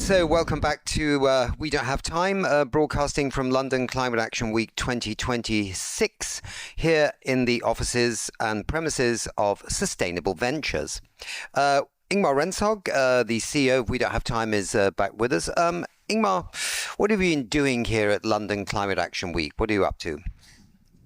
So welcome back to We Don't Have Time, broadcasting from London Climate Action Week 2026, here in the offices and premises of Sustainable Ventures. Ingmar Renshog, the CEO of We Don't Have Time, is back with us. Ingmar, what have you been doing here at London Climate Action Week? What are you up to?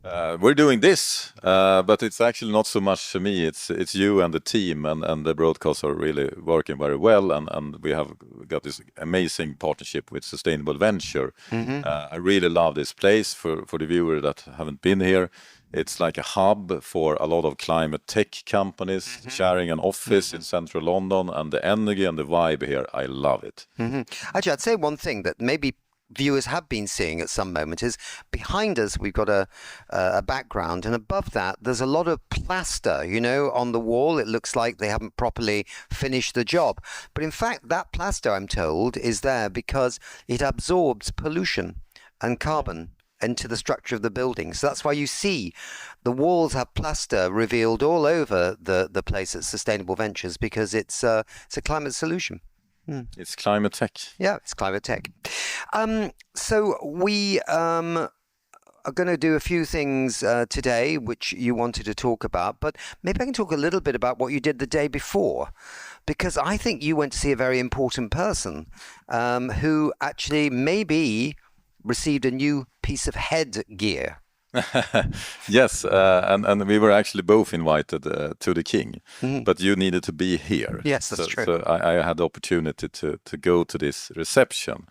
We're doing this, but it's actually not so much for me. It's you and the team, and the broadcasts are really working very well, and we have got this amazing partnership with Sustainable Venture. I really love this place. For the viewer that haven't been here, it's like a hub for a lot of climate tech companies sharing an office in central London, and the energy and the vibe here, I love it. Actually, I'd say one thing that maybe viewers have been seeing at some moment is behind us we've got a background, and above that there's a lot of plaster, you know, on the wall. It looks like they haven't properly finished the job, but in fact that plaster, I'm told, is there because it absorbs pollution and carbon into the structure of the building. So that's why you see the walls have plaster revealed all over the place at Sustainable Ventures, because it's a climate solution. It's climate tech. Yeah, it's climate tech. So we are going to do a few things today which you wanted to talk about, but maybe I can talk a little bit about what you did the day before, because I think you went to see a very important person who actually maybe received a new piece of headgear. Yes, and we were actually both invited to the king, but you needed to be here. Yes, that's true. So I had the opportunity to go to this reception.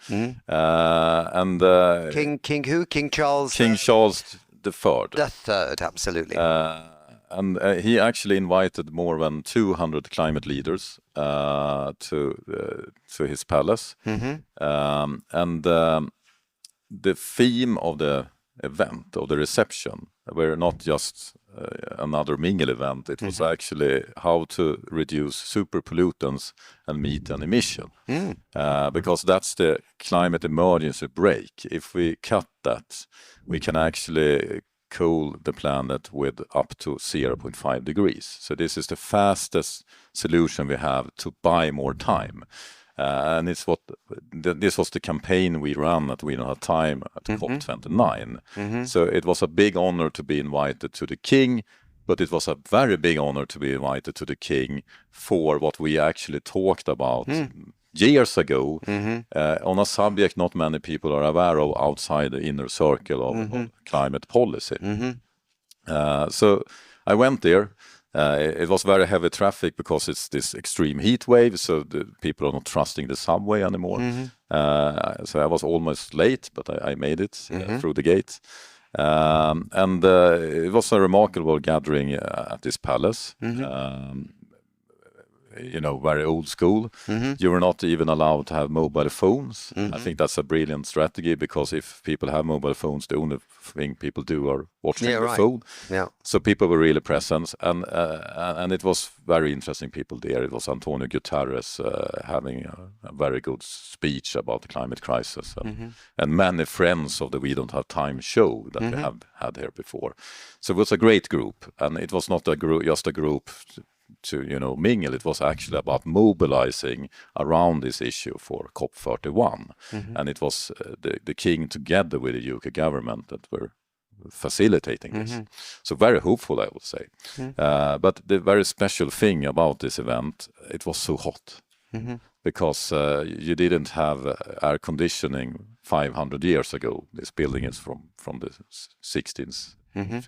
And King who? King Charles? King Charles III. The third, absolutely. And he actually invited more than 200 climate leaders to his palace. And the theme of the event, of the reception, were not just another mingle event. It was actually how to reduce super pollutants and methane emission, because that's the climate emergency brake. If we cut that, we can actually cool the planet with up to 0.5 degrees. So this is the fastest solution we have to buy more time. And this was the campaign we ran at We Don't Have Time at COP29. So it was a big honor to be invited to the king, but it was a very big honor to be invited to the king for what we actually talked about years ago, on a subject not many people are aware of outside the inner circle of climate policy. So I went there. It was very heavy traffic because it's this extreme heat wave, so the people are not trusting the subway anymore. So I was almost late, but I made it through the gate. And it was a remarkable gathering at this palace. You know, very old school. You were not even allowed to have mobile phones. I think that's a brilliant strategy, because if people have mobile phones, the only thing people do are watching the phone. So people were really present, and it was very interesting people there. It was Antonio Guterres having a very good speech about the climate crisis, and many friends of the We Don't Have Time show that we have had here before. So it was a great group, and it was not just a group to mingle. It was actually about mobilizing around this issue for COP31, and it was the king together with the UK government that were facilitating this. So very hopeful, I would say. But the very special thing about this event, it was so hot, because you didn't have air conditioning 500 years ago. This building is from the 16th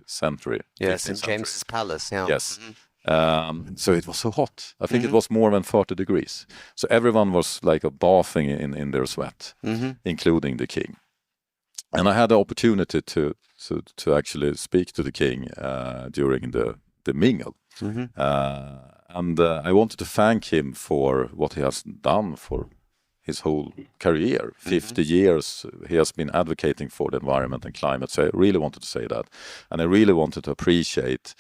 century. Yes, St. James's Palace. Yes. So it was so hot. I think it was more than 30 degrees. So everyone was like bathing in their sweat, including the king. And I had the opportunity to actually speak to the king during the mingle. And I wanted to thank him for what he has done for his whole career. 50 years he has been advocating for the environment and climate. So I really wanted to say that. And I really wanted to appreciate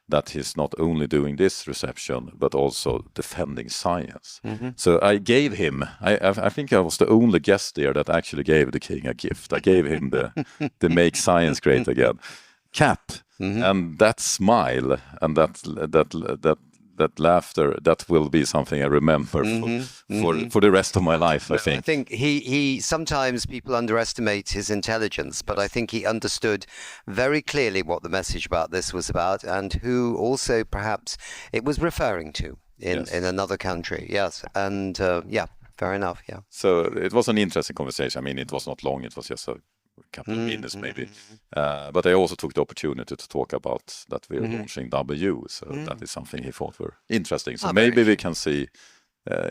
that he's not only doing this reception, but also defending science. So I gave him, I think I was the only guest there that actually gave the king a gift. I gave him the Make Science Great Again cap, and that smile, and that that laughter, that will be something I remember for the rest of my life, I think. I think he sometimes people underestimate his intelligence, but I think he understood very clearly what the message about this was about, and who also perhaps it was referring to in another country. Yes, and fair enough. Yeah. So it was an interesting conversation. I mean, it was not long. It was just a couple of minutes maybe. But I also took the opportunity to talk about that we're launching W. So that is something he thought were interesting. So maybe we can see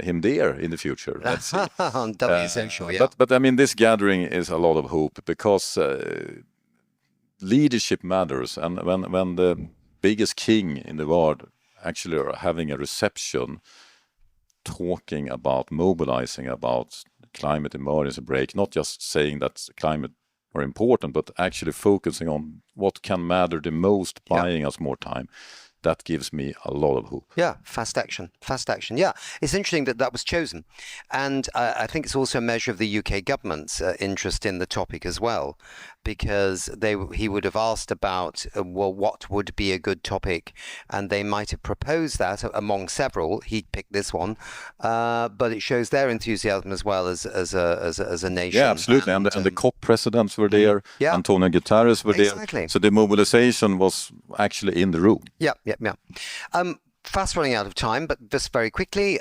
him there in the future. Let's see. On W Social, yeah. But I mean, this gathering is a lot of hope because leadership matters. And when the biggest king in the world actually are having a reception talking about mobilizing about climate emergency break, not just saying that climate are important, but actually focusing on what can matter the most, buying us more time. That gives me a lot of hope. Yeah, fast action. Yeah, it's interesting that was chosen. And I think it's also a measure of the UK government's interest in the topic as well, because he would have asked about, what would be a good topic, and they might have proposed that among several. He picked this one, but it shows their enthusiasm as well as a nation. Yeah, absolutely. And the COP presidents were there. Yeah. Antonio Guterres were there. So the mobilization was actually in the room. Yeah. Fast running out of time, but just very quickly,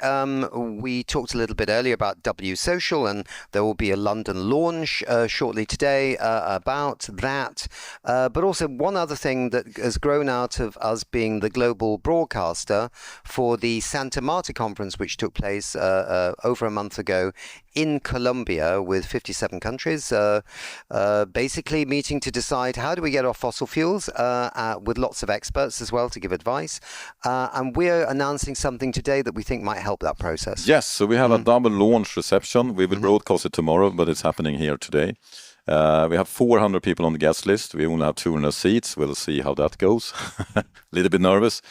we talked a little bit earlier about W Social, and there will be a London launch shortly today about that. But also one other thing that has grown out of us being the global broadcaster for the Santa Marta conference, which took place over a month ago in Colombia with 57 countries, basically meeting to decide how do we get off fossil fuels with lots of experts as well to give advice. And we're announcing something today that we think might help that process. Yes, so we have a double launch reception. We will broadcast it tomorrow, but it's happening here today. We have 400 people on the guest list. We only have 200 seats. We'll see how that goes. A little bit nervous.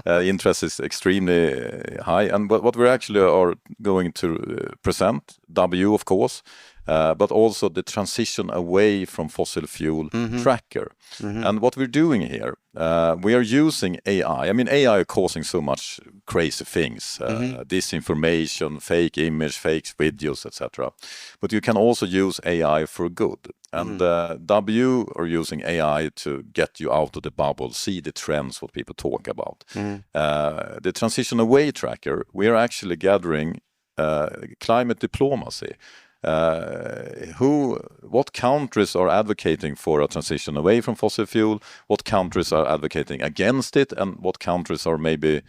Interest is extremely high. And what we actually are going to present, W, of course, but also the transition away from fossil fuel tracker. And what we're doing here, we are using AI. I mean, AI are causing so much crazy things, disinformation, fake image, fake videos, etc. But you can also use AI for good. And W are using AI to get you out of the bubble, see the trends, what people talk about. The transition away tracker, we are actually gathering climate diplomacy. What countries are advocating for a transition away from fossil fuel, what countries are advocating against it, and what countries are maybe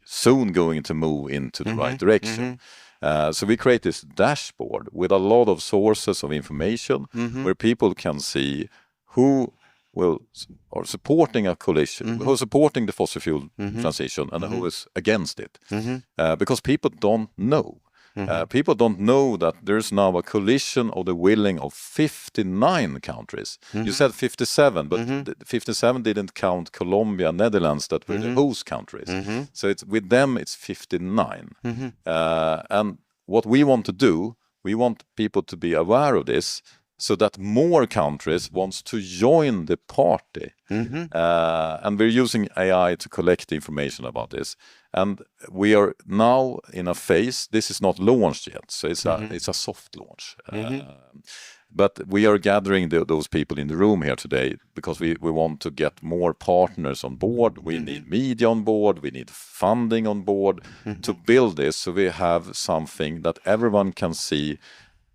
soon going to move into the right direction. So we create this dashboard with a lot of sources of information where people can see who are supporting a coalition, who are supporting the fossil fuel transition, and who is against it. Because people don't know. People don't know that there's now a coalition of the willing of 59 countries. You said 57, but 57 didn't count Colombia and Netherlands that were the host countries. So with them, it's 59. And what we want to do, we want people to be aware of this so that more countries wants to join the party. And we're using AI to collect information about this. And we are now in a phase, this is not launched yet, so it's a soft launch. But we are gathering those people in the room here today because we want to get more partners on board. We need media on board, we need funding on board to build this, so we have something that everyone can see.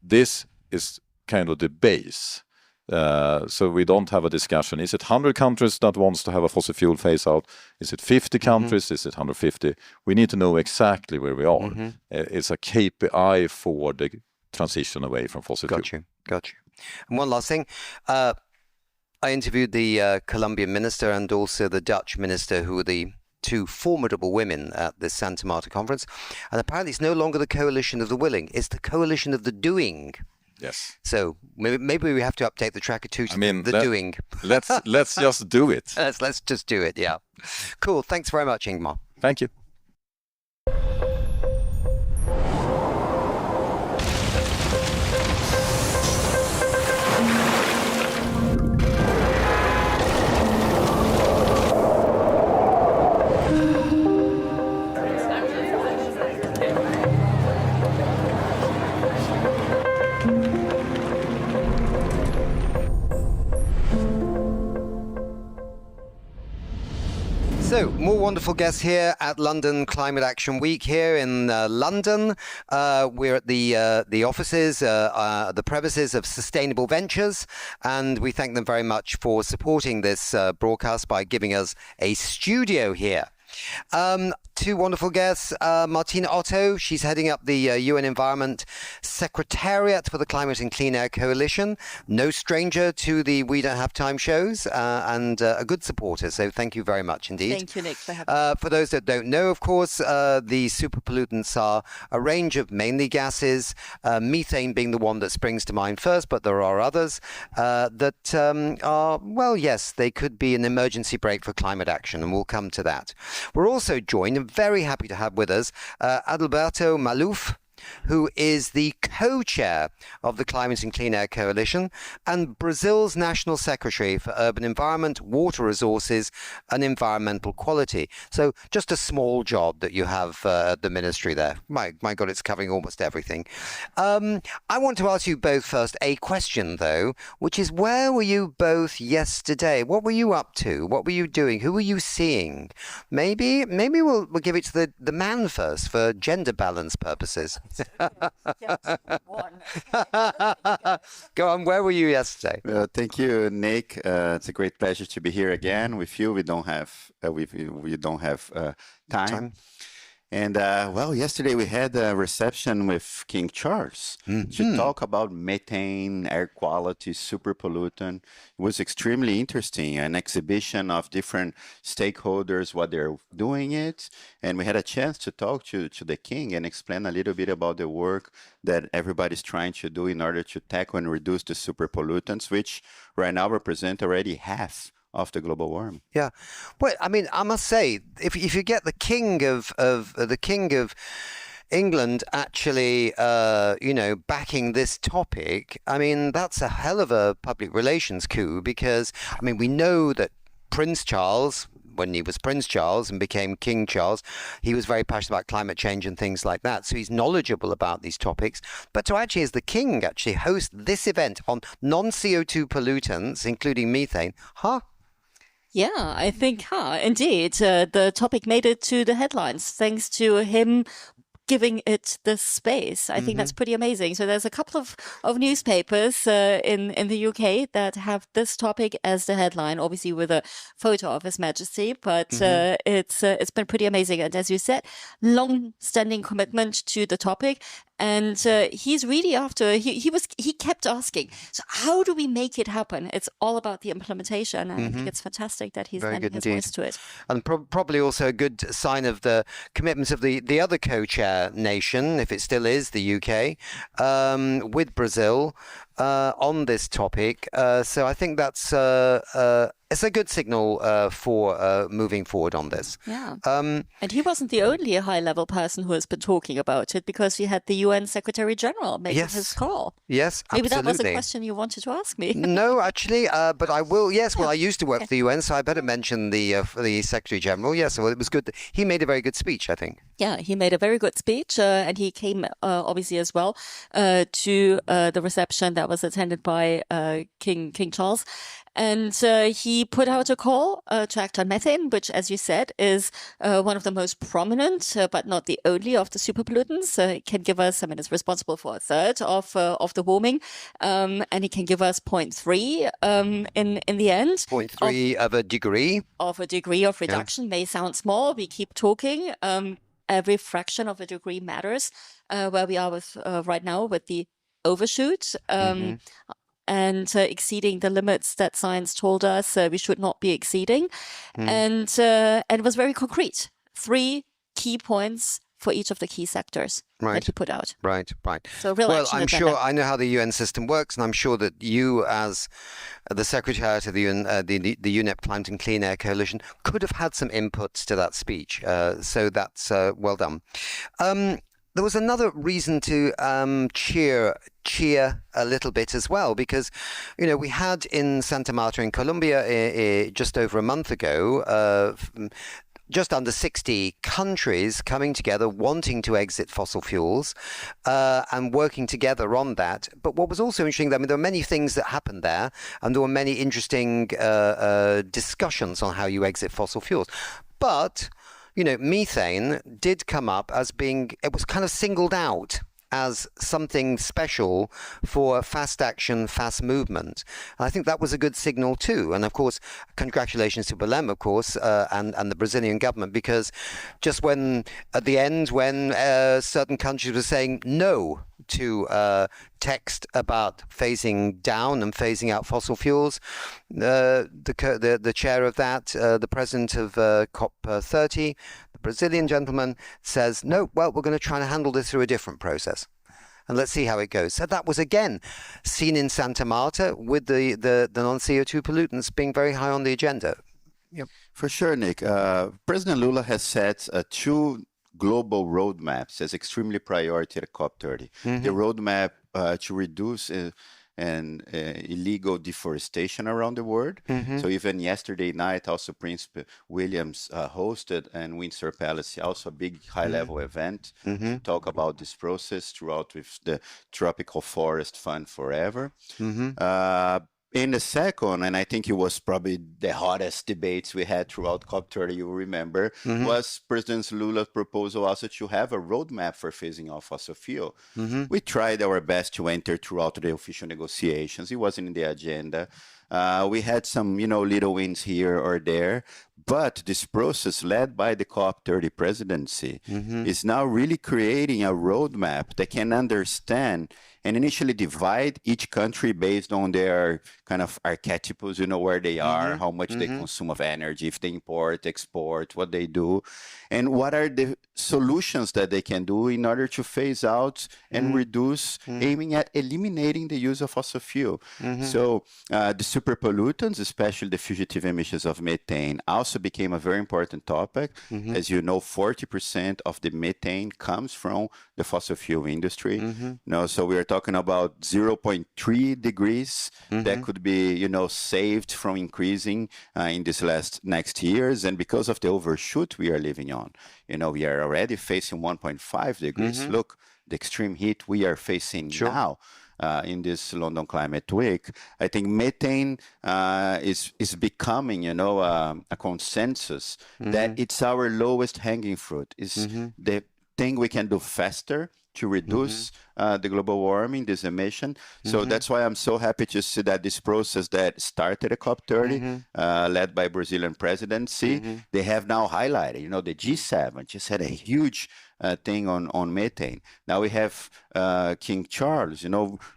This is kind of the base. So we don't have a discussion. Is it 100 countries that wants to have a fossil fuel phase out? Is it 50 countries? Is it 150? We need to know exactly where we are. It's a KPI for the transition away from fossil fuel. Got you. And one last thing. I interviewed the Colombian minister and also the Dutch minister, who were the two formidable women at the Santa Marta conference. And apparently it's no longer the coalition of the willing, it's the coalition of the doing. Yes. So maybe we have to update the tracker to the doing. Let's just do it. Let's just do it. Yeah. Cool. Thanks very much, Ingmar. Thank you. So, more wonderful guests here at London Climate Action Week here in London. We're at the offices, the premises of Sustainable Ventures, and we thank them very much for supporting this broadcast by giving us a studio here. Two wonderful guests, Martina Otto, she's heading up the UN Environment Secretariat for the Climate and Clean Air Coalition, no stranger to the We Don't Have Time shows, and a good supporter, so thank you very much indeed. Thank you, Nick, for having me. For those that don't know, of course, the super pollutants are a range of mainly gases, methane being the one that springs to mind first, but there are others that are, well, yes, they could be an emergency brake for climate action, and we'll come to that. We're also joined, and very happy to have with us, Adalberto Malouf, who is the co-chair of the Climate and Clean Air Coalition and Brazil's National Secretary for Urban Environment, Water Resources and Environmental Quality. So just a small job that you have at the ministry there. My God, it's covering almost everything. I want to ask you both first a question, though, which is, where were you both yesterday? What were you up to? What were you doing? Who were you seeing? Maybe we'll give it to the man first for gender balance purposes. Go on, where were you yesterday? Thank you, Nick. It's a great pleasure to be here again with you. We don't have time. And well, yesterday we had a reception with King Charles to talk about methane, air quality, super pollutant. It was extremely interesting, an exhibition of different stakeholders, what they're doing it. And we had a chance to talk to the King and explain a little bit about the work that everybody's trying to do in order to tackle and reduce the super pollutants, which right now represent already half of the global warming. Yeah, well, I mean, I must say, if you get the king of England actually, backing this topic, I mean, that's a hell of a public relations coup, because I mean, we know that Prince Charles, when he was Prince Charles and became King Charles, he was very passionate about climate change and things like that. So he's knowledgeable about these topics. But to actually, as the king, actually host this event on non-CO2 pollutants, including methane, Yeah, I think, indeed, the topic made it to the headlines thanks to him giving it the space. I think that's pretty amazing. So there's a couple of newspapers in the UK that have this topic as the headline, obviously with a photo of His Majesty, but it's been pretty amazing. And as you said, long-standing commitment to the topic. And he's really after, he kept asking, so how do we make it happen? It's all about the implementation. And I think it's fantastic that he's lending his voice to it. And probably also a good sign of the commitment of the other co-chair nation, if it still is, the UK, with Brazil on this topic. So I think that's it's a good signal for moving forward on this. Yeah. And he wasn't the only high-level person who has been talking about it, because we had the UN Secretary General making his call. Yes, Maybe absolutely. that was a question you wanted to ask me. No, actually, but I will. Yes, well, I used to work for the UN, so I better mention the Secretary General. Yes, well, it was good. He made a very good speech, I think. Yeah, he made a very good speech, and he came obviously as well to the reception that was attended by King Charles. And he put out a call to act on methane, which, as you said, is one of the most prominent, but not the only, of the super pollutants. It can give us, I mean, it's responsible for a third of the warming, and it can give us 0.3 in the end. 0.3 of a degree. Of a degree of reduction. May sound small. We keep talking. Every fraction of a degree matters. Where we are with right now with the overshoot. And exceeding the limits that science told us we should not be exceeding. And it was very concrete. 3 key points for each of the key sectors that he put out. Right. So real well, action I'm agenda. sure I know how the UN system works, and I'm sure that you, as the Secretariat of the UN, the UNEP Climate and Clean Air Coalition, could have had some inputs to that speech. So that's well done. There was another reason to cheer a little bit as well, because, we had in Santa Marta in Colombia just over a month ago, just under 60 countries coming together, wanting to exit fossil fuels and working together on that. But what was also interesting, I mean, there were many things that happened there, and there were many interesting discussions on how you exit fossil fuels. But, methane did come up as being, it was kind of singled out as something special for fast action, fast movement. And I think that was a good signal too. And of course, congratulations to Belém, of course, and the Brazilian government, because just when, at the end, when certain countries were saying no to text about phasing down and phasing out fossil fuels, the chair of that, the president of COP30, Brazilian gentleman, says, no, well, we're going to try and handle this through a different process. And let's see how it goes. So that was, again, seen in Santa Marta with the non-CO2 pollutants being very high on the agenda. Yep. For sure, Nick. President Lula has set two global roadmaps as extremely priority at COP30. The roadmap to reduce illegal deforestation around the world. So even yesterday night, also Prince Williams hosted and Windsor Palace, also a big high-level event to talk about this process throughout with the Tropical Forest Fund Forever. In the second, and I think it was probably the hottest debates we had throughout COP30, you remember, was President Lula's proposal also to have a roadmap for phasing off fossil fuel. We tried our best to enter throughout the official negotiations. It wasn't in the agenda. We had some, little wins here or there, but this process led by the COP30 presidency is now really creating a roadmap that can understand and initially divide each country based on their kind of archetypes, where they are, how much they consume of energy, if they import, export, what they do, and what are the solutions that they can do in order to phase out and reduce, aiming at eliminating the use of fossil fuel. So the super pollutants, especially the fugitive emissions of methane, also became a very important topic. As you know, 40% of the methane comes from the fossil fuel industry. So we are talking about 0.3 degrees that could be, saved from increasing in these next years. And because of the overshoot we are living on, we are already facing 1.5 degrees. Look, the extreme heat we are facing now. In this London Climate Week, I think methane is becoming, a consensus that it's our lowest hanging fruit. It's the thing we can do faster to reduce the global warming, this emission. So that's why I'm so happy to see that this process that started at COP30, led by Brazilian presidency, they have now highlighted, the G7 just had a huge thing on methane. Now we have King Charles,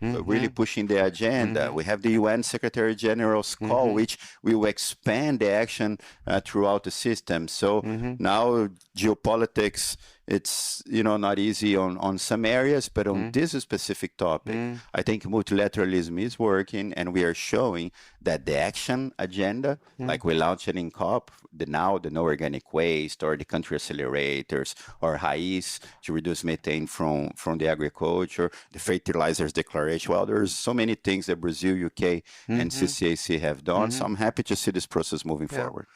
really pushing the agenda. We have the UN Secretary General's call, which will expand the action throughout the system. So now geopolitics, it's not easy on some areas, but on this specific topic, I think multilateralism is working, and we are showing that the action agenda, like we launched it in COP, the no organic waste, or the country accelerators, or HAIS to reduce methane from the agriculture, the fertilizers declaration. Well, there's so many things that Brazil, UK, and CCAC have done. So I'm happy to see this process moving forward.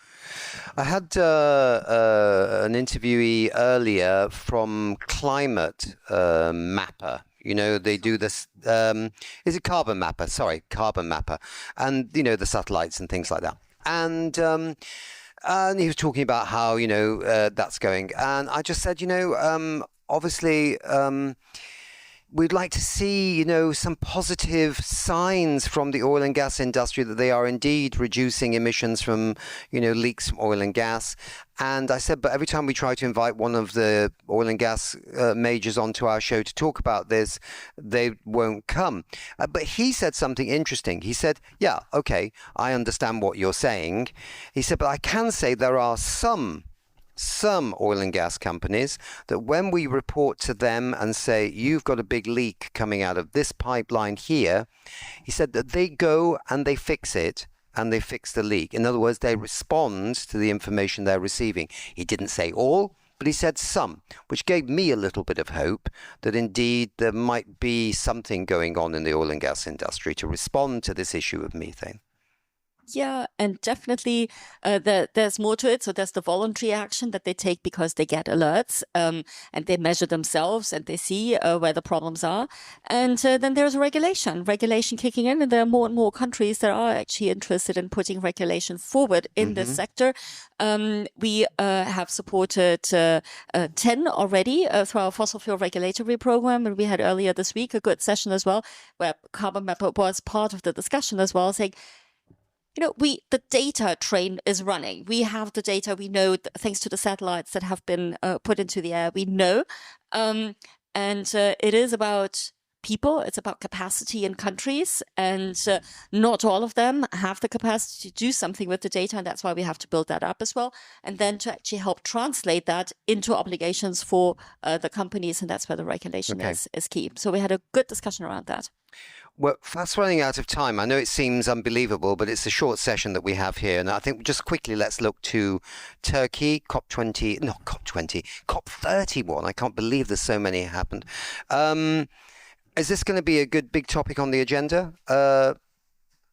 I had an interviewee earlier from Climate Mapper. They do this, is it Carbon Mapper? Sorry, Carbon Mapper. And, the satellites and things like that. And he was talking about how, that's going. And I just said, obviously, we'd like to see, some positive signs from the oil and gas industry that they are indeed reducing emissions from, leaks from oil and gas. And I said, but every time we try to invite one of the oil and gas majors onto our show to talk about this, they won't come. But he said something interesting. He said, yeah, okay, I understand what you're saying. He said, but I can say there are some oil and gas companies that when we report to them and say, you've got a big leak coming out of this pipeline here, he said that they go and they fix it and they fix the leak. In other words, they respond to the information they're receiving. He didn't say all, but he said some, which gave me a little bit of hope that indeed there might be something going on in the oil and gas industry to respond to this issue of methane. Yeah, and definitely there's more to it. So there's the voluntary action that they take because they get alerts and they measure themselves and they see where the problems are. And then there's regulation kicking in. And there are more and more countries that are actually interested in putting regulation forward in this sector. We have supported 10 already through our fossil fuel regulatory program. And we had earlier this week a good session as well, where Carbon Mapper was part of the discussion as well, saying, the data train is running. We have the data. We know thanks to the satellites that have been put into the air. We know, and it is about people. It's about capacity in countries, and not all of them have the capacity to do something with the data, and that's why we have to build that up as well, and then to actually help translate that into obligations for the companies, and that's where the regulation is key. So we had a good discussion around that. We're fast running out of time. I know it seems unbelievable, but it's a short session that we have here. And I think just quickly, let's look to Turkey, COP31. I can't believe there's so many happened. Is this going to be a good big topic on the agenda?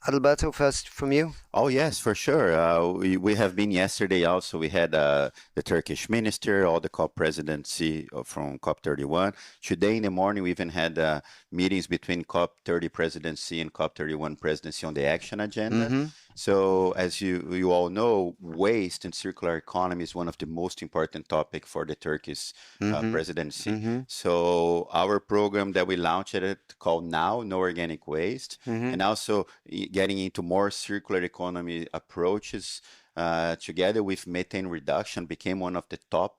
Adalberto, first from you. Oh, yes, for sure. We have been yesterday also. We had the Turkish minister, all the COP presidency from COP31. Today in the morning, we even had meetings between COP30 presidency and COP31 presidency on the action agenda. So as you all know, waste and circular economy is one of the most important topic for the Turkish presidency. So our program that we launched called Now, No Organic Waste, and also getting into more circular economy approaches together with methane reduction became one of the top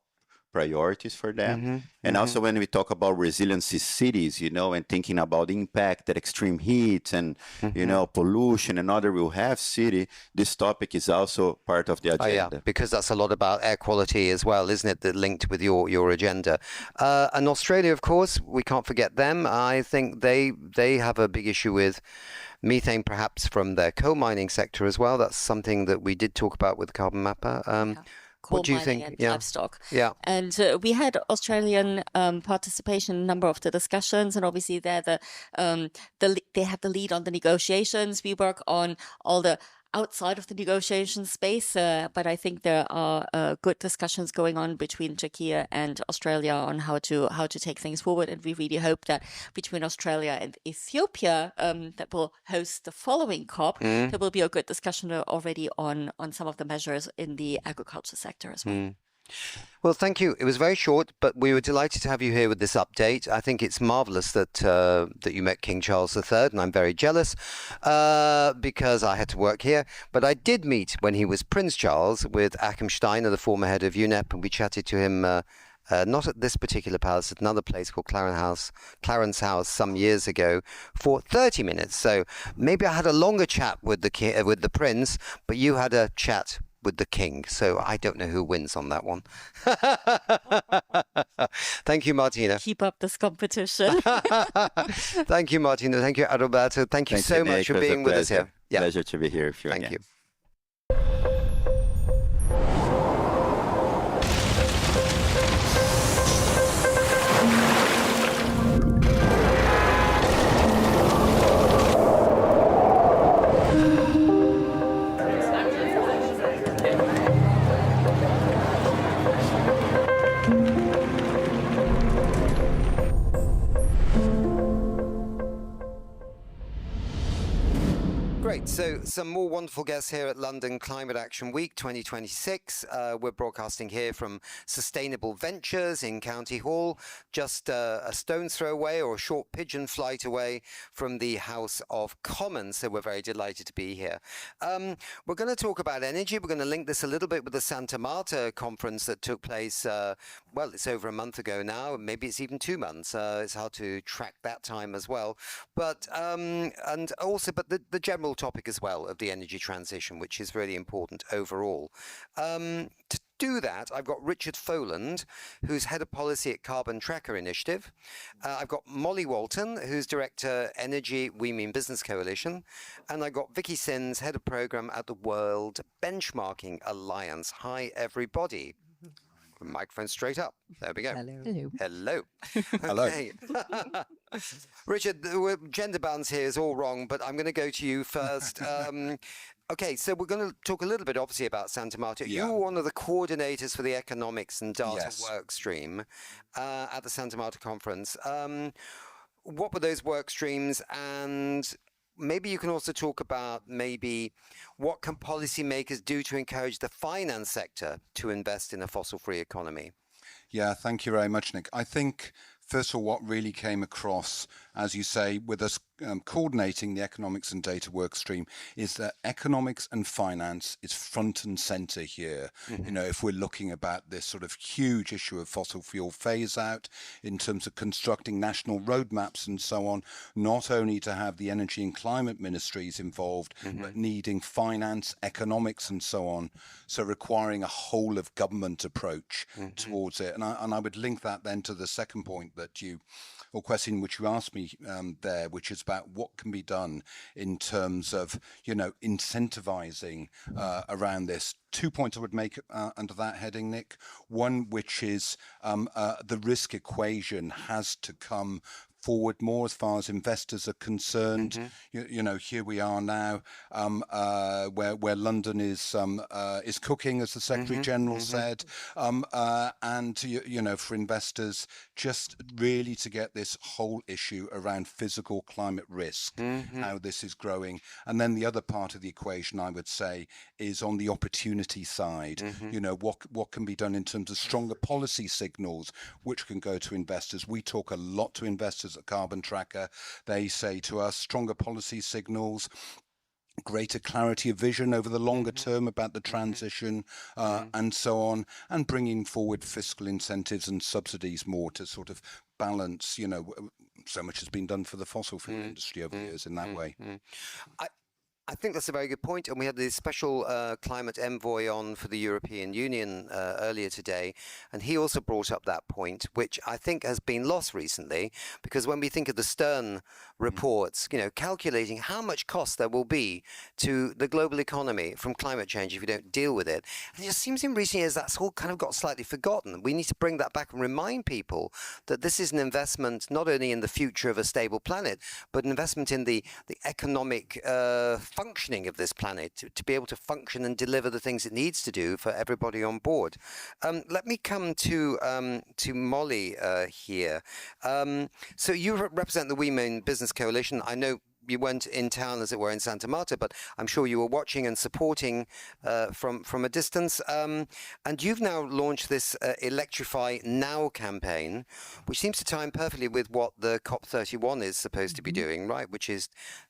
priorities for them. And also when we talk about resiliency cities, and thinking about the impact that extreme heat and, pollution and other will have city, this topic is also part of the agenda. Oh, yeah, because that's a lot about air quality as well, isn't it, that linked with your agenda. And Australia, of course, we can't forget them. I think they have a big issue with methane, perhaps from their coal mining sector as well. That's something that we did talk about with Carbon Mapper. What do you think? And livestock. Yeah. And we had Australian participation in a number of the discussions, and obviously they have the lead on the negotiations. We work on all the outside of the negotiation space, but I think there are good discussions going on between Turkey and Australia on how to take things forward, and we really hope that between Australia and Ethiopia that will host the following COP, there will be a good discussion already on some of the measures in the agriculture sector as well. Well, thank you. It was very short, but we were delighted to have you here with this update. I think it's marvelous that you met King Charles III, and I'm very jealous because I had to work here. But I did meet, when he was Prince Charles, with Achim Steiner, the former head of UNEP, and we chatted to him not at this particular palace, at another place called Clarence House some years ago for 30 minutes. So maybe I had a longer chat with the Prince, but you had a chat with the king, so I don't know who wins on that one. Thank you, Martina. Keep up this competition. Thank you, Martina. Thank you, Adalberto. Thank you so much for being with us here. Yeah. Pleasure to be here with you. Thank you. Great. So some more wonderful guests here at London Climate Action Week 2026. We're broadcasting here from Sustainable Ventures in County Hall, just a stone's throw away or a short pigeon flight away from the House of Commons. So we're very delighted to be here. We're going to talk about energy. We're going to link this a little bit with the Santa Marta conference that took place, well, it's over a month ago now. Maybe it's even 2 months. It's hard to track that time as well. But and also, but the general topic as well of the energy transition, which is really important overall. To do that, I've got Richard Foland, who's head of policy at Carbon Tracker Initiative. I've got Molly Walton, who's director Energy We Mean Business Coalition. And I've got Vicky Sins, head of program at the World Benchmarking Alliance. Hi, everybody. Microphone straight up. There we go. Hello. Hello. Hello. Okay. Richard, the gender balance here is all wrong, but I'm going to go to you first. Okay, so we're going to talk a little bit, obviously, about Santa Marta. Yeah. You were one of the coordinators for the economics and data Yes. work stream at the Santa Marta conference. What were those work streams? And maybe you can also talk about maybe what can policymakers do to encourage the finance sector to invest in a fossil-free economy? Yeah, thank you very much, Nick. I think, first of all, what really came across, as you say, with us coordinating the economics and data work stream, is that economics and finance is front and center here. You know, if we're looking about this sort of huge issue of fossil fuel phase out in terms of constructing national roadmaps and so on, not only to have the energy and climate ministries involved, but needing finance, economics and so on. So requiring a whole of government approach towards it. And I would link that then to the second point that or question which you asked me there, which is about what can be done in terms of, you know, incentivizing around this. 2 points I would make under that heading, Nick. One, which is the risk equation has to come forward more as far as investors are concerned. You know, here we are now, where London is cooking, as the Secretary General said, and you know, for investors, just really to get this whole issue around physical climate risk, how this is growing, and then the other part of the equation, I would say, is on the opportunity side. You know, what can be done in terms of stronger policy signals, which can go to investors. We talk a lot to investors at Carbon Tracker. They say to us, stronger policy signals, greater clarity of vision over the longer term about the transition, and so on, and bringing forward fiscal incentives and subsidies more to sort of balance, you know, so much has been done for the fossil fuel industry over the years in that way. I think that's a very good point. And we had the special climate envoy on for the European Union earlier today. And he also brought up that point, which I think has been lost recently, because when we think of the Stern reports, you know, calculating how much cost there will be to the global economy from climate change if you don't deal with it, it just seems in recent years that's all kind of got slightly forgotten. We need to bring that back and remind people that this is an investment not only in the future of a stable planet, but an investment in the economic functioning of this planet to be able to function and deliver the things it needs to do for everybody on board. Let me come to Molly here. So you represent the Women Business Coalition. I know you weren't in town, as it were, in Santa Marta, but I'm sure you were watching and supporting from a distance. And you've now launched this Electrify Now campaign, which seems to time perfectly with what the COP31 is supposed to be doing, right? Which is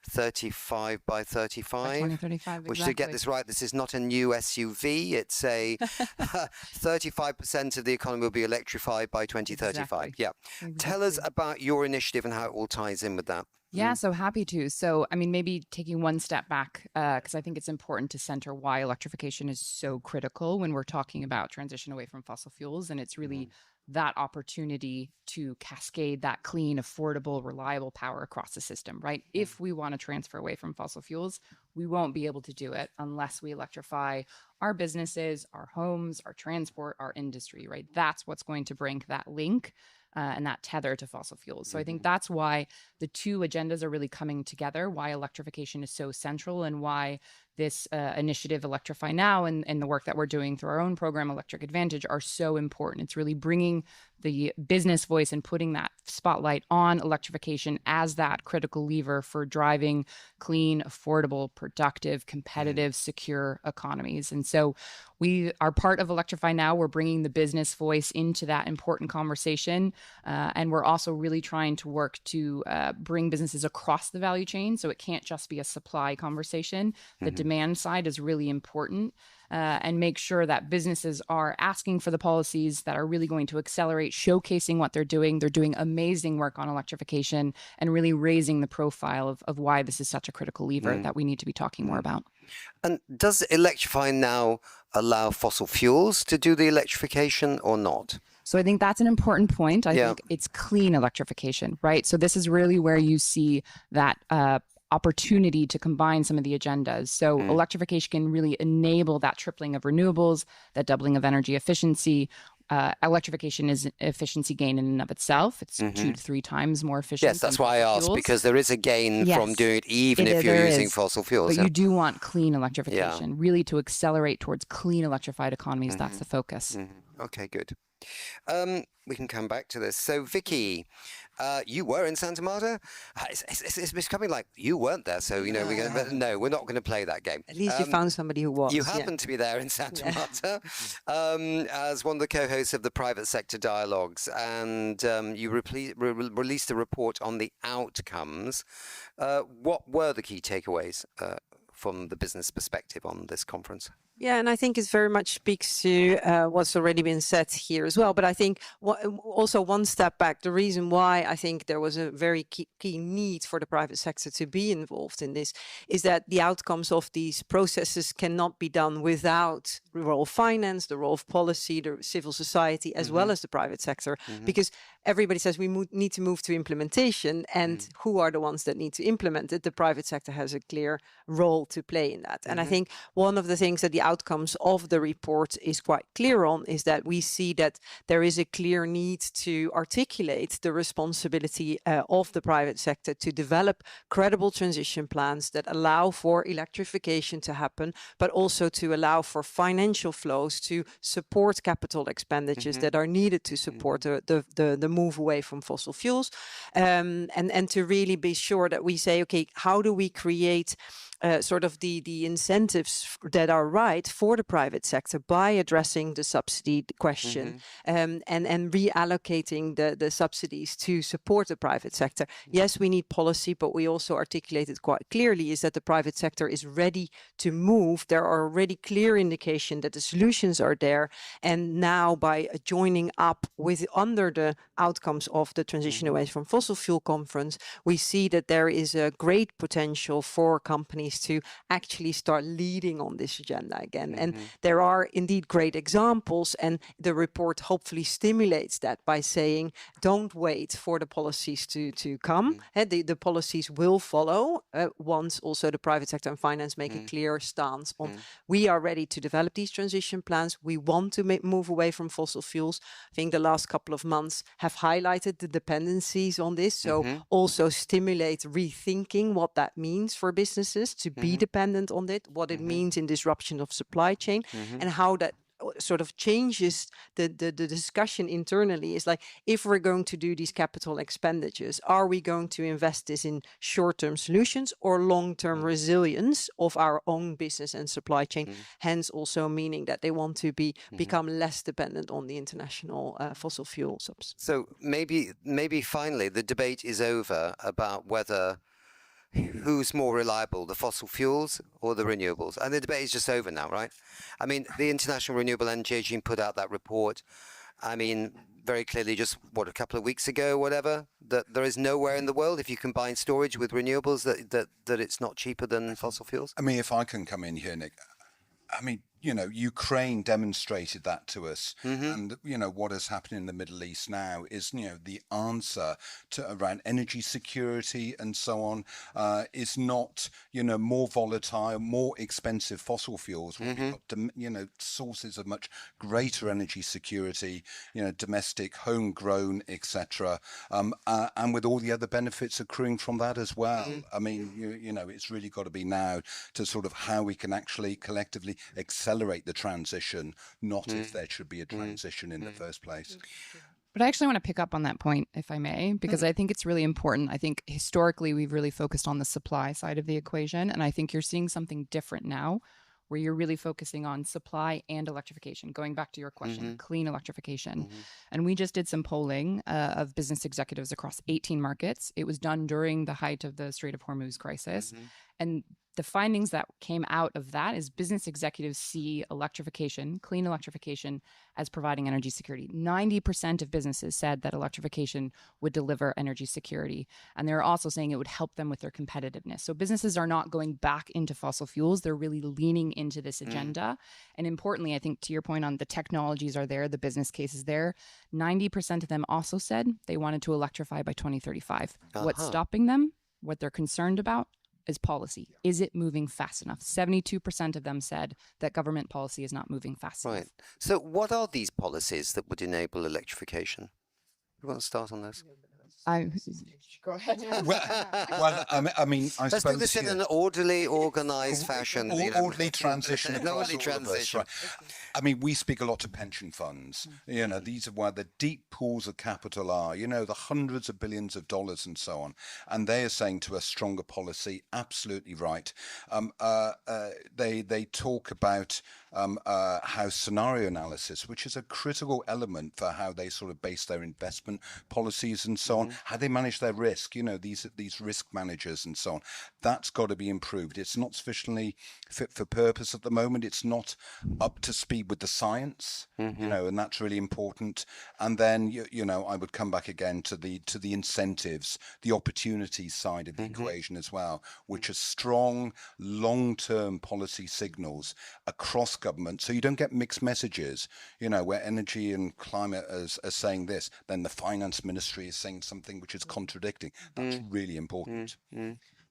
35 by 35. By 2035, which, to get this right, this is not a new SUV. It's a 35% of the economy will be electrified by 2035. Exactly. Yeah. Exactly. Tell us about your initiative and how it all ties in with that. Yeah, so happy to. So, I mean, maybe taking one step back, because I think it's important to center why electrification is so critical when we're talking about transition away from fossil fuels. And it's really that opportunity to cascade that clean, affordable, reliable power across the system, right? If we want to transfer away from fossil fuels, we won't be able to do it unless we electrify our businesses, our homes, our transport, our industry, right? That's what's going to bring that link and that tether to fossil fuels. So I think that's why the two agendas are really coming together, why electrification is so central, and why this initiative, Electrify Now, and the work that we're doing through our own program, Electric Advantage, are so important. It's really bringing the business voice and putting that spotlight on electrification as that critical lever for driving clean, affordable, productive, competitive, secure economies. And so we are part of Electrify Now. We're bringing the business voice into that important conversation. And we're also really trying to work to bring businesses across the value chain. So it can't just be a supply conversation. The demand side is really important, and make sure that businesses are asking for the policies that are really going to accelerate, showcasing what they're doing. They're doing amazing work on electrification and really raising the profile of why this is such a critical lever that we need to be talking more about. And does Electrify Now allow fossil fuels to do the electrification or not? So I think that's an important point. I think it's clean electrification, right? So this is really where you see that opportunity to combine some of the agendas. So electrification can really enable that tripling of renewables, that doubling of energy efficiency, electrification is an efficiency gain in and of itself. It's 2 to 3 times more efficient. Yes, that's than why I fossil asked, fuels. because there is a gain from Yes. doing it, even if you're There using is. fossil fuels. But you do want clean electrification, really to accelerate towards clean electrified economies. That's the focus. Okay, good. We can come back to this. So, Vicky, you were in Santa Marta. It's becoming like you weren't there. So, you know, no, we're not going to play that game. At least you found somebody who was. You happened to be there in Santa Marta as one of the co-hosts of the Private Sector Dialogues, and you released a report on the outcomes. What were the key takeaways from the business perspective on this conference? Yeah, and I think it very much speaks to what's already been said here as well. But I think also one step back, the reason why I think there was a very key need for the private sector to be involved in this is that the outcomes of these processes cannot be done without the role of finance, the role of policy, the civil society, as well as the private sector. Because everybody says we need to move to implementation, and who are the ones that need to implement it? The private sector has a clear role to play in that. And I think one of the things that the outcomes of the report is quite clear on is that we see that there is a clear need to articulate the responsibility of the private sector to develop credible transition plans that allow for electrification to happen, but also to allow for financial flows to support capital expenditures that are needed to support the move away from fossil fuels, and to really be sure that we say, okay, how do we create sort of the incentives that are right for the private sector by addressing the subsidy question, and reallocating the subsidies to support the private sector. Yes, we need policy, but we also articulated quite clearly is that the private sector is ready to move. There are already clear indication that the solutions are there. And now by joining up with under the outcomes of the transition away from fossil fuel conference, we see that there is a great potential for companies to actually start leading on this agenda again. And there are indeed great examples, and the report hopefully stimulates that by saying, don't wait for the policies to come. The policies will follow once also the private sector and finance make a clear stance on we are ready to develop these transition plans. We want to move away from fossil fuels. I think the last couple of months have highlighted the dependencies on this. So also stimulate rethinking what that means for businesses to be dependent on it, what it means in disruption of supply chain, and how that sort of changes the discussion internally. Is like, if we're going to do these capital expenditures, are we going to invest this in short-term solutions or long-term resilience of our own business and supply chain? Hence also meaning that they want to become less dependent on the international fossil fuel subs. So maybe finally the debate is over about whether who's more reliable, the fossil fuels or the renewables? And the debate is just over now, right? I mean, the International Renewable Energy Agency put out that report. I mean, very clearly just, a couple of weeks ago, whatever, that there is nowhere in the world, if you combine storage with renewables, that it's not cheaper than fossil fuels? I mean, if I can come in here, Nick, I mean, Ukraine demonstrated that to us. And, what has happened in the Middle East now is, the answer to around energy security and so on is not, more volatile, more expensive fossil fuels. We've got, sources of much greater energy security, domestic, homegrown, etc. And with all the other benefits accruing from that as well. I mean, it's really got to be now to sort of how we can actually collectively accelerate the transition, not if there should be a transition in the first place. But I actually want to pick up on that point, if I may, because I think it's really important. I think historically we've really focused on the supply side of the equation, and I think you're seeing something different now, where you're really focusing on supply and electrification. Going back to your question, clean electrification. And we just did some polling of business executives across 18 markets. It was done during the height of the Strait of Hormuz crisis. And the findings that came out of that is business executives see electrification, clean electrification, as providing energy security. 90% of businesses said that electrification would deliver energy security. And they're also saying it would help them with their competitiveness. So businesses are not going back into fossil fuels. They're really leaning into this agenda. And importantly, I think to your point on the technologies are there, the business case is there. 90% of them also said they wanted to electrify by 2035. What's stopping them? What they're concerned about? is policy. Is it moving fast enough? 72% of them said that government policy is not moving fast enough. Right. So what are these policies that would enable electrification? You want to start on this? Go ahead. Well, I mean, I Let's suppose do this in an orderly, organized fashion. Orderly transition. An orderly across all of us, transition. right. I mean, we speak a lot to pension funds. You know, these are where the deep pools of capital are. You know, the hundreds of billions of dollars and so on. And they are saying to us, stronger policy, absolutely right. They talk about how scenario analysis, which is a critical element for how they sort of base their investment policies and so on, how they manage their risk, you know, these risk managers and so on. That's got to be improved. It's not sufficiently fit for purpose at the moment. It's not up to speed with the science, you know, and that's really important. And then, you know, I would come back again to the incentives, the opportunity side of the equation as well, which are strong, long-term policy signals across government, so you don't get mixed messages, you know, where energy and climate are saying this, then the finance ministry is saying something which is contradicting. That's really important.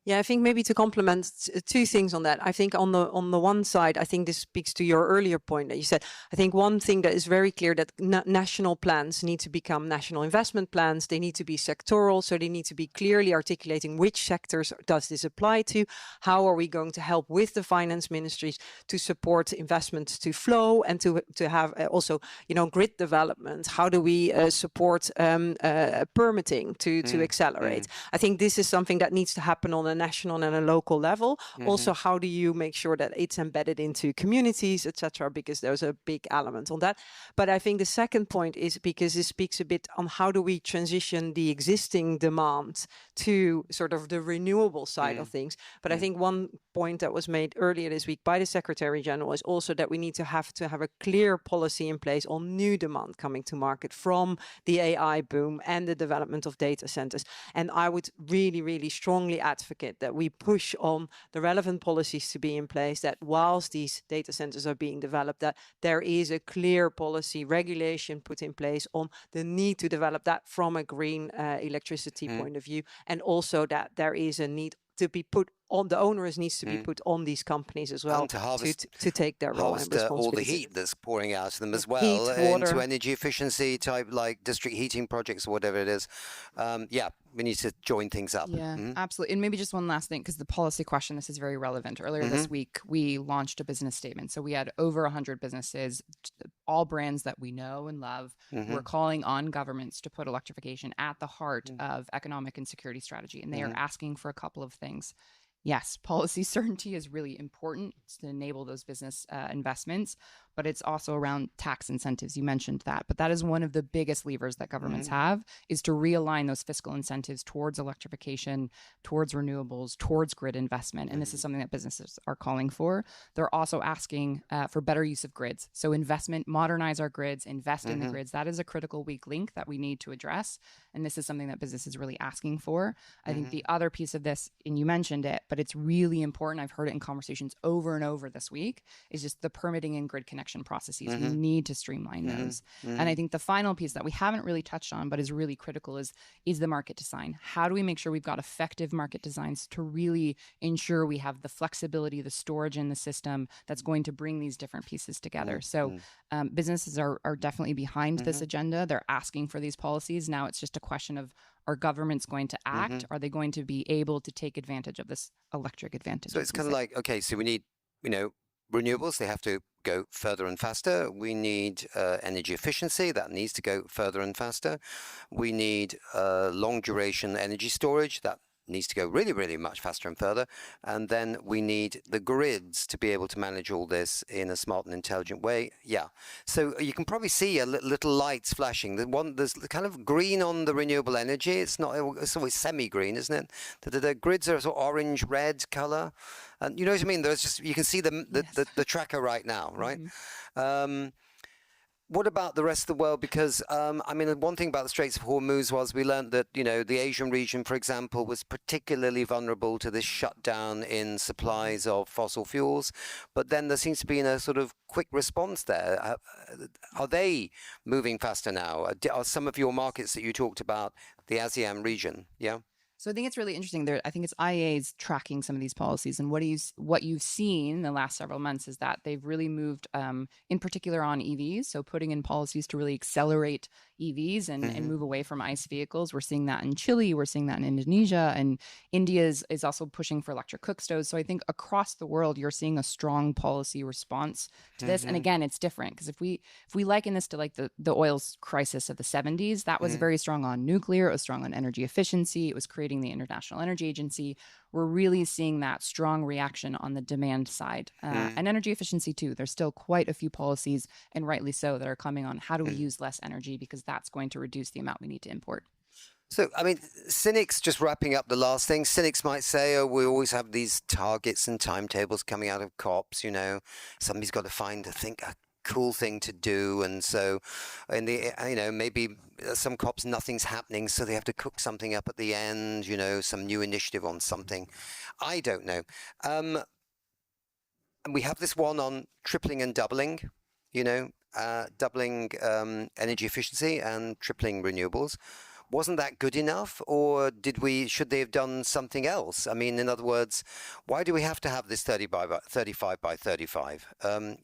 Yeah, I think maybe to complement two things on that. I think on the one side, I think this speaks to your earlier point that you said. I think one thing that is very clear that national plans need to become national investment plans. They need to be sectoral, so they need to be clearly articulating which sectors does this apply to. How are we going to help with the finance ministries to support investments to flow and to have also, you know, grid development? How do we support permitting to accelerate? I think this is something that needs to happen on a national and a local level. Also, how do you make sure that it's embedded into communities, etc., because there's a big element on that. But I think the second point is because it speaks a bit on how do we transition the existing demand to sort of the renewable side of things. But I think one point that was made earlier this week by the Secretary General is also that we need to have a clear policy in place on new demand coming to market from the AI boom and the development of data centers. And I would really, really strongly advocate that we push on the relevant policies to be in place, that whilst these data centers are being developed, that there is a clear policy regulation put in place on the need to develop that from a green electricity point of view, and also that there is a need to be put on, the onus needs to be put on these companies as well and to harvest, to take their role and responsibility. all the heat that's pouring out of them as well into energy efficiency type, like district heating projects or whatever it is. Yeah, we need to join things up. Yeah, absolutely. And maybe just one last thing, because the policy question, this is very relevant. Earlier this week, we launched a business statement. So we had over 100 businesses, all brands that we know and love. We're calling on governments to put electrification at the heart of economic and security strategy. And they are asking for a couple of things. Yes, policy certainty is really important to enable those business investments, but it's also around tax incentives. You mentioned that, but that is one of the biggest levers that governments have, is to realign those fiscal incentives towards electrification, towards renewables, towards grid investment. And this is something that businesses are calling for. They're also asking for better use of grids. So investment, modernize our grids, invest in the grids. That is a critical weak link that we need to address. And this is something that business is really asking for. I think the other piece of this, and you mentioned it, but it's really important, I've heard it in conversations over and over this week, is just the permitting and grid connection processes. We need to streamline those. And I think the final piece that we haven't really touched on, but is really critical, is the market design. How do we make sure we've got effective market designs to really ensure we have the flexibility, the storage in the system that's going to bring these different pieces together? So businesses are definitely behind this agenda. They're asking for these policies. Now it's just a question of, are governments going to act? Are they going to be able to take advantage of this electric advantage? So it's kind of like, okay, so we need, you know, renewables, they have to go further and faster. We need energy efficiency, that needs to go further and faster. We need long duration energy storage, that needs to go really, really much faster and further. And then we need the grids to be able to manage all this in a smart and intelligent way. Yeah. So you can probably see a little lights flashing. There's kind of green on the renewable energy. It's always semi-green, isn't it? The grids are sort of orange, red color. And you know what I mean? There's just, you can see the tracker right now, right? What about the rest of the world? Because, I mean, one thing about the Straits of Hormuz was we learned that, you know, the Asian region, for example, was particularly vulnerable to this shutdown in supplies of fossil fuels. But then there seems to be a sort of quick response there. Are they moving faster now? Are some of your markets that you talked about, the ASEAN region, yeah? So I think it's really interesting. There, I think it's IEA's tracking some of these policies, and what you've seen in the last several months is that they've really moved, in particular on EVs. So putting in policies to really accelerate EVs and move away from ICE vehicles. We're seeing that in Chile, we're seeing that in Indonesia, and India is also pushing for electric cook stoves. So I think across the world, you're seeing a strong policy response to this. And again, it's different because if we liken this to like the oil crisis of the 70s, that was very strong on nuclear, it was strong on energy efficiency, it was creating the International Energy Agency. We're really seeing that strong reaction on the demand side and energy efficiency too. There's still quite a few policies, and rightly so, that are coming on how do we use less energy, because that's going to reduce the amount we need to import. So, I mean, cynics, just wrapping up the last thing, cynics might say, oh, we always have these targets and timetables coming out of COPs, you know, somebody's got to find, I think, a cool thing to do. And so, in the, you know, maybe some COPs, nothing's happening, so they have to cook something up at the end, you know, some new initiative on something. I don't know. And we have this one on tripling and doubling, you know, doubling energy efficiency and tripling renewables. Wasn't that good enough, or should they have done something else? I mean, in other words, why do we have to have this 35 by 35?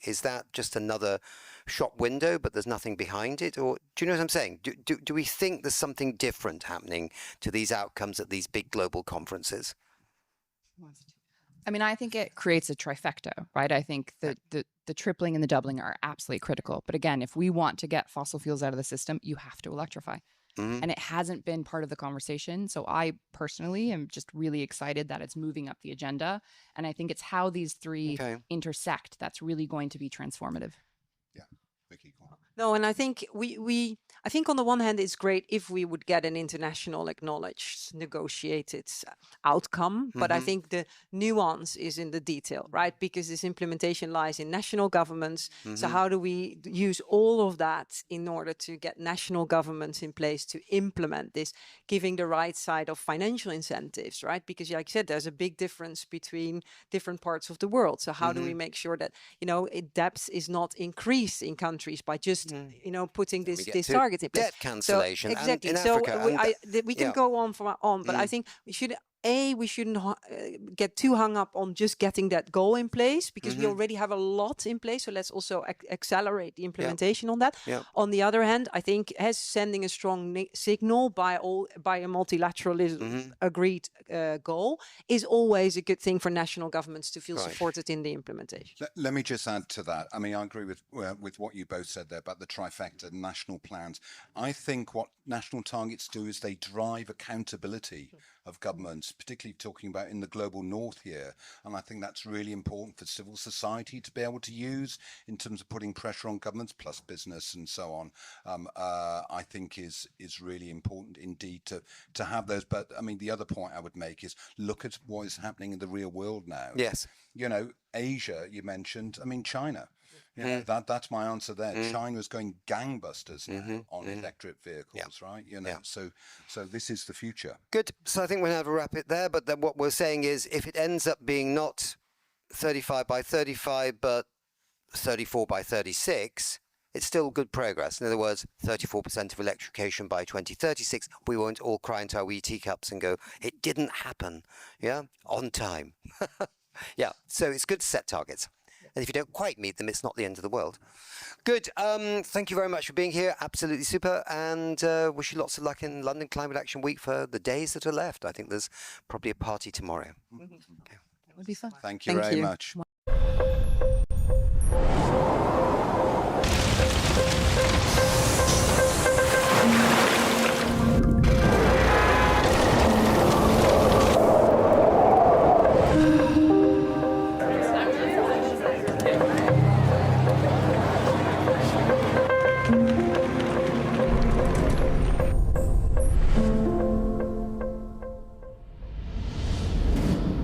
Is that just another shop window, but there's nothing behind it? Or do you know what I'm saying? Do we think there's something different happening to these outcomes at these big global conferences? I mean, I think it creates a trifecta, right? I think the tripling and the doubling are absolutely critical. But again, if we want to get fossil fuels out of the system, you have to electrify. And it hasn't been part of the conversation. So I personally am just really excited that it's moving up the agenda. And I think it's how these three intersect that's really going to be transformative. Yeah, Vicky, go on. No, and I think I think on the one hand, it's great if we would get an international acknowledged, negotiated outcome. But I think the nuance is in the detail, right? Because this implementation lies in national governments. So how do we use all of that in order to get national governments in place to implement this, giving the right side of financial incentives, right? Because like I said, there's a big difference between different parts of the world. So how do we make sure that, you know, debts is not increased in countries by just, you know, putting this target in place. Debt cancellation. So, exactly. In So Africa, we can go on but I think we shouldn't get too hung up on just getting that goal in place, because we already have a lot in place. So let's also accelerate the implementation on that. On the other hand, I think sending a strong signal by a multilateralism agreed goal is always a good thing for national governments to feel supported in the implementation. Let me just add to that. I mean, I agree with what you both said there about the trifecta, national plans. I think what national targets do is they drive accountability of governments, particularly talking about in the global north here. And I think that's really important for civil society to be able to use in terms of putting pressure on governments, plus business and so on. I think is really important indeed to have those. But I mean, the other point I would make is look at what is happening in the real world now. Yes. You know, Asia, you mentioned, I mean, China. Yeah, that's my answer there. China's going gangbusters now on electric vehicles, right? You know, so this is the future. Good. So I think we'll have to wrap it there. But then what we're saying is, if it ends up being not 35 by 35, but 34 by 36, it's still good progress. In other words, 34% of electrification by 2036. We won't all cry into our wee teacups and go, it didn't happen. Yeah, on time. Yeah. So it's good to set targets. And if you don't quite meet them, it's not the end of the world. Good. Thank you very much for being here. Absolutely super. And wish you lots of luck in London Climate Action Week for the days that are left. I think there's probably a party tomorrow. Okay. That would be fun. Thank you very much.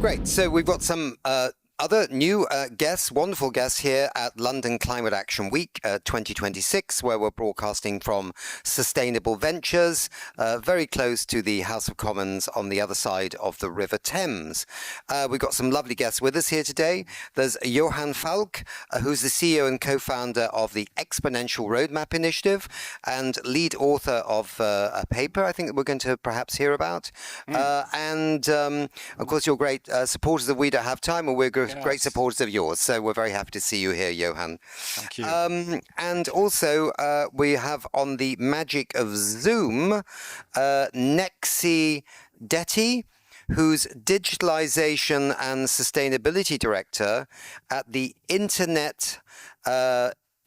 Great. So we've got some other new guests, wonderful guests here at London Climate Action Week 2026, where we're broadcasting from Sustainable Ventures, very close to the House of Commons on the other side of the River Thames. We've got some lovely guests with us here today. There's Johan Falk, who's the CEO and co-founder of the Exponential Roadmap Initiative and lead author of a paper I think that we're going to perhaps hear about. And of course, you're great supporters of We Don't Have Time, and we're great supporters of yours. So we're very happy to see you here, Johan. Thank you. And also, we have on the magic of Zoom, Nexi Detti, who's Digitalization and Sustainability Director at the Internet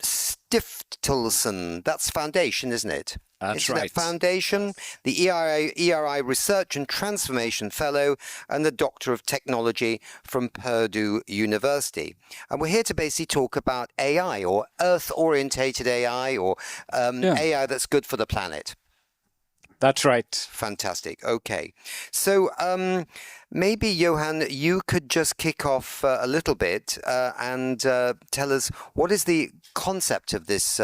Stiftelsen. That's foundation, isn't it? That's Internet right. Foundation, the ERI Research and Transformation Fellow, and the Doctor of Technology from Purdue University. And we're here to basically talk about AI, or Earth-orientated AI, or AI that's good for the planet. That's right. Fantastic. Okay. So maybe, Johan, you could just kick off a little bit and tell us what is the concept of this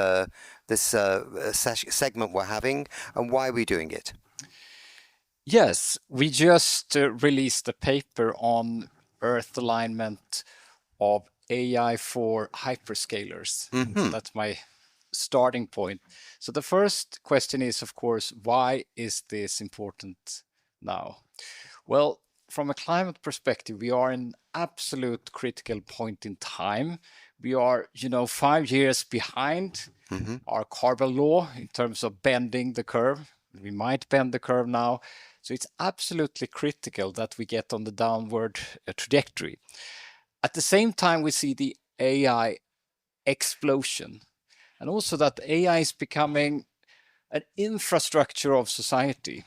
segment we're having and why are we doing it? Yes, we just released a paper on Earth alignment of AI for hyperscalers. So that's my starting point. So the first question is, of course, why is this important now? Well, from a climate perspective, we are in an absolute critical point in time. We are, 5 years behind our carbon law in terms of bending the curve. We might bend the curve now. So it's absolutely critical that we get on the downward trajectory. At the same time, we see the AI explosion, and also that AI is becoming an infrastructure of society.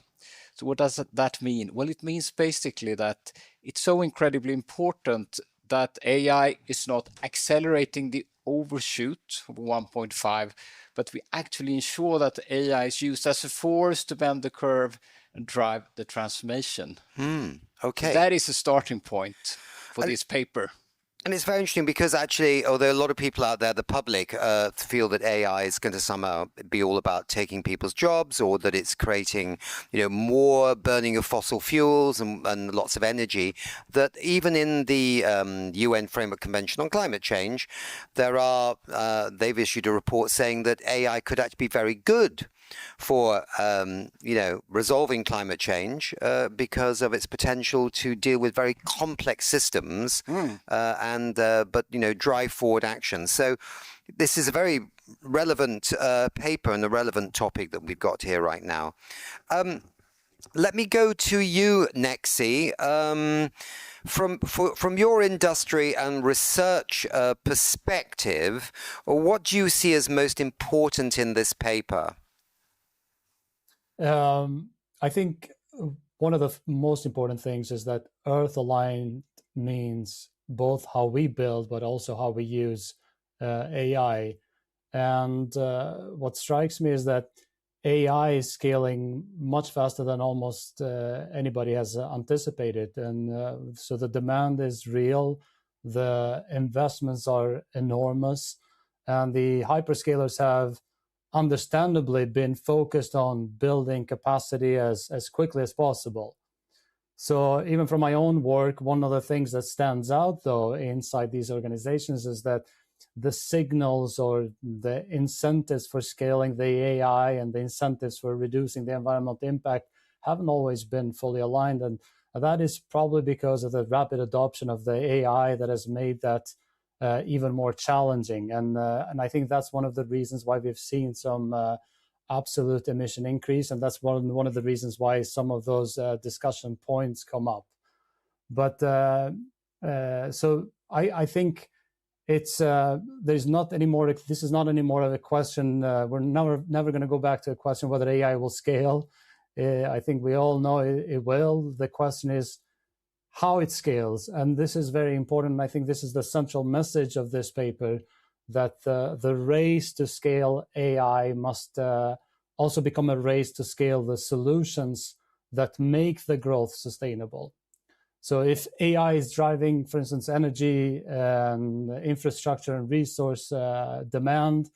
So what does that mean? Well, it means basically that it's so incredibly important that AI is not accelerating the overshoot of 1.5, but we actually ensure that AI is used as a force to bend the curve and drive the transformation. Okay. So that is a starting point for this paper. And it's very interesting because actually, although a lot of people out there, the public, feel that AI is going to somehow be all about taking people's jobs, or that it's creating, more burning of fossil fuels and lots of energy, that even in the UN Framework Convention on Climate Change, they've issued a report saying that AI could actually be very good for resolving climate change because of its potential to deal with very complex systems but drive forward action. So this is a very relevant paper and a relevant topic that we've got here right now. Let me go to you, Nexi. From your industry and research perspective, what do you see as most important in this paper? I think one of the most important things is that Earth aligned means both how we build, but also how we use AI. And what strikes me is that AI is scaling much faster than almost anybody has anticipated. And so the demand is real. The investments are enormous. And the hyperscalers have understandably been focused on building capacity as quickly as possible. So even from my own work, one of the things that stands out, though, inside these organizations is that the signals or the incentives for scaling the AI and the incentives for reducing the environmental impact haven't always been fully aligned. And that is probably because of the rapid adoption of the AI that has made that even more challenging. And I think that's one of the reasons why we've seen some absolute emission increase. And that's one of the reasons why some of those discussion points come up. But so I think it's there's not anymore. This is not anymore of a question. We're never going to go back to a question whether AI will scale. I think we all know it will. The question is how it scales, and this is very important. I think this is the central message of this paper, that the race to scale AI must also become a race to scale the solutions that make the growth sustainable. So if AI is driving, for instance, energy and infrastructure and resource demand,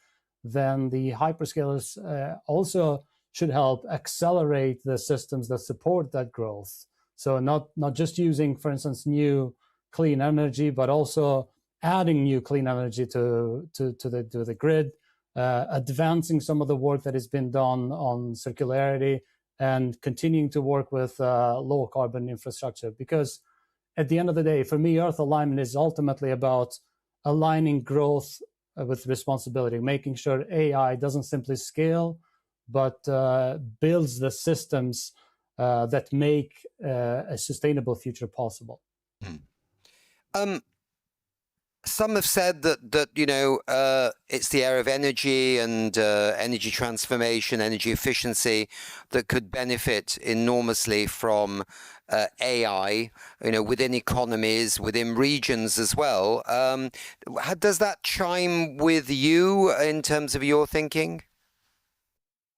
then the hyperscalers also should help accelerate the systems that support that growth. So not just using, for instance, new clean energy, but also adding new clean energy to the grid, advancing some of the work that has been done on circularity, and continuing to work with low carbon infrastructure. Because at the end of the day, for me, Earth alignment is ultimately about aligning growth with responsibility, making sure AI doesn't simply scale, but builds the systems that make a sustainable future possible. Some have said that it's the area of energy and energy transformation, energy efficiency that could benefit enormously from AI, within economies, within regions as well. Does that chime with you in terms of your thinking?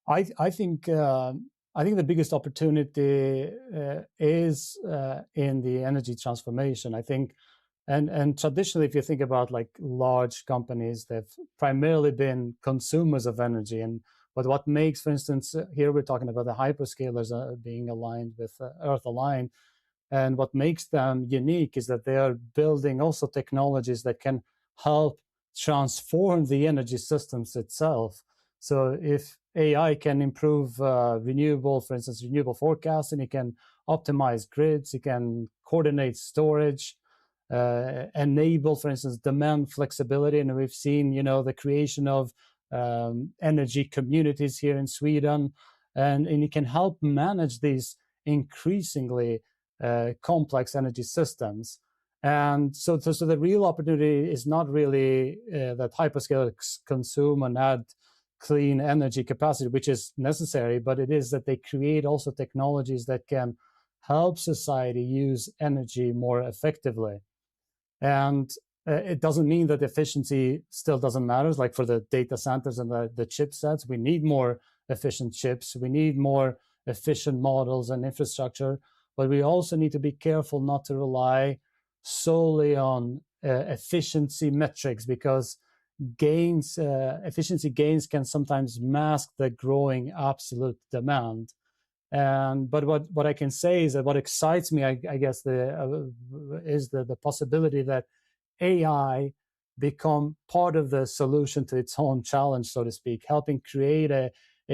I think the biggest opportunity is in the energy transformation. I think. And traditionally, if you think about like large companies, they've primarily been consumers of energy. But what makes, for instance, here we're talking about the hyperscalers being aligned with Earth Aligned. And what makes them unique is that they are building also technologies that can help transform the energy systems itself. So if AI can improve renewable forecasting, it can optimize grids, it can coordinate storage, enable, for instance, demand flexibility. And we've seen, the creation of energy communities here in Sweden, and it can help manage these increasingly complex energy systems. And so the real opportunity is not really that hyperscalers consume and add clean energy capacity, which is necessary, but it is that they create also technologies that can help society use energy more effectively. And it doesn't mean that efficiency still doesn't matter. Like for the data centers and the chipsets, we need more efficient chips. We need more efficient models and infrastructure. But we also need to be careful not to rely solely on efficiency metrics, because efficiency gains can sometimes mask the growing absolute demand. But what I can say is that what excites me, I guess, is the possibility that AI become part of the solution to its own challenge, so to speak, helping create a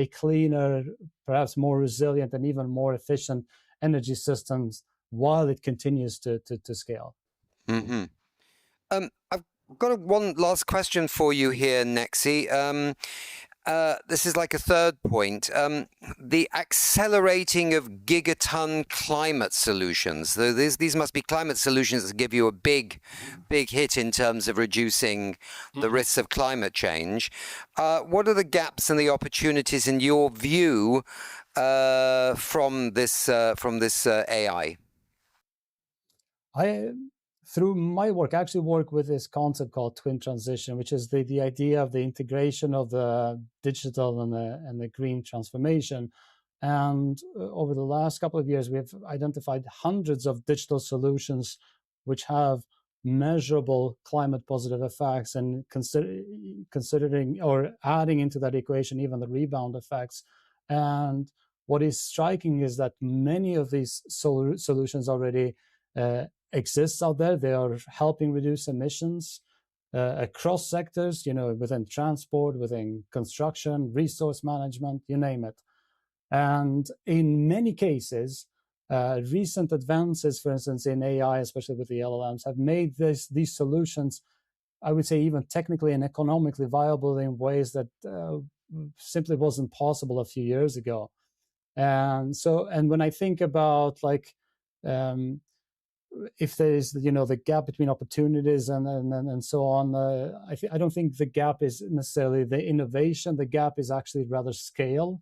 cleaner, perhaps more resilient, and even more efficient energy systems while it continues to scale. Mm-hmm. I've got one last question for you here, Nexi. This is like a third point. The accelerating of gigaton climate solutions. These must be climate solutions that give you a big hit in terms of reducing the risks of climate change. What are the gaps and the opportunities in your view from this AI? Through my work, I actually work with this concept called twin transition, which is the idea of the integration of the digital and the green transformation. And over the last couple of years, we have identified hundreds of digital solutions which have measurable climate positive effects, and considering or adding into that equation even the rebound effects. And what is striking is that many of these solutions already exists out there. They are helping reduce emissions across sectors, within transport, within construction, resource management, you name it. And in many cases, recent advances, for instance, in AI, especially with the LLMs, have made these solutions, I would say, even technically and economically viable in ways that simply wasn't possible a few years ago. And when I think about if there is, the gap between opportunities and so on, I don't think the gap is necessarily the innovation. The gap is actually rather scale,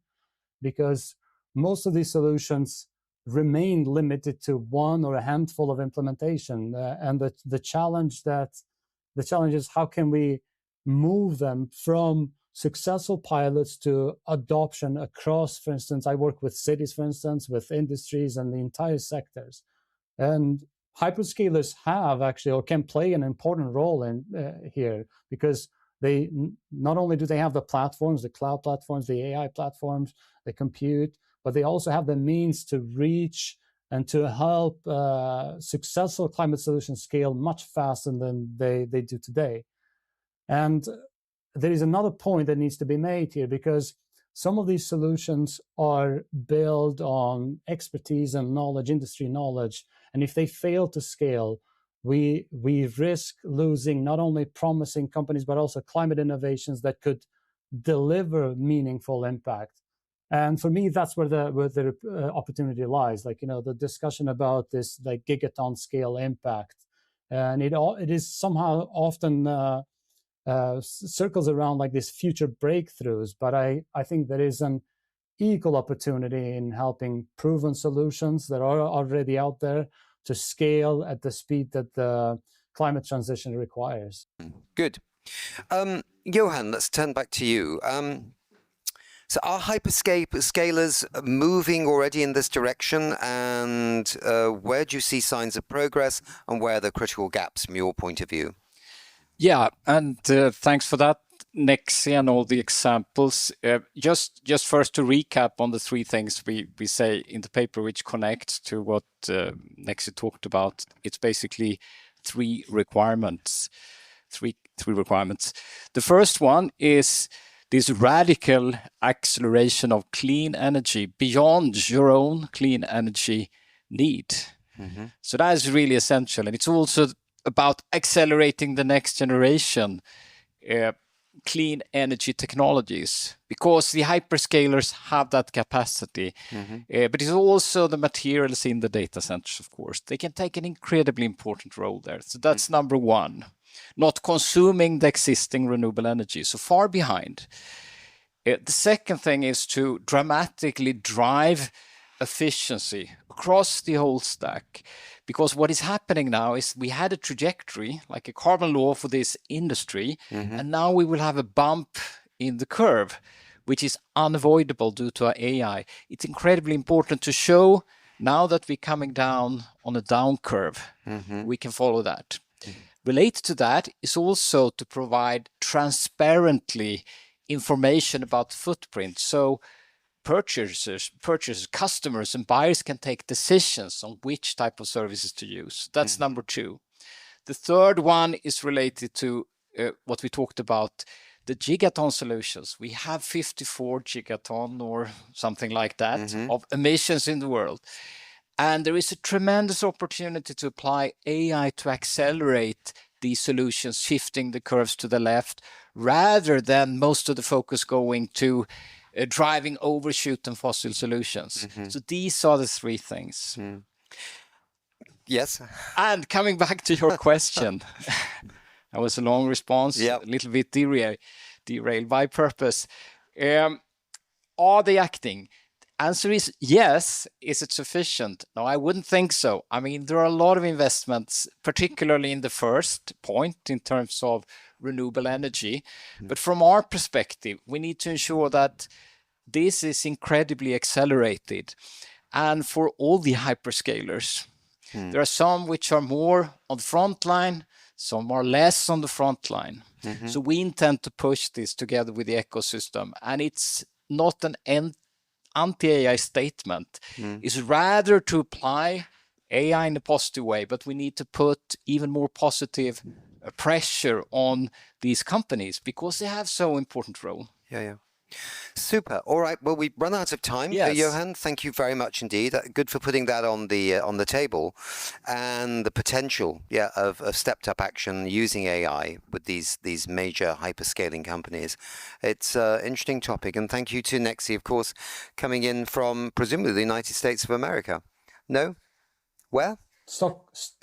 because most of these solutions remain limited to one or a handful of implementation. And the challenge is how can we move them from successful pilots to adoption across, for instance, I work with cities, for instance, with industries and the entire sectors. And hyperscalers have actually, or can play an important role in here, because they not only do they have the platforms, the cloud platforms, the AI platforms, the compute, but they also have the means to reach and to help successful climate solutions scale much faster than they do today. And there is another point that needs to be made here, because some of these solutions are built on expertise and knowledge, industry knowledge. And if they fail to scale, we risk losing not only promising companies, but also climate innovations that could deliver meaningful impact. And for me, that's where the opportunity lies. Like, you know, the discussion about this like gigaton scale impact, and it is somehow often circles around like these future breakthroughs. But I think there is an equal opportunity in helping proven solutions that are already out there to scale at the speed that the climate transition requires. Good. Johan, let's turn back to you. So are hyperscalers moving already in this direction? And where do you see signs of progress, and where are the critical gaps from your point of view? Yeah, and thanks for that, Nexi, and all the examples. Just first to recap on the three things we say in the paper, which connects to what Nexi talked about. It's basically three requirements. Three requirements. The first one is this radical acceleration of clean energy beyond your own clean energy need. Mm-hmm. So that is really essential, and it's also about accelerating the next generation clean energy technologies, because the hyperscalers have that capacity. Mm-hmm. But it's also the materials in the data centers, of course. They can take an incredibly important role there. So that's number one. Not consuming the existing renewable energy, so far behind. The second thing is to dramatically drive efficiency across the whole stack. Because what is happening now is we had a trajectory, like a carbon law for this industry, mm-hmm. and now we will have a bump in the curve, which is unavoidable due to our AI. It's incredibly important to show now that we're coming down on a down curve, mm-hmm. we can follow that. Mm-hmm. Related to that is also to provide transparently information about the footprint. So purchasers, customers and buyers can take decisions on which type of services to use. That's mm-hmm. number two. The third one is related to what we talked about, the gigaton solutions. We have 54 gigaton or something like that mm-hmm. of emissions in the world. And there is a tremendous opportunity to apply AI to accelerate these solutions, shifting the curves to the left, rather than most of the focus going to driving overshoot and fossil solutions. Mm-hmm. So these are the three things. Mm. Yes. And coming back to your question, that was a long response, yep. A little bit derailed by purpose. Are they acting? Answer is yes. Is it sufficient? No, I wouldn't think so. I mean, there are a lot of investments, particularly in the first point in terms of renewable energy. Mm. But from our perspective, we need to ensure that this is incredibly accelerated. And for all the hyperscalers, there are some which are more on the front line, some are less on the front line. Mm-hmm. So we intend to push this together with the ecosystem. And it's not an anti-AI statement. It's rather to apply AI in a positive way, but we need to put even more positive pressure on these companies because they have so important role. Yeah. Super. All right. Well, we've run out of time. Yes. Johan, thank you very much indeed. Good for putting that on the table, and the potential, of stepped up action using AI with these major hyperscaling companies. It's an interesting topic, and thank you to Nexi, of course, coming in from presumably the United States of America. No, where?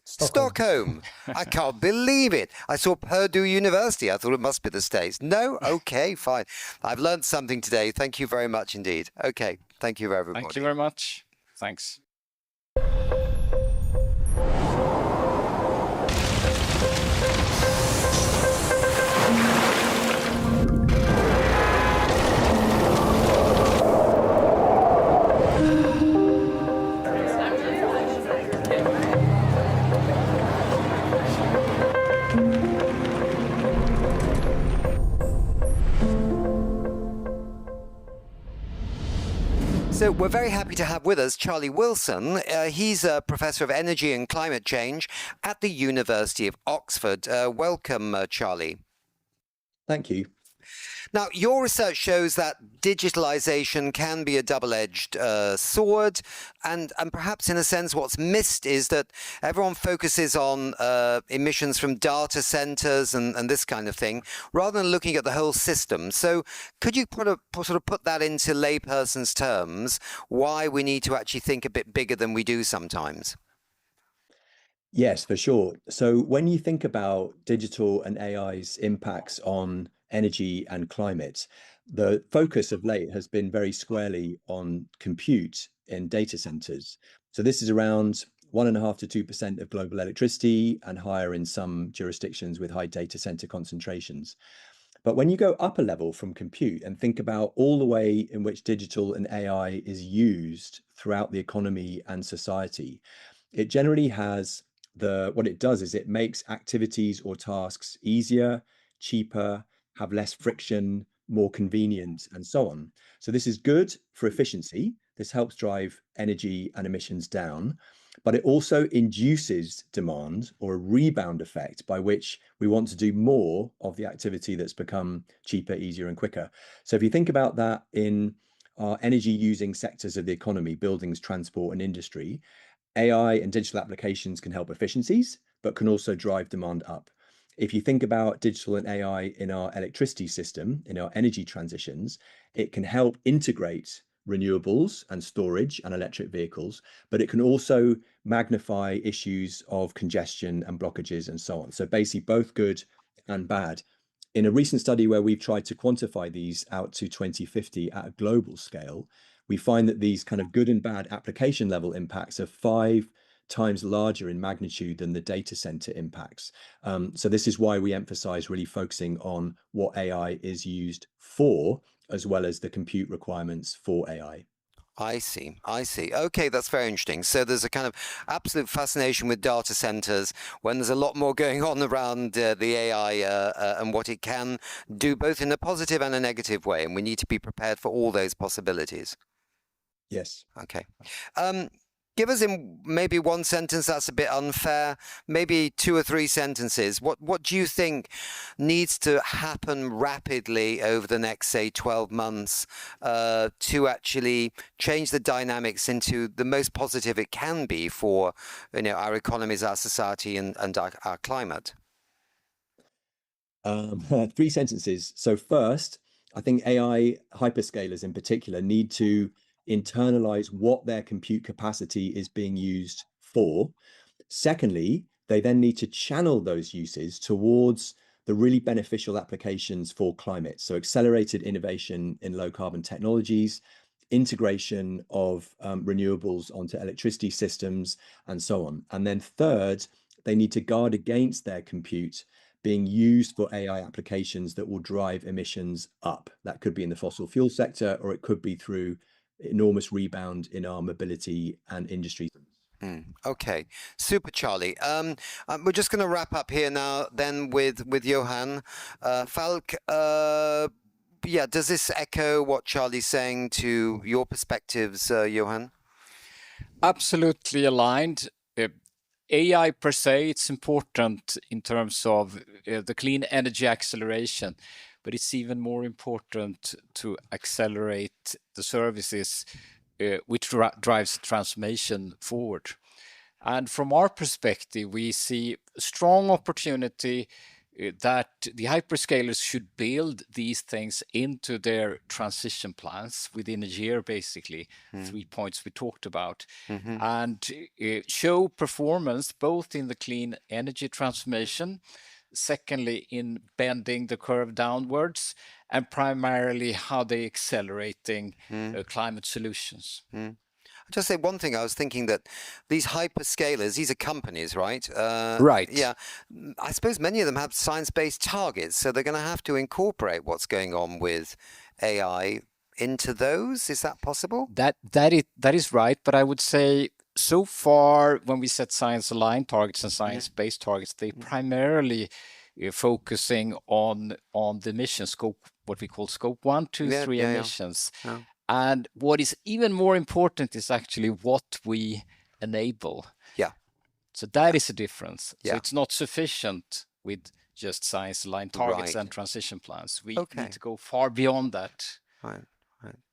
Stockholm. I can't believe it. I saw Purdue University. I thought it must be the States. No? Okay, fine. I've learned something today. Thank you very much indeed. Okay. Thank you, everybody. Thank you very much. Thanks. So we're very happy to have with us Charlie Wilson. He's a professor of energy and climate change at the University of Oxford. Welcome, Charlie. Thank you. Now, your research shows that digitalization can be a double-edged sword, and perhaps in a sense what's missed is that everyone focuses on emissions from data centers and this kind of thing, rather than looking at the whole system. So could you sort of put that into layperson's terms, why we need to actually think a bit bigger than we do sometimes? Yes, for sure. So when you think about digital and AI's impacts on energy and climate, the focus of late has been very squarely on compute in data centers. So this is around 1.5 to 2% of global electricity and higher in some jurisdictions with high data center concentrations. But when you go up a level from compute and think about all the way in which digital and AI is used throughout the economy and society, it generally has what it does is it makes activities or tasks easier, cheaper, have less friction, more convenient, and so on. So this is good for efficiency. This helps drive energy and emissions down, but it also induces demand or a rebound effect by which we want to do more of the activity that's become cheaper, easier, and quicker. So if you think about that in our energy using sectors of the economy, buildings, transport, and industry, AI and digital applications can help efficiencies, but can also drive demand up. If you think about digital and AI in our electricity system, in our energy transitions, it can help integrate renewables and storage and electric vehicles, but it can also magnify issues of congestion and blockages and so on. So basically both good and bad. In a recent study where we've tried to quantify these out to 2050 at a global scale, we find that these kind of good and bad application level impacts are 5 times larger in magnitude than the data center impacts. So this is why we emphasize really focusing on what AI is used for, as well as the compute requirements for AI. I see. Okay, that's very interesting. So there's a kind of absolute fascination with data centers when there's a lot more going on around the AI and what it can do both in a positive and a negative way. And we need to be prepared for all those possibilities. Yes. Okay. Give us in maybe one sentence that's a bit unfair, maybe 2 or 3 sentences. What do you think needs to happen rapidly over the next, say, 12 months to actually change the dynamics into the most positive it can be for our economies, our society, and our climate? 3 sentences. So first, I think AI hyperscalers in particular need to internalize what their compute capacity is being used for. Secondly, they then need to channel those uses towards the really beneficial applications for climate. So accelerated innovation in low carbon technologies, integration of renewables onto electricity systems, and so on. And then third, they need to guard against their compute being used for AI applications that will drive emissions up. That could be in the fossil fuel sector, or it could be through enormous rebound in our mobility and industry. Okay, super, Charlie. We're just going to wrap up here now then with Johan. Falk, yeah, does this echo what Charlie's saying to your perspectives, Johan? Absolutely aligned. AI per se, it's important in terms of the clean energy acceleration, but it's even more important to accelerate the services which drives transformation forward. And from our perspective, we see strong opportunity that the hyperscalers should build these things into their transition plans within a year, basically, 3 points we talked about, and show performance both in the clean energy transformation, secondly, in bending the curve downwards, and primarily how they accelerating climate solutions. I'll just say one thing. I was thinking that these hyperscalers, these are companies, right? Right. Yeah. I suppose many of them have science-based targets, so they're going to have to incorporate what's going on with AI into those. Is that possible? That is right, but I would say so far when we set science-aligned targets and science-based targets, they primarily focusing on the emission scope, what we call scope 1, 2, 3 emissions. And what is even more important is actually what we enable. Yeah. So that is a difference. Yeah. So it's not sufficient with just science-aligned targets Right. and transition plans. We Okay. need to go far beyond that. Right.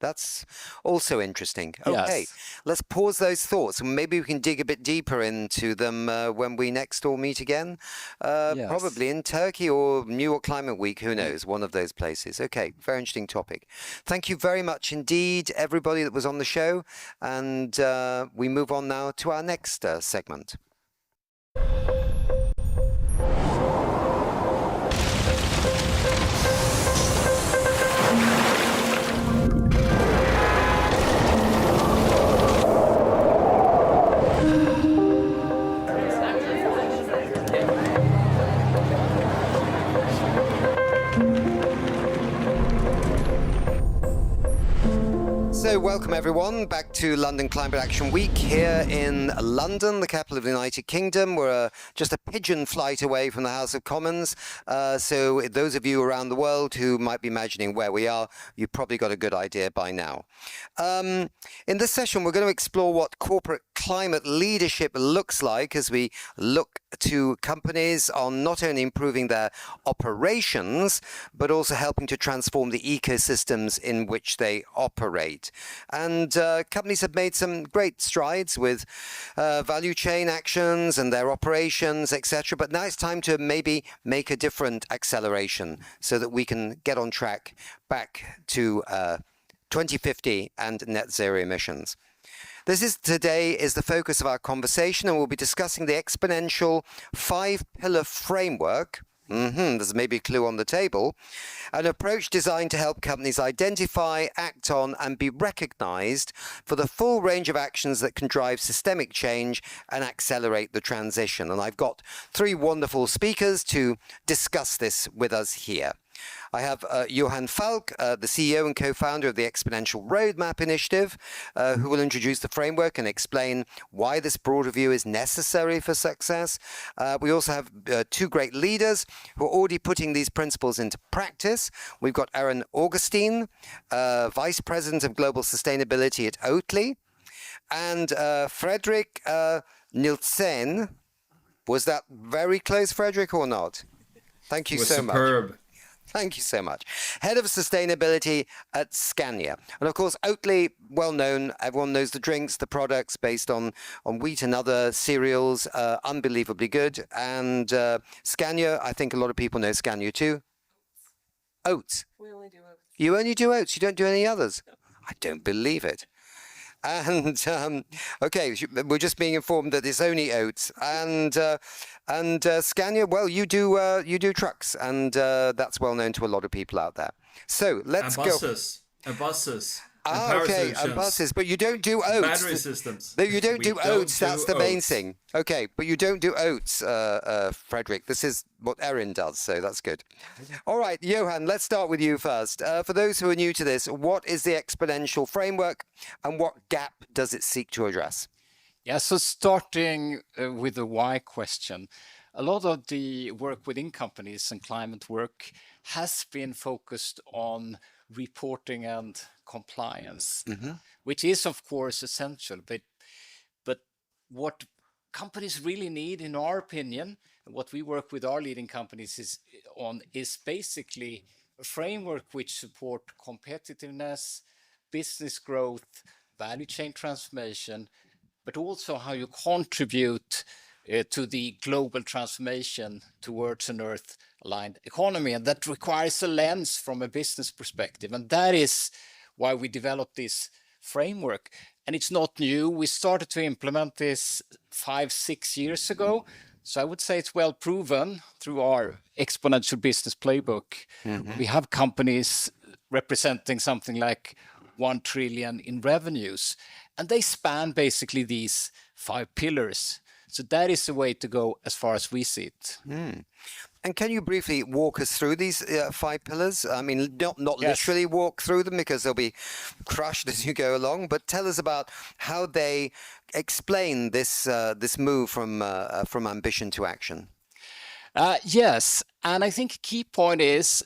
That's also interesting. Okay, Yes. let's pause those thoughts and maybe we can dig a bit deeper into them when we next all meet again. Yes. Probably in Turkey or New York Climate Week, who knows, one of those places. Okay, very interesting topic. Thank you very much indeed, everybody that was on the show. And we move on now to our next segment. So welcome everyone back to London Climate Action Week here in London, the capital of the United Kingdom. We're just a pigeon flight away from the House of Commons. So those of you around the world who might be imagining where we are, you've probably got a good idea by now. In this session, we're going to explore what corporate climate leadership looks like as we look to companies on not only improving their operations, but also helping to transform the ecosystems in which they operate. And companies have made some great strides with value chain actions and their operations, etc. But now it's time to maybe make a different acceleration so that we can get on track back to 2050 and net zero emissions. Today is the focus of our conversation, and we'll be discussing the exponential 5-pillar framework. There's maybe a clue on the table. An approach designed to help companies identify, act on, and be recognized for the full range of actions that can drive systemic change and accelerate the transition. And I've got 3 wonderful speakers to discuss this with us here. I have Johan Falk, the CEO and co-founder of the Exponential Roadmap Initiative, who will introduce the framework and explain why this broader view is necessary for success. We also have 2 great leaders who are already putting these principles into practice. We've got Aaron Augustine, Vice President of Global Sustainability at Oatly, and Fredrik Nilsen. Was that very close, Fredrik, or not? Thank you so much. Superb. Thank you so much. Head of Sustainability at Scania. And of course, Oatly, well known. Everyone knows the drinks, the products based on wheat and other cereals, unbelievably good. And Scania, I think a lot of people know Scania too. Oats. We only do oats. You only do oats? You don't do any others? No. I don't believe it. And okay, we're just being informed that it's only oats. And Scania, well, you do trucks, and that's well known to a lot of people out there. So let's go. And buses. Okay, and buses, but you don't do oats. Battery systems. No, you don't do oats. That's the main thing. Okay, but you don't do oats, Fredrik. This is what Erin does, so that's good. All right, Johan, let's start with you first. For those who are new to this, what is the exponential framework, and what gap does it seek to address? Yeah, so starting with the why question, a lot of the work within companies and climate work has been focused on reporting and compliance, which is of course essential. But what companies really need, in our opinion, and what we work with our leading companies is basically a framework which support competitiveness, business growth, value chain transformation, but also how you contribute to the global transformation towards an Earth-aligned economy. And that requires a lens from a business perspective. And that is why we developed this framework. And it's not new. We started to implement this 5-6 years ago. So I would say it's well proven through our exponential business playbook. We have companies representing something like 1 trillion in revenues. And they span basically these 5 pillars. So that is the way to go as far as we see it. And can you briefly walk us through these 5 pillars? I mean, not literally walk through them because they'll be crushed as you go along, but tell us about how they explain this move from ambition to action. Yes, and I think a key point is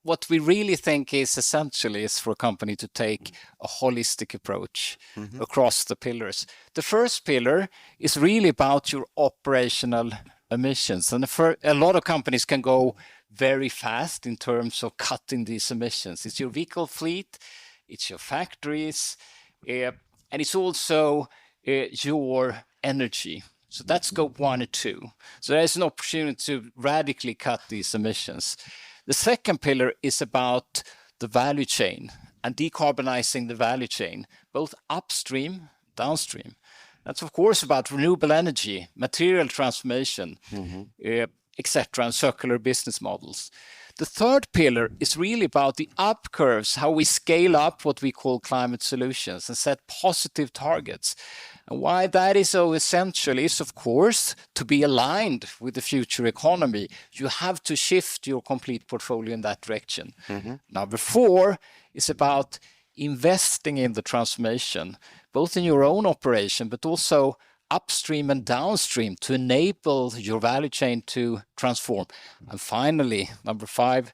what we really think is essential is for a company to take a holistic approach across the pillars. The first pillar is really about your operational emissions. And a lot of companies can go very fast in terms of cutting these emissions. It's your vehicle fleet, it's your factories, and it's also your energy. So that's scope 1 and 2. So there's an opportunity to radically cut these emissions. The second pillar is about the value chain and decarbonizing the value chain, both upstream, downstream. That's of course about renewable energy, material transformation, etc., and circular business models. The third pillar is really about the up curves, how we scale up what we call climate solutions and set positive targets. And why that is so essential is, of course, to be aligned with the future economy. You have to shift your complete portfolio in that direction. Number 4 is about investing in the transformation, both in your own operation, but also upstream and downstream to enable your value chain to transform. And finally, number 5,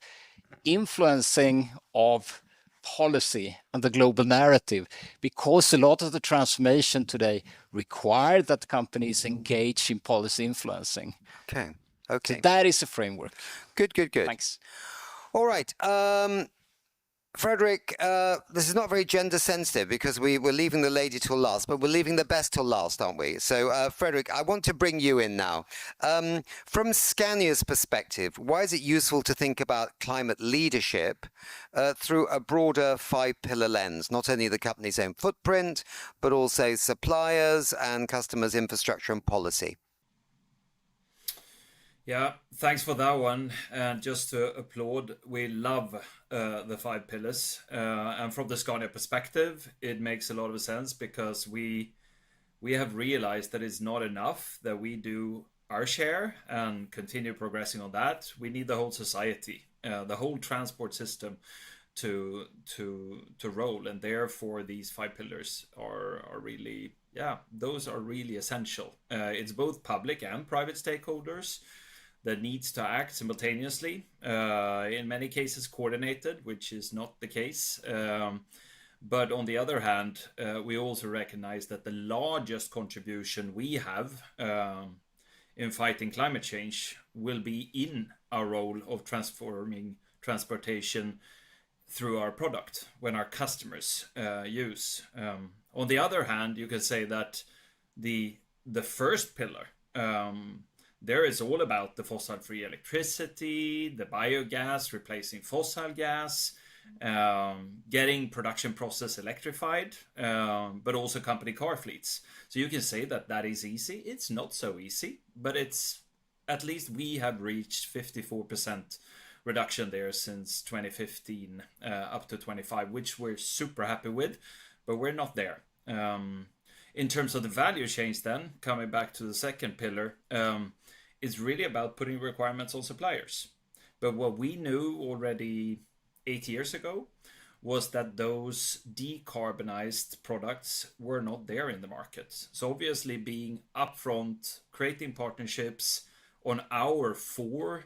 influencing of policy and the global narrative, because a lot of the transformation today require that companies engage in policy influencing. Okay. So that is a framework. Good. Thanks. All right. Frederick, this is not very gender sensitive because we're leaving the lady till last, but we're leaving the best till last, aren't we? So, Frederick, I want to bring you in now. From Scania's perspective, why is it useful to think about climate leadership through a broader 5-pillar lens, not only the company's own footprint, but also suppliers and customers' infrastructure and policy? Yeah, thanks for that one. And just to applaud, we love the 5 pillars. And from the Scania perspective, it makes a lot of sense because we have realized that it's not enough that we do our share and continue progressing on that. We need the whole society, the whole transport system to roll. And therefore, these 5 pillars are really, those are really essential. It's both public and private stakeholders that needs to act simultaneously, in many cases coordinated, which is not the case. But on the other hand, we also recognize that the largest contribution we have in fighting climate change will be in our role of transforming transportation through our product when our customers use. On the other hand, you could say that the first pillar, there is all about the fossil-free electricity, the biogas replacing fossil gas, getting production process electrified, but also company car fleets. So you can say that is easy. It's not so easy, but it's at least we have reached 54% reduction there since 2015 up to 25, which we're super happy with, but we're not there. In terms of the value chains then, coming back to the second pillar, it's really about putting requirements on suppliers. But what we knew already 8 years ago was that those decarbonized products were not there in the market. So obviously being upfront, creating partnerships on our 4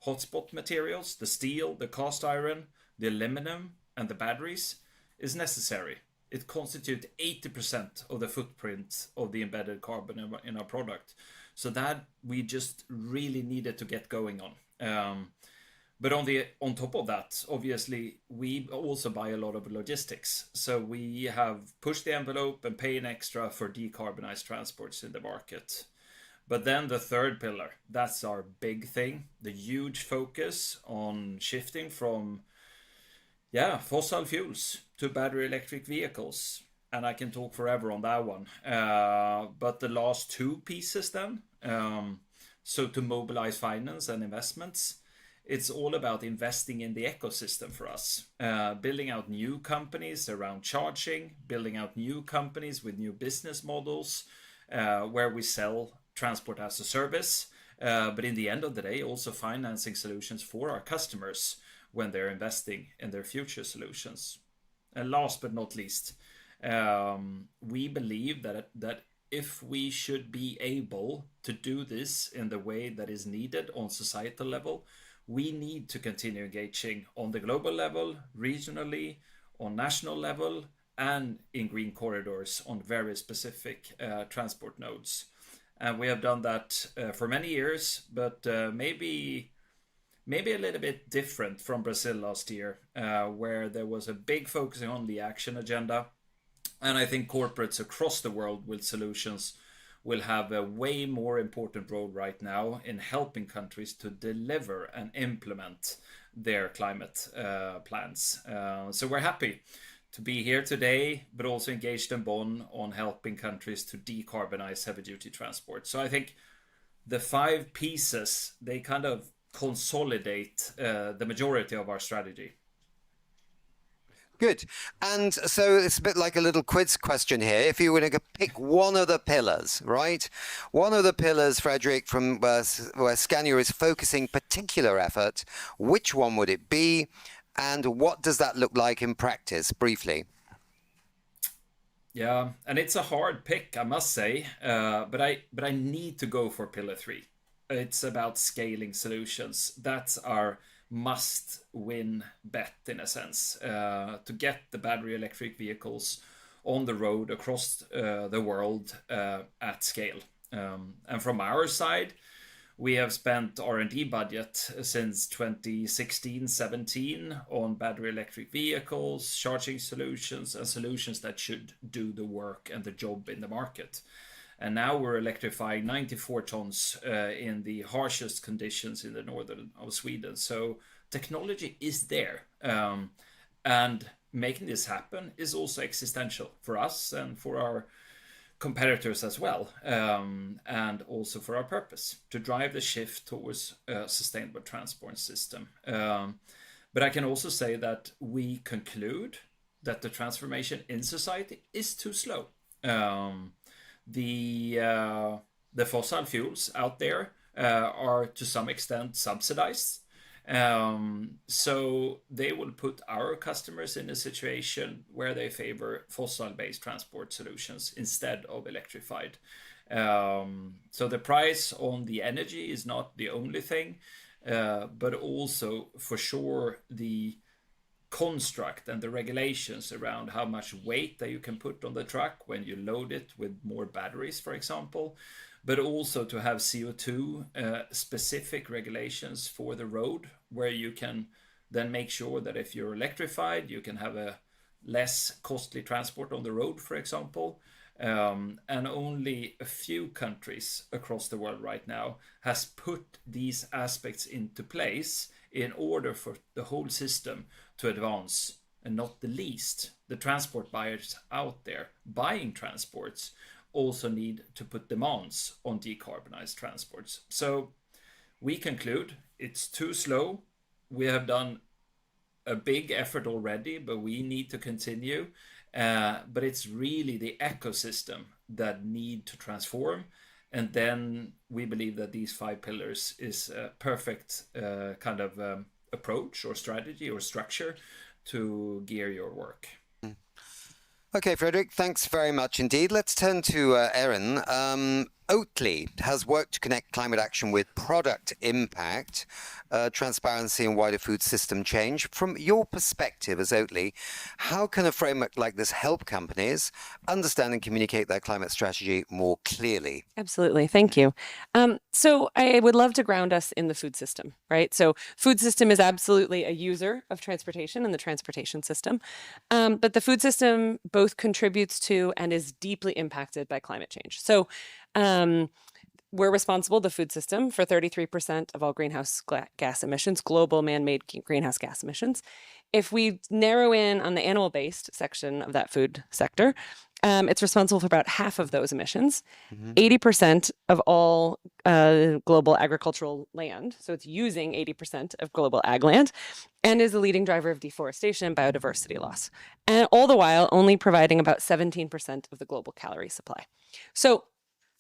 hotspot materials, the steel, the cast iron, the aluminum, and the batteries, is necessary. It constitutes 80% of the footprint of the embedded carbon in our product. So that we just really needed to get going on. But on top of that, obviously, we also buy a lot of logistics. So we have pushed the envelope and pay an extra for decarbonized transports in the market. But then the third pillar, that's our big thing, the huge focus on shifting from fossil fuels to battery electric vehicles. And I can talk forever on that one. But the last 2 pieces then, so to mobilize finance and investments, it's all about investing in the ecosystem for us, building out new companies around charging, building out new companies with new business models, where we sell transport as a service, but in the end of the day, also financing solutions for our customers when they're investing in their future solutions. And last but not least, we believe that if we should be able to do this in the way that is needed on societal level, we need to continue engaging on the global level, regionally, on national level, and in green corridors on very specific transport nodes. And we have done that for many years, but maybe a little bit different from Brazil last year, where there was a big focusing on the action agenda. And I think corporates across the world with solutions will have a way more important role right now in helping countries to deliver and implement their climate plans. So we're happy to be here today, but also engaged in Bonn on helping countries to decarbonize heavy duty transport. So I think the 5 pieces, they kind of consolidate the majority of our strategy. Good. And so it's a bit like a little quiz question here. If you were to pick one of the pillars, right? One of the pillars, Fredrik, from where Scania is focusing particular effort, which one would it be? And what does that look like in practice, briefly? Yeah, and it's a hard pick, I must say, but I need to go for pillar 3. It's about scaling solutions. That's our must-win bet, in a sense, to get the battery electric vehicles on the road across the world at scale. And from our side, we have spent R&D budget since 2016-17 on battery electric vehicles, charging solutions, and solutions that should do the work and the job in the market. And now we're electrifying 94 tons in the harshest conditions in the northern of Sweden. So technology is there. And making this happen is also existential for us and for our competitors as well, and also for our purpose to drive the shift towards a sustainable transport system. But I can also say that we conclude that the transformation in society is too slow. The fossil fuels out there are to some extent subsidized. So they will put our customers in a situation where they favor fossil-based transport solutions instead of electrified. So the price on the energy is not the only thing, but also for sure the construct and the regulations around how much weight that you can put on the truck when you load it with more batteries, for example, but also to have CO2 specific regulations for the road, where you can then make sure that if you're electrified, you can have a less costly transport on the road, for example. And only a few countries across the world right now has put these aspects into place in order for the whole system to advance, and not the least, the transport buyers out there buying transports also need to put demands on decarbonized transports. So we conclude it's too slow. We have done a big effort already, but we need to continue. But it's really the ecosystem that need to transform. And then we believe that these 5 pillars is a perfect kind of approach or strategy or structure to gear your work. Okay, Fredrik, thanks very much indeed. Let's turn to Erin. Oatly has worked to connect climate action with product impact, transparency and wider food system change. From your perspective as Oatly, how can a framework like this help companies understand and communicate their climate strategy more clearly? Absolutely. Thank you. So I would love to ground us in the food system, right? So food system is absolutely a user of transportation and the transportation system. But the food system both contributes to and is deeply impacted by climate change. So we're responsible, the food system, for 33% of all greenhouse gas emissions, global man-made greenhouse gas emissions. If we narrow in on the animal-based section of that food sector, it's responsible for about half of those emissions, 80% of all global agricultural land. So it's using 80% of global ag land, and is the leading driver of deforestation and biodiversity loss. And all the while only providing about 17% of the global calorie supply. So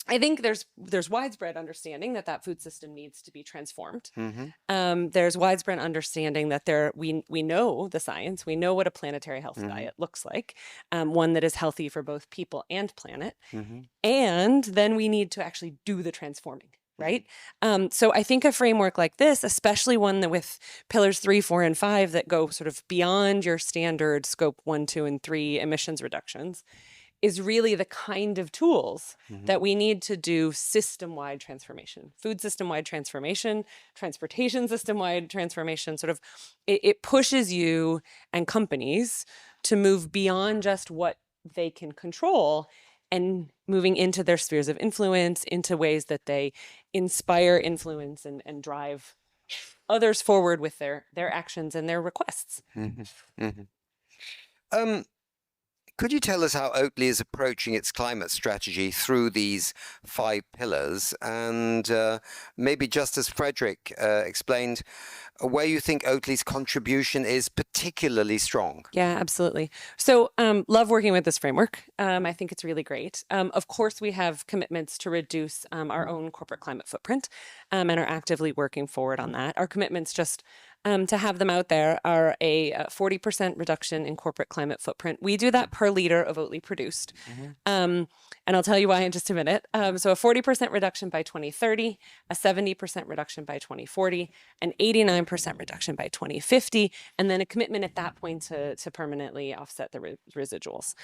I think there's widespread understanding that food system needs to be transformed. There's widespread understanding that we know the science, we know what a planetary health diet looks like, one that is healthy for both people and planet. And then we need to actually do the transforming, right? So I think a framework like this, especially one that with pillars 3, 4, and 5 that go sort of beyond your standard scope 1, 2, and 3 emissions reductions, is really the kind of tools that we need to do system-wide transformation, food system-wide transformation, transportation system-wide transformation. Sort of, it pushes you and companies to move beyond just what they can control and moving into their spheres of influence, into ways that they inspire, influence, and drive others forward with their actions and their requests. Could you tell us how Oatly is approaching its climate strategy through these 5 pillars? And maybe just as Frederick explained, where you think Oatly's contribution is particularly strong? Yeah, absolutely. So love working with this framework. I think it's really great. Of course, we have commitments to reduce our own corporate climate footprint and are actively working forward on that. Our commitments, just to have them out there, are a 40% reduction in corporate climate footprint. We do that per liter of Oatly produced. And I'll tell you why in just a minute. So a 40% reduction by 2030, a 70% reduction by 2040, an 89% reduction by 2050, and then a commitment at that point to permanently offset the residuals.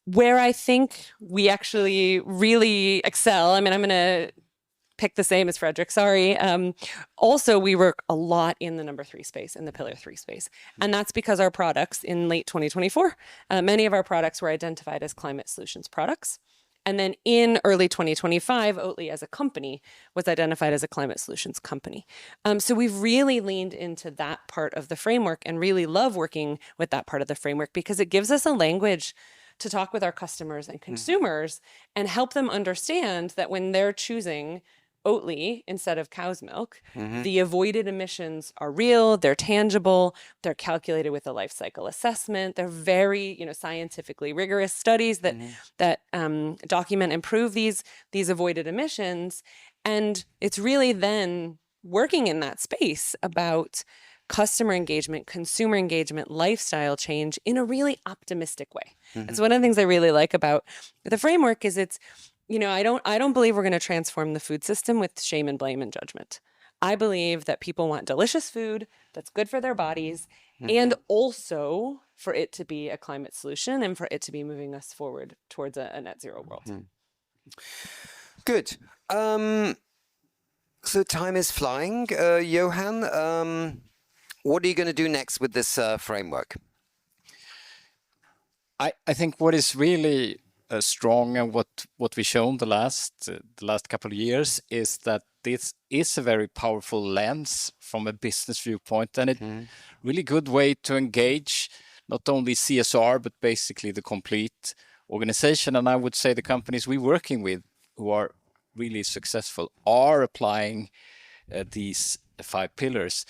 Where I think we actually really excel, I mean, I'm going to pick the same as Frederick, sorry. Also, we work a lot in the number 3 space, in the pillar 3 space. And that's because our products in late 2024, many of our products were identified as climate solutions products. And then in early 2025, Oatly as a company was identified as a climate solutions company. So we've really leaned into that part of the framework and really love working with that part of the framework because it gives us a language to talk with our customers and consumers and help them understand that when they're choosing Oatly instead of cow's milk, the avoided emissions are real, they're tangible, they're calculated with a life cycle assessment. They're very, scientifically rigorous studies that document and prove these avoided emissions. And it's really then working in that space about customer engagement, consumer engagement, lifestyle change in a really optimistic way. It's one of the things I really like about the framework is it's, I don't believe we're going to transform the food system with shame and blame and judgment. I believe that people want delicious food that's good for their bodies and also for it to be a climate solution and for it to be moving us forward towards a net zero world. Good. So time is flying. Johan, what are you going to do next with this framework? I think what is really strong and what we've shown the last couple of years is that this is a very powerful lens from a business viewpoint, and it's really good way to engage not only CSR but basically the complete organization. And I would say the companies we're working with who are really successful are applying these 5 pillars.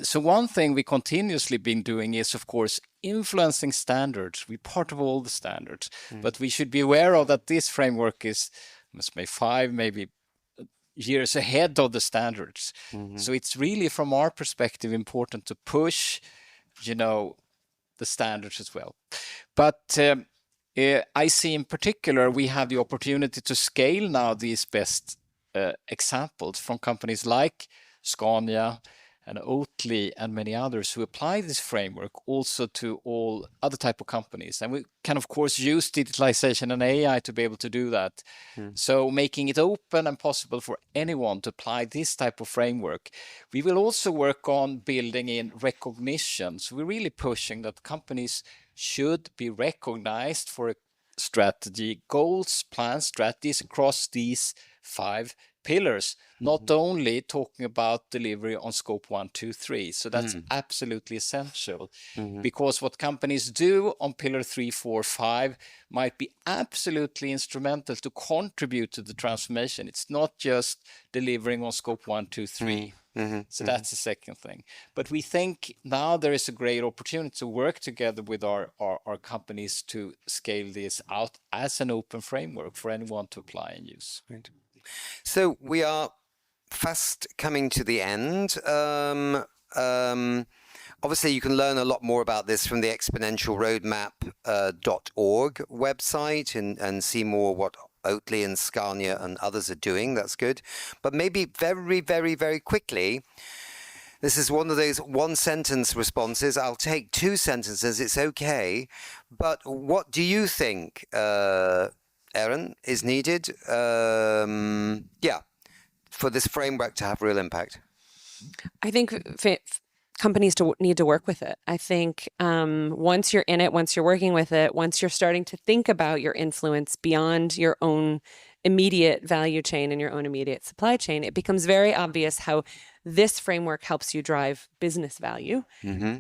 So one thing we continuously been doing is, of course, influencing standards. We're part of all the standards, but we should be aware of that this framework is, must be 5, maybe years ahead of the standards. So it's really, from our perspective, important to push, the standards as well. But I see in particular, we have the opportunity to scale now these best examples from companies like Scania and Oatly and many others who apply this framework also to all other type of companies. And we can, of course, use digitalization and AI to be able to do that. So making it open and possible for anyone to apply this type of framework. We will also work on building in recognition. So we're really pushing that companies should be recognized for strategy, goals, plans, strategies across these 5 pillars, not only talking about delivery on scope 1, 2, 3. So that's absolutely essential because what companies do on pillar 3, 4, 5 might be absolutely instrumental to contribute to the transformation. It's not just delivering on scope 1, 2, 3. So that's the second thing. But we think now there is a great opportunity to work together with our companies to scale this out as an open framework for anyone to apply and use. Right. So we are fast coming to the end. Obviously, you can learn a lot more about this from the exponentialroadmap.org website and see more what Oatly and Scania and others are doing. That's good. But maybe very, very, very quickly, this is one of those one-sentence responses. I'll take 2 sentences. It's okay. But what do you think, Erin, is needed? For this framework to have real impact? I think companies need to work with it. I think once you're in it, once you're working with it, once you're starting to think about your influence beyond your own immediate value chain and your own immediate supply chain, it becomes very obvious how this framework helps you drive business value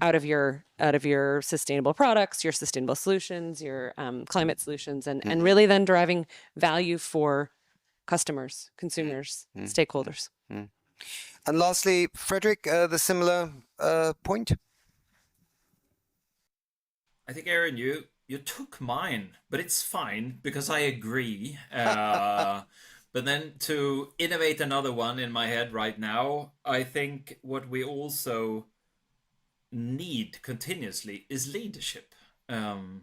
out of your sustainable products, your sustainable solutions, your climate solutions, and really then driving value for customers, consumers, stakeholders. And lastly, Frederick, the similar point? I think, Aaron, you took mine, but it's fine because I agree. But then to innovate another one in my head right now, I think what we also need continuously is leadership. And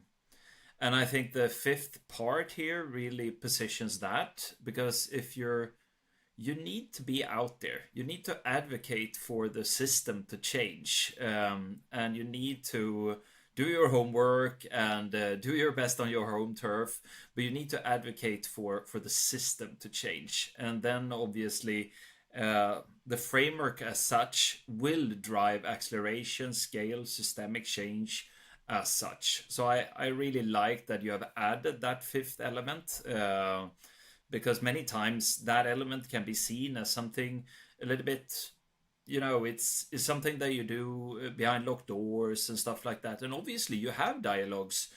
I think the 5th part here really positions that, because you need to be out there. You need to advocate for the system to change, and you need to do your homework and do your best on your home turf, but you need to advocate for the system to change. And then obviously the framework as such will drive acceleration, scale, systemic change as such. So I really like that you have added that 5th element, because many times that element can be seen as something a little bit, it's something that you do behind locked doors and stuff like that. And obviously you have dialogues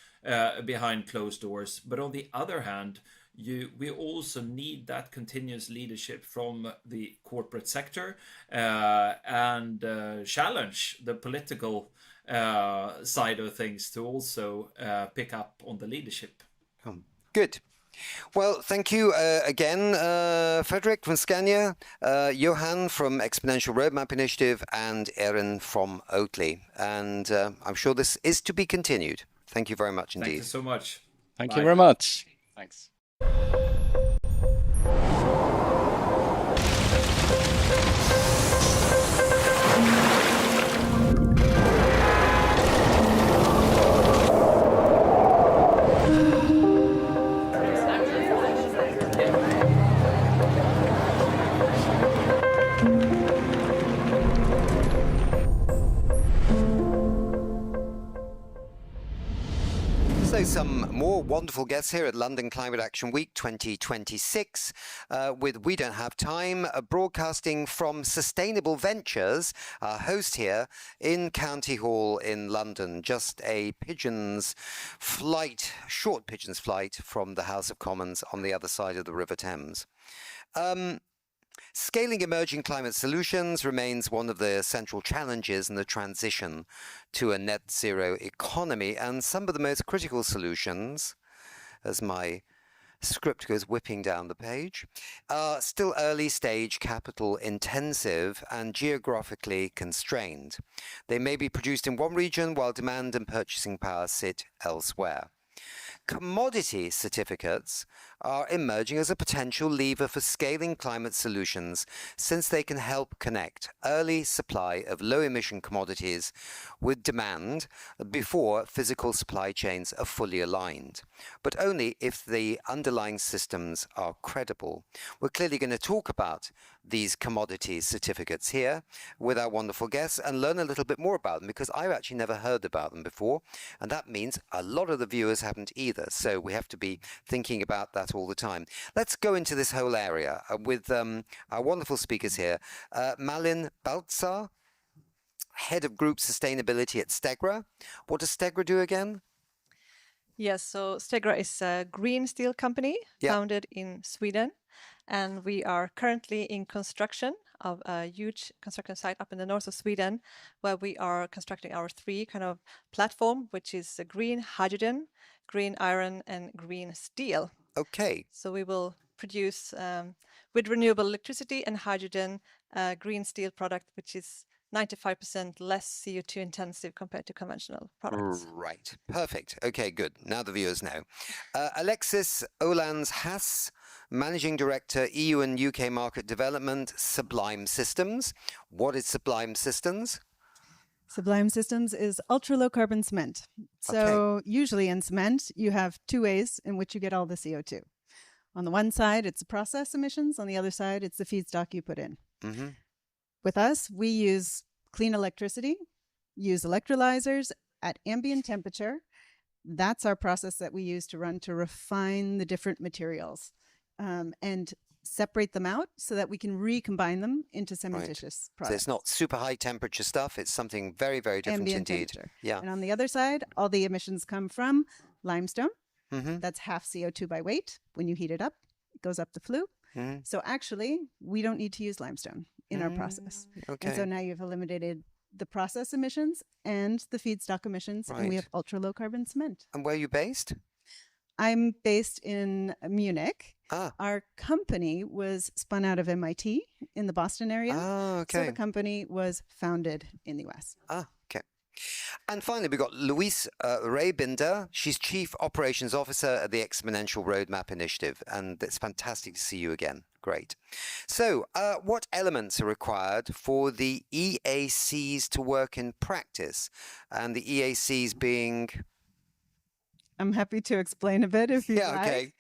behind closed doors, but on the other hand, we also need that continuous leadership from the corporate sector, and challenge the political side of things to also pick up on the leadership. Good. Well, thank you again, Frederick from Scania, Johan from Exponential Roadmap Initiative, and Erin from Oatly. And I'm sure this is to be continued. Thank you very much indeed. Thank you so much. Thank you very much. Thanks. So some more wonderful guests here at London Climate Action Week 2026 with We Don't Have Time, broadcasting from Sustainable Ventures, our host here in County Hall in London, just a short pigeon's flight from the House of Commons on the other side of the River Thames. Scaling emerging climate solutions remains one of the central challenges in the transition to a net zero economy, and some of the most critical solutions, as my script goes whipping down the page, are still early stage, capital intensive and geographically constrained. They may be produced in one region while demand and purchasing power sit elsewhere. Commodity certificates are emerging as a potential lever for scaling climate solutions, since they can help connect early supply of low-emission commodities with demand before physical supply chains are fully aligned, but only if the underlying systems are credible. We're clearly going to talk about these commodity certificates here with our wonderful guests and learn a little bit more about them, because I've actually never heard about them before, and that means a lot of the viewers haven't either. So we have to be thinking about that all the time. Let's go into this whole area with our wonderful speakers here. Malin Baltzar, Head of Group Sustainability at Stegra. What does Stegra do again? Yes, so Stegra is a green steel company founded in Sweden, and we are currently in construction of a huge construction site up in the north of Sweden, where we are constructing our 3 kind of platform, which is green hydrogen, green iron, and green steel. Okay. So we will produce with renewable electricity and hydrogen green steel product, which is 95% less CO2 intensive compared to conventional products. Right. Perfect. Okay, good. Now the viewers know. Alexis Olans-Haas, Managing Director, EU and UK Market Development, Sublime Systems. What is Sublime Systems? Sublime Systems is ultra low carbon cement. So usually in cement, you have two ways in which you get all the CO2. On the one side, it's the process emissions. On the other side, it's the feedstock you put in. Mm-hmm. With us, we use clean electricity, use electrolyzers at ambient temperature. That's our process that we use to refine the different materials and separate them out so that we can recombine them into cementitious products. So it's not super high temperature stuff. It's something very, very different ambient indeed. Temperature. Yeah. And on the other side, all the emissions come from limestone. Mm-hmm. That's half CO2 by weight. When you heat it up, it goes up the flue. Mm-hmm. So actually, we don't need to use limestone in our process. Okay. And so now you've eliminated the process emissions and the feedstock emissions, and we have ultra low carbon cement. And where are you based? I'm based in Munich. Ah. Our company was spun out of MIT in the Boston area. Ah, okay. So the company was founded in the US. Ah, okay. And finally, we've got Louise Raybinder. She's Chief Operations Officer at the Exponential Roadmap Initiative. And it's fantastic to see you again. Great. So what elements are required for the EACs to work in practice? And the EACs being... I'm happy to explain a bit if you like. Okay.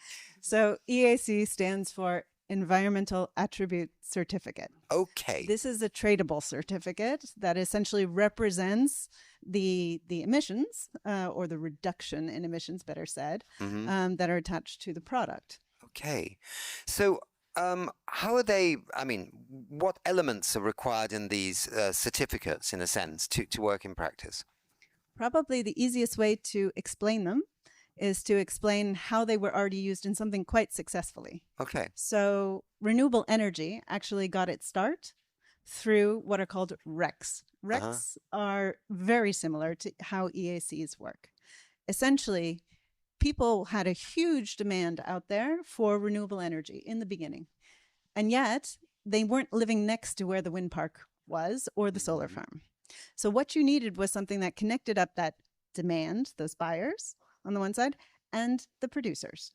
So EAC stands for Environmental Attribute Certificate. Okay. This is a tradable certificate that essentially represents the emissions or the reduction in emissions, better said, that are attached to the product. Okay. So how are they, I mean, what elements are required in these certificates, in a sense, to work in practice? Probably the easiest way to explain them is to explain how they were already used in something quite successfully. Okay. So renewable energy actually got its start through what are called RECs. RECs are very similar to how EACs work. Essentially, people had a huge demand out there for renewable energy in the beginning. And yet, they weren't living next to where the wind park was or the solar farm. So what you needed was something that connected up that demand, those buyers on the one side, and the producers.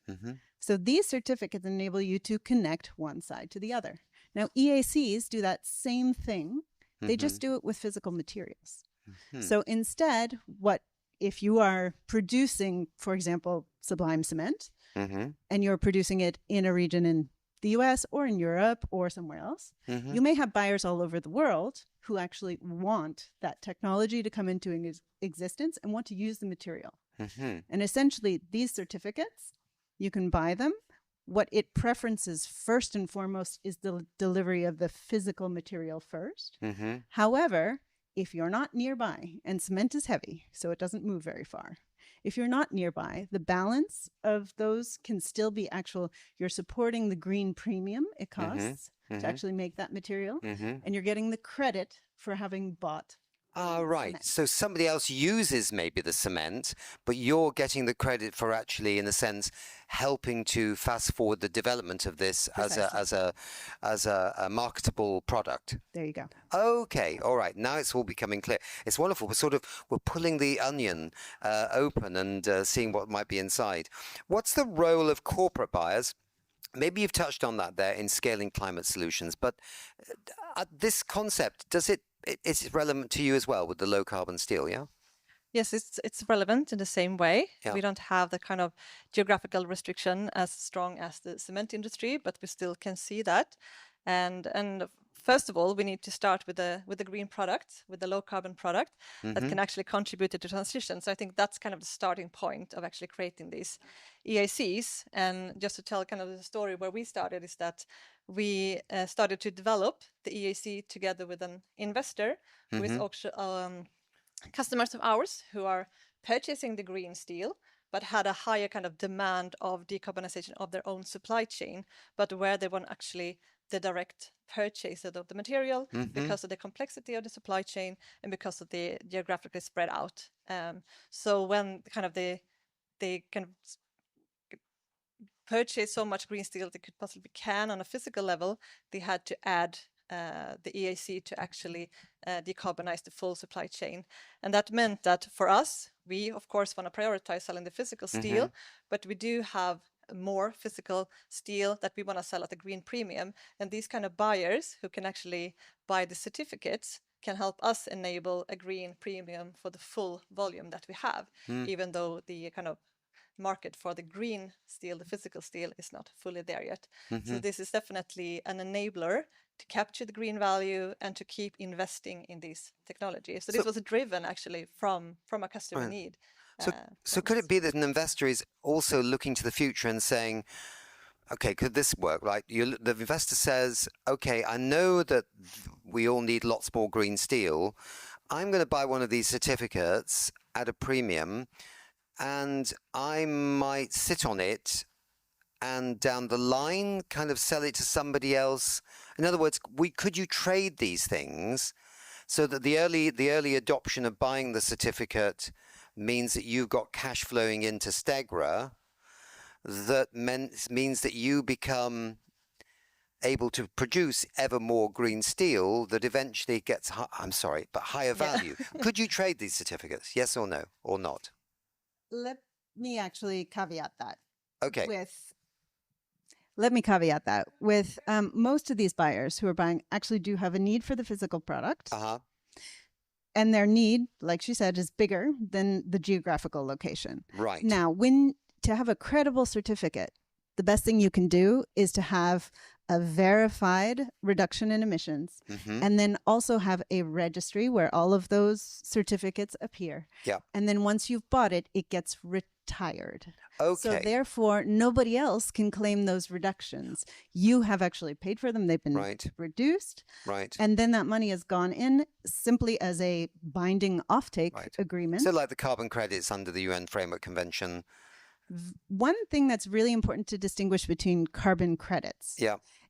So these certificates enable you to connect one side to the other. Now, EACs do that same thing. They just do it with physical materials. So instead, if you are producing, for example, sublime cement, and you're producing it in a region in the US or in Europe or somewhere else, you may have buyers all over the world who actually want that technology to come into existence and want to use the material. And essentially, these certificates, you can buy them. What it preferences first and foremost is the delivery of the physical material first. However, if you're not nearby, and cement is heavy, so it doesn't move very far. If you're not nearby, the balance of those can still be you're supporting the green premium it costs to actually make that material, and you're getting the credit for having bought. Right. Cement. So somebody else uses maybe the cement, but you're getting the credit for actually, in a sense, helping to fast forward the development of this as a marketable product. There you go. Okay. All right. Now it's all becoming clear. It's wonderful. We're pulling the onion open and seeing what might be inside. What's the role of corporate buyers? Maybe you've touched on that there in scaling climate solutions, but this concept, is it relevant to you as well with the low carbon steel, yeah? Yes, it's relevant in the same way. Yeah. We don't have the kind of geographical restriction as strong as the cement industry, but we still can see that. And first of all, we need to start with the green product, with the low carbon product that can actually contribute to the transition. So I think that's kind of the starting point of actually creating these EACs. And just to tell kind of the story where we started is that we started to develop the EAC together with an investor who is also customers of ours who are purchasing the green steel, but had a higher kind of demand of decarbonization of their own supply chain, but where they want actually the direct purchase of the material because of the complexity of the supply chain and because of the geographically spread out. So when kind of they can purchase so much green steel they could possibly can on a physical level, they had to add the EAC to actually decarbonize the full supply chain. And that meant that for us, we of course want to prioritize selling the physical steel, but we do have more physical steel that we want to sell at a green premium. And these kind of buyers who can actually buy the certificates can help us enable a green premium for the full volume that we have, even though the kind of market for the green steel, the physical steel, is not fully there yet. So this is definitely an enabler to capture the green value and to keep investing in these technologies. So this was driven actually from a customer need. So could it be that an investor is also looking to the future and saying, okay, could this work? Right? The investor says, okay, I know that we all need lots more green steel. I'm going to buy one of these certificates at a premium, and I might sit on it and down the line kind of sell it to somebody else. In other words, could you trade these things so that the early adoption of buying the certificate means that you've got cash flowing into Stegra, that means that you become able to produce ever more green steel that eventually gets, higher value. Could you trade these certificates? Yes or no, or not? Let me actually caveat that. Okay. Let me caveat that with most of these buyers who are buying actually do have a need for the physical product. And their need, like she said, is bigger than the geographical location. Right. Now, to have a credible certificate, the best thing you can do is to have a verified reduction in emissions, and then also have a registry where all of those certificates appear. Yeah. And then once you've bought it, it gets retired. Okay. So therefore, nobody else can claim those reductions. You have actually paid for them. They've been reduced. Right. And then that money has gone in simply as a binding offtake agreement. So like the carbon credits under the UN Framework Convention. One thing that's really important to distinguish between carbon credits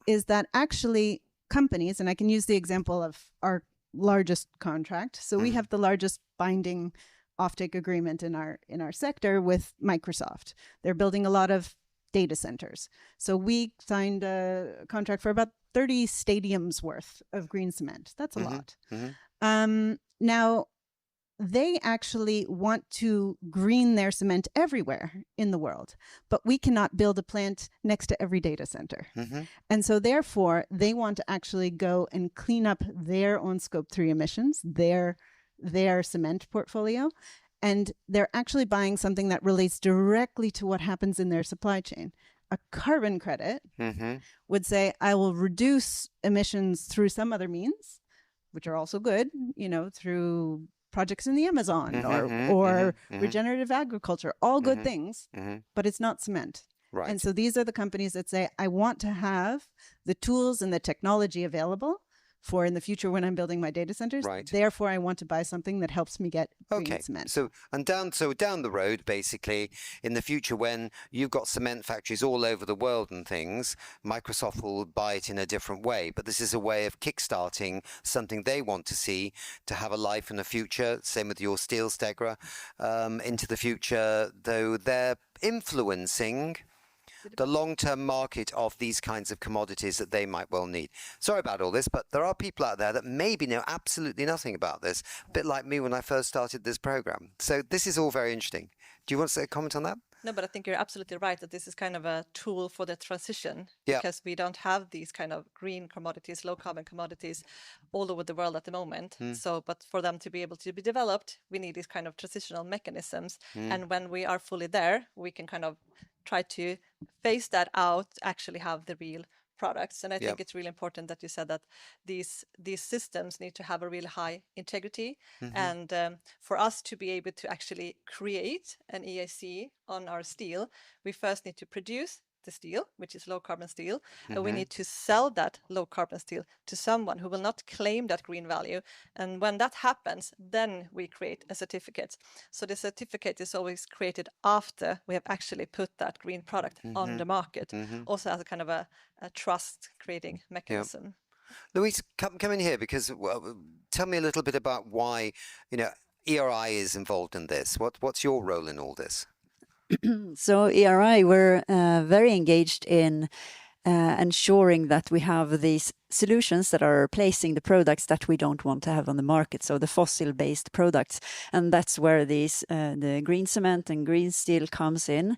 is that actually companies, and I can use the example of our largest contract. So we have the largest binding offtake agreement in our sector with Microsoft. They're building a lot of data centers. So we signed a contract for about 30 stadiums worth of green cement. That's a lot. Now, they actually want to green their cement everywhere in the world, but we cannot build a plant next to every data center. And so therefore, they want to actually go and clean up their own Scope 3 emissions, their cement portfolio, and they're actually buying something that relates directly to what happens in their supply chain. A carbon credit would say, I will reduce emissions through some other means, which are also good, through projects in the Amazon or regenerative agriculture, all good things, but it's not cement. Right. And so these are the companies that say, I want to have the tools and the technology available for in the future when I'm building my data centers. Right. Therefore, I want to buy something that helps me get green cement. So down the road, basically, in the future when you've got cement factories all over the world and things, Microsoft will buy it in a different way. But this is a way of kickstarting something they want to see to have a life in the future. Same with your steel, Stegra, into the future, though they're influencing the long-term market of these kinds of commodities that they might well need. Sorry about all this, but there are people out there that maybe know absolutely nothing about this, a bit like me when I first started this program. So this is all very interesting. Do you want to say a comment on that? No, but I think you're absolutely right that this is kind of a tool for the transition because we don't have these kind of green commodities, low carbon commodities all over the world at the moment. So, but for them to be able to be developed, we need these kind of transitional mechanisms. And when we are fully there, we can kind of try to phase that out, actually have the real products. And I think it's really important that you said that these systems need to have a really high integrity. And for us to be able to actually create an EAC on our steel, we first need to produce the steel, which is low carbon steel, and we need to sell that low carbon steel to someone who will not claim that green value. And when that happens, then we create a certificate. So the certificate is always created after we have actually put that green product on the market, also as a kind of a trust creating mechanism. Louise, come in here because tell me a little bit about why ERI is involved in this. What's your role in all this? So ERI, we're very engaged in ensuring that we have these solutions that are replacing the products that we don't want to have on the market, so the fossil-based products. And that's where the green cement and green steel comes in,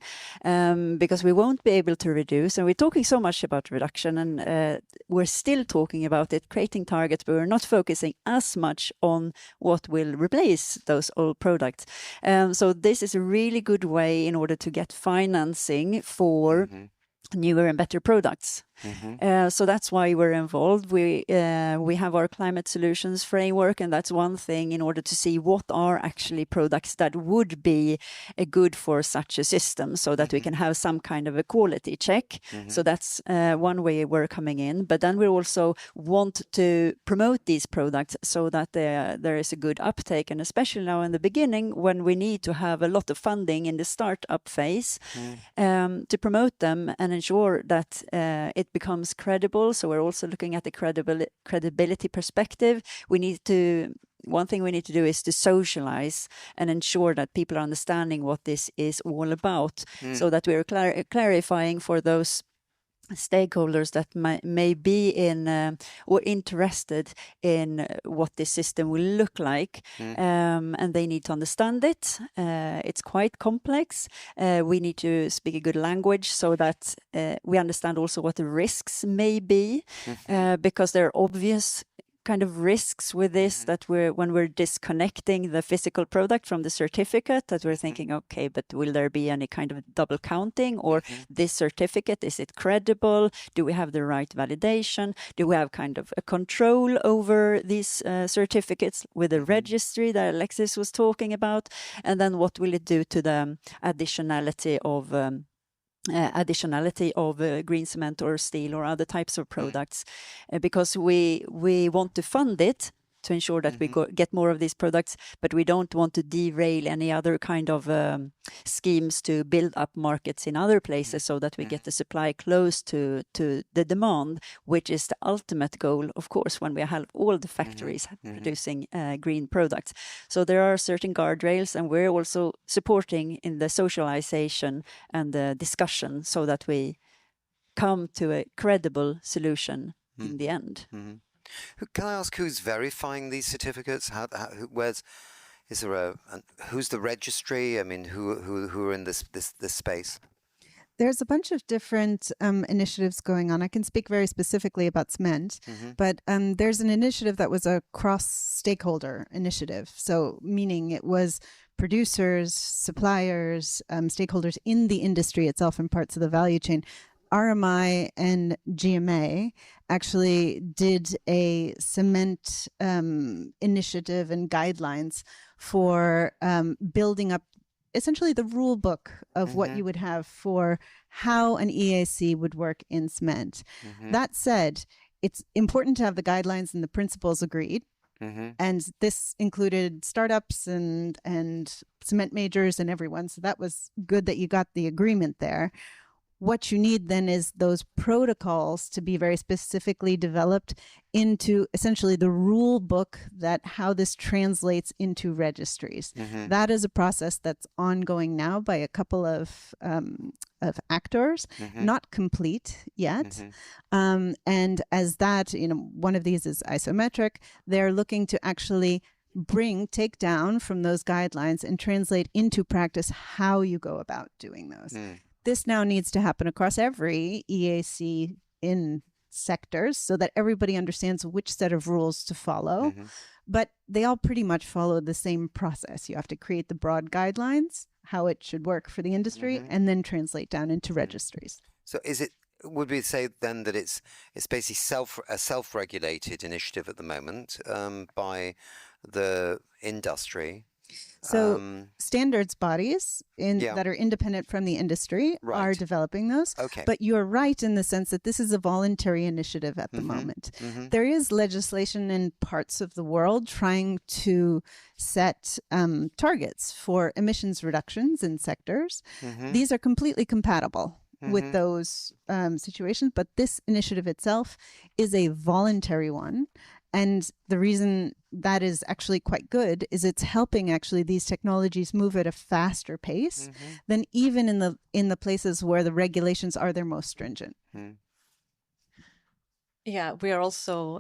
because we won't be able to reduce. And we're talking so much about reduction, and we're still talking about it, creating targets, but we're not focusing as much on what will replace those old products. So this is a really good way in order to get financing for newer and better products. So that's why we're involved. We have our climate solutions framework, and that's one thing in order to see what are actually products that would be good for such a system, so that we can have some kind of a quality check. So that's one way we're coming in. But then we also want to promote these products so that there is a good uptake, and especially now in the beginning when we need to have a lot of funding in the startup phase to promote them and ensure that it becomes credible. So we're also looking at the credibility perspective. One thing we need to do is to socialize and ensure that people are understanding what this is all about, so that we're clarifying for those stakeholders that may be in or interested in what this system will look like, and they need to understand it. It's quite complex. We need to speak a good language so that we understand also what the risks may be, because there are obvious kind of risks with this, that when we're disconnecting the physical product from the certificate, that we're thinking, okay, but will there be any kind of double counting, or this certificate, is it credible? Do we have the right validation? Do we have kind of a control over these certificates with the registry that Alexis was talking about? And then what will it do to the additionality of green cement or steel or other types of products, because we want to fund it to ensure that we get more of these products, but we don't want to derail any other kind of schemes to build up markets in other places, so that we get the supply close to the demand, which is the ultimate goal, of course, when we have all the factories producing green products. So there are certain guardrails, and we're also supporting in the socialization and the discussion, so that we come to a credible solution in the end. Can I ask who's verifying these certificates? Who's the registry? I mean, who are in this space? There's a bunch of different initiatives going on. I can speak very specifically about cement, but there's an initiative that was a cross-stakeholder initiative. So meaning it was producers, suppliers, stakeholders in the industry itself and parts of the value chain. RMI and GMA actually did a cement initiative and guidelines for building up essentially the rule book of what you would have for how an EAC would work in cement. That said, it's important to have the guidelines and the principles agreed. And this included startups and cement majors and everyone. So that was good that you got the agreement there. What you need then is those protocols to be very specifically developed into essentially the rule book, that how this translates into registries. That is a process that's ongoing now by a couple of actors, not complete yet. And as that, one of these is isometric, they're looking to actually take down from those guidelines and translate into practice how you go about doing those. This now needs to happen across every EAC in sectors, so that everybody understands which set of rules to follow. But they all pretty much follow the same process. You have to create the broad guidelines, how it should work for the industry, and then translate down into registries. So would we say then that it's basically a self-regulated initiative at the moment by the industry? So standards bodies that are independent from the industry are developing those. But you're right in the sense that this is a voluntary initiative at the moment. There is legislation in parts of the world trying to set targets for emissions reductions in sectors. These are completely compatible with those situations, but this initiative itself is a voluntary one. And the reason that is actually quite good is it's helping actually these technologies move at a faster pace than even in the places where the regulations are their most stringent. Yeah, we are also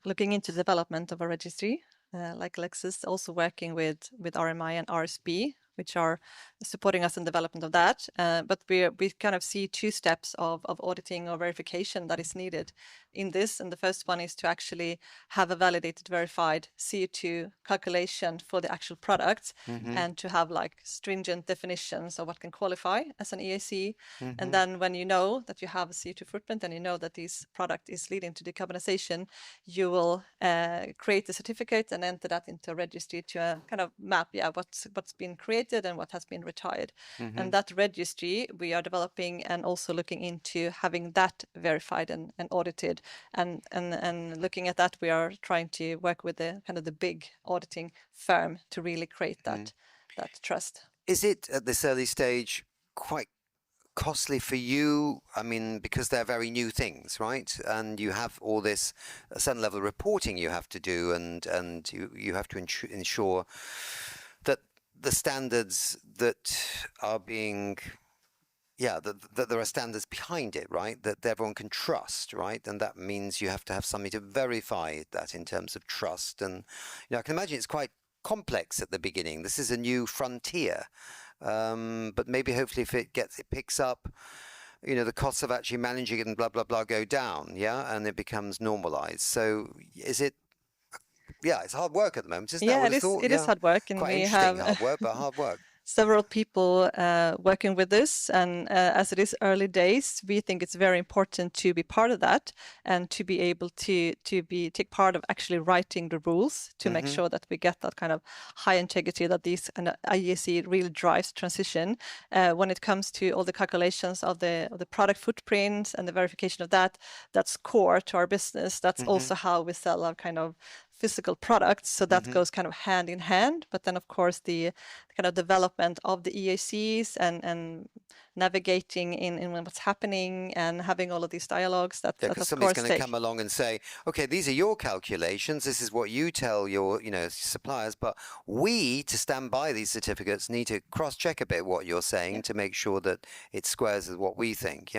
looking into the development of a registry, like Alexis, also working with RMI and RSB, which are supporting us in development of that. But we kind of see two steps of auditing or verification that is needed in this. And the first one is to actually have a validated, verified CO2 calculation for the actual product, and to have like stringent definitions of what can qualify as an EAC. And then when you know that you have a CO2 footprint and you know that this product is leading to decarbonization, you will create a certificate and enter that into a registry to kind of map what's been created and what has been retired. And that registry we are developing and also looking into having that verified and audited. And looking at that, we are trying to work with the kind of the big auditing firm to really create that trust. Is it at this early stage quite costly for you? I mean, because they're very new things, right? And you have all this a certain level of reporting you have to do, and you have to ensure that the standards that are being, that there are standards behind it, right? That everyone can trust, right? And that means you have to have something to verify that in terms of trust. And I can imagine it's quite complex at the beginning. This is a new frontier. But maybe hopefully if it picks up, the costs of actually managing it and blah, blah, blah go down, and it becomes normalized. So is it, it's hard work at the moment, isn't it? It is hard work. And quite we interesting, have hard work, but hard work. several people working with this, and as it is early days, we think it's very important to be part of that and to be able to take part of actually writing the rules to make sure that we get that kind of high integrity, that these and IEC really drives transition when it comes to all the calculations of the product footprints and the verification of that. That's core to our business. That's also how we sell our kind of physical products, so that goes kind of hand in hand. But then of course the kind of development of the EACs and navigating in what's happening and having all of these dialogues, that because somebody's going to come along and say, okay, these are your calculations, this is what you tell your suppliers, but we, to stand by these certificates, need to cross-check a bit what you're saying to make sure that it squares with what we think.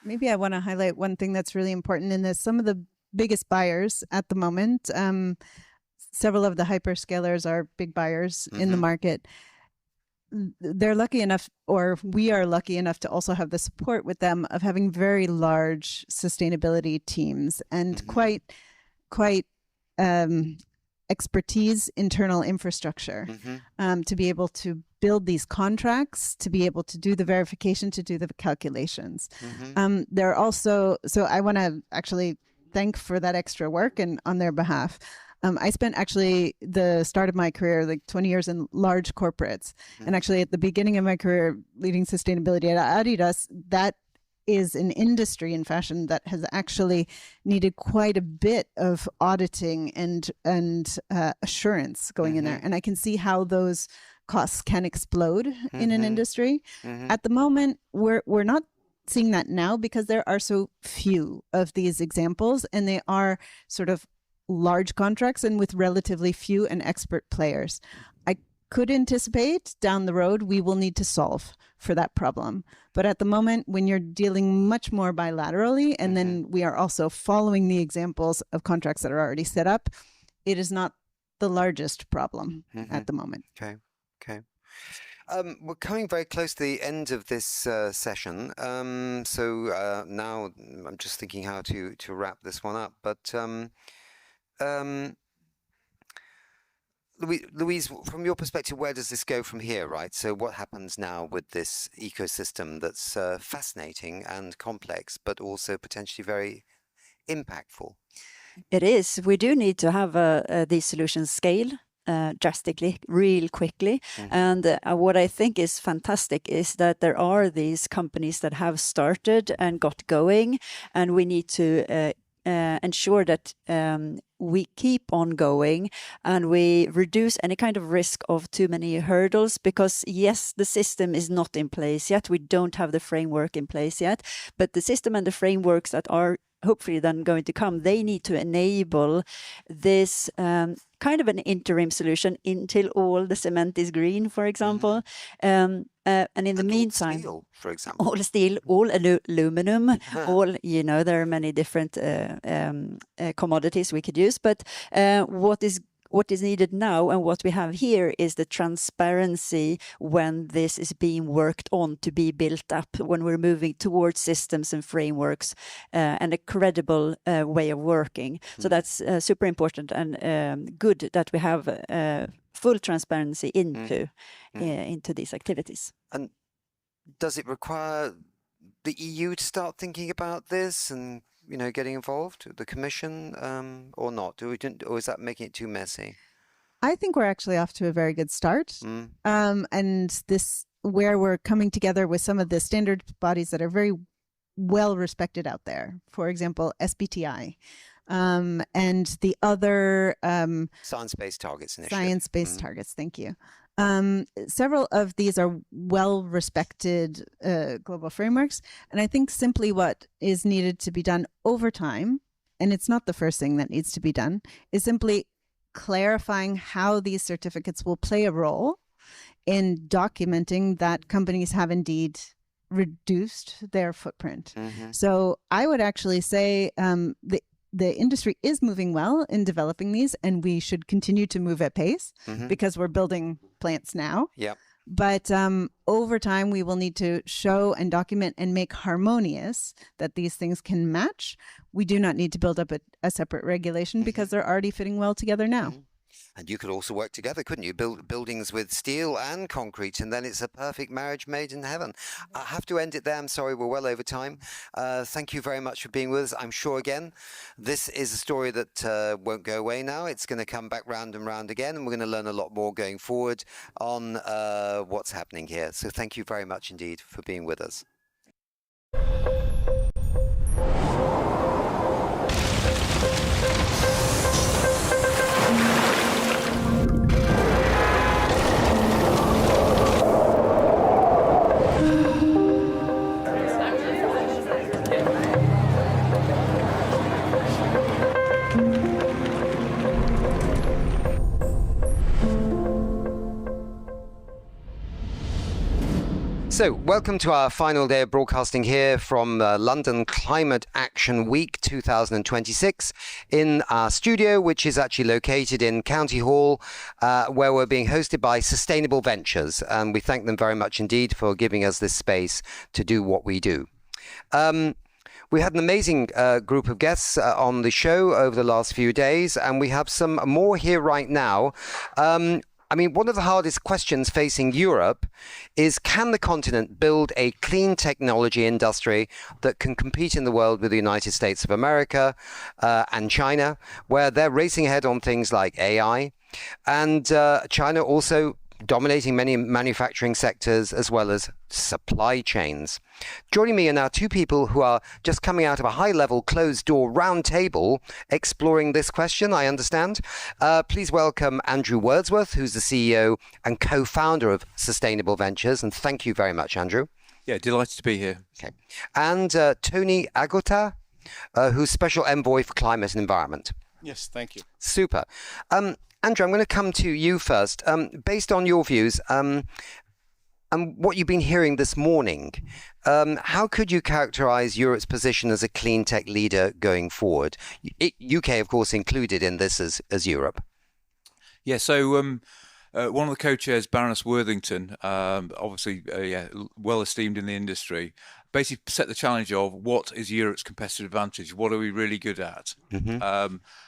Maybe I want to highlight one thing that's really important in this. Some of the biggest buyers at the moment, several of the hyperscalers are big buyers in the market. They're lucky enough, or we are lucky enough, to also have the support with them of having very large sustainability teams and quite expertise, internal infrastructure to be able to build these contracts, to be able to do the verification, to do the calculations. They're also, so I want to actually thank for that extra work and on their behalf. I spent actually the start of my career, like 20 years in large corporates. And actually at the beginning of my career leading sustainability at Adidas, that is an industry in fashion that has actually needed quite a bit of auditing and assurance going in there. And I can see how those costs can explode in an industry. At the moment, we're not seeing that now because there are so few of these examples, and they are sort of large contracts and with relatively few and expert players. I could anticipate down the road we will need to solve for that problem. But at the moment, when you're dealing much more bilaterally, and then we are also following the examples of contracts that are already set up, it is not the largest problem at the moment. Okay. We're coming very close to the end of this session. So now I'm just thinking how to wrap this one up. But Louise, from your perspective, where does this go from here, right? So what happens now with this ecosystem that's fascinating and complex, but also potentially very impactful? It is. We do need to have these solutions scale drastically, real quickly. And what I think is fantastic is that there are these companies that have started and got going, and we need to ensure that we keep on going and we reduce any kind of risk of too many hurdles, because yes, the system is not in place yet. We don't have the framework in place yet, but the system and the frameworks that are hopefully then going to come, they need to enable this kind of an interim solution until all the cement is green, for example. And in the meantime, steel, for example, all steel, all aluminum, all, you know, there are many different commodities we could use. But what is needed now and what we have here is the transparency when this is being worked on to be built up, when we're moving towards systems and frameworks and a credible way of working. So that's super important and good that we have full transparency into these activities. And does it require the EU to start thinking about this and, you know, getting involved, the Commission, or not? Or is that making it too messy? I think we're actually off to a very good start. And this, where we're coming together with some of the standard bodies that are very well respected out there. For example, SBTi. And the other Science-Based Targets Initiative. Science-Based Targets, thank you. Several of these are well-respected global frameworks, and I think simply what is needed to be done over time, and it's not the first thing that needs to be done, is simply clarifying how these certificates will play a role in documenting that companies have indeed reduced their footprint. So I would actually say the industry is moving well in developing these, and we should continue to move at pace because we're building plants now. But over time, we will need to show and document and make harmonious that these things can match. We do not need to build up a separate regulation because they're already fitting well together now. And you could also work together, couldn't you? Build buildings with steel and concrete, and then it's a perfect marriage made in heaven. I have to end it there. I'm sorry, we're well over time. Thank you very much for being with us. I'm sure, again, this is a story that won't go away now. It's going to come back round and round again, and we're going to learn a lot more going forward on what's happening here. So thank you very much indeed for being with us. So, welcome to our final day of broadcasting here from London Climate Action Week 2026 in our studio, which is actually located in County Hall, where we're being hosted by Sustainable Ventures. And we thank them very much indeed for giving us this space to do what we do. We had an amazing group of guests on the show over the last few days, and we have some more here right now. I mean, one of the hardest questions facing Europe is, can the continent build a clean technology industry that can compete in the world with the United States of America and China, where they're racing ahead on things like AI, and China also dominating many manufacturing sectors as well as supply chains. Joining me are now two people who are just coming out of a high-level closed-door round table exploring this question, I understand. Please welcome Andrew Wordsworth, who's the CEO and co-founder of Sustainable Ventures, and thank you very much, Andrew. Yeah, delighted to be here. Okay. And Tony Agota, who's Special Envoy for Climate and Environment. Yes, thank you. Super. Andrew, I'm going to come to you first. Based on your views and what you've been hearing this morning, how could you characterize Europe's position as a clean tech leader going forward? UK, of course, included in this as Europe. Yeah, so one of the co-chairs, Baroness Worthington, obviously well esteemed in the industry, basically set the challenge of what is Europe's competitive advantage? What are we really good at?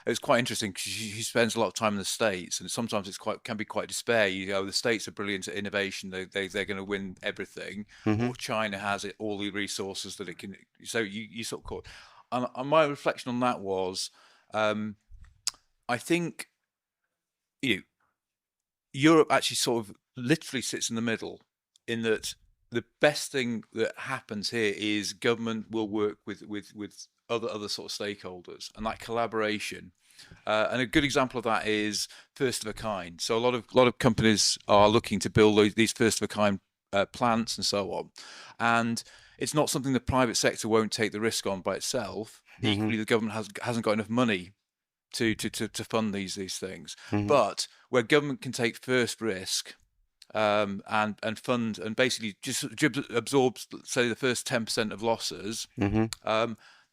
It's quite interesting because she spends a lot of time in the States, and sometimes it's can be quite despair. You know, the States are brilliant at innovation; they're going to win everything. Or China has all the resources that it can. So you sort of caught. And my reflection on that was, I think, Europe actually sort of literally sits in the middle, in that the best thing that happens here is government will work with other sort of stakeholders, and that collaboration. And a good example of that is first of a kind. So a lot of companies are looking to build these first of a kind plants and so on. And it's not something the private sector won't take the risk on by itself. Equally, the government hasn't got enough money to fund these things. But where government can take first risk and fund and basically just absorb, say, the first 10% of losses,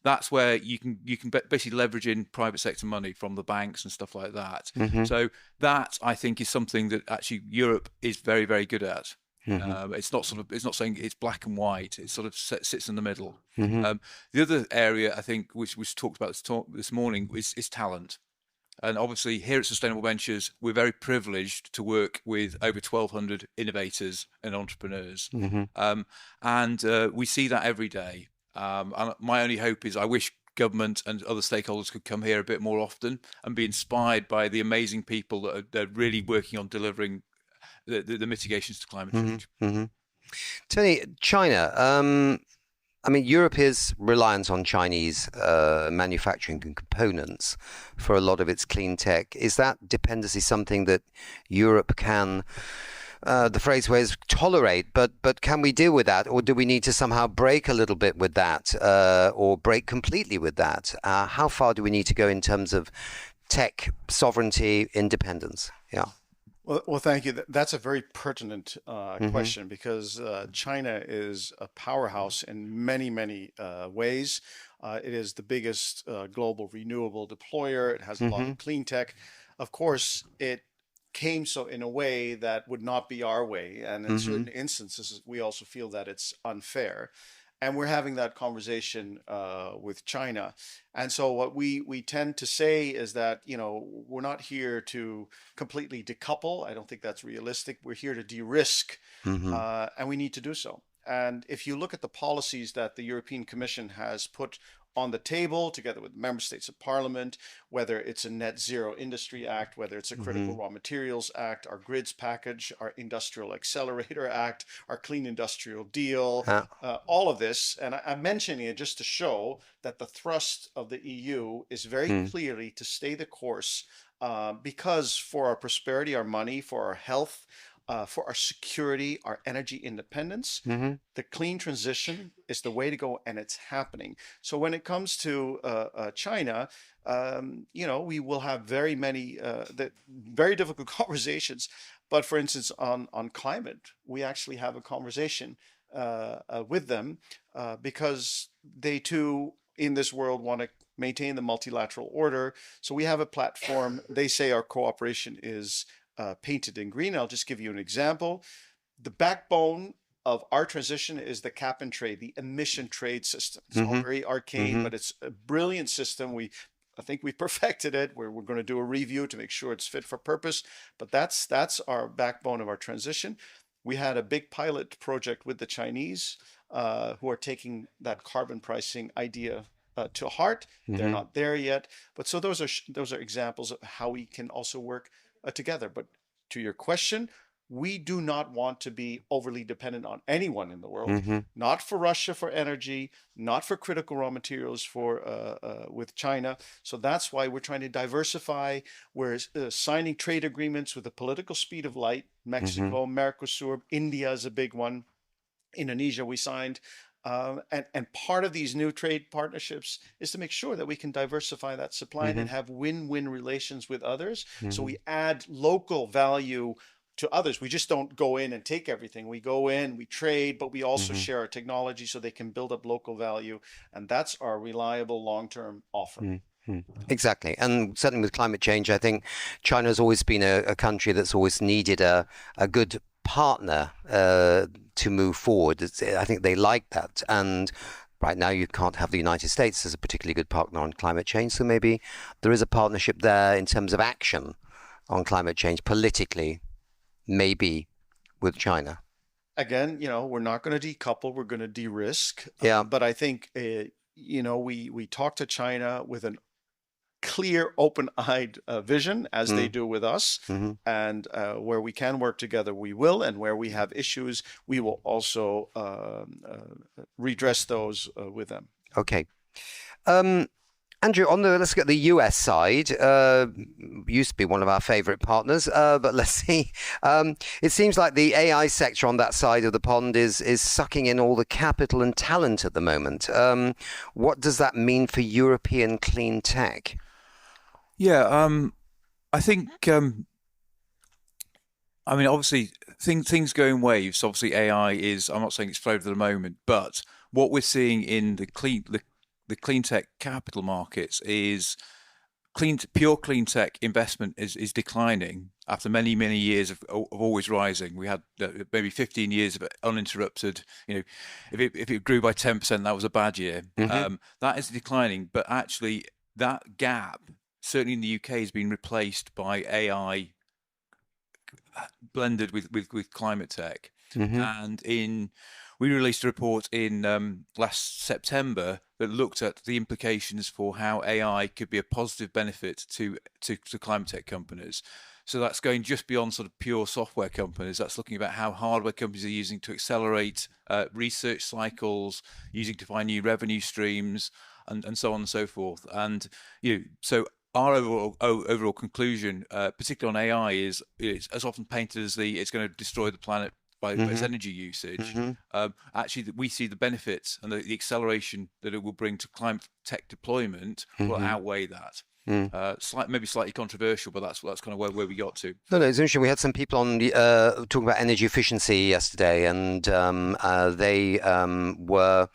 that's where you can basically leverage in private sector money from the banks and stuff like that. So that, I think, is something that actually Europe is very, very good at. It's not saying it's black and white. It sort of sits in the middle. The other area, I think, which we talked about this morning, is talent. And obviously here at Sustainable Ventures, we're very privileged to work with over 1,200 innovators and entrepreneurs. And we see that every day. And my only hope is I wish government and other stakeholders could come here a bit more often and be inspired by the amazing people that are really working on delivering the mitigations to climate change. Tony, China, I mean, Europe is reliant on Chinese manufacturing and components for a lot of its clean tech. Is that dependency something that Europe can, the phrase was tolerate, but can we deal with that? Or do we need to somehow break a little bit with that or break completely with that? How far do we need to go in terms of tech sovereignty, independence? Yeah. Well, thank you. That's a very pertinent question because China is a powerhouse in many, many ways. It is the biggest global renewable deployer. It has a lot of clean tech. Of course, it came so in a way that would not be our way. And in certain instances, we also feel that it's unfair. And we're having that conversation with China. And so what we tend to say is that, we're not here to completely decouple. I don't think that's realistic. We're here to de-risk, and we need to do so. And if you look at the policies that the European Commission has put on the table together with member states of parliament, whether it's a net zero industry act, whether it's a critical raw materials act, our grids package, our industrial accelerator act, our clean industrial deal, all of this. And I'm mentioning it just to show that the thrust of the EU is very clearly to stay the course because for our prosperity, our money, for our health, for our security, our energy independence, the clean transition is the way to go, and it's happening. So when it comes to China, we will have very many, very difficult conversations. But for instance, on climate, we actually have a conversation with them because they too, in this world, want to maintain the multilateral order. So we have a platform. They say our cooperation is painted in green. I'll just give you an example. The backbone of our transition is the cap and trade, the emission trade system. It's all very arcane, but it's a brilliant system. I think we perfected it. We're going to do a review to make sure it's fit for purpose. But that's our backbone of our transition. We had a big pilot project with the Chinese who are taking that carbon pricing idea to heart. They're not there yet. But so those are examples of how we can also work together. But to your question, we do not want to be overly dependent on anyone in the world, not for Russia for energy, not for critical raw materials with China. So that's why we're trying to diversify. We're signing trade agreements with the political speed of light. Mexico, Mercosur, India is a big one. Indonesia we signed. And part of these new trade partnerships is to make sure that we can diversify that supply and have win-win relations with others. So we add local value to others. We just don't go in and take everything. We go in, we trade, but we also share our technology so they can build up local value. And that's our reliable long-term offer. Exactly. And certainly with climate change, I think China has always been a country that's always needed a good partner to move forward. I think they like that. And right now you can't have the United States as a particularly good partner on climate change. So maybe there is a partnership there in terms of action on climate change politically, maybe with China. Again, we're not going to decouple. We're going to de-risk. But I think, we talk to China with an clear, open-eyed vision, as they do with us. And where we can work together, we will. And where we have issues, we will also redress those with them. Okay. Andrew, let's get the US side. Used to be one of our favorite partners, but let's see. It seems like the AI sector on that side of the pond is sucking in all the capital and talent at the moment. What does that mean for European clean tech? Yeah, I think. I mean, obviously, things go in waves. Obviously, AI is. I'm not saying it's exploded at the moment, but what we're seeing in the clean tech capital markets is pure clean tech investment is declining after many years of always rising. We had maybe 15 years of uninterrupted. If it grew by 10%, that was a bad year. That is declining, but actually that gap, certainly in the UK, has been replaced by AI blended with climate tech. And we released a report in last September that looked at the implications for how AI could be a positive benefit to climate tech companies. So that's going just beyond sort of pure software companies. That's looking about how hardware companies are using to accelerate research cycles, using to find new revenue streams, and so on and so forth. And so our overall conclusion, particularly on AI, is it's as often painted as it's going to destroy the planet by its energy usage. Actually, we see the benefits and the acceleration that it will bring to climate tech deployment will outweigh that. Maybe slightly controversial, but that's kind of where we got to. No, it's interesting. We had some people on talking about energy efficiency yesterday, and they were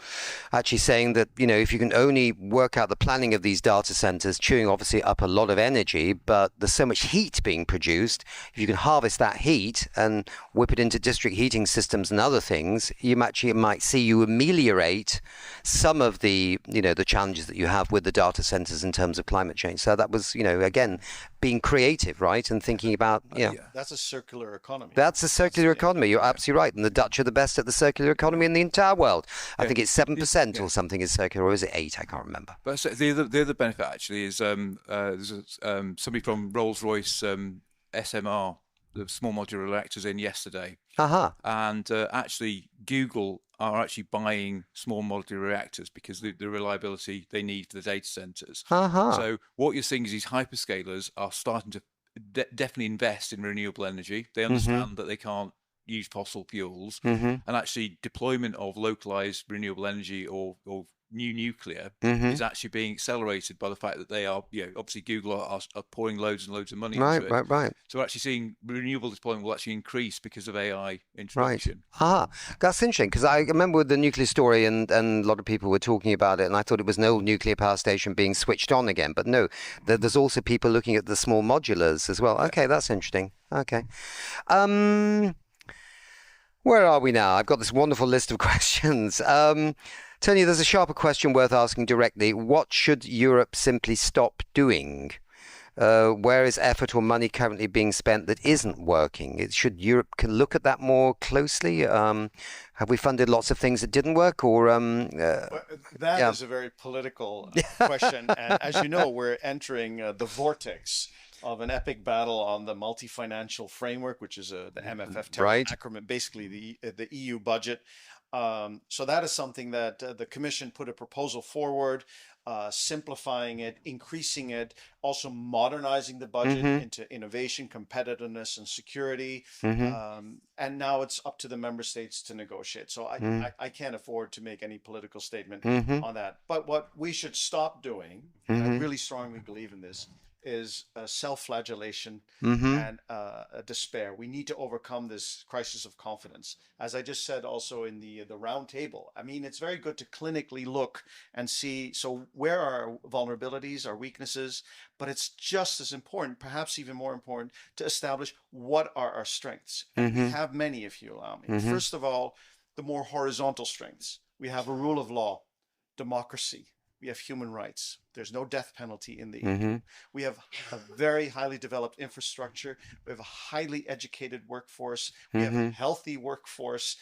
actually saying that if you can only work out the planning of these data centers, chewing obviously up a lot of energy, but there's so much heat being produced. If you can harvest that heat and whip it into district heating systems and other things, you might see you ameliorate some of the the challenges that you have with the data centers in terms of climate change. So that was, again, being creative, right? And thinking about, That's a circular economy. That's a circular economy. You're absolutely right. And the Dutch are the best at the circular economy in the entire world. I think it's 7% or something is circular, or is it 8? I can't remember. But the other benefit actually is there's somebody from Rolls-Royce SMR, the small modular reactors, in yesterday. And actually Google are actually buying small modular reactors because the reliability they need for the data centers. So what you're seeing is these hyperscalers are starting to definitely invest in renewable energy. They understand that they can't use fossil fuels, and actually deployment of localized renewable energy or new nuclear is actually being accelerated by the fact that they are, obviously Google are pouring loads and loads of money into it. Right. So we're actually seeing renewable deployment will actually increase because of AI introduction. That's interesting, because I remember with the nuclear story, and a lot of people were talking about it, and I thought it was an old nuclear power station being switched on again. But no, there's also people looking at the small modulars as well. Okay, that's interesting. Okay. Where are we now? I've got this wonderful list of questions. Tony, there's a sharper question worth asking directly. What should Europe simply stop doing? Where is effort or money currently being spent that isn't working? Should Europe look at that more closely? Have we funded lots of things that didn't work, or that is a very political question. And as you know, we're entering the vortex of an epic battle on the multi-financial framework, which is the MFF acronym, basically the EU budget. So that is something that the Commission put a proposal forward, simplifying it, increasing it, also modernizing the budget into innovation, competitiveness, and security. And now it's up to the member states to negotiate. So I can't afford to make any political statement on that. But what we should stop doing, and I really strongly believe in this, is self-flagellation and despair. We need to overcome this crisis of confidence. As I just said also in the round table, I mean, it's very good to clinically look and see, so where are our vulnerabilities, our weaknesses, but it's just as important, perhaps even more important, to establish what are our strengths. And we have many, if you allow me. First of all, the more horizontal strengths. We have a rule of law, democracy. We have human rights. There's no death penalty in the EU. We have a very highly developed infrastructure. We have a highly educated workforce. We have a healthy workforce.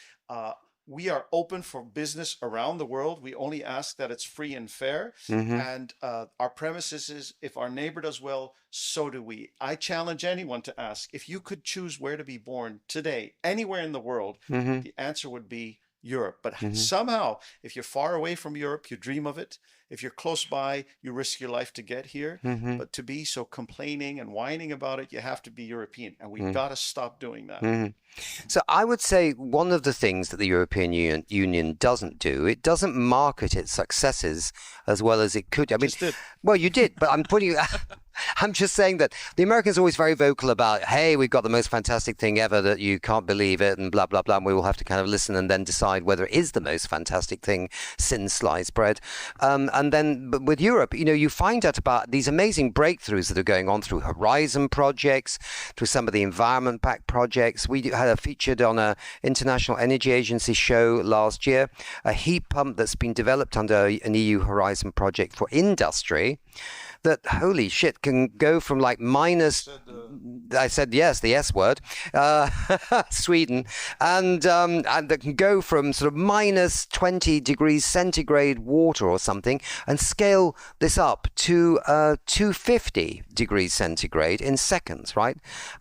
We are open for business around the world. We only ask that it's free and fair. And our premise is if our neighbor does well, so do we. I challenge anyone to ask, if you could choose where to be born today, anywhere in the world, the answer would be Europe. But somehow, if you're far away from Europe, you dream of it. If you're close by, you risk your life to get here. But to be so complaining and whining about it, you have to be European. And we've got to stop doing that. So I would say one of the things that the European Union doesn't do, it doesn't market its successes as well as it could. I mean, well, you did, but I'm just saying that the Americans are always very vocal about, hey, we've got the most fantastic thing ever that you can't believe it and blah, blah, blah. And we will have to kind of listen and then decide whether it is the most fantastic thing since sliced bread. And then with Europe, you find out about these amazing breakthroughs that are going on through Horizon projects, through some of the environment-backed projects. We had a featured on a International Energy Agency show last year, a heat pump that's been developed under an EU Horizon project for industry that, holy shit, can go from like minus, I said yes, the S word, Sweden, and that can go from sort of minus 20 degrees centigrade water or something and scale this up to 250 degrees centigrade in seconds, right?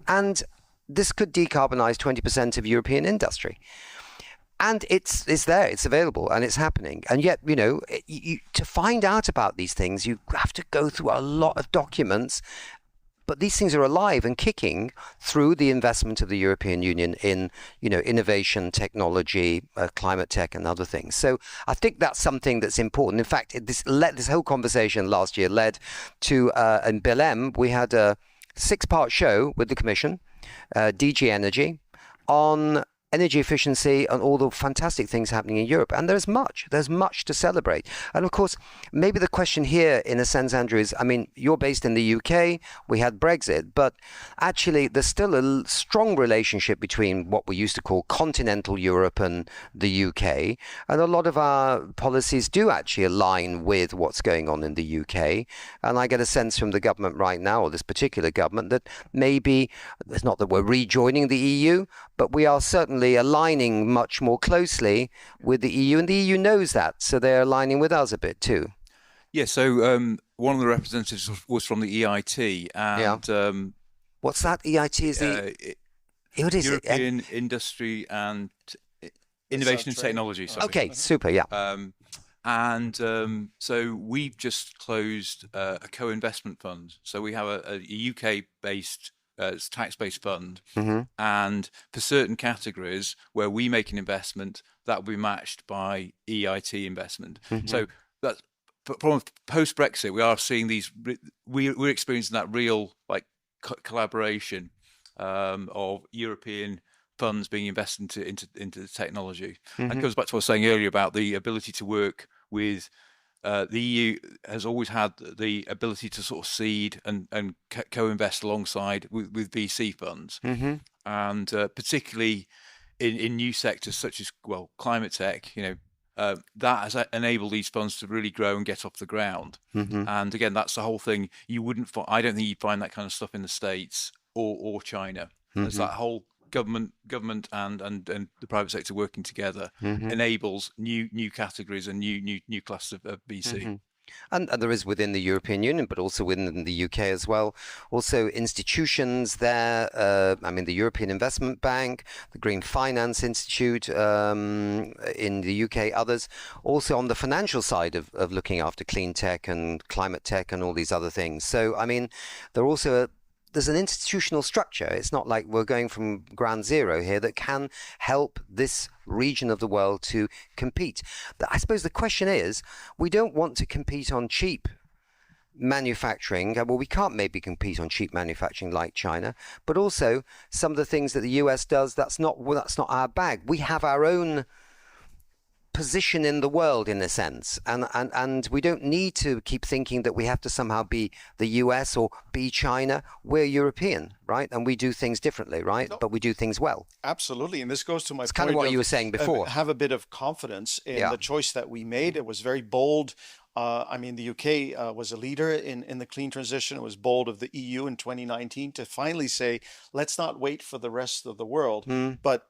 And this could decarbonize 20% of European industry. And it's there, it's available, and it's happening. And yet, to find out about these things, you have to go through a lot of documents. But these things are alive and kicking through the investment of the European Union in, innovation, technology, climate tech, and other things. So I think that's something that's important. In fact, this whole conversation last year led to, in Belém, we had a 6-part show with the Commission, DG Energy, on energy efficiency and all the fantastic things happening in Europe. And there's much to celebrate. And of course, maybe the question here, in a sense, Andrew, is, I mean, you're based in the UK, we had Brexit, but actually there's still a strong relationship between what we used to call continental Europe and the UK. And a lot of our policies do actually align with what's going on in the UK. And I get a sense from the government right now, or this particular government, that maybe, it's not that we're rejoining the EU, but we are certainly aligning much more closely with the EU, and the EU knows that, so they're aligning with us a bit too. Yeah, so one of the representatives was from the EIT, and what's that? EIT is what is European Industry and Innovation and Technology. Sorry. Okay, super, yeah. So we've just closed a co-investment fund. So we have a UK-based it's tax-based fund, and for certain categories where we make an investment, that will be matched by EIT investment. So that's from post-Brexit, we are seeing these. We're experiencing that real collaboration of European funds being invested into technology. And it goes back to what I was saying earlier about the ability to work with. The EU has always had the ability to sort of seed and co-invest alongside with VC funds, and particularly in new sectors such as climate tech. That has enabled these funds to really grow and get off the ground. And again, that's the whole thing. I don't think you'd find that kind of stuff in the States or China. There's that whole government and the private sector working together enables new categories and new classes of VC. And there is within the European Union, but also within the UK as well. Also institutions there, the European Investment Bank, the Green Finance Institute in the UK, others. Also on the financial side of looking after clean tech and climate tech and all these other things. So, there's an institutional structure. It's not like we're going from ground zero here that can help this region of the world to compete. I suppose the question is, we don't want to compete on cheap manufacturing. Well, we can't maybe compete on cheap manufacturing like China, but also some of the things that the US does, that's not our bag. We have our own position in the world, in a sense, and we don't need to keep thinking that we have to somehow be the US or be China. We're European, right? And we do things differently, right? But we do things well. Absolutely, and this goes to my point kind of what you were saying before. Have a bit of confidence in the choice that we made. It was very bold. The UK was a leader in the clean transition. It was bold of the EU in 2019 to finally say, let's not wait for the rest of the world, but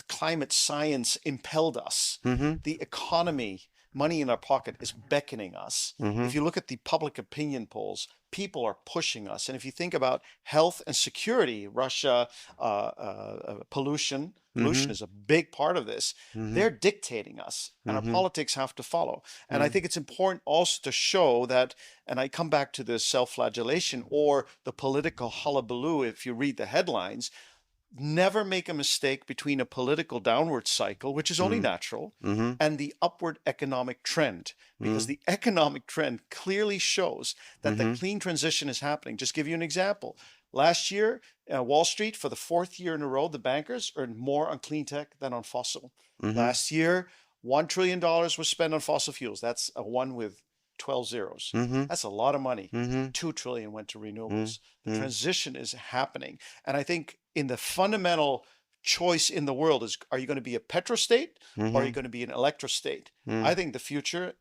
climate science impelled us. The economy money in our pocket is beckoning us. If you look at the public opinion polls, people are pushing us. And if you think about health and security, Russia, pollution is a big part of this. They're dictating us, and our politics have to follow. And I think it's important also to show that, and I come back to the self-flagellation or the political hullabaloo if you read the headlines. Never make a mistake between a political downward cycle, which is only natural, and the upward economic trend, because the economic trend clearly shows that the clean transition is happening. Just give you an example. Last year, Wall Street, for the 4th year in a row, the bankers earned more on clean tech than on fossil. Last year, $1 trillion was spent on fossil fuels. That's a one with 12 zeros. That's a lot of money. 2 trillion went to renewables. The transition is happening. And I think in the fundamental choice in the world is, are you going to be a petrostate or are you going to be an electrostate? I think the future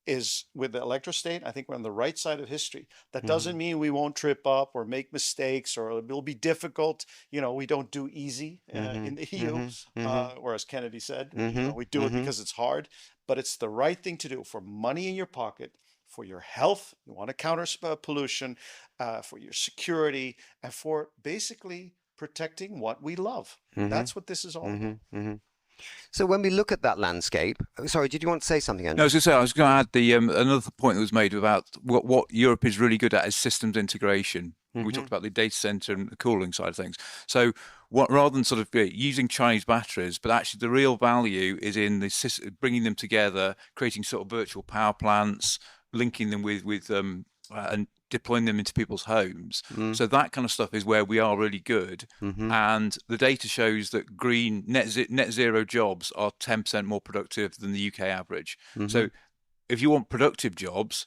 is with the electrostate. I think we're on the right side of history. That doesn't mean we won't trip up or make mistakes or it will be difficult. You know, we don't do easy in the EU, or as Kennedy said, you know, we do it because it's hard, but it's the right thing to do for money in your pocket, for your health. You want to counter pollution, for your security, and for basically protecting what we love. That's what this is all about. So when we look at that landscape, sorry, did you want to say something, Andrew? No, I was going to add the another point that was made about what Europe is really good at is systems integration. We talked about the data center and the cooling side of things. So rather than sort of using Chinese batteries, but actually the real value is in bringing them together, creating sort of virtual power plants, linking them with and deploying them into people's homes. So that kind of stuff is where we are really good. And the data shows that green net zero jobs are 10% more productive than the UK average. So if you want productive jobs,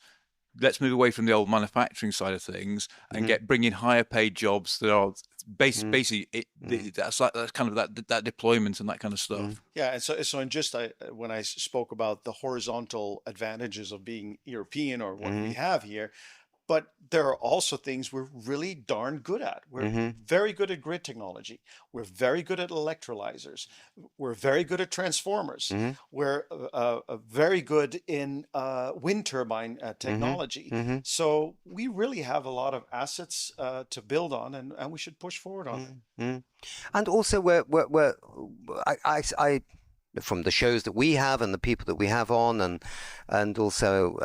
let's move away from the old manufacturing side of things and bring in higher paid jobs that are basically that's kind of that deployment and that kind of stuff. Yeah, and so in just when I spoke about the horizontal advantages of being European or what we have here, but there are also things we're really darn good at. We're very good at grid technology. We're very good at electrolyzers. We're very good at transformers. We're very good in wind turbine technology. So we really have a lot of assets to build on, and we should push forward on them. And also, I from the shows that we have and the people that we have on, and also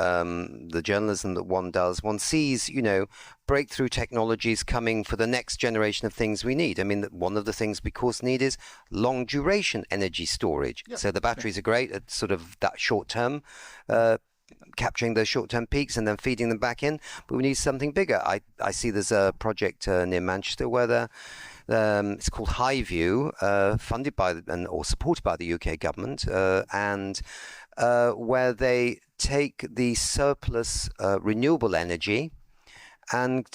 the journalism that one does, one sees, you know, breakthrough technologies coming for the next generation of things we need. I mean, one of the things we of course need is long duration energy storage. So the batteries are great at sort of that short term, capturing those short-term peaks and then feeding them back in, but we need something bigger. I see there's a project near Manchester where it's called Highview, funded by or supported by the UK government, and where they take the surplus renewable energy and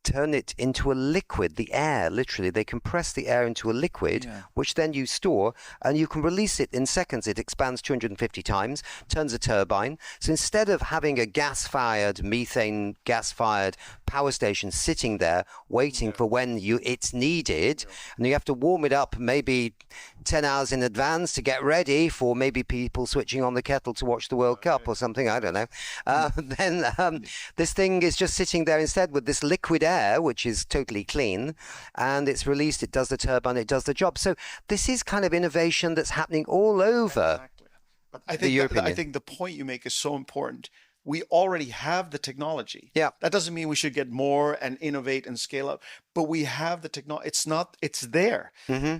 turn it into a liquid, the air, literally. They compress the air into a liquid, which then you store, and you can release it in seconds. It expands 250 times, turns a turbine. So instead of having a gas-fired, methane gas-fired power station sitting there waiting for when it's needed, and you have to warm it up maybe 10 hours in advance to get ready for maybe people switching on the kettle to watch the World Cup or something, I don't know. Then this thing is just sitting there instead with this liquid air, which is totally clean, and it's released, it does the turbine, it does the job. So this is kind of innovation that's happening all over. Exactly. But I think the point you make is so important. We already have the technology. Yeah. That doesn't mean we should get more and innovate and scale up, but we have the technology. It's there.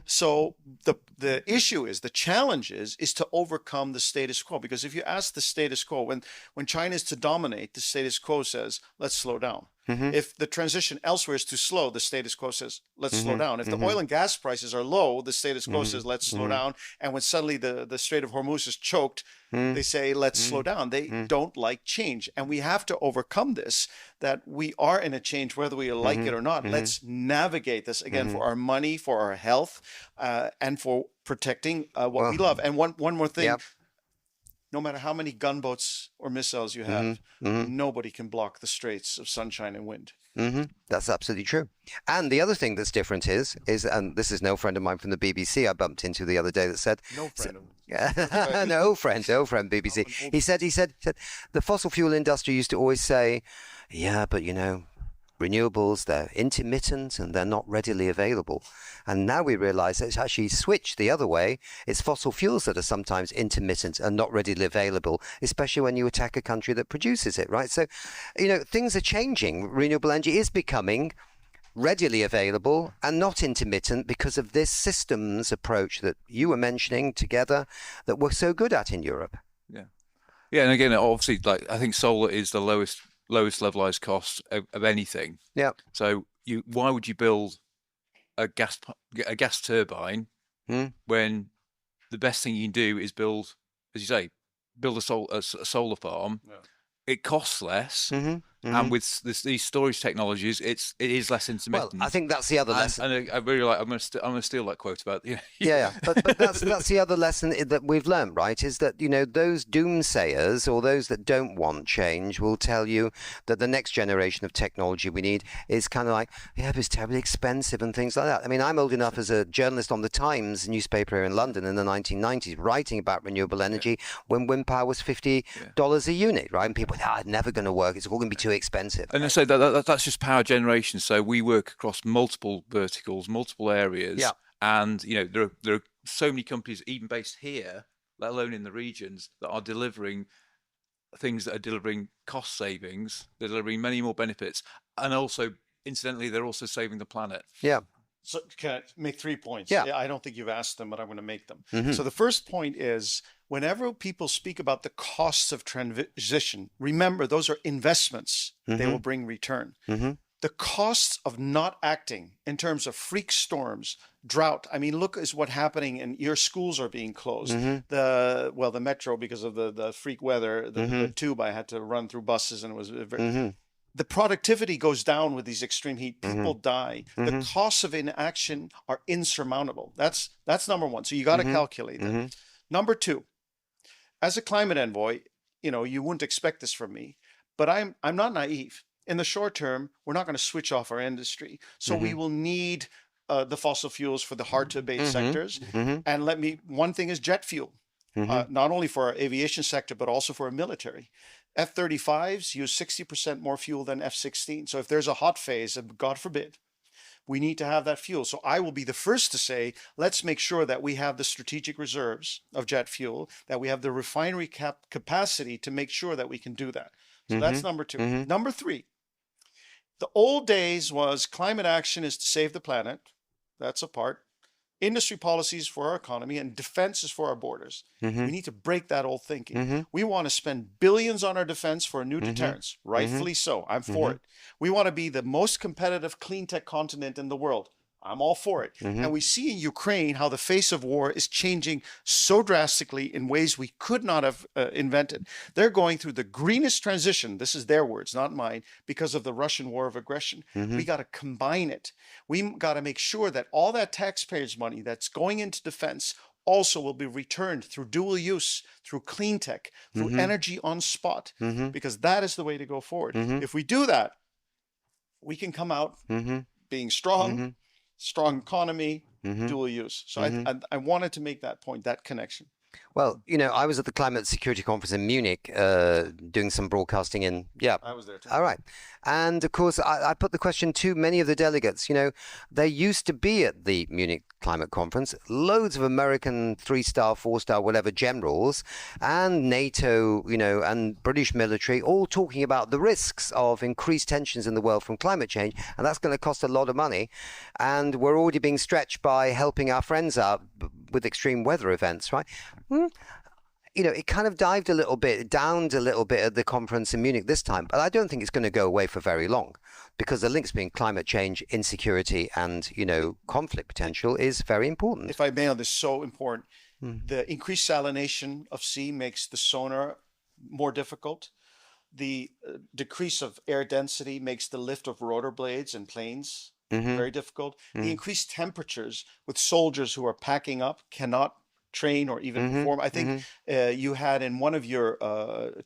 So the issue is, the challenge is to overcome the status quo. Because if you ask the status quo, when China is to dominate, the status quo says, let's slow down. If the transition elsewhere is too slow, the status quo says, let's slow down. If the oil and gas prices are low, the status quo says, let's slow down. And when suddenly the Strait of Hormuz is choked, they say, let's slow down. They don't like change. And we have to overcome this, that we are in a change, whether we like it or not. Let's navigate this, again, for our money, for our health, and for protecting what we love. And one more thing. No matter how many gunboats or missiles you have, nobody can block the straits of sunshine and wind. That's absolutely true. And the other thing that's different is, and this is no friend of mine from the BBC I bumped into the other day that said, No friend of no friend BBC. He said, the fossil fuel industry used to always say, yeah, but renewables, they're intermittent and they're not readily available. And now we realize it's actually switched the other way. It's fossil fuels that are sometimes intermittent and not readily available, especially when you attack a country that produces it, right? So, things are changing. Renewable energy is becoming readily available and not intermittent because of this systems approach that you were mentioning together that we're so good at in Europe. Yeah, and again, obviously, I think solar is the lowest levelized cost of anything. Yeah. So why would you build a gas turbine when the best thing you can do is build, as you say, a solar farm? Yeah. It costs less, and with these storage technologies, it is less intermittent. Well, I think that's the other lesson. And I really like. I'm going to steal that quote about Yeah. But that's the other lesson that we've learned, right? Is that those doomsayers or those that don't want change will tell you that the next generation of technology we need is kind of like, but it's terribly expensive and things like that. I mean, I'm old enough as a journalist on the Times newspaper here in London in the 1990s, writing about renewable energy when wind power was $50 a unit, right? And people, it's never going to work. It's all going to be too expensive. And I say that's just power generation. So we work across multiple verticals, multiple areas. Yeah. And there are so many companies, even based here, let alone in the regions, that are delivering things that are delivering cost savings, delivering many more benefits, and also, incidentally, they're also saving the planet. Yeah. So can I make 3 points? Yeah. I don't think you've asked them, but I'm going to make them. So the first point is, whenever people speak about the costs of transition, remember those are investments. They will bring return. The costs of not acting in terms of freak storms, drought. I mean, look is what's happening, and your schools are being closed. The metro, because of the freak weather, the tube, I had to run through buses, and it was very... The productivity goes down with these extreme heat. People die. The costs of inaction are insurmountable. That's number one. So you got to calculate that. Number two, as a climate envoy, you wouldn't expect this from me, but I'm not naive. In the short term, we're not going to switch off our industry. So we will need the fossil fuels for the hard to abate sectors. And one thing is jet fuel, not only for our aviation sector, but also for our military. F-35s use 60% more fuel than F-16. So if there's a hot phase, God forbid, we need to have that fuel. So I will be the first to say, let's make sure that we have the strategic reserves of jet fuel, that we have the refinery capacity to make sure that we can do that. So that's number two. Number three, the old days was climate action is to save the planet. That's a part. Industry policies for our economy, and defense is for our borders. We need to break that old thinking. We want to spend billions on our defense for a new deterrence. Rightfully so. I'm for it. We want to be the most competitive clean tech continent in the world. I'm all for it. And we see in Ukraine how the face of war is changing so drastically in ways we could not have invented. They're going through the greenest transition. This is their words, not mine, because of the Russian war of aggression. We got to combine it. We got to make sure that all that taxpayers' money that's going into defense also will be returned through dual use, through clean tech, through energy on spot, because that is the way to go forward. If we do that, we can come out being strong, strong economy, dual use. So I wanted to make that point, that connection. Well, I was at the Climate Security Conference in Munich doing some broadcasting in, I was there too. All right. And of course, I put the question to many of the delegates. They used to be at the Munich Climate Conference, loads of American 3-star, 4-star, whatever generals, and NATO, and British military, all talking about the risks of increased tensions in the world from climate change. And that's going to cost a lot of money. And we're already being stretched by helping our friends out with extreme weather events, right? It kind of downed a little bit at the conference in Munich this time, but I don't think it's going to go away for very long, because the links between climate change, insecurity, and conflict potential is very important. If I may, this is so important. The increased salination of sea makes the sonar more difficult. The decrease of air density makes the lift of rotor blades and planes very difficult. The increased temperatures with soldiers who are packing up cannot train or even perform. I think you had in one of your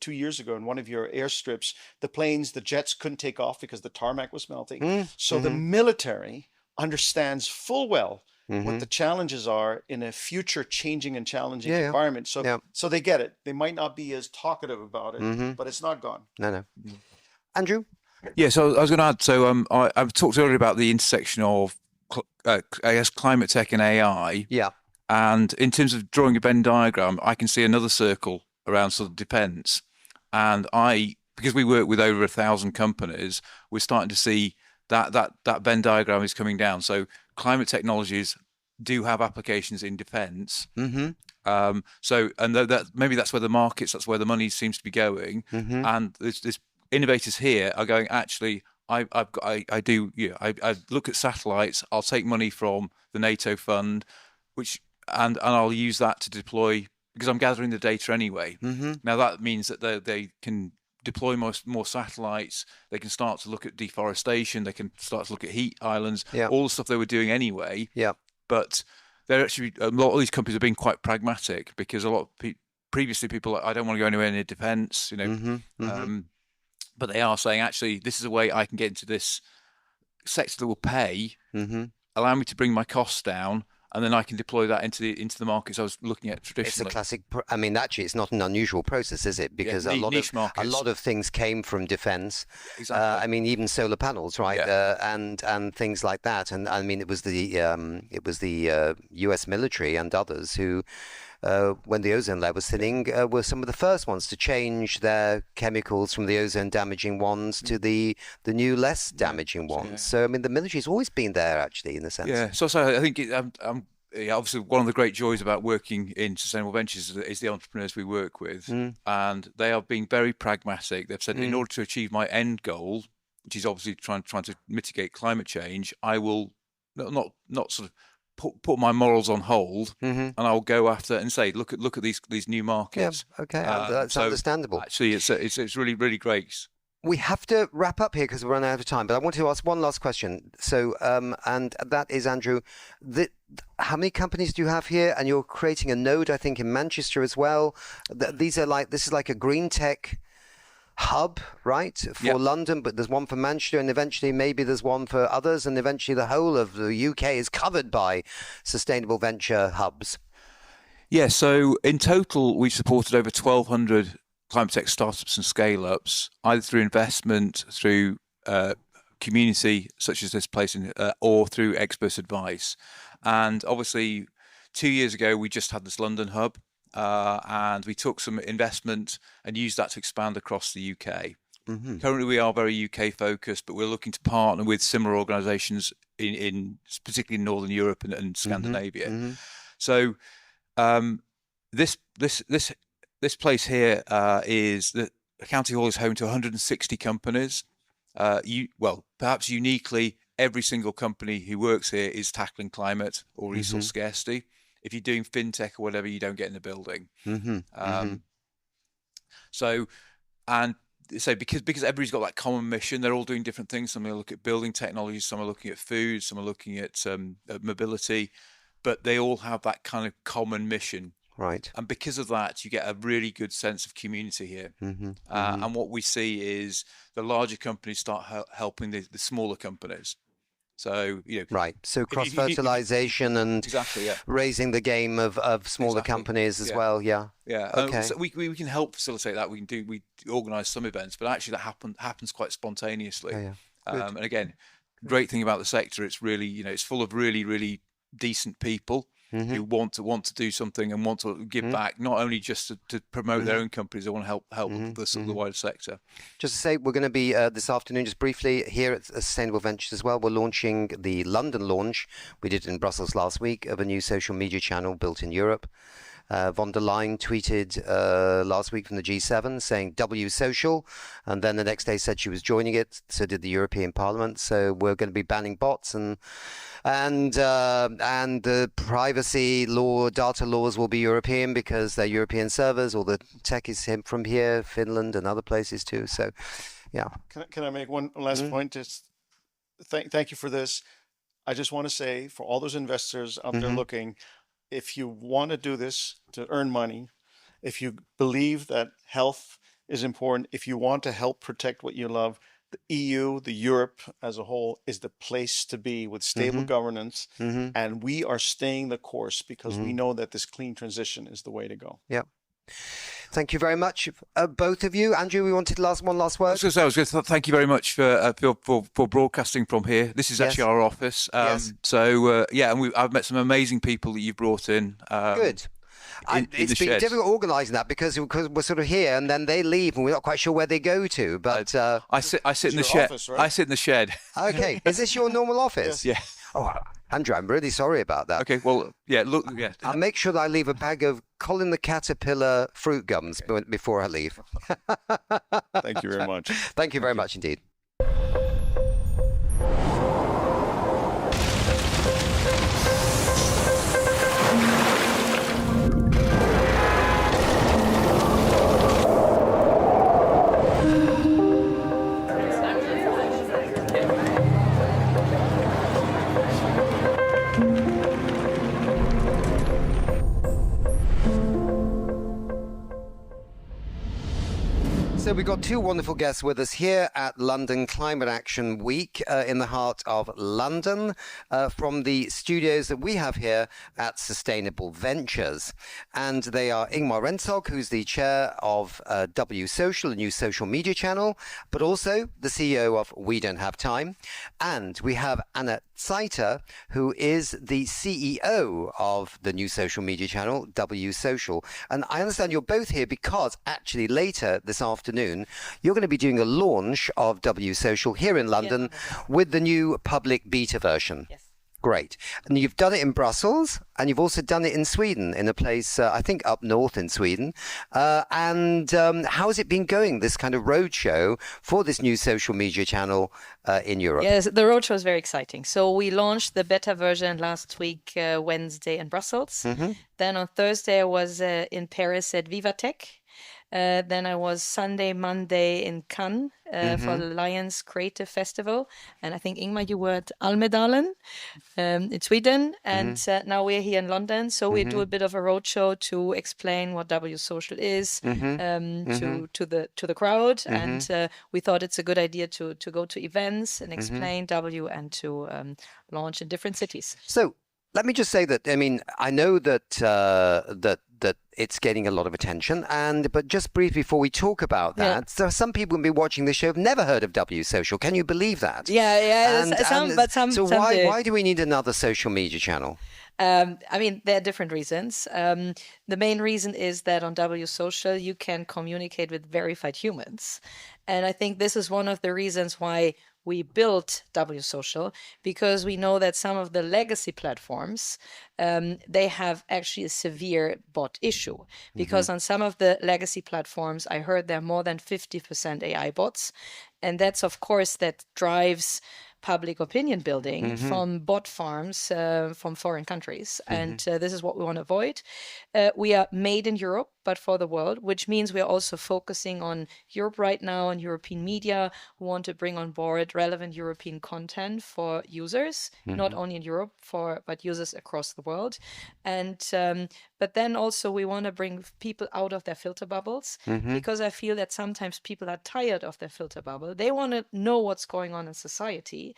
2 years ago in one of your airstrips, the jets couldn't take off because the tarmac was melting. So the military understands full well what the challenges are in a future changing and challenging environment. So they get it. They might not be as talkative about it, but it's not gone. No. Andrew? Yeah, so I was going to add, so I've talked earlier about the intersection of, I guess, climate tech and AI. Yeah. And in terms of drawing a Venn diagram, I can see another circle around sort of defense. And because we work with over 1,000 companies, we're starting to see that Venn diagram is coming down. So climate technologies do have applications in defense. So, and maybe that's where the markets, that's where the money seems to be going. And there's innovators here are going, actually, I look at satellites, I'll take money from the NATO fund, and I'll use that to deploy, because I'm gathering the data anyway. Now that means that they can deploy more satellites, they can start to look at deforestation, they can start to look at heat islands, all the stuff they were doing anyway. But they're actually, a lot of these companies are being quite pragmatic, because a lot of previously people, I don't want to go anywhere near defense, but they are saying, actually, this is a way I can get into this sector that will pay, allow me to bring my costs down, and then I can deploy that into the markets I was looking at traditionally. It's a classic. I mean, actually, it's not an unusual process, is it? Because a lot of things came from defence. Exactly. I mean, even solar panels, right? And things like that. And I mean, it was the U.S. military and others who, when the ozone layer was thinning, were some of the first ones to change their chemicals from the ozone-damaging ones to the new, less damaging ones. So, I mean, the military's always been there, actually, in a sense. Yeah. So I think obviously one of the great joys about working in sustainable ventures is the entrepreneurs we work with, and they are being very pragmatic. They've said, in order to achieve my end goal, which is obviously trying to mitigate climate change, I will not sort of put my morals on hold, and I'll go after and say, look at these new markets. Yeah, okay, that's understandable. Actually, it's really, really great. We have to wrap up here because we're running out of time, but I want to ask one last question. So, and that is, Andrew, how many companies do you have here? And you're creating a node, I think, in Manchester as well. This is like a green tech hub, right, for London, but there's one for Manchester, and eventually maybe there's one for others, and eventually the whole of the UK is covered by sustainable venture hubs. Yeah, so in total, we've supported over 1,200 climate tech startups and scale-ups, either through investment, through community, such as this place, or through expert advice. And obviously, 2 years ago, we just had this London hub, and we took some investment and used that to expand across the UK. Currently, we are very UK focused, but we're looking to partner with similar organisations in particularly in Northern Europe and Scandinavia. So this place here is the County Hall is home to 160 companies. Perhaps uniquely, every single company who works here is tackling climate or resource scarcity. If you're doing fintech or whatever, you don't get in the building. So because everybody's got that common mission, they're all doing different things. Some are looking at building technologies, some are looking at food, some are looking at mobility, but they all have that kind of common mission. Right. And because of that, you get a really good sense of community here. And what we see is the larger companies start helping the smaller companies. So, right. So cross-fertilization and raising the game of smaller companies as well. Yeah. Yeah. Okay. So we can help facilitate that. We organise some events, but actually that happens quite spontaneously. And again, great thing about the sector, it's really, it's full of really, really decent people who want to do something and want to give back, not only just to promote their own companies, they want to help the wider sector. Just to say, we're going to be this afternoon, just briefly, here at Sustainable Ventures as well. We're launching the London launch. We did it in Brussels last week, of a new social media channel built in Europe. Von der Leyen tweeted last week from the G7 saying W social, and then the next day said she was joining it. So did the European Parliament. So we're going to be banning bots and the privacy law, data laws will be European because they're European servers. All the tech is from here, Finland and other places too. So, yeah. Can I make one last point? Just thank you for this. I just want to say, for all those investors out there looking, if you want to do this to earn money, if you believe that health is important, if you want to help protect what you love, the EU, the Europe as a whole is the place to be with stable governance. And we are staying the course because we know that this clean transition is the way to go. Yeah. Thank you very much, both of you. Andrew, we wanted one last word. I was going to thank you very much for broadcasting from here. This is actually our office. So and I've met some amazing people that you've brought in. Good. It's been difficult organising that because we're sort of here and then they leave and we're not quite sure where they go to. But I sit in the shed. Office, right? I sit in the shed. Okay, is this your normal office? Yeah. Oh, Andrew, I'm really sorry about that. Okay, well, yeah. I'll make sure that I leave a bag of Colin the Caterpillar fruit gums before I leave. Thank you very much. Thank you very much indeed. So we've got two wonderful guests with us here at London Climate Action Week in the heart of London from the studios that we have here at Sustainable Ventures. And they are Ingmar Rentzhog, who's the chair of W Social, a new social media channel, but also the CEO of We Don't Have Time. And we have Anna Zeiter, who is the CEO of the new social media channel, W Social. And I understand you're both here because actually later this afternoon, you're going to be doing a launch of W Social here in London with the new public beta version. Yes. Great. And you've done it in Brussels and you've also done it in Sweden, in a place, I think, up north in Sweden. And how has it been going, this kind of roadshow for this new social media channel in Europe? Yes, the roadshow is very exciting. So we launched the beta version last week, Wednesday in Brussels. Then on Thursday, I was in Paris at Vivatech. Then I was Sunday, Monday in Cannes for the Lions Creative Festival. And I think, Ingmar, you were at Almedalen in Sweden. And now we're here in London. So we do a bit of a roadshow to explain what W Social is to the crowd. And we thought it's a good idea to go to events and explain W and to launch in different cities. So let me just say that, I mean, I know that that it's getting a lot of attention, but just briefly before we talk about that, there are some people who've been watching this show who've never heard of W Social. Can you believe that? So why do we need another social media channel? I mean, there are different reasons. The main reason is that on W Social, you can communicate with verified humans. And I think this is one of the reasons why we built W Social, because we know that some of the legacy platforms, they have actually a severe bot issue. Because on some of the legacy platforms, I heard there are more than 50% AI bots. And that's, of course, that drives public opinion building from bot farms from foreign countries. And this is what we want to avoid. We are made in Europe, but for the world, which means we are also focusing on Europe right now and European media who want to bring on board relevant European content for users, not only in Europe, but users across the world. And but then also we want to bring people out of their filter bubbles, because I feel that sometimes people are tired of their filter bubble. They want to know what's going on in society.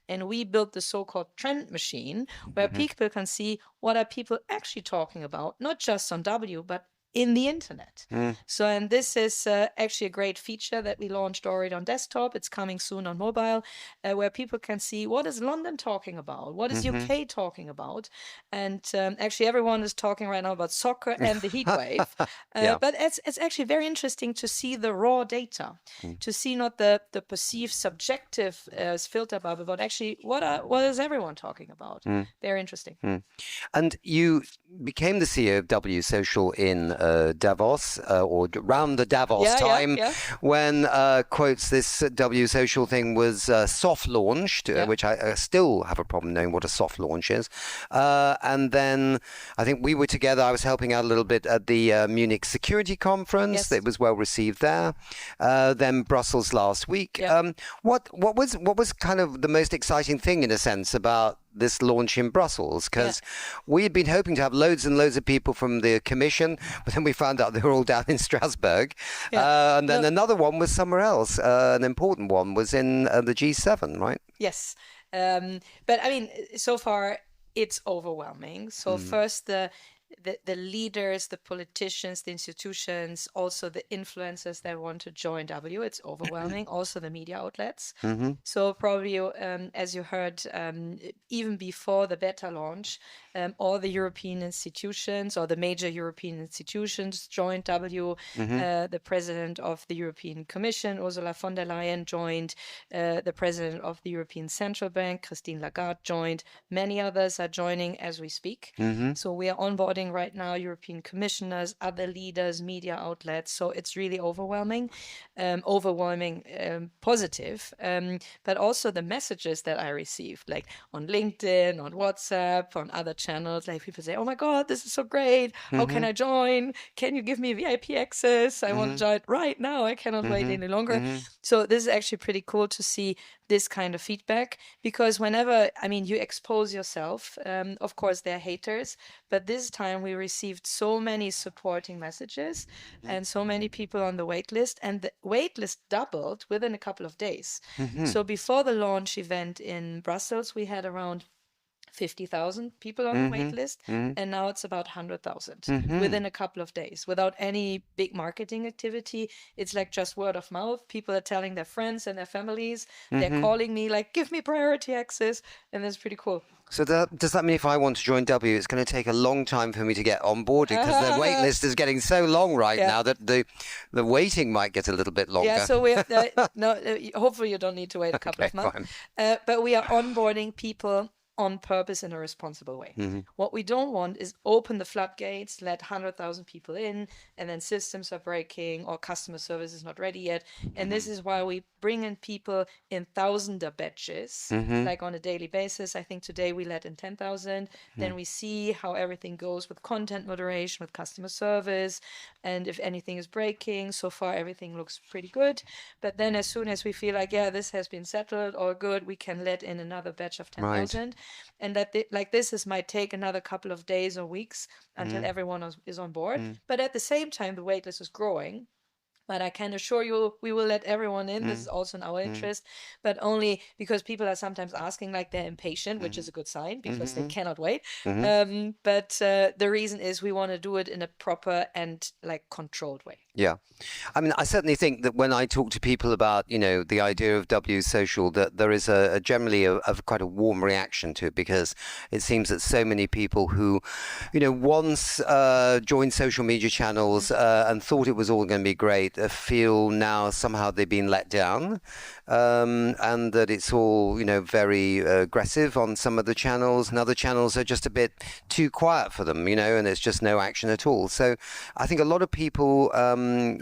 And we built the so-called trend machine where people can see what are people actually talking about, not just on W, but in the internet. So, and this is actually a great feature that we launched already on desktop. It's coming soon on mobile, where people can see what is London talking about, what is UK talking about. And actually everyone is talking right now about soccer and the heat wave. But it's actually very interesting to see the raw data, to see not the perceived subjective filter bubble, but actually what is everyone talking about. Very interesting. And you became the CEO of W Social in Davos, or around the Davos time, when, quotes, this W Social thing was soft launched, which I still have a problem knowing what a soft launch is. And then I think we were together, I was helping out a little bit at the Munich Security Conference. It was well received there. Then Brussels last week. What was kind of the most exciting thing, in a sense, about this launch in Brussels, because we had been hoping to have loads and loads of people from the Commission, but then we found out they were all down in Strasbourg. And then another one was somewhere else. An important one was in the G7, right? Yes. But I mean, so far it's overwhelming. So first the leaders, the politicians, the institutions, also the influencers that want to join W, it's overwhelming. Also the media outlets. So probably, as you heard, even before the beta launch, all the European institutions or the major European institutions joined W. The president of the European Commission, Ursula von der Leyen, joined. The president of the European Central Bank, Christine Lagarde, joined. Many others are joining as we speak. So we are onboarding right now European commissioners, other leaders, media outlets. So it's really overwhelming, positive. But also the messages that I received, like on LinkedIn, on WhatsApp, on other channels, like people say, "Oh my God, this is so great! How can I join? Can you give me VIP access? I want to join right now. I cannot wait any longer." So this is actually pretty cool to see this kind of feedback, because whenever, I mean, you expose yourself, of course there are haters, but this time we received so many supporting messages and so many people on the wait list, and the wait list doubled within a couple of days. So before the launch event in Brussels, we had around 50,000 people on the wait list, and now it's about 100,000 within a couple of days, without any big marketing activity. It's like just word of mouth. People are telling their friends and their families. They're calling me like, "Give me priority access," and that's pretty cool. So does that mean if I want to join W, it's going to take a long time for me to get on board, because the wait list is getting so long right now that the waiting might get a little bit longer? Yeah, so we hopefully you don't need to wait a couple of months. But we are onboarding people on purpose in a responsible way. What we don't want is open the floodgates, let 100,000 people in, and then systems are breaking or customer service is not ready yet. And this is why we bring in people in thousander batches, like on a daily basis. I think today we let in 10,000. Then we see how everything goes with content moderation, with customer service, and if anything is breaking. So far, everything looks pretty good. But then as soon as we feel like, yeah, this has been settled or good, we can let in another batch of 10,000. And that this might take another couple of days or weeks until everyone is on board. But at the same time, the waitlist is growing. But I can assure you, we will let everyone in. This is also in our interest, but only because people are sometimes asking, like they're impatient, which is a good sign because they cannot wait. But the reason is we want to do it in a proper and like controlled way. Yeah. I mean, I certainly think that when I talk to people about, the idea of W Social, that there is generally quite a warm reaction to it, because it seems that so many people who, once joined social media channels and thought it was all going to be great, feel now somehow they've been let down, and that it's all, very aggressive on some of the channels, and other channels are just a bit too quiet for them, and it's just no action at all. So I think a lot of people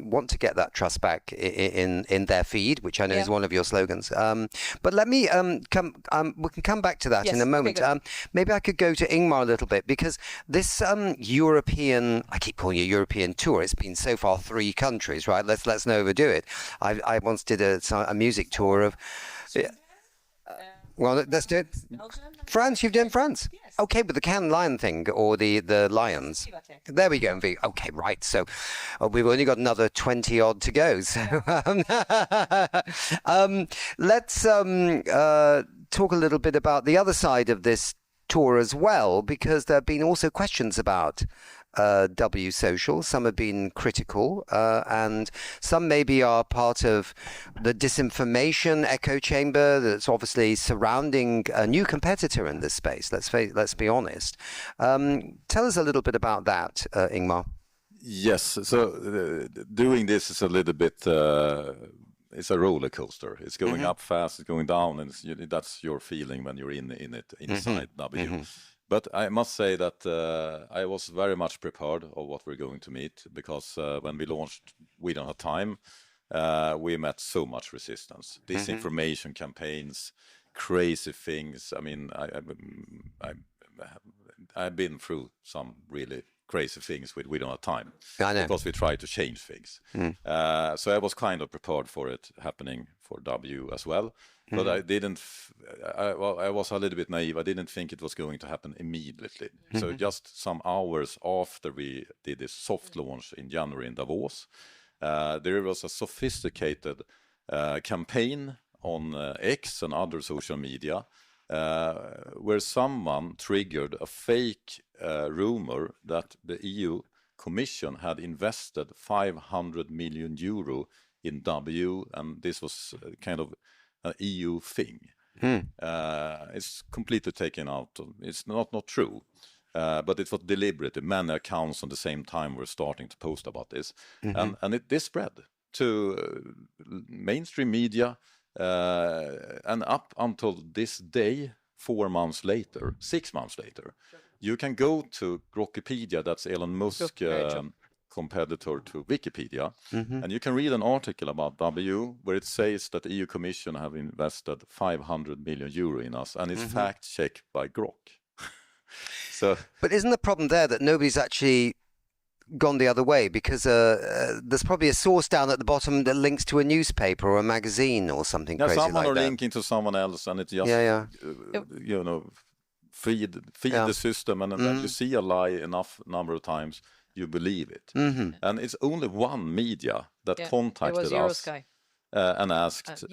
want to get that trust back in their feed, which I know is one of your slogans. But let me we can come back to that in a moment. Maybe I could go to Ingmar a little bit, because this European, I keep calling it European tour, it's been so far 3 countries, right? Let's not overdo it. I once did a music tour of well, let's do it. France, you've done France? Yes. Okay, but the Cannes Lion thing, or the lions. There we go. Okay, right. So we've only got another 20 odd to go. So let's talk a little bit about the other side of this tour as well, because there have been also questions about W Social. Some have been critical, and some maybe are part of the disinformation echo chamber that's obviously surrounding a new competitor in this space. Let's be honest. Tell us a little bit about that, Ingmar. Yes. So doing this is a little bit. It's a roller coaster. It's going up fast, it's going down, and that's your feeling when you're in it inside W. But I must say that I was very much prepared of what we're going to meet, because when we launched We Don't Have Time, we met so much resistance. Disinformation campaigns, crazy things. I mean, I've been through some really crazy things we don't have time. I know. Because we try to change things. So I was kind of prepared for it happening for W as well. But I didn't, I was a little bit naive. I didn't think it was going to happen immediately. So just some hours after we did this soft launch in January in Davos, there was a sophisticated campaign on X and other social media where someone triggered a fake rumor that the EU Commission had invested 500 million euro in W, and this was kind of an EU thing. It's completely taken out. It's not true, but it was deliberate. Many accounts on the same time were starting to post about this, and this spread to mainstream media, and up until this day, 4 months later, 6 months later, you can go to Grokpedia, that's Elon Musk competitor to Wikipedia, and you can read an article about W where it says that the EU Commission have invested 500 million euro in us, and it's fact-checked by Grok. So, but isn't the problem there that nobody's actually gone the other way? Because there's probably a source down at the bottom that links to a newspaper or a magazine or something crazy someone like are that. linking to someone else, and it just you know, feed the system, and when you see a lie enough number of times, you believe it. And it's only one media that contacted us and asked,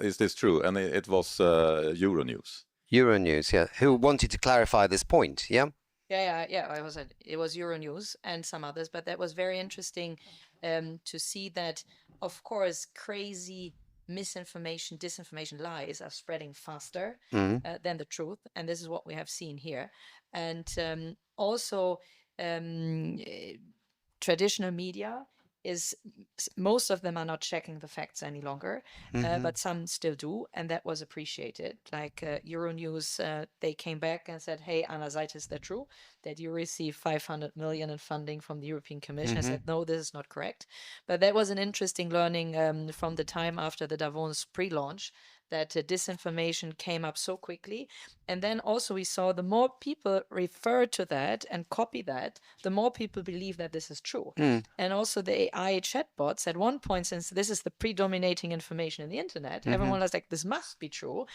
is this true? And it was Euronews. Euronews, yeah, who wanted to clarify this point, yeah? It was Euronews and some others, but that was very interesting to see that, of course, crazy misinformation, disinformation, lies are spreading faster than the truth, and this is what we have seen here. And also, traditional media is, most of them are not checking the facts any longer, but some still do, and that was appreciated. Like Euronews, they came back and said, hey, Anna, is that true? That you received 500 million in funding from the European Commission? I said, no, this is not correct. But that was an interesting learning from the time after the Davos pre-launch, that disinformation came up so quickly. And then also we saw the more people refer to that and copy that, the more people believe that this is true. And also the AI chatbots, at one point, since this is the predominating information in the internet, everyone was like, this must be true.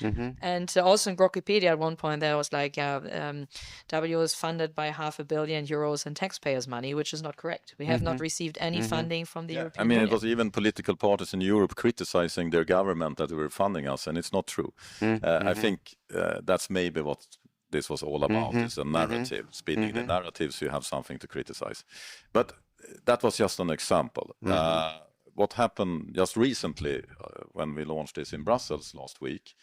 And also in Grokpedia at one point, there was like, W is funded by €500 million in taxpayers' money, which is not correct. We have not received any funding from the European Union. It was even political parties in Europe criticizing their government that they were funding us, and it's not true. I think that's maybe what this was all about, is a narrative, spinning the narratives, you have something to criticize. But that was just an example. What happened just recently when we launched this in Brussels last week,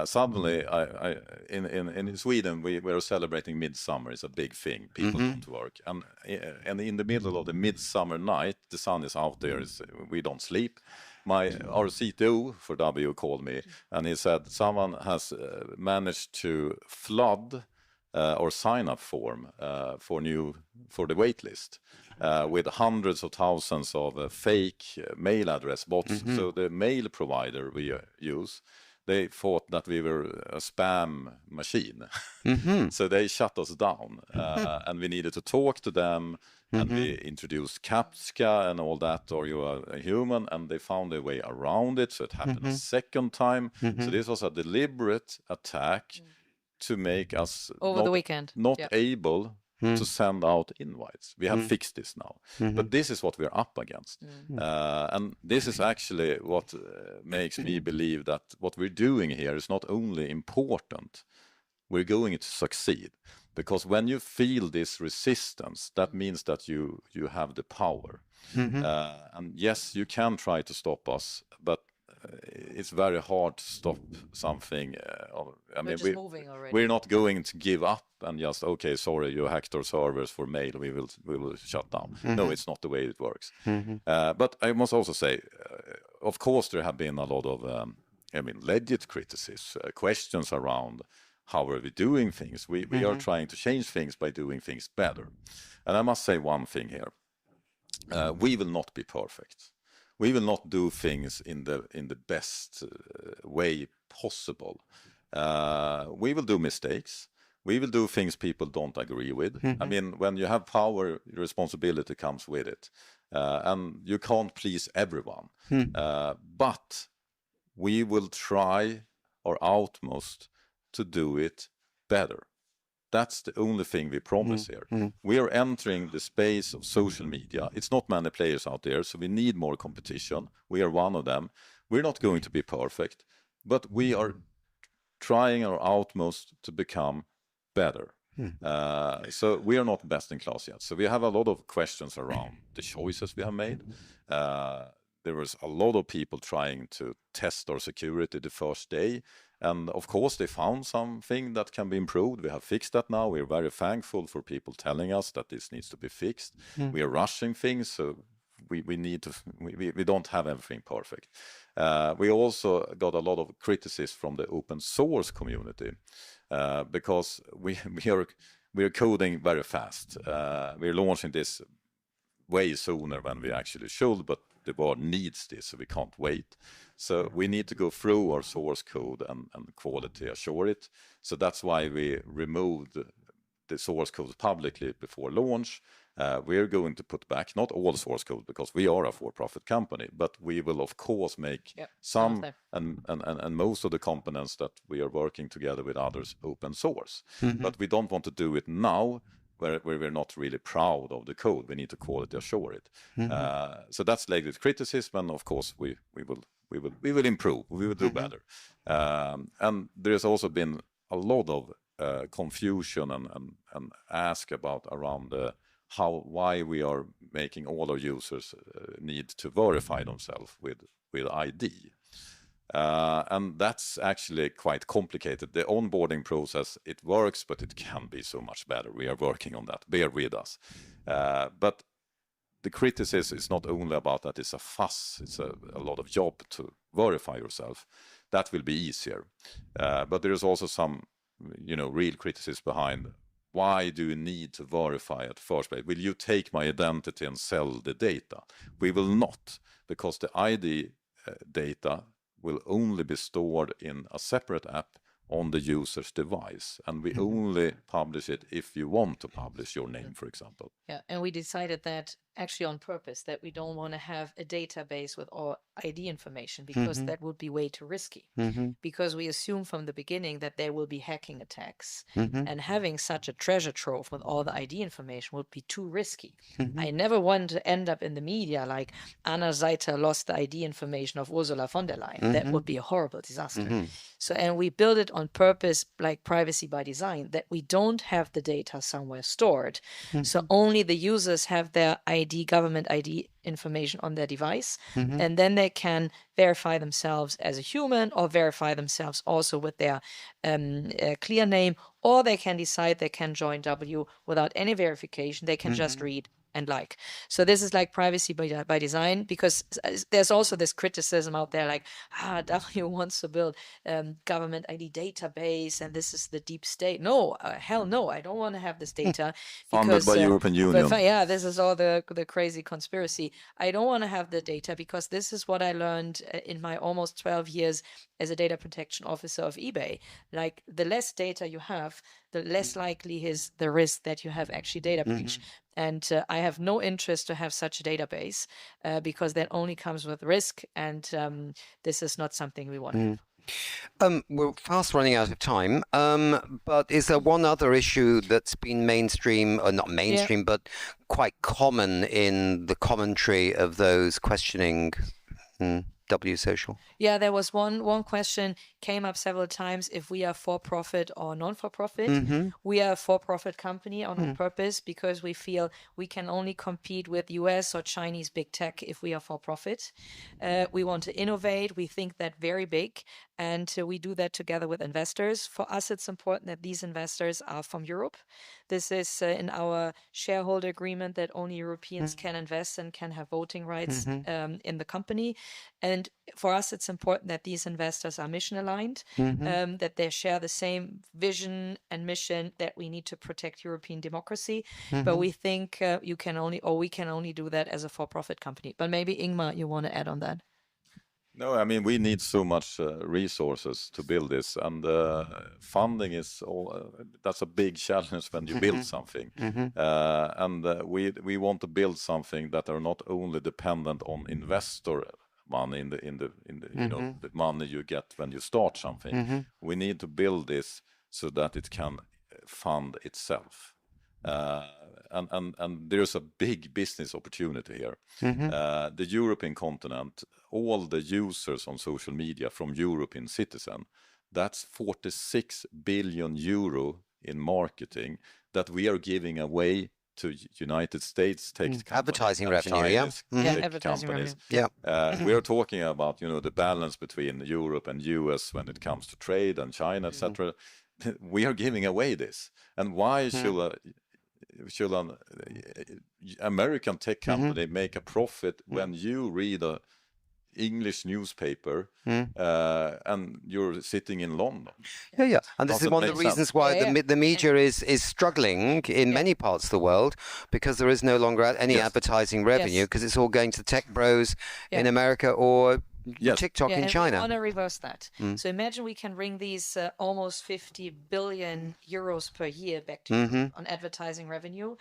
suddenly in Sweden we were celebrating midsummer. It's a big thing, people don't work, and in the middle of the midsummer night, the sun is out there, we don't sleep. Our CTO for W called me and he said someone has managed to flood or sign-up form for the waitlist with hundreds of thousands of fake mail address bots. So the mail provider we use, they thought that we were a spam machine. So they shut us down, and we needed to talk to them, and we introduced CAPTCHA and all that, or you are a human, and they found a way around it, so it happened a second time. So this was a deliberate attack to make us over the weekend not able to send out invites. We have fixed this now, but this is what we're up against, and this is actually what makes me believe that what we're doing here is not only important, we're going to succeed. Because when you feel this resistance, that means that you have the power. And yes, you can try to stop us, but it's very hard to stop something. We're not going to give up and just, okay, sorry, you hacked our servers for mail, we will shut down. No, it's not the way it works. But I must also say, of course, there have been a lot of legit criticisms, questions around how are we doing things. We are trying to change things by doing things better. And I must say one thing here. We will not be perfect. We will not do things in the best way possible. We will do mistakes. We will do things people don't agree with. I mean, when you have power, responsibility comes with it. And you can't please everyone. But we will try our utmost to do it better. That's the only thing we promise here. We are entering the space of social media. It's not many players out there, so we need more competition. We are one of them. We're not going to be perfect, but we are trying our utmost to become better. So we are not best in class yet. So we have a lot of questions around the choices we have made. There was a lot of people trying to test our security the first day. And of course, they found something that can be improved. We have fixed that now. We're very thankful for people telling us that this needs to be fixed. We are rushing things, so we need to. We don't have everything perfect. We also got a lot of criticism from the open source community because we are coding very fast. We're launching this way sooner than we actually should, but the world needs this, so we can't wait. So we need to go through our source code and quality assure it. So that's why we removed the source code publicly before launch. We're going to put back not all source code because we are a for-profit company, but we will of course make some and most of the components that we are working together with others open source. But we don't want to do it now where we're not really proud of the code. We need to quality assure it. So that's latest criticism, and of course we will improve. We will do better. And there's also been a lot of confusion and ask about around why we are making all our users need to verify themselves with ID. And that's actually quite complicated. The onboarding process, it works, but it can be so much better. We are working on that. Bear with us. But the criticism is not only about that it's a fuss, it's a lot of job to verify yourself. That will be easier. But there is also some, real criticism behind. Why do you need to verify at first place? Will you take my identity and sell the data? We will not, because the ID data will only be stored in a separate app on the user's device, and we only publish it if you want to publish your name, for example. Yeah, and we decided that actually on purpose, that we don't want to have a database with all ID information because that would be way too risky. Because we assume from the beginning that there will be hacking attacks, and having such a treasure trove with all the ID information would be too risky. I never want to end up in the media like Anna Seiter lost the ID information of Ursula von der Leyen. That would be a horrible disaster. So, and we build it on purpose, like privacy by design, that we don't have the data somewhere stored. So only the users have their ID, government ID information on their device, and then they can verify themselves as a human or verify themselves also with their clear name, or they can decide they can join W without any verification. They can just read and like. So this is like privacy by design, because there's also this criticism out there like, W wants to build government ID database and this is the deep state. No, hell no, I don't want to have this data. Funded by European Union. Yeah, this is all the crazy conspiracy. I don't want to have the data because this is what I learned in my almost 12 years as a data protection officer of eBay. Like the less data you have, the less likely is the risk that you have actually data breach. And I have no interest to have such a database because that only comes with risk, and this is not something we want to have. We're fast running out of time, but is there one other issue that's been mainstream, or not mainstream, but quite common in the commentary of those questioning W Social? Yeah, there was one question came up several times if we are for-profit or non-for-profit. We are a for-profit company on purpose because we feel we can only compete with US or Chinese big tech if we are for-profit. We want to innovate. We think that very big, and we do that together with investors. For us, it's important that these investors are from Europe. This is in our shareholder agreement that only Europeans can invest and can have voting rights in the company. And for us, it's important that these investors are mission aligned, that they share the same vision and mission that we need to protect European democracy. But we think we can only do that as a for-profit company. But maybe Ingmar, you want to add on that? No, I mean, we need so much resources to build this, and funding is that's a big challenge when you build something. And we want to build something that are not only dependent on investor money in the you know, the money you get when you start something. We need to build this so that it can fund itself. And there's a big business opportunity here. The European continent, all the users on social media from European citizen, that's 46 billion euro in marketing that we are giving away to United States tech companies, advertising revenue, advertising companies. revenue. We are talking about, you know, the balance between Europe and US when it comes to trade and China, etc. We are giving away this, and why should an American tech company make a profit when you read a English newspaper and you're sitting in London? And this is one of the reasons why the media is struggling in many parts of the world, because there is no longer any advertising revenue, because it's all going to the tech bros in America or TikTok in China. We want to reverse that. So imagine we can bring these almost 50 billion euros per year back to Europe on advertising revenue,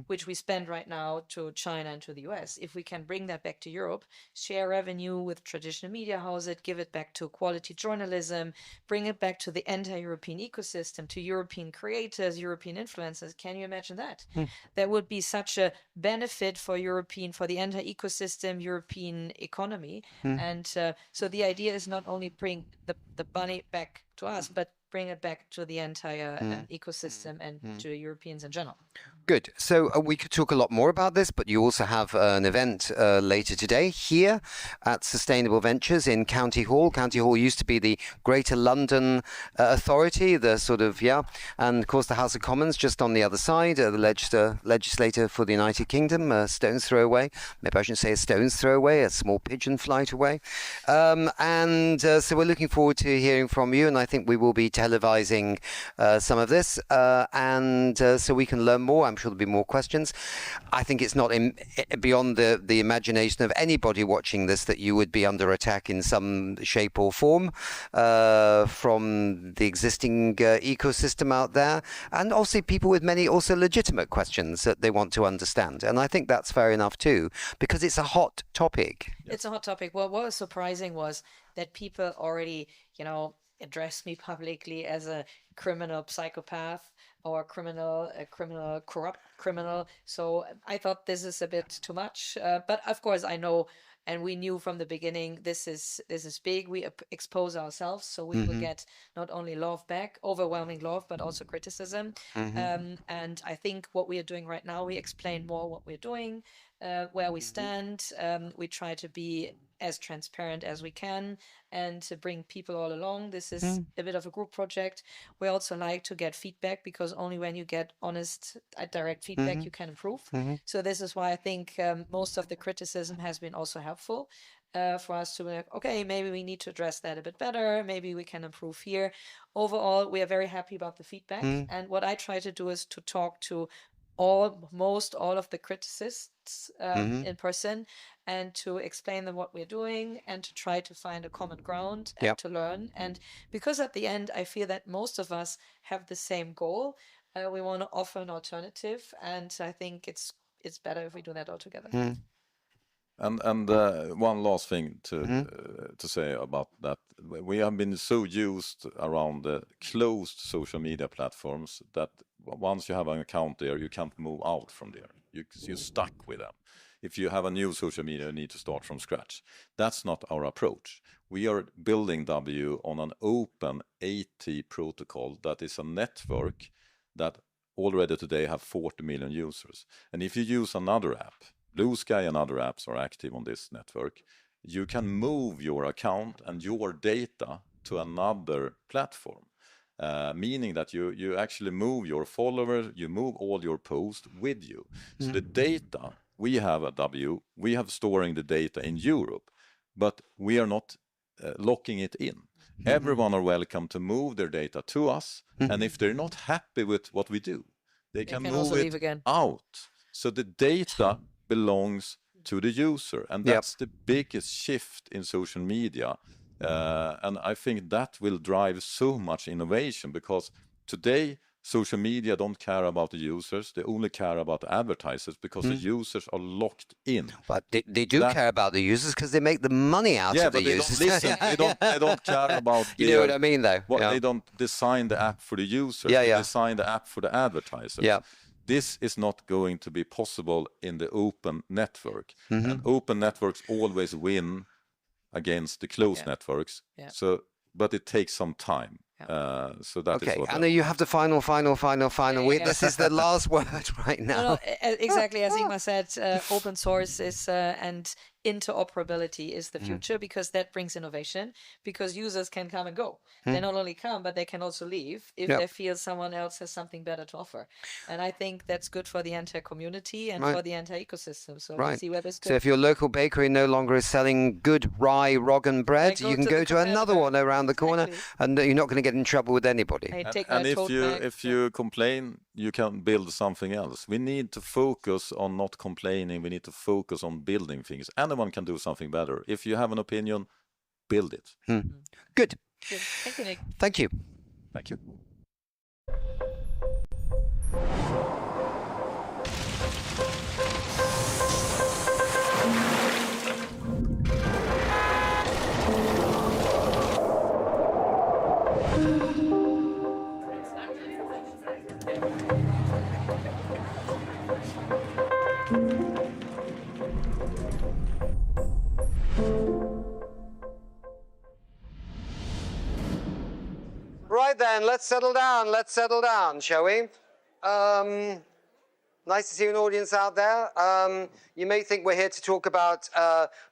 which we spend right now to China and to the US. If we can bring that back to Europe, share revenue with traditional media houses, give it back to quality journalism, bring it back to the entire European ecosystem, to European creators, European influencers. Can you imagine that? That would be such a benefit for the entire ecosystem, European economy. And so the idea is not only bring the money back to us, but bring it back to the entire ecosystem and to Europeans in general. Good. So we could talk a lot more about this, but you also have an event later today here at Sustainable Ventures in County Hall. County Hall used to be the Greater London Authority, the sort of, and of course the House of Commons just on the other side, the legislator for the United Kingdom, a stone's throw away. Maybe I shouldn't say a stone's throw away, a small pigeon flight away. So we're looking forward to hearing from you, and I think we will be televising some of this, so we can learn more. I'm sure there'll be more questions. I think it's not beyond the imagination of anybody watching this that you would be under attack in some shape or form from the existing ecosystem out there, and also people with many also legitimate questions that they want to understand. And I think that's fair enough too, because it's a hot topic. It's a hot topic. Well, what was surprising was that people already, addressed me publicly as a criminal psychopath or corrupt criminal. So I thought this is a bit too much. But of course, I know, and we knew from the beginning, this is big. We expose ourselves, so we will get not only love back, overwhelming love, but also criticism. And I think what we are doing right now, we explain more what we're doing, where we stand. We try to be as transparent as we can and to bring people all along. This is a bit of a group project. We also like to get feedback, because only when you get honest, direct feedback, you can improve. So this is why I think most of the criticism has been also helpful for us to be like, okay, maybe we need to address that a bit better. Maybe we can improve here. Overall, we are very happy about the feedback. And what I try to do is to talk to almost all of the criticists in person, and to explain them what we're doing, and to try to find a common ground and to learn. And because at the end, I feel that most of us have the same goal. We want to offer an alternative, and I think it's better if we do that all together. And one last thing to say about that. We have been so used around the closed social media platforms that once you have an account there, you can't move out from there. You're stuck with them. If you have a new social media, you need to start from scratch. That's not our approach. We are building W on an open AT protocol that is a network that already today have 40 million users. And if you use another app, Blue Sky and other apps are active on this network, you can move your account and your data to another platform, meaning that you actually move your followers, you move all your posts with you. So the data we have at W, we have storing the data in Europe, but we are not locking it in. Everyone are welcome to move their data to us, and if they're not happy with what we do, they can move it out. So the data belongs to the user. And that's the biggest shift in social media. And I think that will drive so much innovation, because today social media don't care about the users, they only care about the advertisers, because the users are locked in. But they do care about the users because they make the money out of the users. Don't listen. They don't care about you know what I mean, though. They don't design the app for the users. They design the app for the advertisers. This is not going to be possible in the open network. And open networks always win against the closed networks. So, but it takes some time. So that is what. Anna, you have the final. This is the last word right now. No, exactly as Ingmar said. Open source is and interoperability is the future, because that brings innovation. Because users can come and go. They not only come, but they can also leave if they feel someone else has something better to offer. And I think that's good for the entire community and for the entire ecosystem. So we'll see where this goes. So if your local bakery no longer is selling good rye roggen bread, you can go to another one around the corner, and you're not going to get in trouble with anybody. And if you complain, you can build something else. We need to focus on not complaining. We need to focus on building things. Anyone can do something better. If you have an opinion, build it. Good. Thank you, Nick. Thank you. Thank you. Right then, let's settle down, shall we? Nice to see an audience out there. You may think we're here to talk about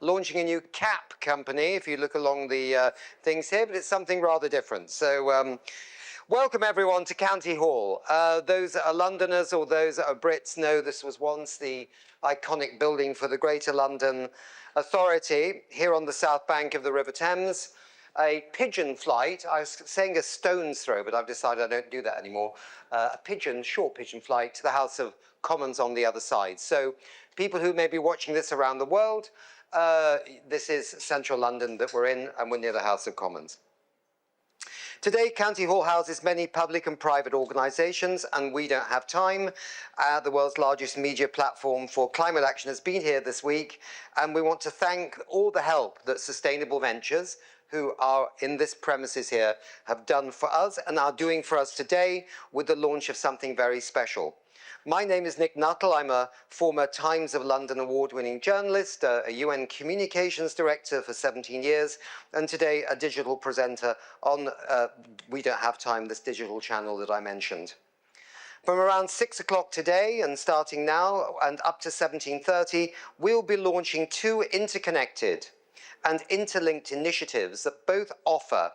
launching a new cap company, if you look along the things here, but it's something rather different. So welcome everyone to County Hall. Those that are Londoners or those that are Brits know this was once the iconic building for the Greater London Authority here on the south bank of the River Thames. A pigeon flight, I was saying a stone's throw, but I've decided I don't do that anymore. A short pigeon flight to the House of Commons on the other side. So people who may be watching this around the world, this is central London that we're in, and we're near the House of Commons. Today, County Hall houses many public and private organisations, and We Don't Have Time, the world's largest media platform for climate action, has been here this week, and we want to thank all the help that Sustainable Ventures, who are in this premises here, have done for us and are doing for us today with the launch of something very special. My name is Nick Nuttall. I'm a former Times of London award-winning journalist, a UN communications director for 17 years, and today a digital presenter on We Don't Have Time, this digital channel that I mentioned. From around 6 o'clock today and starting now and up to 17:30, we'll be launching two interconnected and interlinked initiatives that both offer,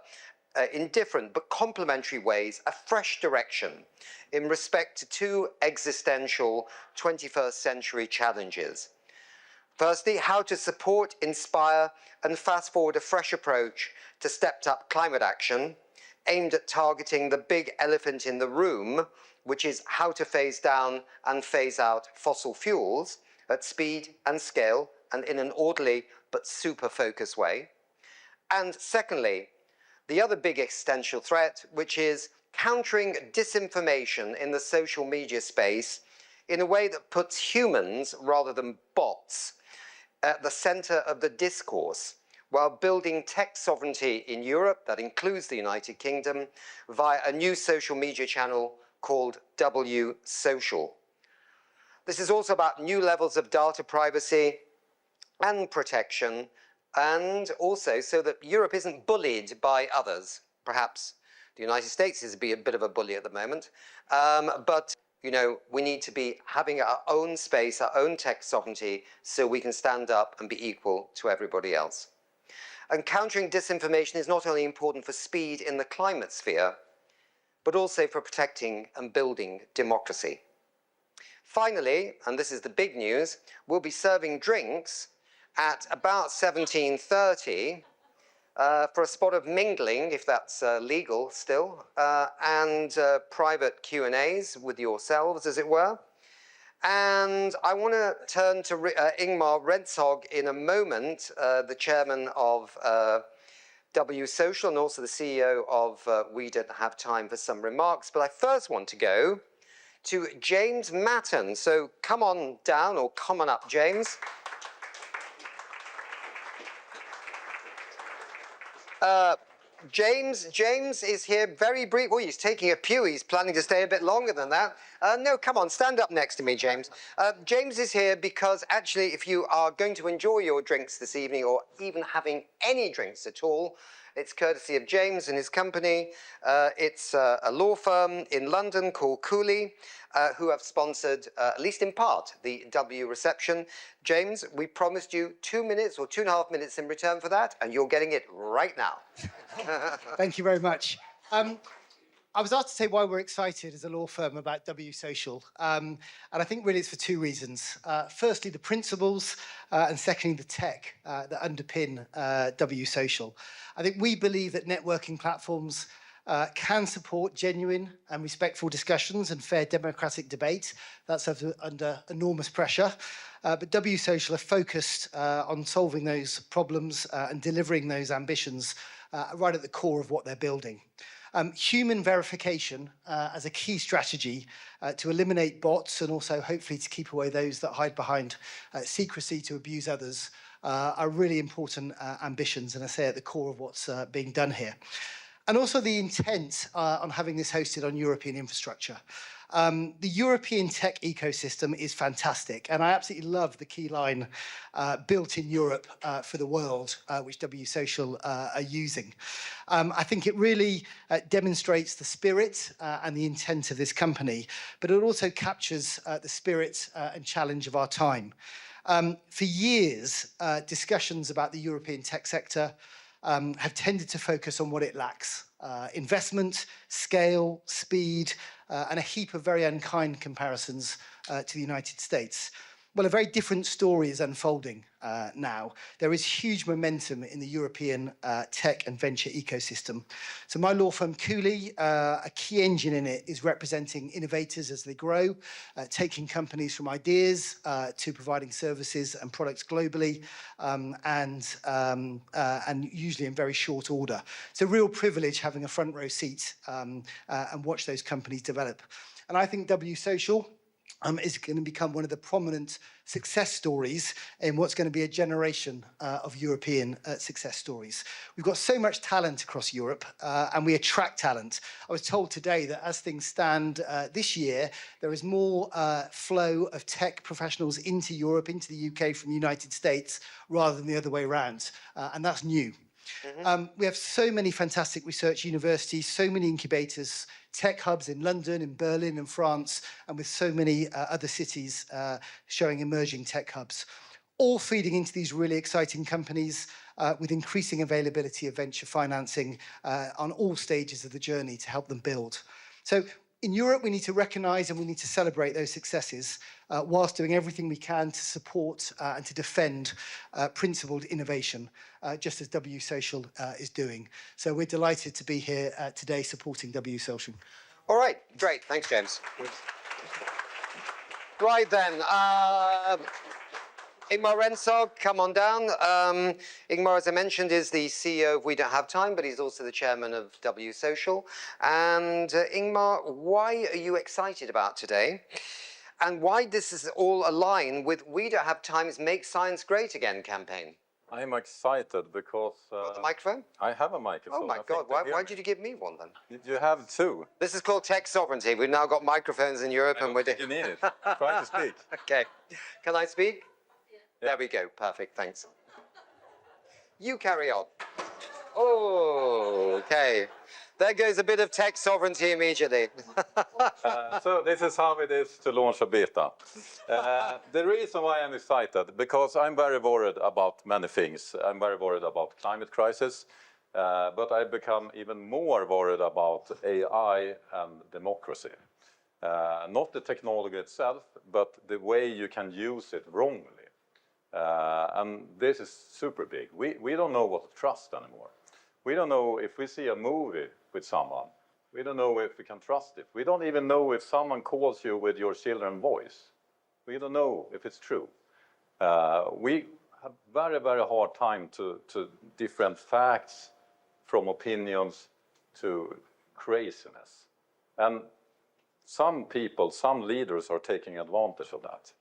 in different but complementary ways, a fresh direction in respect to two existential 21st century challenges. Firstly, how to support, inspire, and fast forward a fresh approach to stepped up climate action, aimed at targeting the big elephant in the room, which is how to phase down and phase out fossil fuels at speed and scale and in an orderly but super focused way. And secondly, the other big existential threat, which is countering disinformation in the social media space in a way that puts humans rather than bots at the center of the discourse, while building tech sovereignty in Europe, that includes the United Kingdom, via a new social media channel called W Social. This is also about new levels of data privacy and protection, and also so that Europe isn't bullied by others. Perhaps the United States is a bit of a bully at the moment, but you know, we need to be having our own space, our own tech sovereignty, so we can stand up and be equal to everybody else. And countering disinformation is not only important for speed in the climate sphere, but also for protecting and building democracy. Finally, and this is the big news, we'll be serving drinks at about 17:30 for a spot of mingling, if that's legal still, and private Q&As with yourselves, as it were. And I want to turn to Ingmar Rentzhog in a moment, the chairman of W Social and also the CEO of We Don't Have Time, for some remarks. But I first want to go to James Matton. So come on down, or come on up, James. James is here very brief. Oh, he's taking a pew. He's planning to stay a bit longer than that. No, come on, stand up next to me, James. James is here because actually, if you are going to enjoy your drinks this evening, or even having any drinks at all, it's courtesy of James and his company. It's a law firm in London called Cooley, who have sponsored, at least in part, the W reception. James, we promised you 2 minutes or 2.5 minutes in return for that, and you're getting it right now. Thank you very much. I was asked to say why we're excited as a law firm about W Social, and I think really it's for 2 reasons. Firstly, the principles, and secondly, the tech that underpin W Social. I think we believe that networking platforms can support genuine and respectful discussions and fair democratic debate. That's under enormous pressure. But W Social are focused on solving those problems and delivering those ambitions right at the core of what they're building. Human verification as a key strategy to eliminate bots and also hopefully to keep away those that hide behind secrecy to abuse others are really important ambitions, and I say at the core of what's being done here. And also the intent on having this hosted on European infrastructure. The European tech ecosystem is fantastic, and I absolutely love the key line, built in Europe for the world, which W Social are using. I think it really demonstrates the spirit and the intent of this company, but it also captures the spirit and challenge of our time. For years, discussions about the European tech sector have tended to focus on what it lacks. Investment, scale, speed, and a heap of very unkind comparisons to the United States. Well, a very different story is unfolding now. There is huge momentum in the European tech and venture ecosystem. So my law firm, Cooley, a key engine in it is representing innovators as they grow, taking companies from ideas to providing services and products globally, and usually in very short order. It's a real privilege having a front row seat and watch those companies develop. And I think W Social is going to become one of the prominent success stories in what's going to be a generation of European success stories. We've got so much talent across Europe, and we attract talent. I was told today that as things stand this year, there is more flow of tech professionals into Europe, into the UK from the United States, rather than the other way around, and that's new. We have so many fantastic research universities, so many incubators, tech hubs in London, in Berlin, and France, and with so many other cities showing emerging tech hubs, all feeding into these really exciting companies with increasing availability of venture financing on all stages of the journey to help them build. So in Europe, we need to recognise and we need to celebrate those successes whilst doing everything we can to support and to defend principled innovation, just as W Social is doing. So we're delighted to be here today supporting W Social. All right, great. Thanks, James. Right then. Ingmar Rentzhog, come on down. Ingmar, as I mentioned, is the CEO of We Don't Have Time, but he's also the chairman of W Social. And Ingmar, why are you excited about today? And why does this all align with We Don't Have Time's Make Science Great Again campaign? I'm excited because... Got the microphone? I have a microphone. Oh my God, why did you give me one then? You have two. This is called tech sovereignty. We've now got microphones in Europe and we're... You need it. Try to speak. Okay. Can I speak? Yeah. There we go. Perfect. Thanks. You carry on. Oh, okay. There goes a bit of tech sovereignty immediately. So this is how it is to launch a beta. The reason why I'm excited, because I'm very worried about many things. I'm very worried about climate crisis, but I've become even more worried about AI and democracy. Not the technology itself, but the way you can use it wrongly. And this is super big. We don't know what to trust anymore. We don't know if we see a movie with someone. We don't know if we can trust it. We don't even know if someone calls you with your children's voice. We don't know if it's true. We have very, very hard time to different facts from opinions to craziness. And some people, some leaders are taking advantage of that.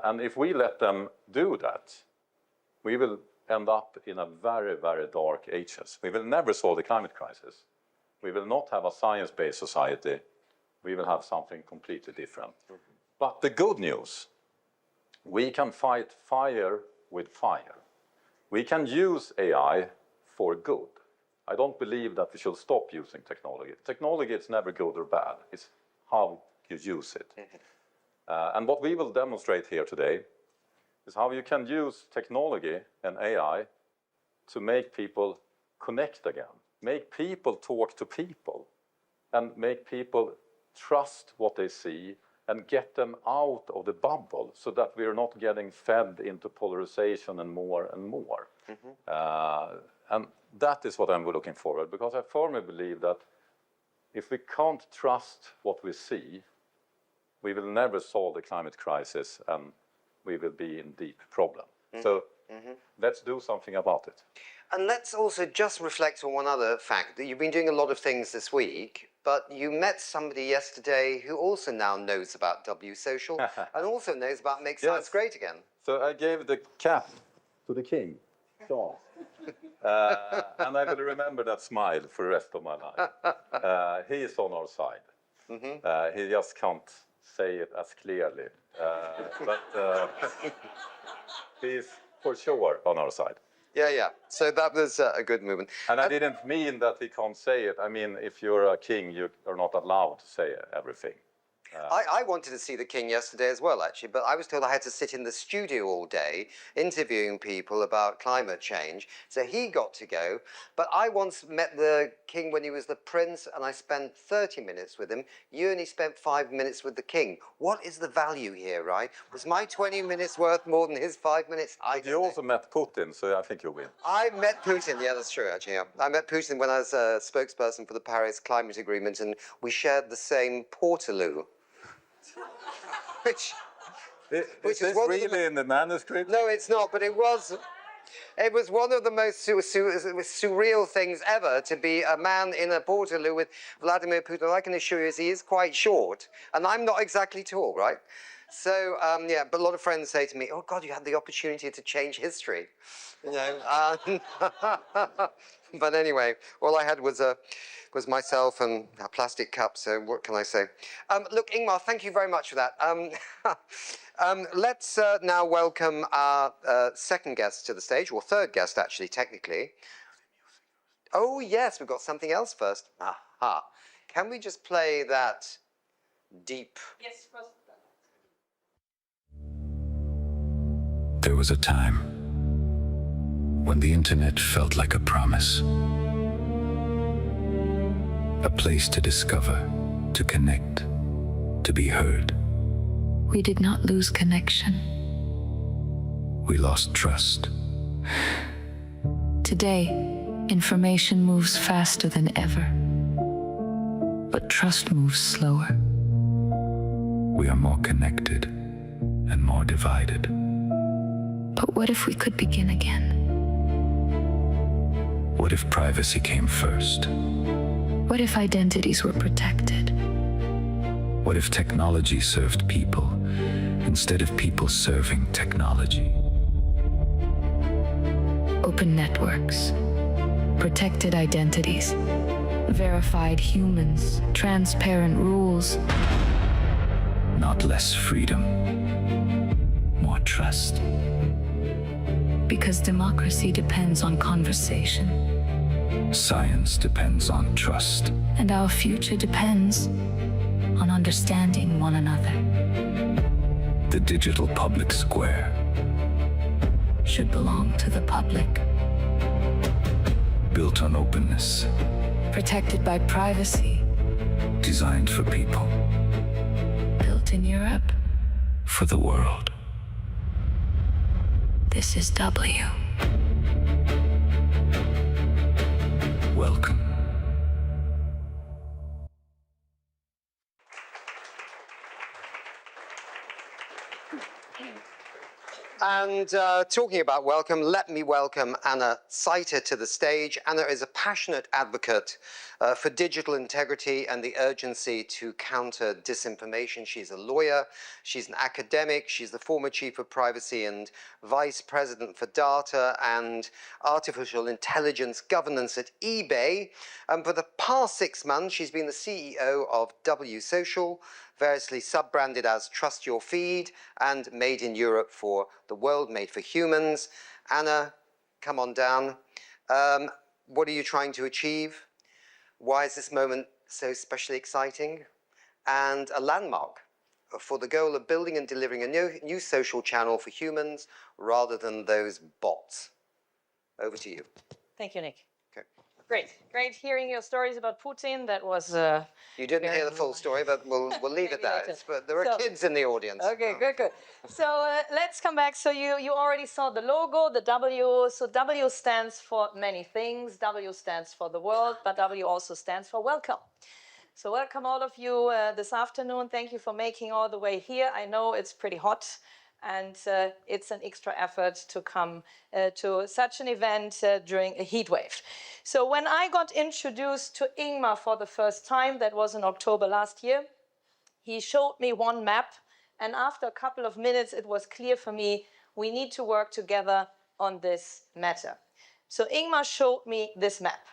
And if we let them do that, we will end up in a very, very dark ages. We will never solve the climate crisis. We will not have a science-based society. We will have something completely different. But the good news, we can fight fire with fire. We can use AI for good. I don't believe that we should stop using technology. Technology is never good or bad. It's how you use it. And what we will demonstrate here today is how you can use technology and AI to make people connect again, make people talk to people, and make people trust what they see and get them out of the bubble so that we're not getting fed into polarization and more and more. And that is what I'm looking forward, because I firmly believe that if we can't trust what we see, we will never solve the climate crisis and we will be in deep problem. So let's do something about it. And let's also just reflect on one other fact, that you've been doing a lot of things this week, but you met somebody yesterday who also now knows about W Social and also knows about Make Science Great Again. So I gave the cap to the king, Charles. And I will remember that smile for the rest of my life. He is on our side. He just can't say it as clearly, but he's for sure on our side. Yeah. So that was a good movement. And I didn't mean that he can't say it. I mean, if you're a king, you are not allowed to say everything. I wanted to see the king yesterday as well, actually, but I was told I had to sit in the studio all day interviewing people about climate change. So he got to go. But I once met the king when he was the prince, and I spent 30 minutes with him. You only spent 5 minutes with the king. What is the value here, right? Was my 20 minutes worth more than his 5 minutes? You also met Putin, so I think you win. I met Putin, yeah, that's true, actually. Yeah. I met Putin when I was a spokesperson for the Paris Climate Agreement, and we shared the same portaloo. Which is this really in the manuscript? No, it's not, but it was one of the most surreal things ever to be a man in a portaloo with Vladimir Putin. I can assure you, he is quite short, and I'm not exactly tall, right? So, yeah, but a lot of friends say to me, oh, God, you had the opportunity to change history. You know, but anyway, all I had was myself and a plastic cup, so what can I say? Look, Ingmar, thank you very much for that. Let's now welcome our second guest to the stage, or third guest, actually, technically. Oh, yes, we've got something else first. Aha. Can we just play that deep... Yes, of course. There was a time when the internet felt like a promise. A place to discover, to connect, to be heard. We did not lose connection. We lost trust. Today, information moves faster than ever. But trust moves slower. We are more connected and more divided. But what if we could begin again? What if privacy came first? What if identities were protected? What if technology served people instead of people serving technology? Open networks, protected identities, verified humans, transparent rules. Not less freedom, more trust. Because democracy depends on conversation. Science depends on trust. And our future depends on understanding one another. The digital public square should belong to the public. Built on openness. Protected by privacy. Designed for people. Built in Europe. For the world. This is W. Welcome. And talking about welcome, let me welcome Anna Saiter to the stage. Anna is a passionate advocate for digital integrity and the urgency to counter disinformation. She's a lawyer, she's an academic, she's the former chief of privacy and vice president for data and artificial intelligence governance at eBay. And for the past 6 months, she's been the CEO of W Social, variously sub-branded as Trust Your Feed and Made in Europe for the World, Made for Humans. Anna, come on down. What are you trying to achieve? Why is this moment so especially exciting? And a landmark for the goal of building and delivering a new social channel for humans rather than those bots. Over to you. Thank you, Nick. Okay. Great hearing your stories about Putin. That was you didn't hear the full story, but we'll leave it there. But there are kids in the audience. Okay, good. So let's come back. So you already saw the logo, the W. So W stands for many things. W stands for the world, but W also stands for welcome. So welcome all of you this afternoon. Thank you for making all the way here. I know it's pretty hot. And it's an extra effort to come to such an event during a heat wave. So when I got introduced to Ingmar for the first time, that was in October last year, he showed me one map. And after a couple of minutes, it was clear for me, we need to work together on this matter. So Ingmar showed me this map.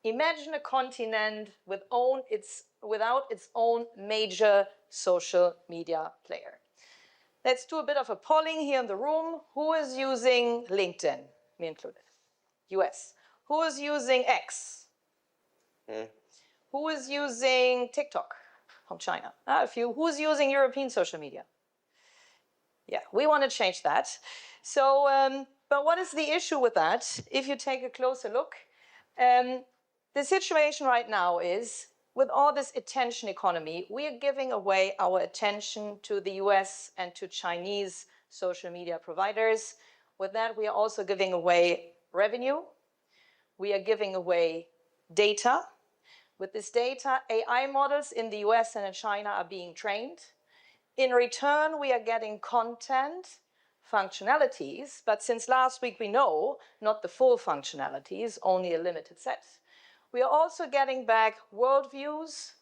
Imagine a continent without its own major social media player. Let's do a bit of a polling here in the room. Who is using LinkedIn? Me included. US. Who is using X? Who is using TikTok from China? A few. Who's using European social media? Yeah, we want to change that. So, but what is the issue with that? If you take a closer look, the situation right now is, with all this attention economy, we are giving away our attention to the US and to Chinese social media providers. With that, we are also giving away revenue. We are giving away data. With this data, AI models in the US and in China are being trained. In return, we are getting content, functionalities, but since last week we know not the full functionalities, only a limited set. We are also getting back worldviews,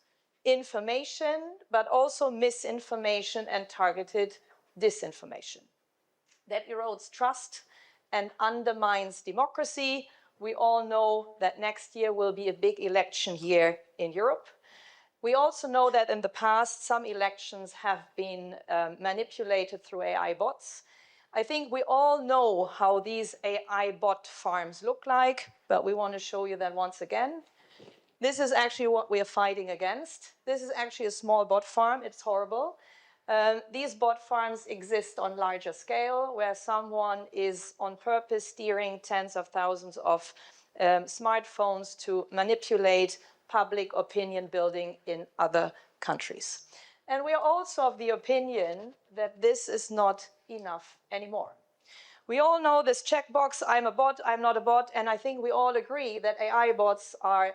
information, but also misinformation and targeted disinformation. That erodes trust and undermines democracy. We all know that next year will be a big election year in Europe. We also know that in the past, some elections have been manipulated through AI bots. I think we all know how these AI bot farms look like, but we want to show you that once again. This is actually what we are fighting against. This is actually a small bot farm. It's horrible. These bot farms exist on larger scale, where someone is on purpose steering tens of thousands of smartphones to manipulate public opinion building in other countries. And we are also of the opinion that this is not enough anymore. We all know this checkbox, I'm a bot, I'm not a bot, and I think we all agree that AI bots are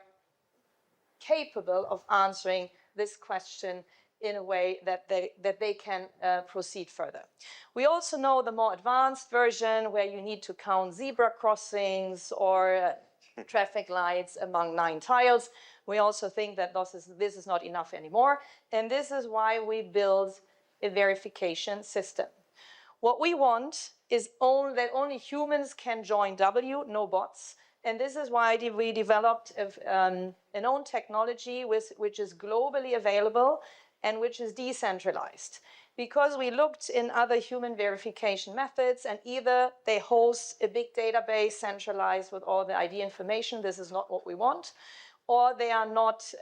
capable of answering this question in a way that they can proceed further. We also know the more advanced version where you need to count zebra crossings or traffic lights among 9 tiles. We also think that this is not enough anymore. And this is why we build a verification system. What we want is that only humans can join W, no bots. And this is why we developed an own technology which is globally available and which is decentralized. Because we looked in other human verification methods, and either they host a big database centralized with all the ID information, this is not what we want, or they are not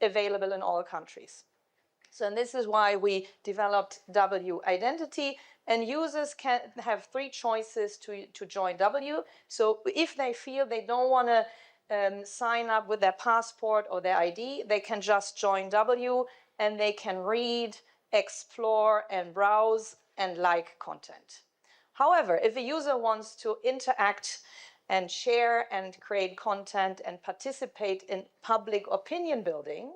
available in all countries. So and this is why we developed W Identity, and users can have 3 choices to join W. So if they feel they don't want to sign up with their passport or their ID, they can just join W, and they can read, explore, and browse and like content. However, if a user wants to interact and share and create content and participate in public opinion building,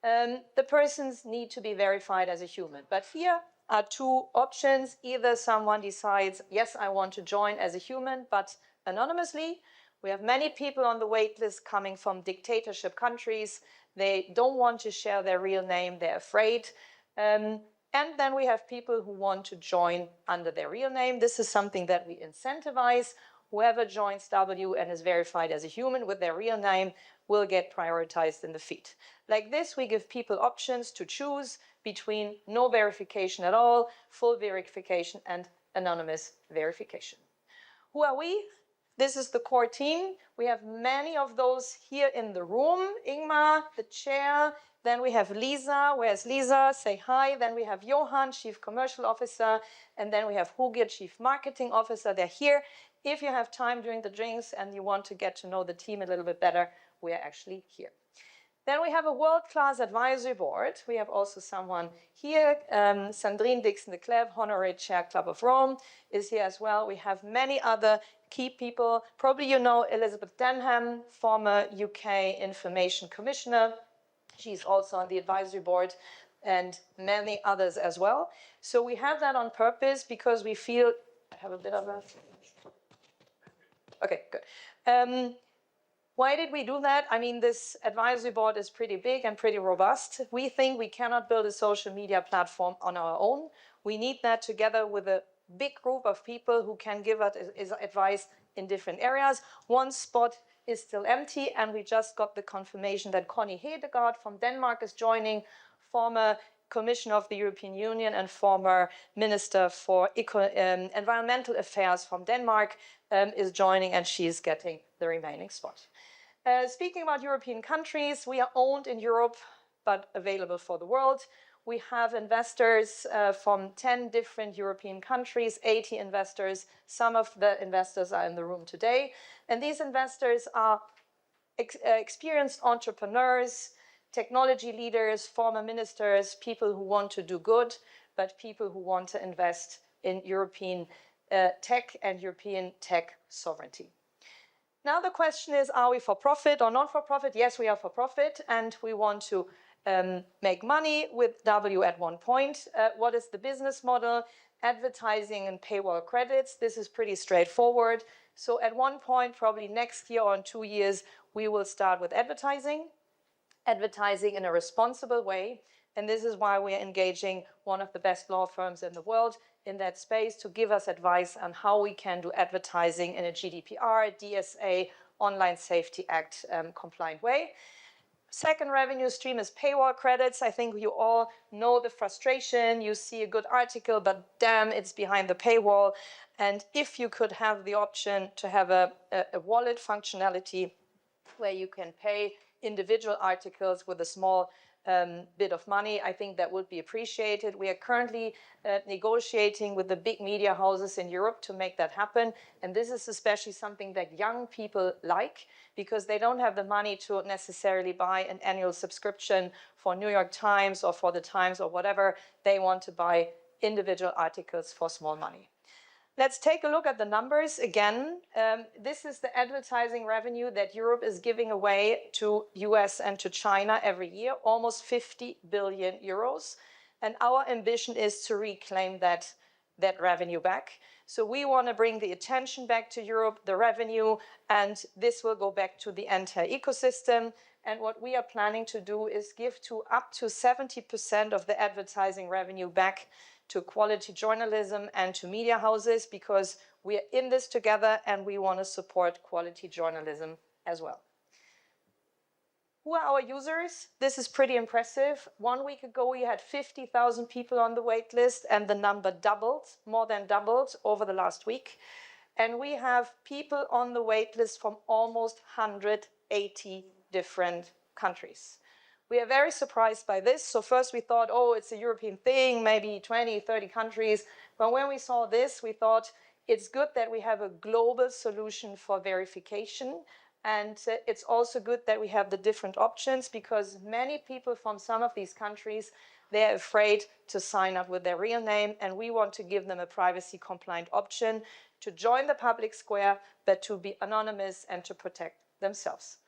the persons need to be verified as a human. But here are two options. Either someone decides, yes, I want to join as a human, but anonymously. We have many people on the wait list coming from dictatorship countries. They don't want to share their real name. They're afraid. And then we have people who want to join under their real name. This is something that we incentivize. Whoever joins W and is verified as a human with their real name will get prioritized in the feed. Like this, we give people options to choose between no verification at all, full verification, and anonymous verification. Who are we? This is the core team. We have many of those here in the room. Ingmar, the chair. Then we have Lisa. Where's Lisa? Say hi. Then we have Johan, Chief Commercial Officer. And then we have Hugo, Chief Marketing Officer. They're here. If you have time during the drinks and you want to get to know the team a little bit better, we are actually here. Then we have a world-class advisory board. We have also someone here, Sandrine Dixon-de-Clève, Honorary Chair, Club of Rome, is here as well. We have many other key people. Probably you know Elizabeth Denham, former UK Information Commissioner. She's also on the advisory board, and many others as well. So we have that on purpose because we feel, I have a bit of a, okay, good. Why did we do that? I mean, this advisory board is pretty big and pretty robust. We think we cannot build a social media platform on our own. We need that together with a big group of people who can give us advice in different areas. One spot is still empty, and we just got the confirmation that Connie Hedegaard from Denmark is joining, former Commissioner of the European Union and former Minister for Environmental Affairs from Denmark is joining, and she is getting the remaining spot. Speaking about European countries, we are owned in Europe, but available for the world. We have investors from 10 different European countries, 80 investors. Some of the investors are in the room today. And these investors are experienced entrepreneurs, technology leaders, former ministers, people who want to do good, but people who want to invest in European tech and European tech sovereignty. Now the question is, are we for profit or not for profit? Yes, we are for profit, and we want to make money with W at one point. What is the business model? Advertising and paywall credits. This is pretty straightforward. So at one point, probably next year or in 2 years, we will start with advertising in a responsible way. And this is why we are engaging one of the best law firms in the world in that space to give us advice on how we can do advertising in a GDPR, DSA, Online Safety Act compliant way. Second revenue stream is paywall credits. I think you all know the frustration. You see a good article, but damn, it's behind the paywall. And if you could have the option to have a wallet functionality where you can pay individual articles with a small bit of money, I think that would be appreciated. We are currently negotiating with the big media houses in Europe to make that happen. And this is especially something that young people like, because they don't have the money to necessarily buy an annual subscription for New York Times or for the Times or whatever. They want to buy individual articles for small money. Let's take a look at the numbers again. This is the advertising revenue that Europe is giving away to US and to China every year, almost 50 billion euros. And our ambition is to reclaim that revenue back. So we want to bring the attention back to Europe, the revenue, and this will go back to the entire ecosystem. And what we are planning to do is give to up to 70% of the advertising revenue back to quality journalism and to media houses, because we are in this together and we want to support quality journalism as well. Who are our users? This is pretty impressive. 1 week ago, we had 50,000 people on the wait list, and the number doubled, more than doubled over the last week. And we have people on the wait list from almost 180 different countries. We are very surprised by this. So first we thought, oh, it's a European thing, maybe 20, 30 countries. But when we saw this, we thought it's good that we have a global solution for verification. And it's also good that we have the different options, because many people from some of these countries, they're afraid to sign up with their real name. And we want to give them a privacy compliant option to join the public square, but to be anonymous and to protect themselves.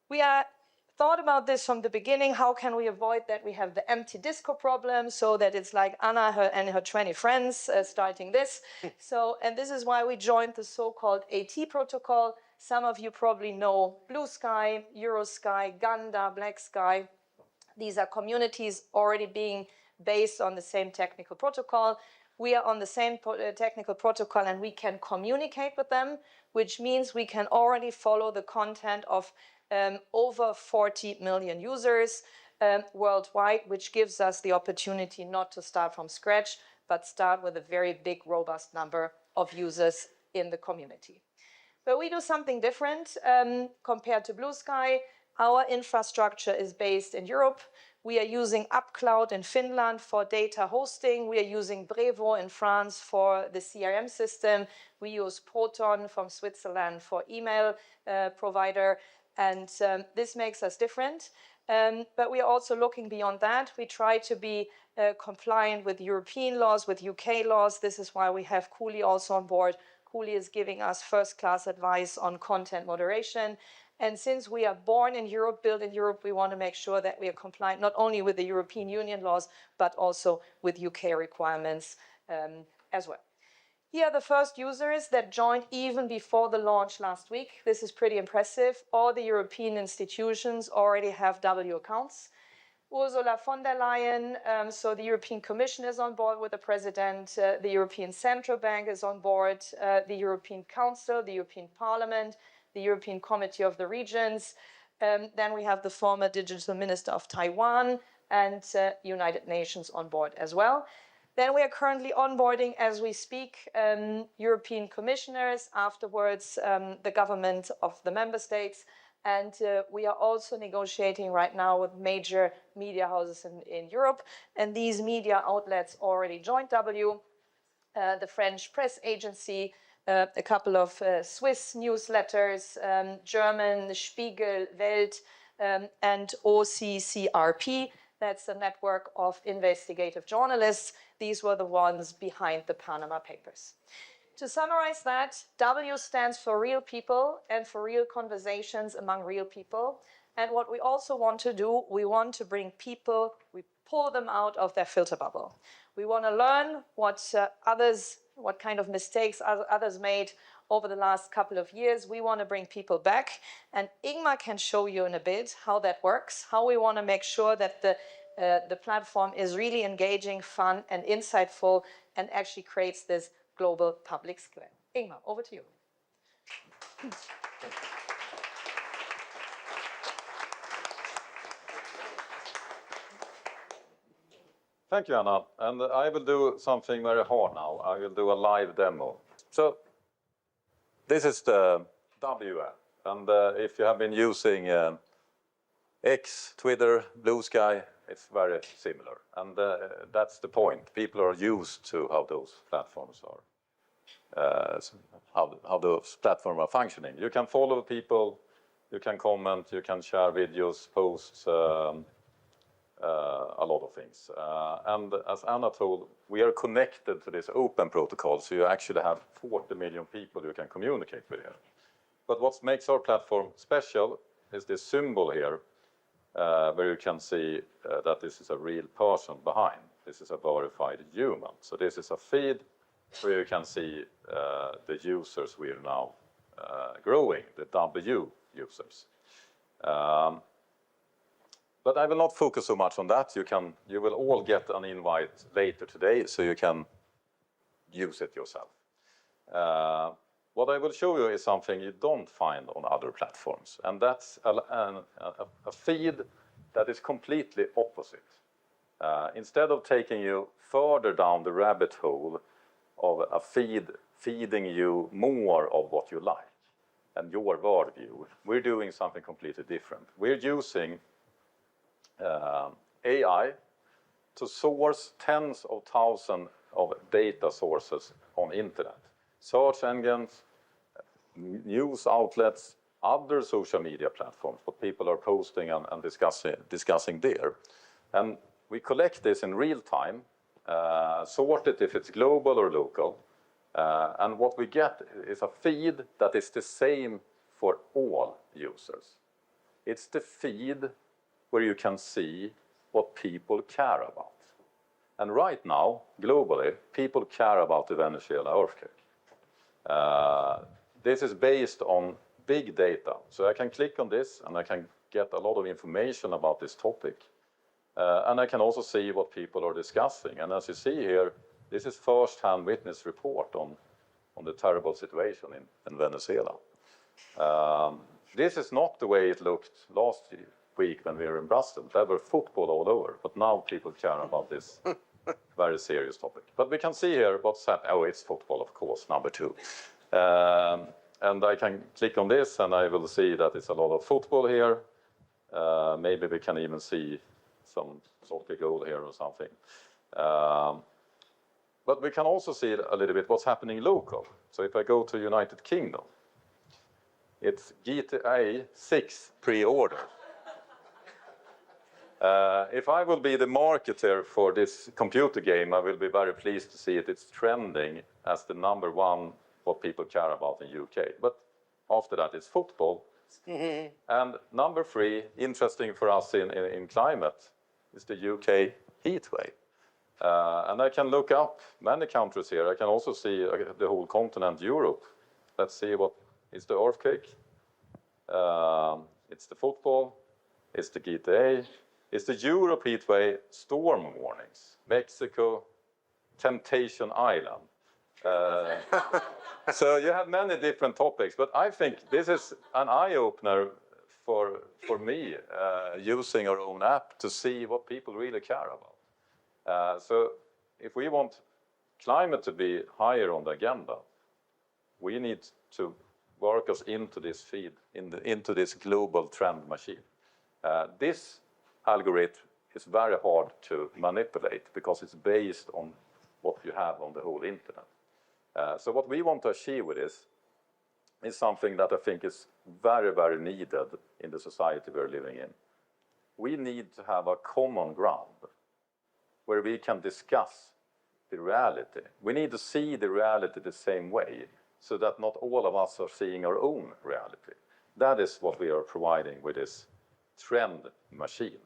We are thought about this from the beginning. How can we avoid that we have the empty disco problem, so that it's like Anna and her 20 friends starting this. And this is why we joined the so-called AT protocol. Some of you probably know Blue Sky, Eurosky, Ganda, Black Sky. These are communities already being based on the same technical protocol. We are on the same technical protocol, and we can communicate with them, which means we can already follow the content of over 40 million users worldwide, which gives us the opportunity not to start from scratch, but start with a very big, robust number of users in the community. But we do something different compared to Blue Sky. Our infrastructure is based in Europe. We are using UpCloud in Finland for data hosting. We are using Brevo in France for the CRM system. We use Proton from Switzerland for email provider. And this makes us different. But we are also looking beyond that. We try to be compliant with European laws, with UK laws. This is why we have Cooley also on board. Cooley is giving us first-class advice on content moderation. And since we are born in Europe, built in Europe, we want to make sure that we are compliant not only with the European Union laws, but also with UK requirements as well. Here are the first users that joined even before the launch last week. This is pretty impressive. All the European institutions already have W accounts. Ursula von der Leyen, so the European Commission is on board with the President, the European Central Bank is on board, the European Council, the European Parliament, the European Committee of the Regions. Then we have the former Digital Minister of Taiwan and United Nations on board as well. Then we are currently onboarding, as we speak, European commissioners, afterwards the government of the member states. And we are also negotiating right now with major media houses in Europe. And these media outlets already joined W, the French press agency, a couple of Swiss newsletters, German Spiegel, Welt, and OCCRP. That's a network of investigative journalists. These were the ones behind the Panama Papers. To summarize that, W stands for real people and for real conversations among real people. And what we also want to do, we want to bring people, we pull them out of their filter bubble. We want to learn what kind of mistakes others made over the last couple of years. We want to bring people back. And Ingmar can show you in a bit how that works, how we want to make sure that the platform is really engaging, fun, and insightful, and actually creates this global public square. Ingmar, over to you. Thank you, Anna. And I will do something very hard now. I will do a live demo. So this is the W app. And if you have been using X, Twitter, Blue Sky, it's very similar. And that's the point. People are used to how those platforms are, how those platforms are functioning. You can follow people, you can comment, you can share videos, posts, a lot of things. And as Anna told, we are connected to this open protocol, so you actually have 40 million people you can communicate with here. But what makes our platform special is this symbol here, where you can see that this is a real person behind. This is a verified human. So this is a feed where you can see the users we are now growing, the W users. But I will not focus so much on that. You will all get an invite later today, so you can use it yourself. What I will show you is something you don't find on other platforms, and that's a feed that is completely opposite. Instead of taking you further down the rabbit hole of a feed feeding you more of what you like and your worldview, we're doing something completely different. We're using AI to source tens of thousands of data sources on internet. Search engines, news outlets, other social media platforms, what people are posting and discussing there. And we collect this in real time, sort it if it's global or local, and what we get is a feed that is the same for all users. It's the feed where you can see what people care about. And right now, globally, people care about the Venezuela earthquake. This is based on big data. So I can click on this and I can get a lot of information about this topic. And I can also see what people are discussing. And as you see here, this is first-hand witness report on the terrible situation in Venezuela. This is not the way it looked last week when we were in Brussels. There were football all over, but now people care about this very serious topic. But we can see here what's happening. Oh, it's football, of course, number 2. And I can click on this and I will see that it's a lot of football here. Maybe we can even see some soccer goal here or something. But we can also see a little bit what's happening local. So if I go to United Kingdom, it's GTA 6 pre-order. If I will be the marketer for this computer game, I will be very pleased to see it. It's trending as the #1 what people care about in UK. But after that, it's football. And number 3, interesting for us in climate, is the UK heat wave. And I can look up many countries here. I can also see the whole continent, Europe. Let's see what is the earthquake. It's the football. It's the GTA. It's the Europe heat wave storm warnings. Mexico, Temptation Island. So you have many different topics, but I think this is an eye-opener for me, using our own app to see what people really care about. So if we want climate to be higher on the agenda, we need to work us into this feed, into this global trend machine. This algorithm is very hard to manipulate because it's based on what you have on the whole internet. So what we want to achieve with this is something that I think is very, very needed in the society we're living in. We need to have a common ground where we can discuss the reality. We need to see the reality the same way so that not all of us are seeing our own reality. That is what we are providing with this trend machine.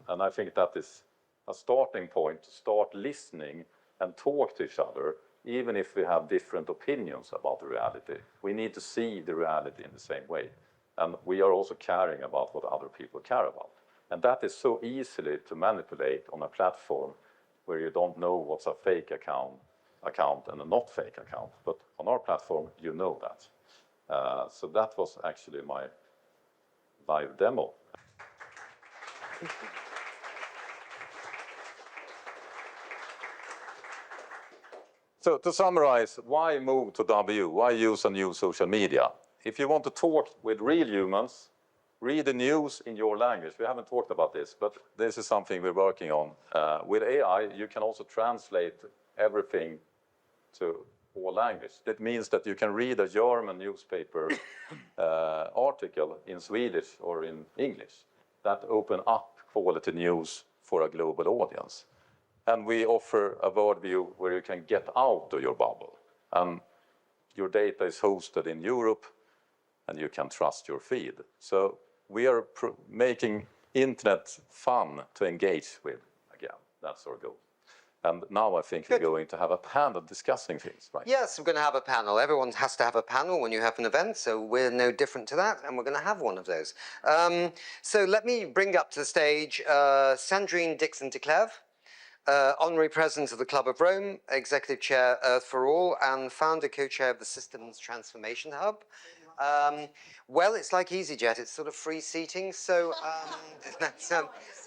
And I think that is a starting point to start listening and talk to each other, even if we have different opinions about the reality. We need to see the reality in the same way. And we are also caring about what other people care about. And that is so easily to manipulate on a platform where you don't know what's a fake account and a not fake account. But on our platform, you know that. So that was actually my live demo. So to summarize, why move to W? Why use a new social media? If you want to talk with real humans, read the news in your language. We haven't talked about this, but this is something we're working on. With AI, you can also translate everything to all languages. That means that you can read a German newspaper article in Swedish or in English. That open up quality news for a global audience. And we offer a world view where you can get out of your bubble. And your data is hosted in Europe, and you can trust your feed. So we are making internet fun to engage with again. That's our goal. And now I think we're going to have a panel discussing things, right? Yes, we're going to have a panel. Everyone has to have a panel when you have an event, so we're no different to that, and we're going to have one of those. So let me bring up to the stage Sandrine Dixon-de Clèves, Honorary President of the Club of Rome, Executive Chair Earth for All, and Founder Co-Chair of the Systems Transformation Hub. Well, it's like EasyJet, it's sort of free seating, so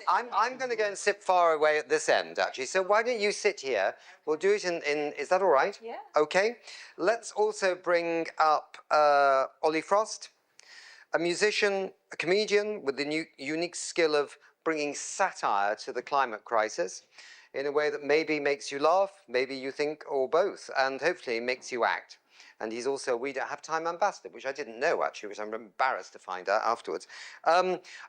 I'm going to go and sit far away at this end, actually. So why don't you sit here? We'll do it in is that all right? Yeah. Okay. Let's also bring up Ollie Frost, a musician, a comedian with the unique skill of bringing satire to the climate crisis in a way that maybe makes you laugh, maybe you think, or both, and hopefully makes you act. And he's also a We Don't Have Time ambassador, which I didn't know, actually, which I'm embarrassed to find out afterwards.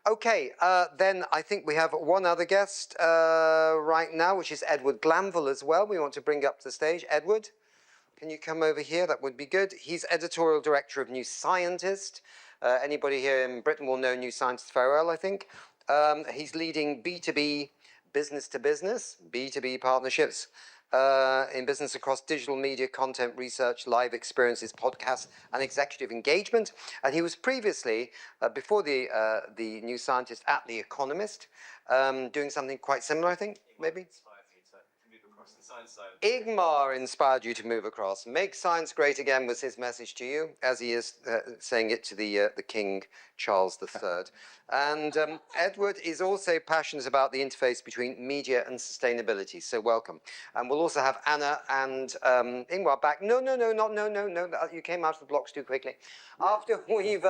Okay, then I think we have one other guest right now, which is Edward Glanville as well. We want to bring up to the stage. Edward, Can you come over here? That would be good. He's editorial director of New Scientist. Anybody here in Britain will know New Scientist very well, I think. He's leading B2B, business to business, B2B partnerships in business across digital media, content research, live experiences, podcasts, and executive engagement. And he was previously, before the New Scientist, at The Economist, doing something quite similar, I think, maybe? Igmar inspired you to move across. Make science great again was his message to you, as he is saying it to the King Charles III. And Edward is also passionate about the interface between media and sustainability. So welcome. And we'll also have Anna and Ingmar back. No. You came out of the blocks too quickly. After we've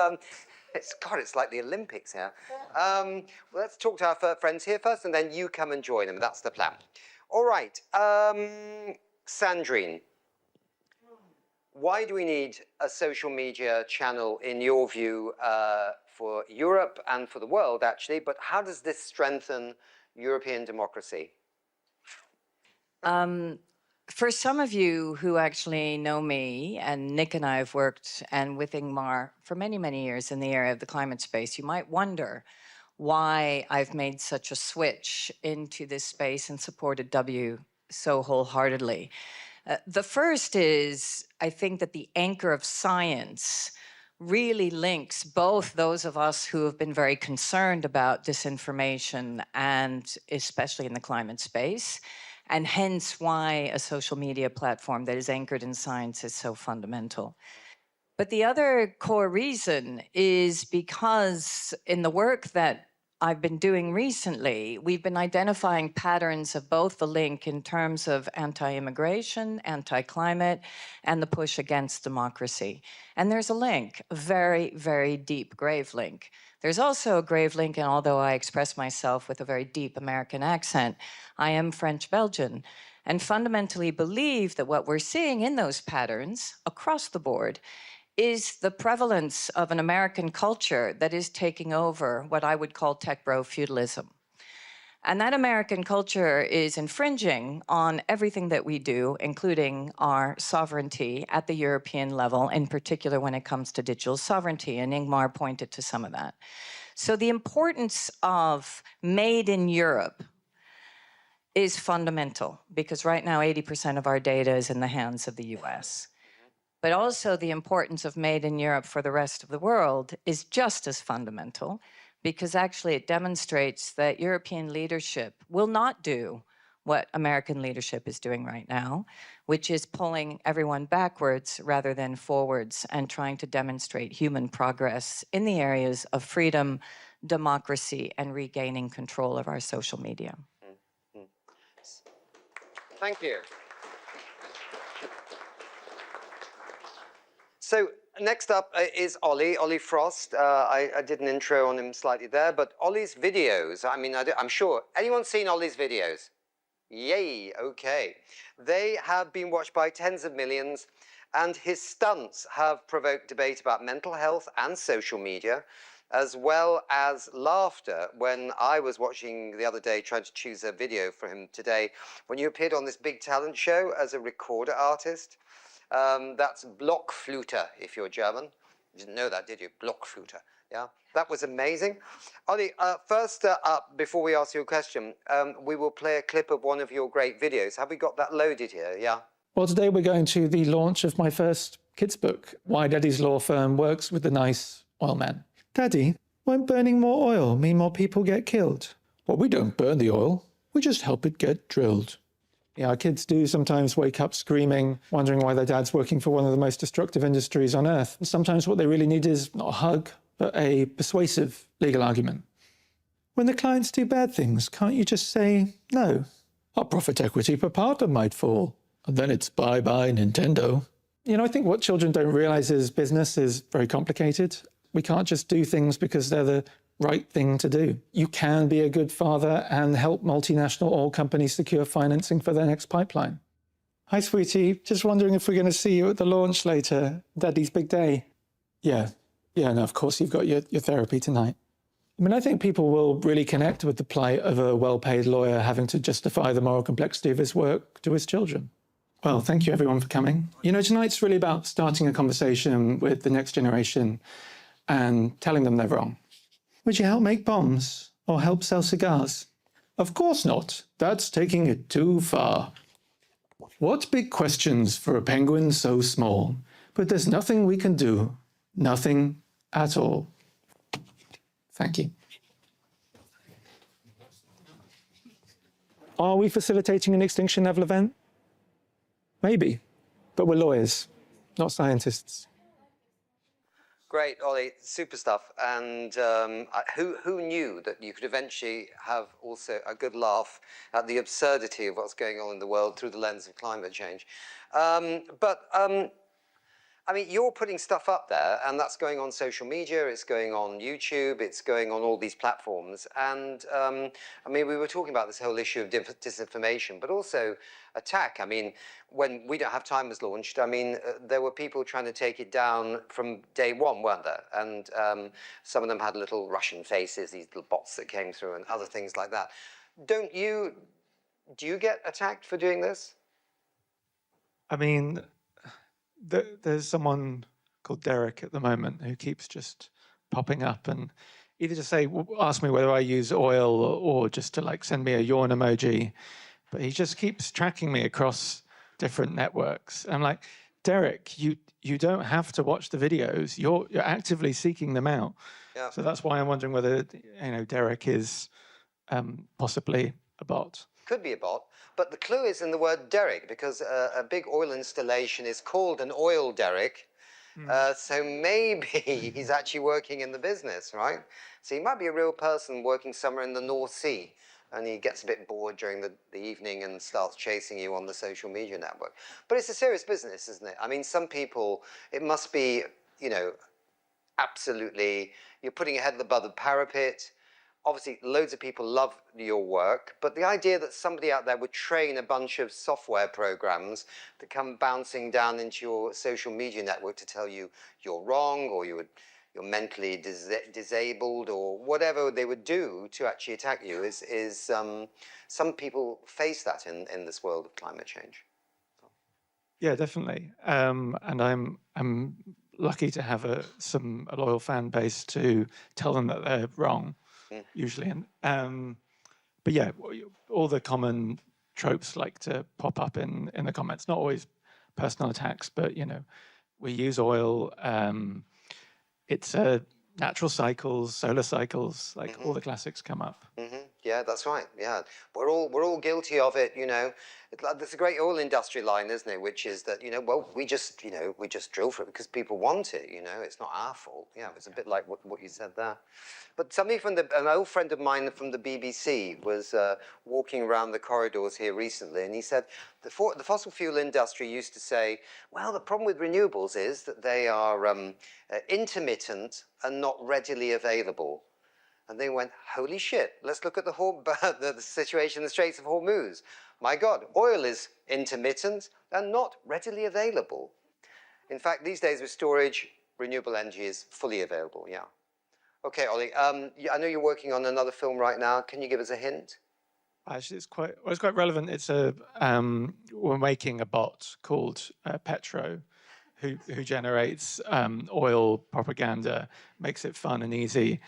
it's like the Olympics here. Let's talk to our friends here first, and then you come and join them. That's the plan. All right, Sandrine, why do we need a social media channel, in your view, for Europe and for the world, actually? But how does this strengthen European democracy? For some of you who actually know me, and Nick and I have worked, and with Ingmar, for many, many years in the area of the climate space, you might wonder why I've made such a switch into this space and supported W so wholeheartedly. The first is, I think that the anchor of science really links both those of us who have been very concerned about disinformation, and especially in the climate space, and hence why a social media platform that is anchored in science is so fundamental. But the other core reason is because in the work that I've been doing recently, we've been identifying patterns of both the link in terms of anti-immigration, anti-climate, and the push against democracy. And there's a link, a very, very deep, grave link. There's also a grave link, and although I express myself with a very deep American accent, I am French-Belgian, and fundamentally believe that what we're seeing in those patterns across the board is the prevalence of an American culture that is taking over what I would call tech bro feudalism. And that American culture is infringing on everything that we do, including our sovereignty at the European level, in particular when it comes to digital sovereignty, and Ingmar pointed to some of that. So the importance of made in Europe is fundamental, because right now 80% of our data is in the hands of the US. But also the importance of made in Europe for the rest of the world is just as fundamental, because actually it demonstrates that European leadership will not do what American leadership is doing right now, which is pulling everyone backwards rather than forwards and trying to demonstrate human progress in the areas of freedom, democracy, and regaining control of our social media. Thank you. So next up is Ollie Frost. I did an intro on him slightly there, but Ollie's videos, I mean, I'm sure, anyone seen Ollie's videos? Yay, okay. They have been watched by tens of millions, and his stunts have provoked debate about mental health and social media, as well as laughter when I was watching the other day, trying to choose a video for him today, when you appeared on this big talent show as a recorder artist. That's Blockflöte, if you're German. You didn't know that, did you? Blockflöte, yeah? That was amazing. Ollie, first up, before we ask you a question, we will play a clip of one of your great videos. Have we got that loaded here, yeah? Well, today we're going to the launch of my first kids' book, Why Daddy's Law Firm Works with the Nice Oil Man. Daddy, won't burning more oil mean more people get killed? Well, we don't burn the oil, we just help it get drilled. Yeah, our kids do sometimes wake up screaming, wondering why their dad's working for one of the most destructive industries on earth. And sometimes what they really need is not a hug, but a persuasive legal argument. When the clients do bad things, can't you just say no? Our profit equity per partner might fall, and then it's bye-bye Nintendo. You know, I think what children don't realize is business is very complicated. We can't just do things because they're the right thing to do. You can be a good father and help multinational oil companies secure financing for their next pipeline. Hi, sweetie. Just wondering if we're going to see you at the launch later. Daddy's big day. Yeah, no, of course, you've got your therapy tonight. I mean, I think people will really connect with the plight of a well-paid lawyer having to justify the moral complexity of his work to his children. Well, thank you everyone for coming. You know, tonight's really about starting a conversation with the next generation and telling them they're wrong. Would you help make bombs or help sell cigars? Of course not. That's taking it too far. What big questions for a penguin so small? But there's nothing we can do. Nothing at all. Thank you. Are we facilitating an extinction level event? Maybe, but we're lawyers, not scientists. Great, Ollie, super stuff. And who knew that you could eventually have also a good laugh at the absurdity of what's going on in the world through the lens of climate change? I mean, you're putting stuff up there, and that's going on social media, it's going on YouTube, it's going on all these platforms. And I mean, we were talking about this whole issue of disinformation, but also attack. I mean, when We Don't Have Time was launched, I mean, there were people trying to take it down from day one, weren't there? And some of them had little Russian faces, these little bots that came through and other things like that. Do you get attacked for doing this? I mean, there's someone called Derek at the moment who keeps just popping up and either just ask me whether I use oil or just to like send me a yawn emoji. But he just keeps tracking me across different networks. I'm like, Derek, you don't have to watch the videos. You're actively seeking them out. Yeah. So that's why I'm wondering whether Derek is possibly a bot. Could be a bot, but the clue is in the word derrick, because a big oil installation is called an oil derrick. So maybe he's actually working in the business, right? So he might be a real person working somewhere in the North Sea, and he gets a bit bored during the evening and starts chasing you on the social media network. But it's a serious business, isn't it? I mean, some people, it must be, absolutely, you're putting your head above the parapet. Obviously, loads of people love your work, but the idea that somebody out there would train a bunch of software programs that come bouncing down into your social media network to tell you you're wrong, or you're mentally disabled, or whatever they would do to actually attack you is some people face that in this world of climate change. Yeah, definitely. And I'm lucky to have a loyal fan base to tell them that they're wrong. Usually, but yeah, all the common tropes like to pop up in the comments. Not always personal attacks, but we use oil. It's natural cycles, solar cycles, like all the classics come up. Yeah, that's right. Yeah, we're all guilty of it. There's a great oil industry line, isn't it? Which is that well, we just drill for it because people want it. It's not our fault. Yeah, it's a bit like what you said there. But somebody an old friend of mine from the BBC was walking around the corridors here recently, and he said the fossil fuel industry used to say, well, the problem with renewables is that they are intermittent and not readily available. And they went, holy shit, let's look at the situation in the Straits of Hormuz. My God, oil is intermittent and not readily available. In fact, these days with storage, renewable energy is fully available, yeah. Okay, Ollie, I know you're working on another film right now. Can you give us a hint? Actually, it's quite relevant. It's we're making a bot called Petro, who generates oil propaganda, makes it fun and easy.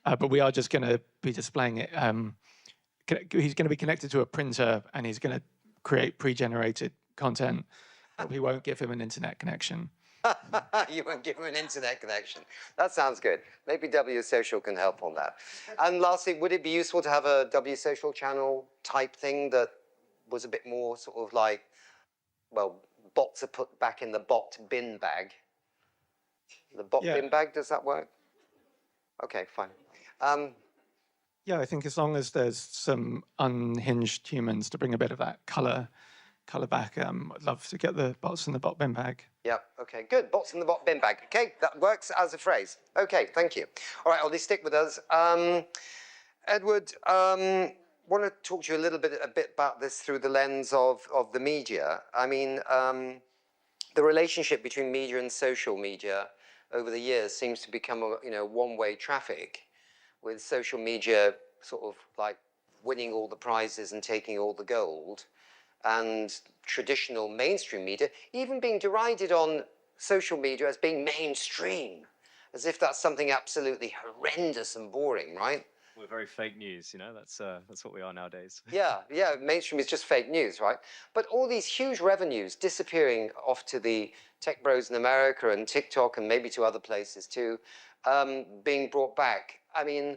But we are just going to be displaying it. He's going to be connected to a printer, and he's going to create pre-generated content. But we won't give him an internet connection. You won't give him an internet connection. That sounds good. Maybe W Social can help on that. And lastly, would it be useful to have a W Social channel type thing that was a bit more sort of like, well, bots are put back in the bot bin bag? The bot bin bag, does that work? Okay, fine. Yeah, I think as long as there's some unhinged humans to bring a bit of that color back, I'd love to get the bots in the bot bin bag. Yep, okay, good. Bots in the bot bin bag. Okay, that works as a phrase. Okay, thank you. All right, Ollie, stick with us. Edward, want to talk to you a bit about this through the lens of the media. I mean, the relationship between media and social media over the years seems to become a one-way traffic, with social media sort of like winning all the prizes and taking all the gold, and traditional mainstream media, even being derided on social media as being mainstream, as if that's something absolutely horrendous and boring, right? We're very fake news, you know, that's what we are nowadays. Yeah, mainstream is just fake news, right? But all these huge revenues disappearing off to the tech bros in America and TikTok and maybe to other places too, being brought back. I mean,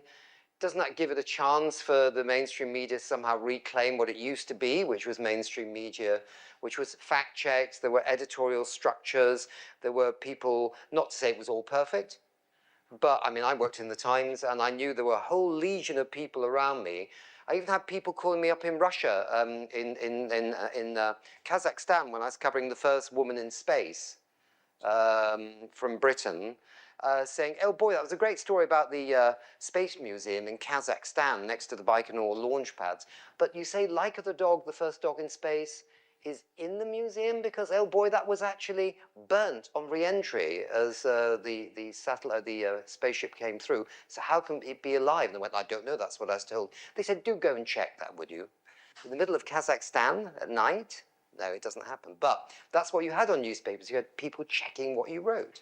doesn't that give it a chance for the mainstream media to somehow reclaim what it used to be, which was mainstream media, which was fact checks, there were editorial structures, there were people, not to say it was all perfect, but I mean, I worked in the Times and I knew there were a whole legion of people around me. I even had people calling me up in Russia, in Kazakhstan when I was covering the first woman in space from Britain, saying, oh boy, that was a great story about the Space Museum in Kazakhstan next to the Baikonur launch pads. But you say Laika the dog, the first dog in space, is in the museum because, oh boy, that was actually burnt on re-entry as the spaceship came through. So how can it be alive? And I went, I don't know, that's what I was told. They said, do go and check that, would you? In the middle of Kazakhstan at night? No, it doesn't happen. But that's what you had on newspapers. You had people checking what you wrote.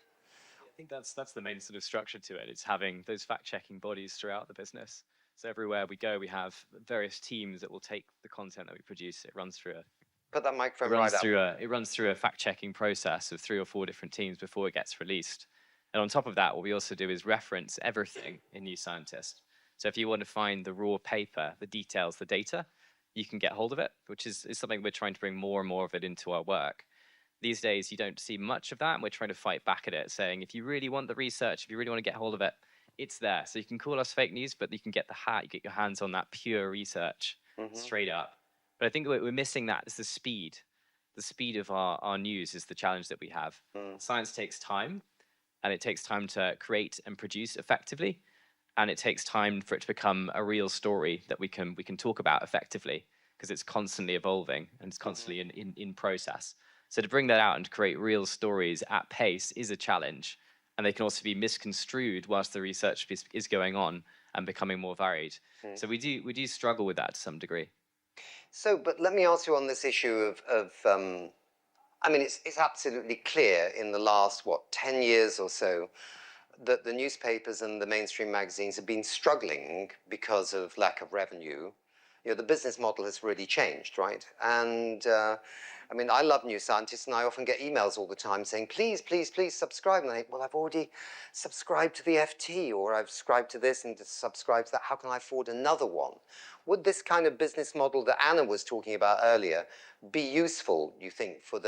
I think that's the main sort of structure to it. It's having those fact-checking bodies throughout the business. So everywhere we go, we have various teams that will take the content that we produce. It runs through a Put that microphone right up. It runs through a fact-checking process of 3 or 4 different teams before it gets released. And on top of that, what we also do is reference everything in New Scientist. So if you want to find the raw paper, the details, the data, you can get hold of it, which is something we're trying to bring more and more of it into our work. These days, you don't see much of that, and we're trying to fight back at it, saying if you really want the research, if you really want to get hold of it, it's there. So you can call us fake news, but you can get you get your hands on that pure research straight up. But I think we're missing that. It's the speed. The speed of our news is the challenge that we have. Science takes time, and it takes time to create and produce effectively, and it takes time for it to become a real story that we can talk about effectively, because it's constantly evolving and it's constantly in process. So to bring that out and to create real stories at pace is a challenge, and they can also be misconstrued whilst the research is going on and becoming more varied. So we do struggle with that to some degree. So, but let me ask you on this issue of I mean, it's absolutely clear in the last, 10 years or so, that the newspapers and the mainstream magazines have been struggling because of lack of revenue. You know, the business model has really changed, right? And I mean, I love New Scientist, and I often get emails all the time saying, please, please, please subscribe. And I think, well, I've already subscribed to the FT, or I've subscribed to this and subscribed to that. How can I afford another one? Would this kind of business model that Anna was talking about earlier be useful, you think, for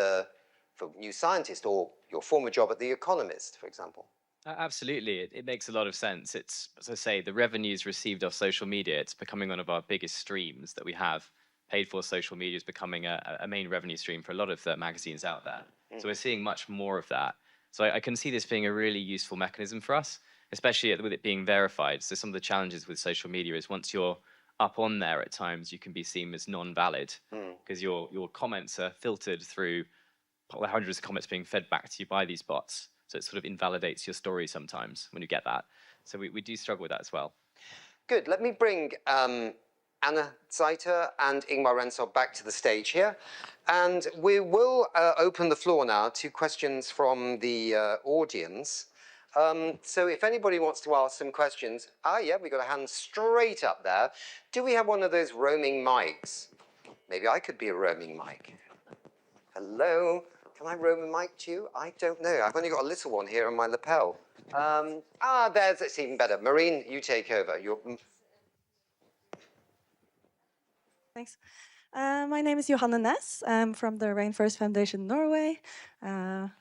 New Scientist or your former job at The Economist, for example? Absolutely, it makes a lot of sense. It's, as I say, the revenues received off social media, it's becoming one of our biggest streams that we have. Paid for social media is becoming a main revenue stream for a lot of the magazines out there. So we're seeing much more of that. So I can see this being a really useful mechanism for us, especially with it being verified. So some of the challenges with social media is once you're up on there at times, you can be seen as non-valid because your comments are filtered through hundreds of comments being fed back to you by these bots. So it sort of invalidates your story sometimes when you get that. So we do struggle with that as well. Good. Let me bring Anna Zeiter and Ingmar Rensold back to the stage here. And we will open the floor now to questions from the audience. So if anybody wants to ask some questions, yeah, we got a hand straight up there. Do we have one of those roaming mics? Maybe I could be a roaming mic. Hello? Can I roam a mic to you? I don't know. I've only got a little one here on my lapel. It's even better. Maureen, you take over. Thanks. My name is Johanne Ness. I'm from the Rainforest Foundation Norway.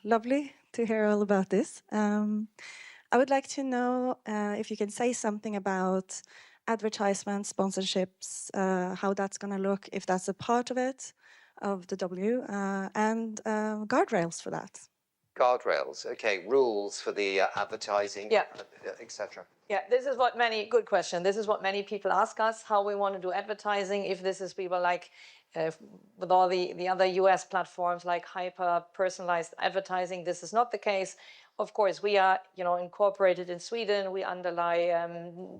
Lovely to hear all about this. I would like to know if you can say something about advertisement, sponsorships, how that's going to look, if that's a part of it, of the W, and guardrails for that. Guardrails, okay, rules for the advertising, etc. Yeah, this is what good question. This is what many people ask us, how we want to do advertising, if this is people like with all the other US platforms like hyper-personalized advertising, this is not the case. Of course, we are, incorporated in Sweden. We underlie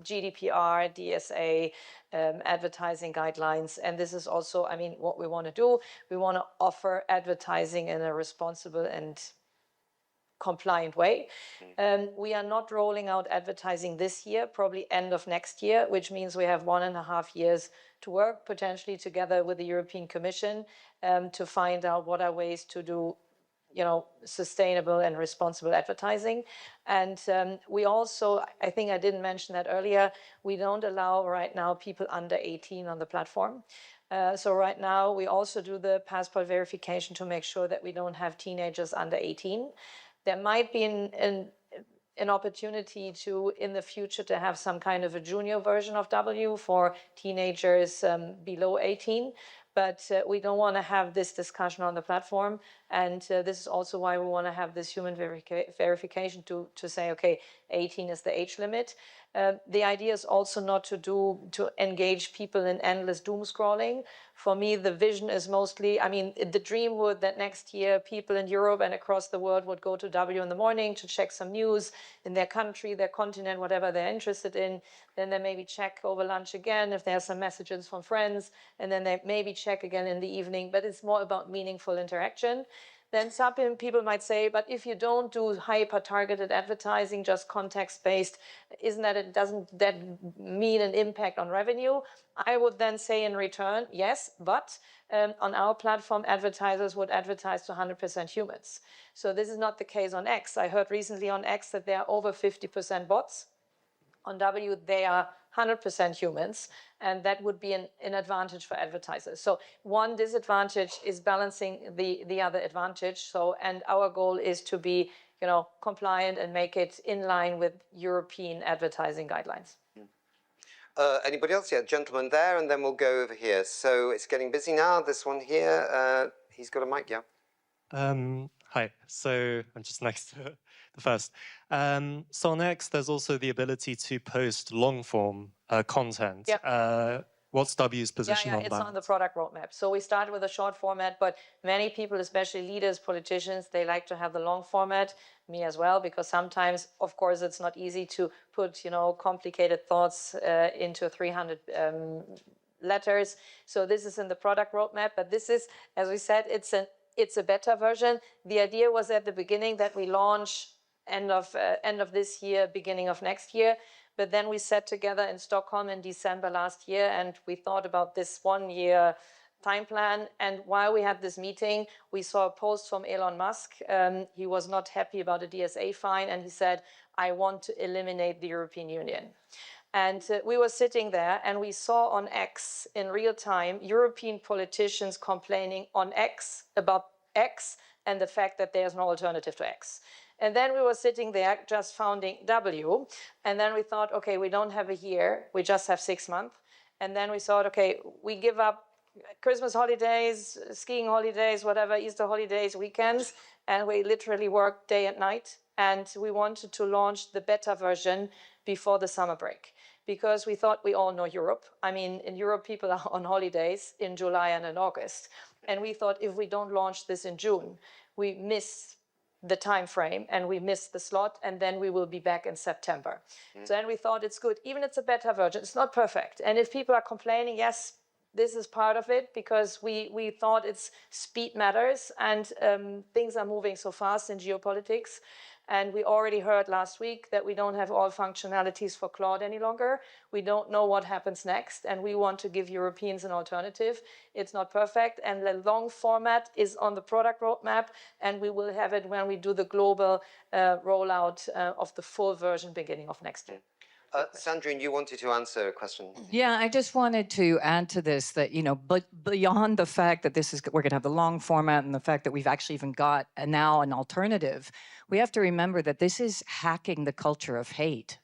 GDPR, DSA, advertising guidelines, and this is also, what we want to do. We want to offer advertising in a responsible and compliant way. We are not rolling out advertising this year, probably end of next year, which means we have 1.5 years to work potentially together with the European Commission to find out what are ways to do sustainable and responsible advertising. And we also, I think I didn't mention that earlier, we don't allow right now people under 18 on the platform. So right now we also do the passport verification to make sure that we don't have teenagers under 18. There might be an opportunity to, in the future, to have some kind of a junior version of W for teenagers below 18. But we don't want to have this discussion on the platform. And this is also why we want to have this human verification to say, okay, 18 is the age limit. The idea is also not to engage people in endless doom scrolling. For me, the vision is mostly, the dream would that next year people in Europe and across the world would go to W in the morning to check some news in their country, their continent, whatever they're interested in. Then they maybe check over lunch again if there are some messages from friends, and then they maybe check again in the evening. But it's more about meaningful interaction. Then some people might say, but if you don't do hyper-targeted advertising, just context-based, doesn't that mean an impact on revenue? I would then say in return, yes, but on our platform, advertisers would advertise to 100% humans. So this is not the case on X. I heard recently on X that there are over 50% bots. On W, they are 100% humans, and that would be an advantage for advertisers. So one disadvantage is balancing the other advantage. So, and our goal is to be, compliant and make it in line with European advertising guidelines. Anybody else? Yeah, gentleman there, and then we'll go over here. So it's getting busy now. This one here, he's got a mic, yeah. Hi, so I'm just next to the first. So on X, there's also the ability to post long-form content. Yep. What's W's position on that? It's on the product roadmap. So we started with a short format, but many people, especially leaders, politicians, they like to have the long format, me as well, because sometimes, of course, it's not easy to put, complicated thoughts into 300 letters. So this is in the product roadmap, but this is, as we said, it's a beta version. The idea was at the beginning that we launch end of this year, beginning of next year. But then we sat together in Stockholm in December last year, and we thought about this 1-year time plan. And while we had this meeting, we saw a post from Elon Musk. He was not happy about a DSA fine, and he said, I want to eliminate the European Union. And we were sitting there, and we saw on X in real time European politicians complaining on X about X and the fact that there's no alternative to X. And then we were sitting there just founding W, and then we thought, okay, we don't have a year, we just have 6 months. And then we thought, okay, we give up Christmas holidays, skiing holidays, whatever, Easter holidays, weekends, and we literally worked day and night. And we wanted to launch the beta version before the summer break, because we thought we all know Europe. In Europe, people are on holidays in July and in August. And we thought if we don't launch this in June, we miss the time frame and we miss the slot, and then we will be back in September. So then we thought it's good, even it's a beta version, it's not perfect. And if people are complaining, yes, this is part of it, because we thought it's speed matters, and things are moving so fast in geopolitics. And we already heard last week that we don't have all functionalities for Claude any longer. We don't know what happens next, and we want to give Europeans an alternative. It's not perfect, and the long format is on the product roadmap, and we will have it when we do the global rollout of the full version beginning of next year. Sandrine, you wanted to answer a question. Yeah, I just wanted to add to this that, but beyond the fact that we're going to have the long format and the fact that we've actually even got now an alternative, we have to remember that this is hacking the culture of hate,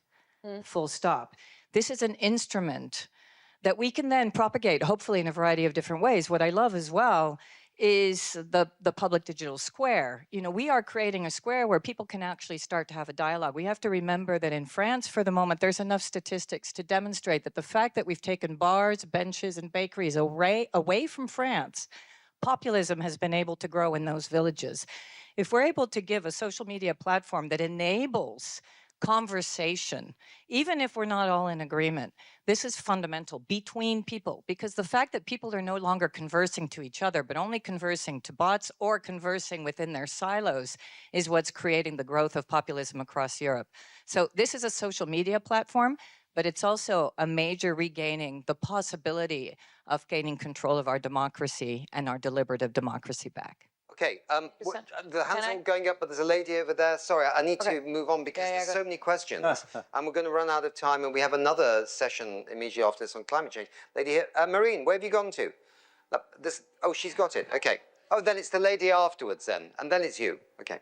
full stop. This is an instrument that we can then propagate, hopefully in a variety of different ways. What I love as well is the public digital square. You know, we are creating a square where people can actually start to have a dialogue. We have to remember that in France, for the moment, there's enough statistics to demonstrate that the fact that we've taken bars, benches, and bakeries away from France, populism has been able to grow in those villages. If we're able to give a social media platform that enables conversation, even if we're not all in agreement, this is fundamental between people, because the fact that people are no longer conversing to each other, but only conversing to bots or conversing within their silos is what's creating the growth of populism across Europe. So this is a social media platform, but it's also a major regaining the possibility of gaining control of our democracy and our deliberative democracy back. Okay, the hands are all going up, but there's a lady over there. Sorry, I need to move on because there's so many questions, and we're going to run out of time, and we have another session immediately after this on climate change. Lady here, Marine, where have you gone to? Oh, she's got it. Okay. Oh, then it's the lady afterwards, then, and then it's you. Okay.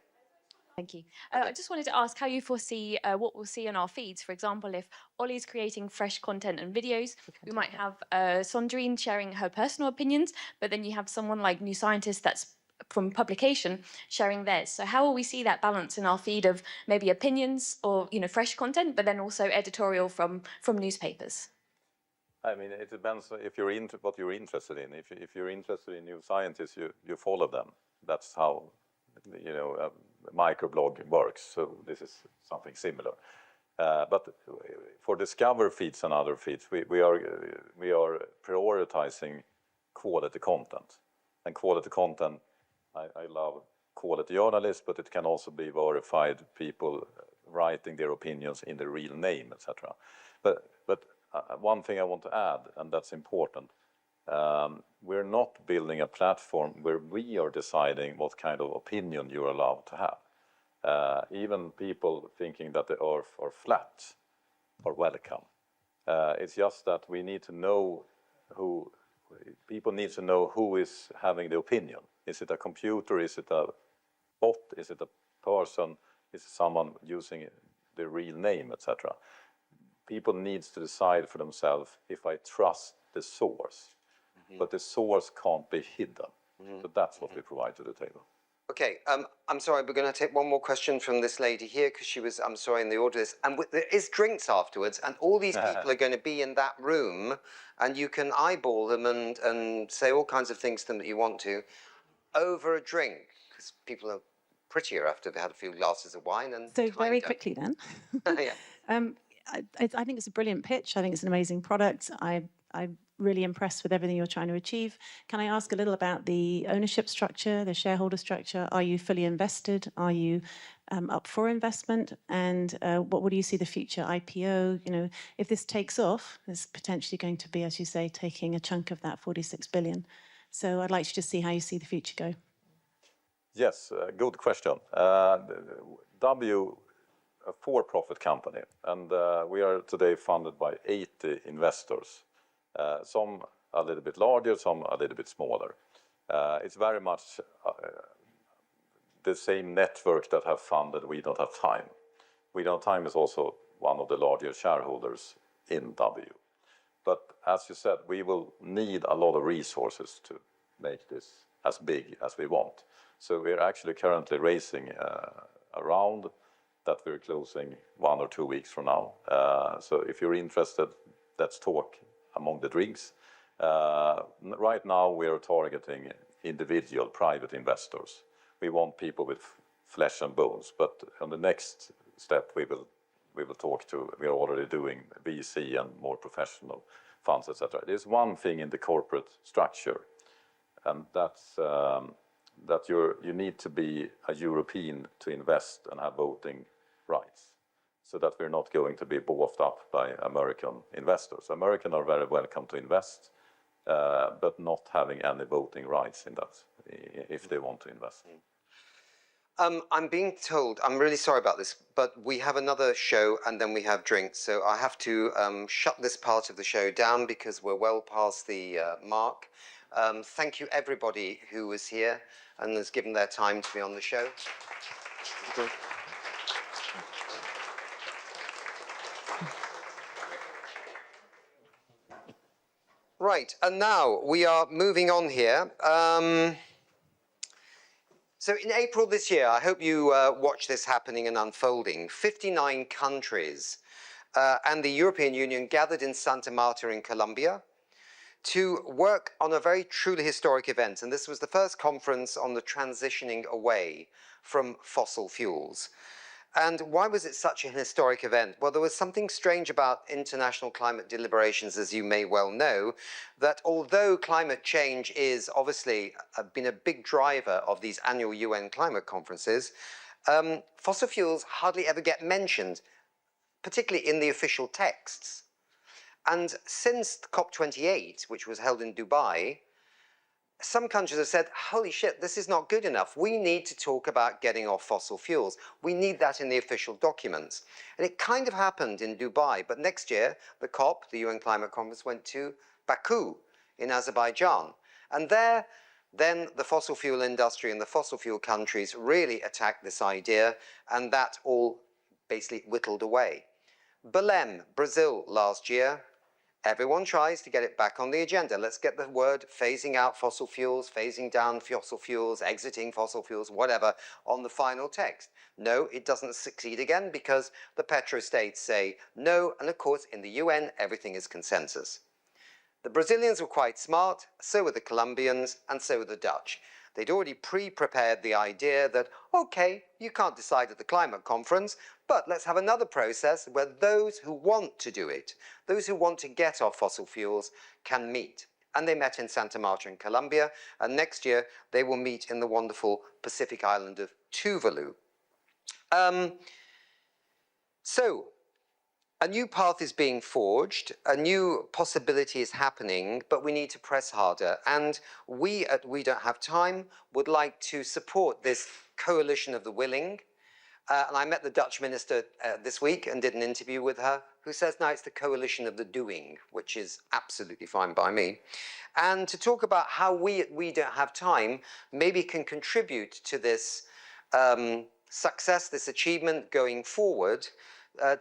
Thank you. I just wanted to ask how you foresee what we'll see on our feeds. For example, if Ollie's creating fresh content and videos, we might have Sandrine sharing her personal opinions, but then you have someone like New Scientist that's from publication sharing theirs. So how will we see that balance in our feed of maybe opinions or fresh content, but then also editorial from newspapers? I mean, it depends if you're what you're interested in. If you're interested in New Scientists, you follow them. That's how a microblog works. So this is something similar. But for Discover feeds and other feeds, we are prioritizing quality content. And quality content, I love quality journalists, but it can also be verified people writing their opinions in their real name, etc. But one thing I want to add, and that's important, we're not building a platform where we are deciding what kind of opinion you're allowed to have. Even people thinking that the earth are flat are welcome. It's just that we need to know people need to know who is having the opinion. Is it a computer? Is it a bot? Is it a person? Is it someone using the real name, etc.? People need to decide for themselves if I trust the source. But the source can't be hidden. So that's what we provide to the table. Okay, I'm sorry, we're going to take one more question from this lady here because she was, I'm sorry, in the order of this. And there is drinks afterwards, and all these people are going to be in that room, and you can eyeball them and say all kinds of things to them that you want to over a drink, because people are prettier after they've had a few glasses of wine. And so very quickly then. Yeah. I think it's a brilliant pitch. I think it's an amazing product. I'm really impressed with everything you're trying to achieve. Can I ask a little about the ownership structure, the shareholder structure? Are you fully invested? Are you up for investment? And what do you see the future IPO? If this takes off, there's potentially going to be, as you say, taking a chunk of that 46 billion. So I'd like to just see how you see the future go. Yes, good question. W, a for-profit company, and we are today funded by 80 investors. Some a little bit larger, some a little bit smaller. It's very much the same network that have funded We Don't Have Time. We Don't Have Time is also one of the largest shareholders in W. But as you said, we will need a lot of resources to make this as big as we want. So we're actually currently raising a round that we're closing 1 or 2 weeks from now. So if you're interested, let's talk among the drinks. Right now we are targeting individual private investors. We want people with flesh and bones, but on the next step we will talk to, we are already doing VC and more professional funds, etc. There's one thing in the corporate structure, and that's that you need to be a European to invest and have voting rights, so that we're not going to be bought up by American investors. Americans are very welcome to invest, but not having any voting rights in that, if they want to invest. I'm being told, I'm really sorry about this, but we have another show and then we have drinks. So I have to shut this part of the show down because we're well past the mark. Thank you everybody who was here and has given their time to be on the show. Right, and now we are moving on here. So in April this year, I hope you watch this happening and unfolding. 59 countries and the European Union gathered in Santa Marta in Colombia to work on a very truly historic event. And this was the first conference on the transitioning away from fossil fuels. And why was it such an historic event? Well, there was something strange about international climate deliberations, as you may well know, that although climate change is obviously been a big driver of these annual UN climate conferences, fossil fuels hardly ever get mentioned, particularly in the official texts. And since COP28, which was held in Dubai, some countries have said, holy shit, this is not good enough. We need to talk about getting off fossil fuels. We need that in the official documents. And it kind of happened in Dubai, but next year, the COP, the UN Climate Conference, went to Baku in Azerbaijan. And there, then the fossil fuel industry and the fossil fuel countries really attacked this idea, and that all basically whittled away. Belém, Brazil, last year, everyone tries to get it back on the agenda. Let's get the word phasing out fossil fuels, phasing down fossil fuels, exiting fossil fuels, whatever, on the final text. No, it doesn't succeed again because the petrostates say no, and of course in the UN everything is consensus. The Brazilians were quite smart, so were the Colombians, and so were the Dutch. They'd already pre-prepared the idea that, okay, you can't decide at the climate conference, but let's have another process where those who want to do it, those who want to get off fossil fuels, can meet. And they met in Santa Marta in Colombia, and next year they will meet in the wonderful Pacific island of Tuvalu. So, a new path is being forged, a new possibility is happening, but we need to press harder. And we at We Don't Have Time would like to support this coalition of the willing. And I met the Dutch minister this week and did an interview with her, who says now it's the coalition of the doing, which is absolutely fine by me. And to talk about how we at We Don't Have Time maybe can contribute to this success, this achievement going forward,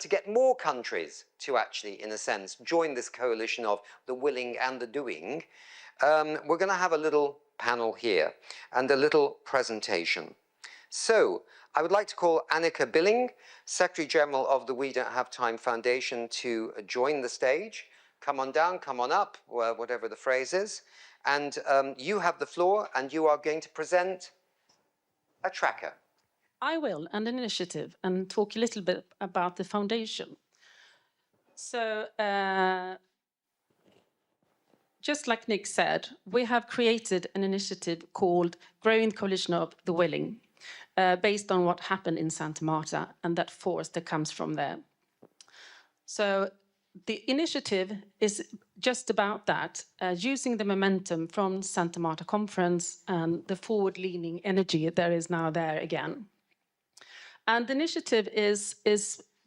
to get more countries to actually, in a sense, join this coalition of the willing and the doing, we're going to have a little panel here and a little presentation. So I would like to call Annika Billing, Secretary General of the We Don't Have Time Foundation, to join the stage. Come on down, come on up, whatever the phrase is. And you have the floor, and you are going to present a tracker. I will, and an initiative, and talk a little bit about the foundation. So, just like Nick said, we have created an initiative called Growing Coalition of the Willing, based on what happened in Santa Marta and that force that comes from there. So, the initiative is just about that, using the momentum from Santa Marta conference and the forward-leaning energy that is now there again. And the initiative is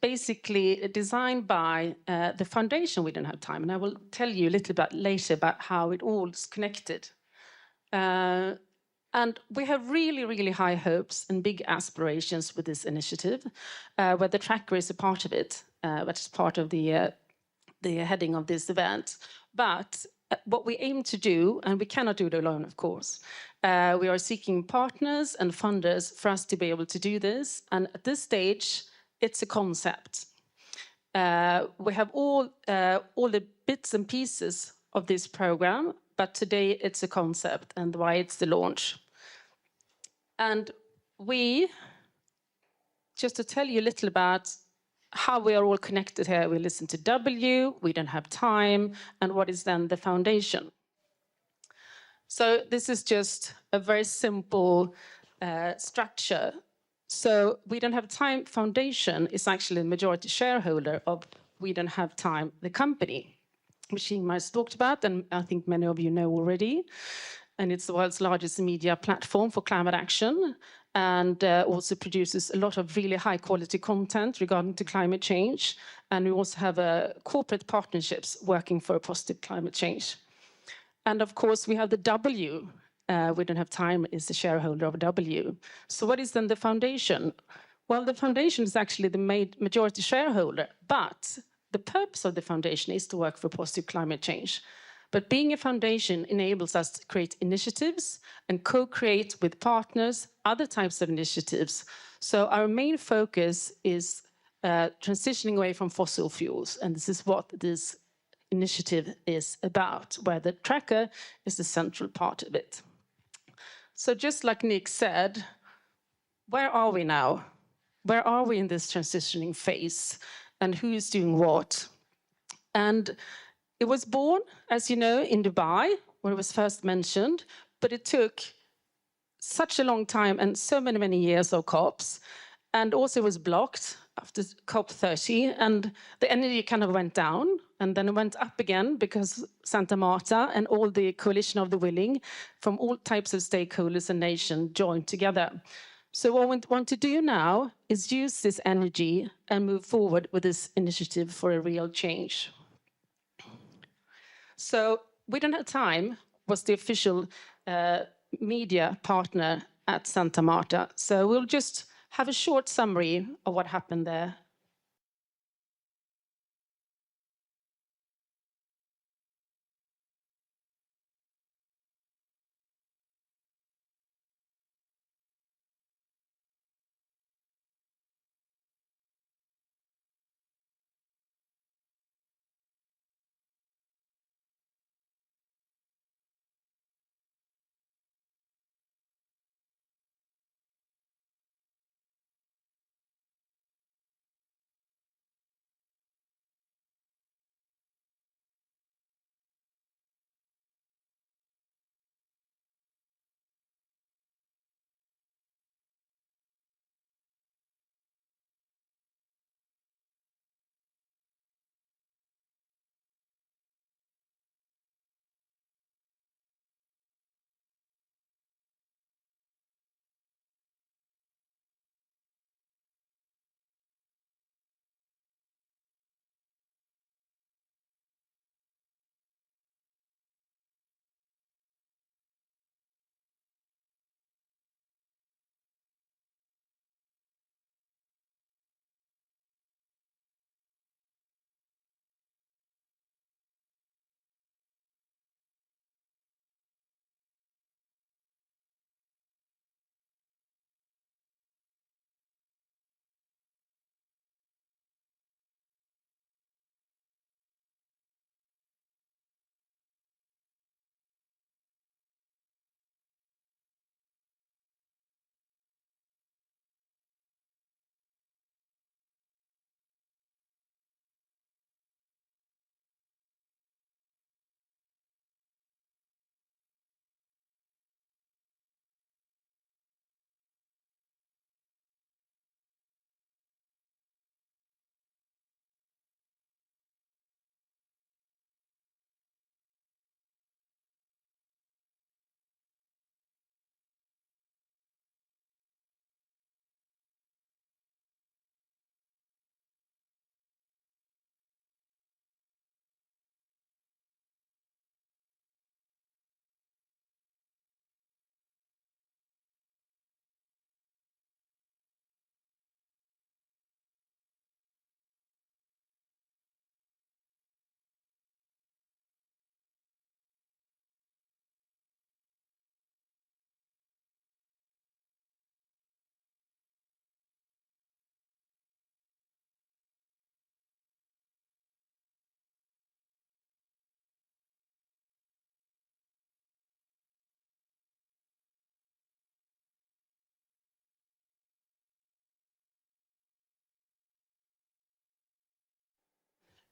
basically designed by the foundation We Don't Have Time. And I will tell you a little bit later about how it all is connected. And we have really, really high hopes and big aspirations with this initiative, where the tracker is a part of it, which is part of the heading of this event. But what we aim to do, and we cannot do it alone, of course, we are seeking partners and funders for us to be able to do this. And at this stage, it's a concept. We have all the bits and pieces of this program, but today it's a concept, and why it's the launch. And just to tell you a little about how we are all connected here, we listen to W, We Don't Have Time, and what is then the foundation. So this is just a very simple structure. So We Don't Have Time Foundation is actually the majority shareholder of We Don't Have Time, the company, which Ingmar has talked about, and I think many of you know already. And it's the world's largest media platform for climate action, and also produces a lot of really high quality content regarding to climate change. And we also have corporate partnerships working for a positive climate change. And of course, we have the W. We Don't Have Time is the shareholder of W. So what is then the foundation? Well, the foundation is actually the majority shareholder, but the purpose of the foundation is to work for positive climate change. But being a foundation enables us to create initiatives and co-create with partners other types of initiatives. So our main focus is transitioning away from fossil fuels, and this is what this initiative is about, where the tracker is the central part of it. So just like Nick said, where are we now? Where are we in this transitioning phase? And who is doing what? And it was born, as you know, in Dubai, where it was first mentioned, but it took such a long time and so many, many years of COPs, and also was blocked after COP30, and the energy kind of went down, and then it went up again because Santa Marta and all the coalition of the willing from all types of stakeholders and nations joined together. So what we want to do now is use this energy and move forward with this initiative for a real change. So We Don't Have Time was the official media partner at Santa Marta. So we'll just have a short summary of what happened there.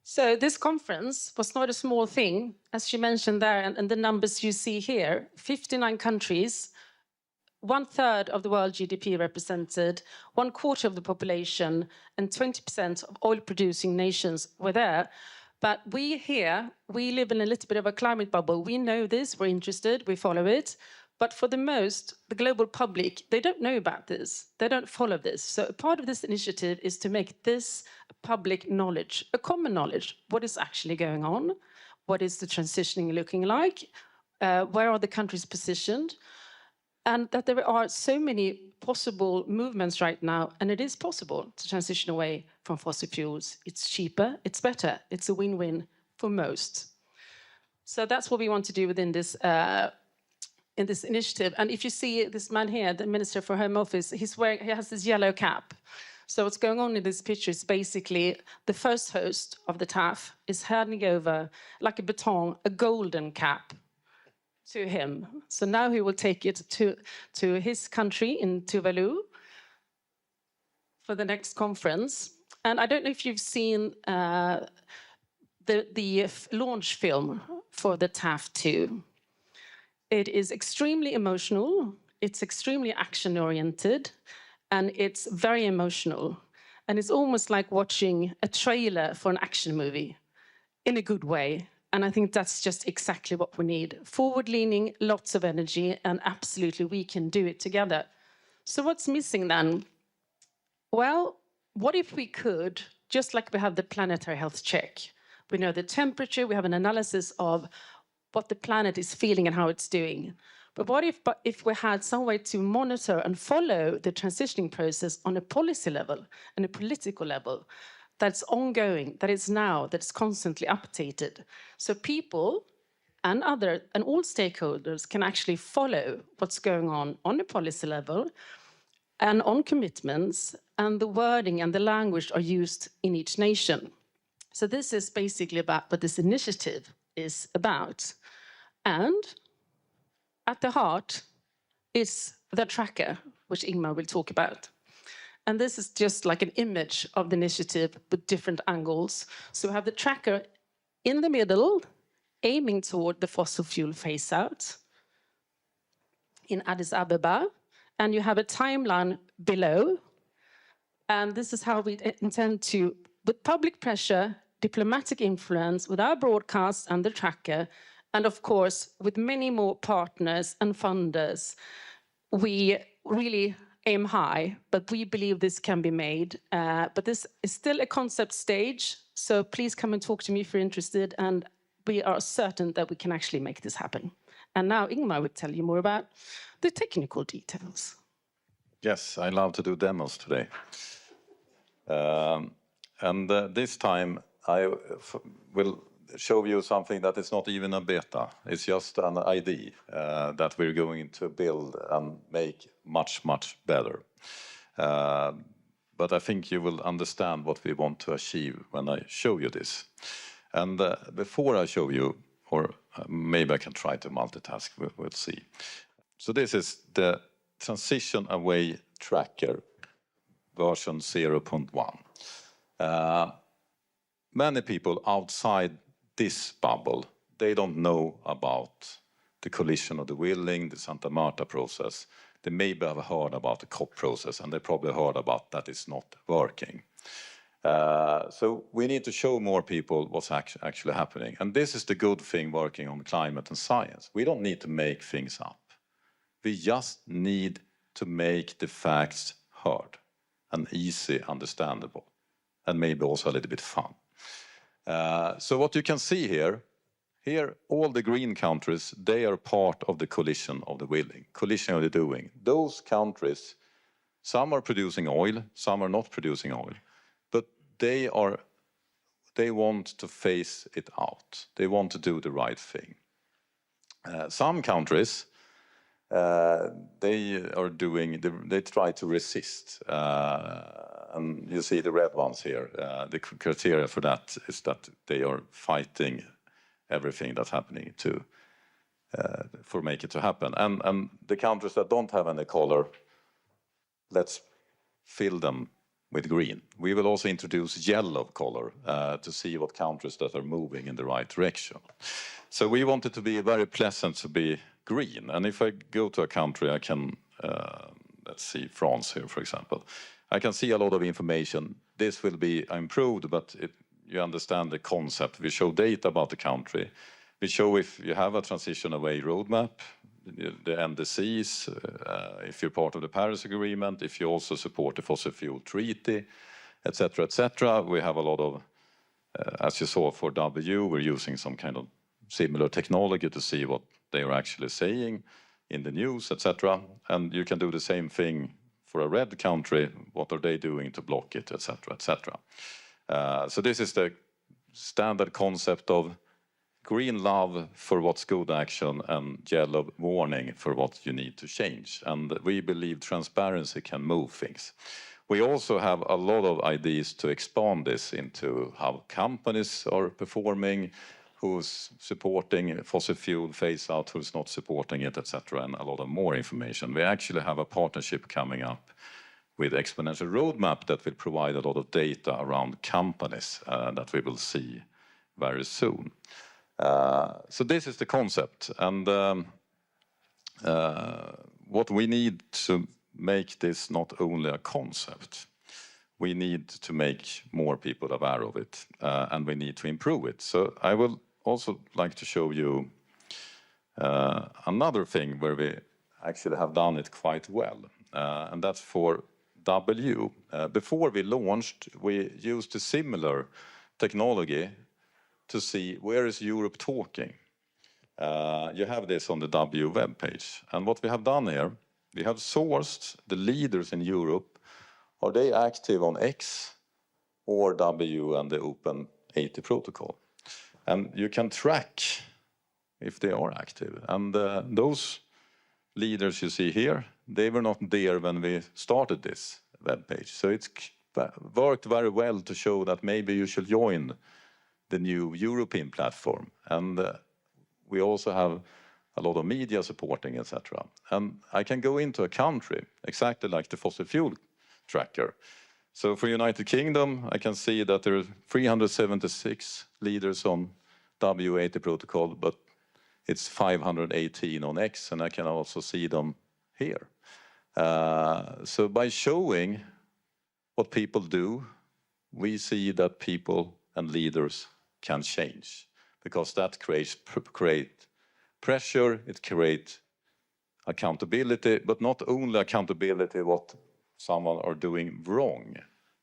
So this conference was not a small thing, as she mentioned there, and the numbers you see here, 59 countries, 1/3 of the world GDP represented, 1/4 of the population, and 20% of oil-producing nations were there. But we here, we live in a little bit of a climate bubble. We know this, we're interested, we follow it. But for the most, the global public, they don't know about this. They don't follow this. So a part of this initiative is to make this public knowledge, a common knowledge. What is actually going on? What is the transitioning looking like? Where are the countries positioned? And that there are so many possible movements right now, and it is possible to transition away from fossil fuels. It's cheaper, it's better, it's a win-win for most. So that's what we want to do within this in this initiative. And if you see this man here, the Minister for Home Office, he has this yellow cap. So what's going on in this picture is basically the first host of the TAF is handing over, like a baton, a golden cap to him. So now he will take it to his country in Tuvalu for the next conference. And I don't know if you've seen the launch film for the TAF2. It is extremely emotional, it's extremely action-oriented, and it's very emotional. And it's almost like watching a trailer for an action movie in a good way. And I think that's just exactly what we need. Forward-leaning, lots of energy, and absolutely we can do it together. So what's missing then? Well, what if we could, just like we have the planetary health check, we know the temperature, we have an analysis of what the planet is feeling and how it's doing. But what if we had some way to monitor and follow the transitioning process on a policy level and a political level that's ongoing, that is now, that's constantly updated. So people and all stakeholders can actually follow what's going on a policy level and on commitments, and the wording and the language are used in each nation. So this is basically about what this initiative is about. And at the heart is the tracker, which Ingmar will talk about. And this is just like an image of the initiative with different angles. So we have the tracker in the middle, aiming toward the fossil fuel phase out in Addis Ababa. And you have a timeline below. And this is how we intend to, with public pressure, diplomatic influence, with our broadcast and the tracker, and of course, with many more partners and funders, we really aim high, but we believe this can be made. But this is still a concept stage, so please come and talk to me if you're interested, and we are certain that we can actually make this happen. And now Ingmar will tell you more about the technical details. Yes, I love to do demos today. This time I will show you something that is not even a beta. It's just an ID that we're going to build and make much, much better. But I think you will understand what we want to achieve when I show you this. And before I show you, or maybe I can try to multitask, we'll see. So this is the Transition Away Tracker version 0.1. Many people outside this bubble, they don't know about the collision of the Willing, the Santa Marta process. They maybe have heard about the COP process, and they probably heard about that it's not working. So we need to show more people what's actually happening. And this is the good thing working on climate and science. We don't need to make things up. We just need to make the facts heard and easy, understandable, and maybe also a little bit fun. So what you can see here, all the green countries, they are part of the collision of the Willing, collision of the doing. Those countries, some are producing oil, some are not producing oil, but they want to phase it out. They want to do the right thing. Some countries, they try to resist. And you see the red ones here. The criteria for that is that they are fighting everything that's happening for make it to happen. And the countries that don't have any color, let's fill them with green. We will also introduce yellow color to see what countries that are moving in the right direction. So we want it to be very pleasant to be green. And if I go to a country, I can, let's see, France here, for example. I can see a lot of information. This will be improved, but you understand the concept. We show data about the country. We show if you have a transition away roadmap, the NDCs, if you're part of the Paris Agreement, if you also support the fossil fuel treaty, etc., etc. We have a lot of, as you saw for W, we're using some kind of similar technology to see what they are actually saying in the news, etc. And you can do the same thing for a red country. What are they doing to block it, etc., etc. So this is the standard concept of green love for what's good action and yellow warning for what you need to change. And we believe transparency can move things. We also have a lot of ideas to expand this into how companies are performing, who's supporting fossil fuel phase out, who's not supporting it, etc., and a lot of more information. We actually have a partnership coming up with Exponential Roadmap that will provide a lot of data around companies that we will see very soon. So this is the concept, and what we need to make this not only a concept, we need to make more people aware of it, and we need to improve it. So I will also like to show you another thing where we actually have done it quite well, and that's for W. Before we launched, we used a similar technology to see where is Europe talking. You have this on the W webpage, and what we have done here, we have sourced the leaders in Europe. Are they active on X or W and the Open 80 protocol? And you can track if they are active. And those leaders you see here, they were not there when we started this webpage. So it's worked very well to show that maybe you should join the new European platform. And we also have a lot of media supporting, etc. And I can go into a country, exactly like the fossil fuel tracker. So for United Kingdom, I can see that there are 376 leaders on W80 protocol, but it's 518 on X, and I can also see them here. So by showing what people do, we see that people and leaders can change, because that creates pressure, it creates accountability, but not only accountability what someone are doing wrong,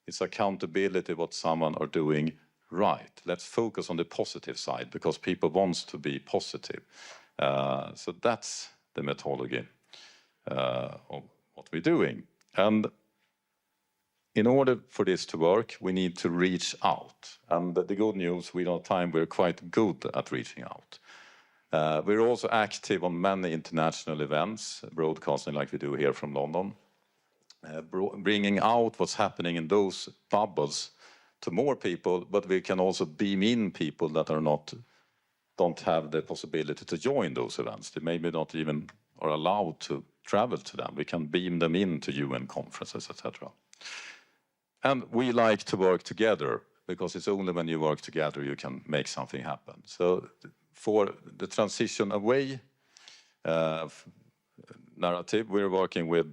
it's accountability what someone are doing right. Let's focus on the positive side, because people want to be positive. So that's the methodology of what we're doing. And in order for this to work, we need to reach out. And the good news, we know time we're quite good at reaching out. We're also active on many international events, broadcasting like we do here from London, bringing out what's happening in those bubbles to more people, but we can also beam in people that don't have the possibility to join those events. They maybe not even are allowed to travel to them. We can beam them into UN conferences, etc. And we like to work together, because it's only when you work together you can make something happen. So for the transition away narrative, we're working with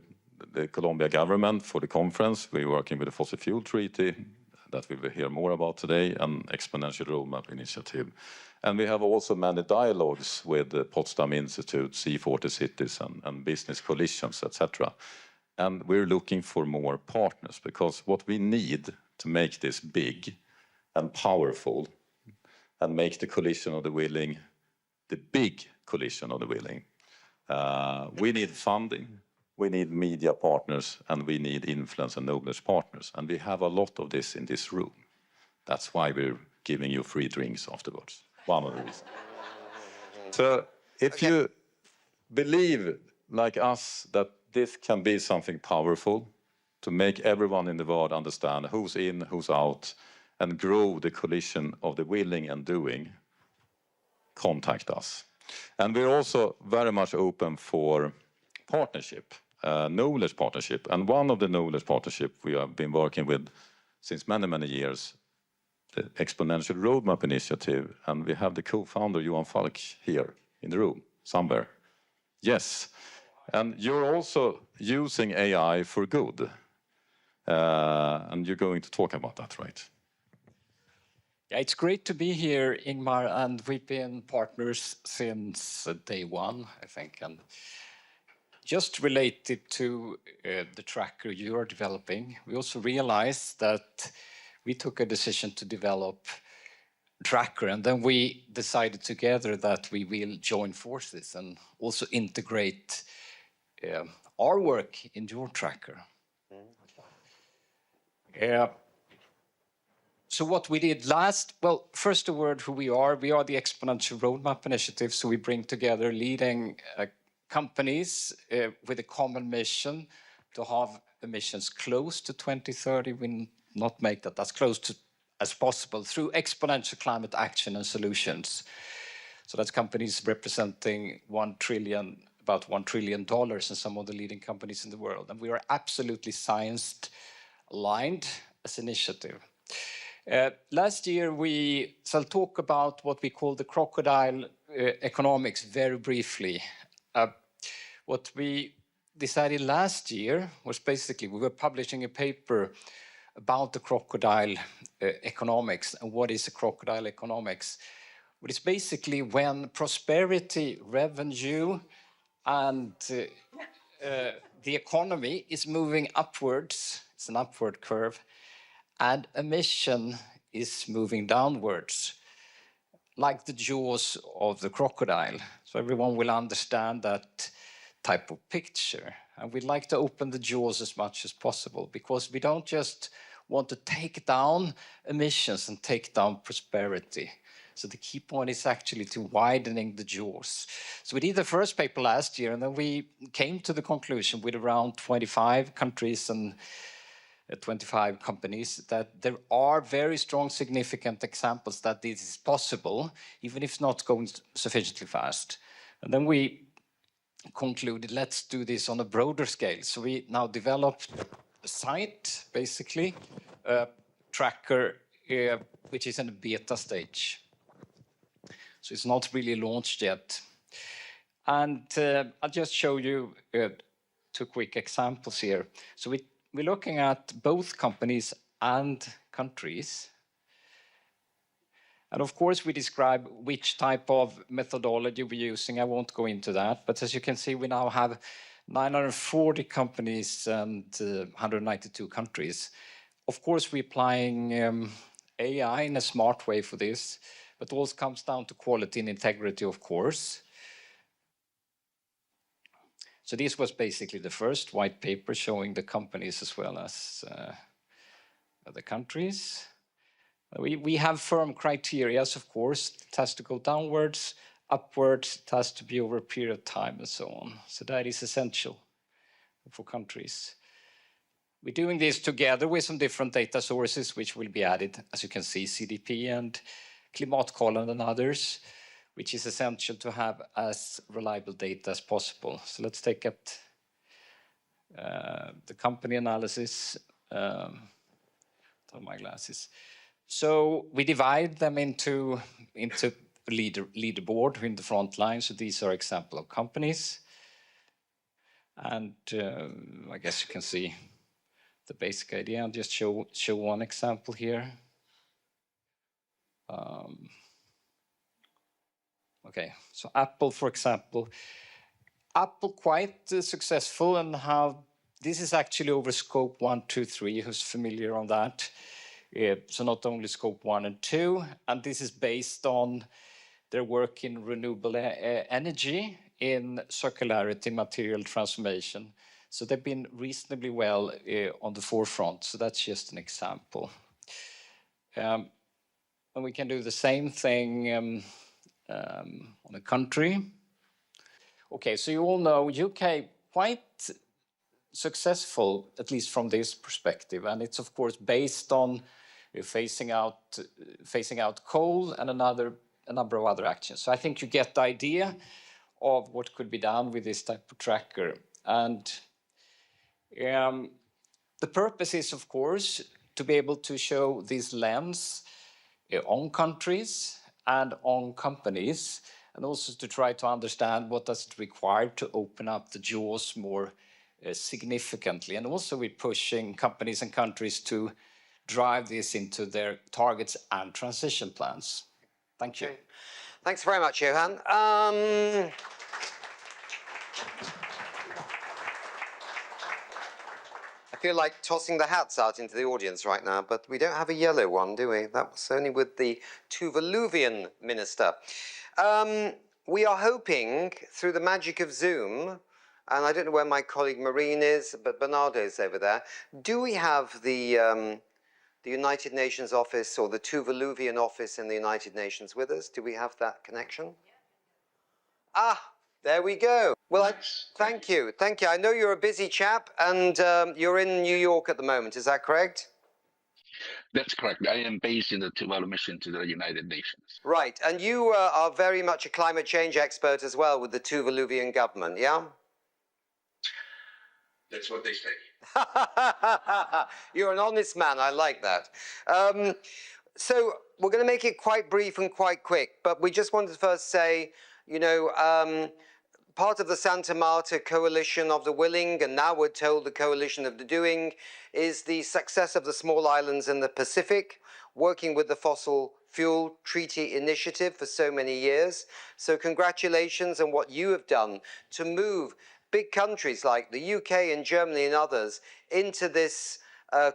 the Colombia government for the conference. We're working with the Fossil Fuel Treaty that we will hear more about today, and Exponential Roadmap Initiative. And we have also many dialogues with the Potsdam Institute, C40 cities, and business coalitions, etc. And we're looking for more partners, because what we need to make this big and powerful and make the coalition of the willing the big coalition of the willing, we need funding, we need media partners, and we need influence and knowledge partners. And we have a lot of this in this room. That's why we're giving you free drinks afterwards. One of the reasons. So if you believe, like us, that this can be something powerful to make everyone in the world understand who's in, who's out, and grow the coalition of the willing and doing, contact us. And we're also very much open for partnership, knowledge partnership. And one of the knowledge partnership we have been working with since many, many years, the Exponential Roadmap Initiative, and we have the co-founder Johan Falk here in the room somewhere. Yes, and you're also using AI for good, and you're going to talk about that, right? Yeah, it's great to be here, Ingmar, and we've been partners since day one, I think. And just related to the tracker you are developing, we also realized that we took a decision to develop tracker, and then we decided together that we will join forces and also integrate our work in your tracker. So what we did last, well, first a word who we are. We are the Exponential Roadmap Initiative, so we bring together leading companies with a common mission to have emissions close to 2030. We not make that as close to as possible through exponential climate action and solutions. So that's companies representing about $1 trillion and some of the leading companies in the world. And we are absolutely science aligned as an initiative. Last year, I'll talk about what we call the crocodile economics very briefly. What we decided last year was basically we were publishing a paper about the crocodile economics. And what is a crocodile economics? Well, it's basically when prosperity, revenue, and the economy is moving upwards, it's an upward curve, and emission is moving downwards, like the jaws of the crocodile. So everyone will understand that type of picture. And we'd like to open the jaws as much as possible because we don't just want to take down emissions and take down prosperity. So the key point is actually to widening the jaws. So we did the first paper last year, and then we came to the conclusion with around 25 countries and 25 companies that there are very strong, significant examples that this is possible, even if not going sufficiently fast. And then we concluded, let's do this on a broader scale. So we now developed a site, basically, a tracker, which is in a beta stage. So it's not really launched yet. And I'll just show you 2 quick examples here. So we're looking at both companies and countries. And of course, we describe which type of methodology we're using. I won't go into that. But as you can see, we now have 940 companies and 192 countries. Of course, we're applying AI in a smart way for this, but it also comes down to quality and integrity, of course. So this was basically the first white paper showing the companies as well as the countries. We have firm criteria, of course. It has to go downwards, upwards, it has to be over a period of time and so on. So that is essential for countries. We're doing this together with some different data sources, which will be added, as you can see, CDP and Klimatkollen and others, which is essential to have as reliable data as possible. So let's take up the company analysis. Turn my glasses. So we divide them into leaderboard in the front line. So these are example of companies. And I guess you can see the basic idea. I'll just show one example here. Okay, so Apple, for example. Apple quite successful and how this is actually over scope 1, 2, 3, who's familiar on that. So not only scope 1 and 2, and this is based on their work in renewable energy, in circularity, material transformation. So they've been reasonably well on the forefront. So that's just an example. And we can do the same thing on a country. Okay, so you all know UK quite successful, at least from this perspective, and it's of course based on phasing out coal and a number of other actions. So I think you get the idea of what could be done with this type of tracker. And the purpose is, of course, to be able to show this lens on countries and on companies, and also to try to understand what does it require to open up the jaws more significantly. And also we're pushing companies and countries to drive this into their targets and transition plans. Thank you. Okay. Thanks very much, Johan. I feel like tossing the hats out into the audience right now, but we don't have a yellow one, do we? That was only with the Tuvaluvian minister. We are hoping, through the magic of Zoom, and I don't know where my colleague Maureen is, but Bernardo is over there. Do we have the the United Nations office or the Tuvaluvian office in the United Nations with us? Do we have that connection? Ah, there we go. Well, thank you. Thank you. I know you're a busy chap and you're in New York at the moment. Is that correct? That's correct. I am based in the Tuvalu mission to the United Nations. Right. And you are very much a climate change expert as well with the Tuvaluvian government, yeah? That's what they say. You're an honest man. I like that. So we're going to make it quite brief and quite quick, but we just wanted to first say, you know, part of the Santa Marta coalition of the willing, and now we're told the coalition of the doing, is the success of the small islands in the Pacific, working with the Fossil Fuel Treaty Initiative for so many years. So congratulations on what you have done to move big countries like the UK and Germany and others into this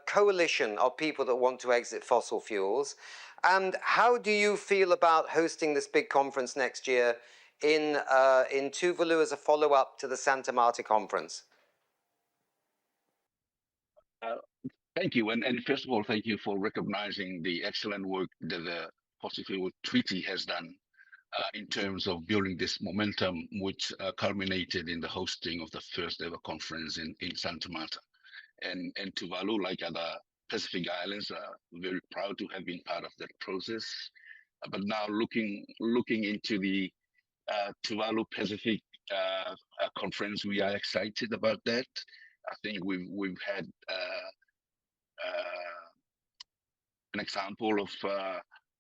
coalition of people that want to exit fossil fuels. And how do you feel about hosting this big conference next year in Tuvalu as a follow-up to the Santa Marta conference? Thank you. And first of all, thank you for recognizing the excellent work that the Fossil Fuel Treaty has done in terms of building this momentum, which culminated in the hosting of the first ever conference in Santa Marta. And Tuvalu, like other Pacific islands, are very proud to have been part of that process. But now looking into the Tuvalu Pacific conference, we are excited about that. I think we've had an example of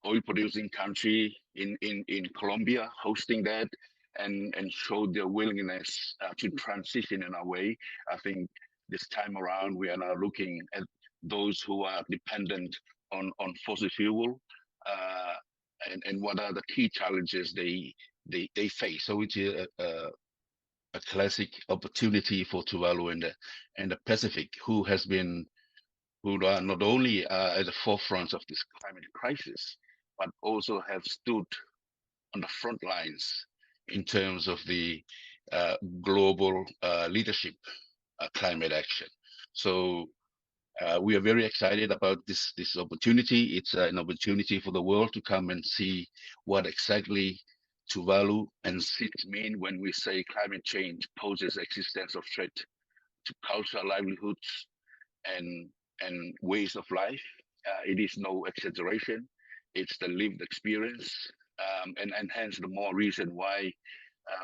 oil-producing country in Colombia hosting that and showed their willingness to transition in a way. I think this time around we are now looking at those who are dependent on fossil fuel and what are the key challenges they face. So it's a classic opportunity for Tuvalu and the Pacific, who are not only at the forefront of this climate crisis, but also have stood on the front lines in terms of the global leadership climate action. So we are very excited about this opportunity. It's an opportunity for the world to come and see what exactly Tuvalu and SIDS mean when we say climate change poses existential threat to cultural livelihoods and ways of life. It is no exaggeration. It's the lived experience, and hence the more reason why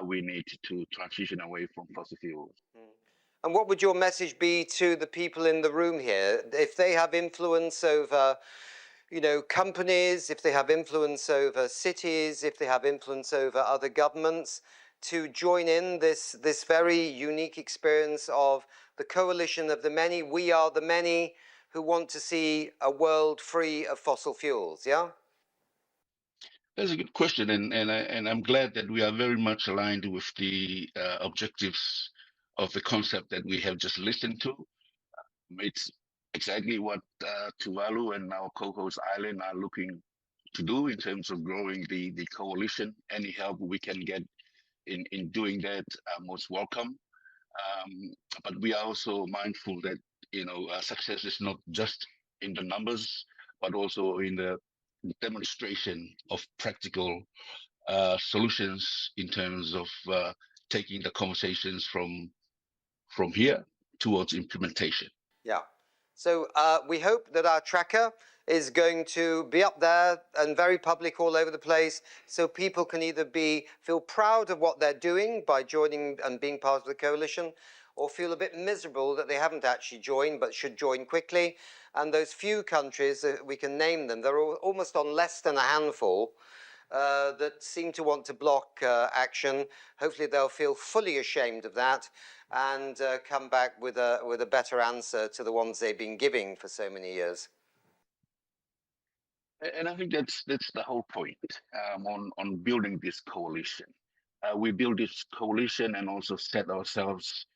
we need to transition away from fossil fuels. And what would your message be to the people in the room here? If they have influence over, you know, companies, if they have influence over cities, if they have influence over other governments, to join in this very unique experience of the coalition of the many. We are the many who want to see a world free of fossil fuels, yeah? That's a good question, and I'm glad that we are very much aligned with the objectives of the concept that we have just listened to. It's exactly what Tuvalu and our co-host island are looking to do in terms of growing the coalition. Any help we can get in doing that are most welcome. But we are also mindful that, you know, success is not just in the numbers, but also in the demonstration of practical solutions in terms of taking the conversations from here towards implementation. Yeah. So we hope that our tracker is going to be up there and very public all over the place, so people can either feel proud of what they're doing by joining and being part of the coalition, or feel a bit miserable that they haven't actually joined but should join quickly. And those few countries, we can name them, they're almost on less than a handful, that seem to want to block action. Hopefully they'll feel fully ashamed of that and come back with a better answer to the ones they've been giving for so many years. And I think that's the whole point on building this coalition. We build this coalition and also set ourselves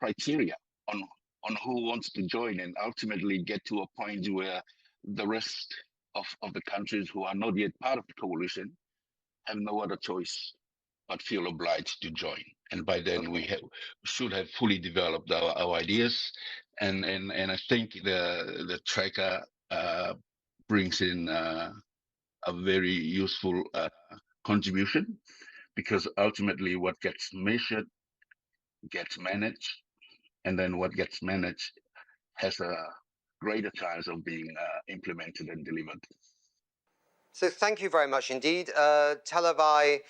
criteria on who wants to join, and ultimately get to a point where the rest of the countries who are not yet part of the coalition have no other choice but feel obliged to join. And by then we should have fully developed our ideas. And I think the tracker brings in a very useful contribution, because ultimately what gets measured gets managed, and then what gets managed has a greater chance of being implemented and delivered. So thank you very much indeed. Telavai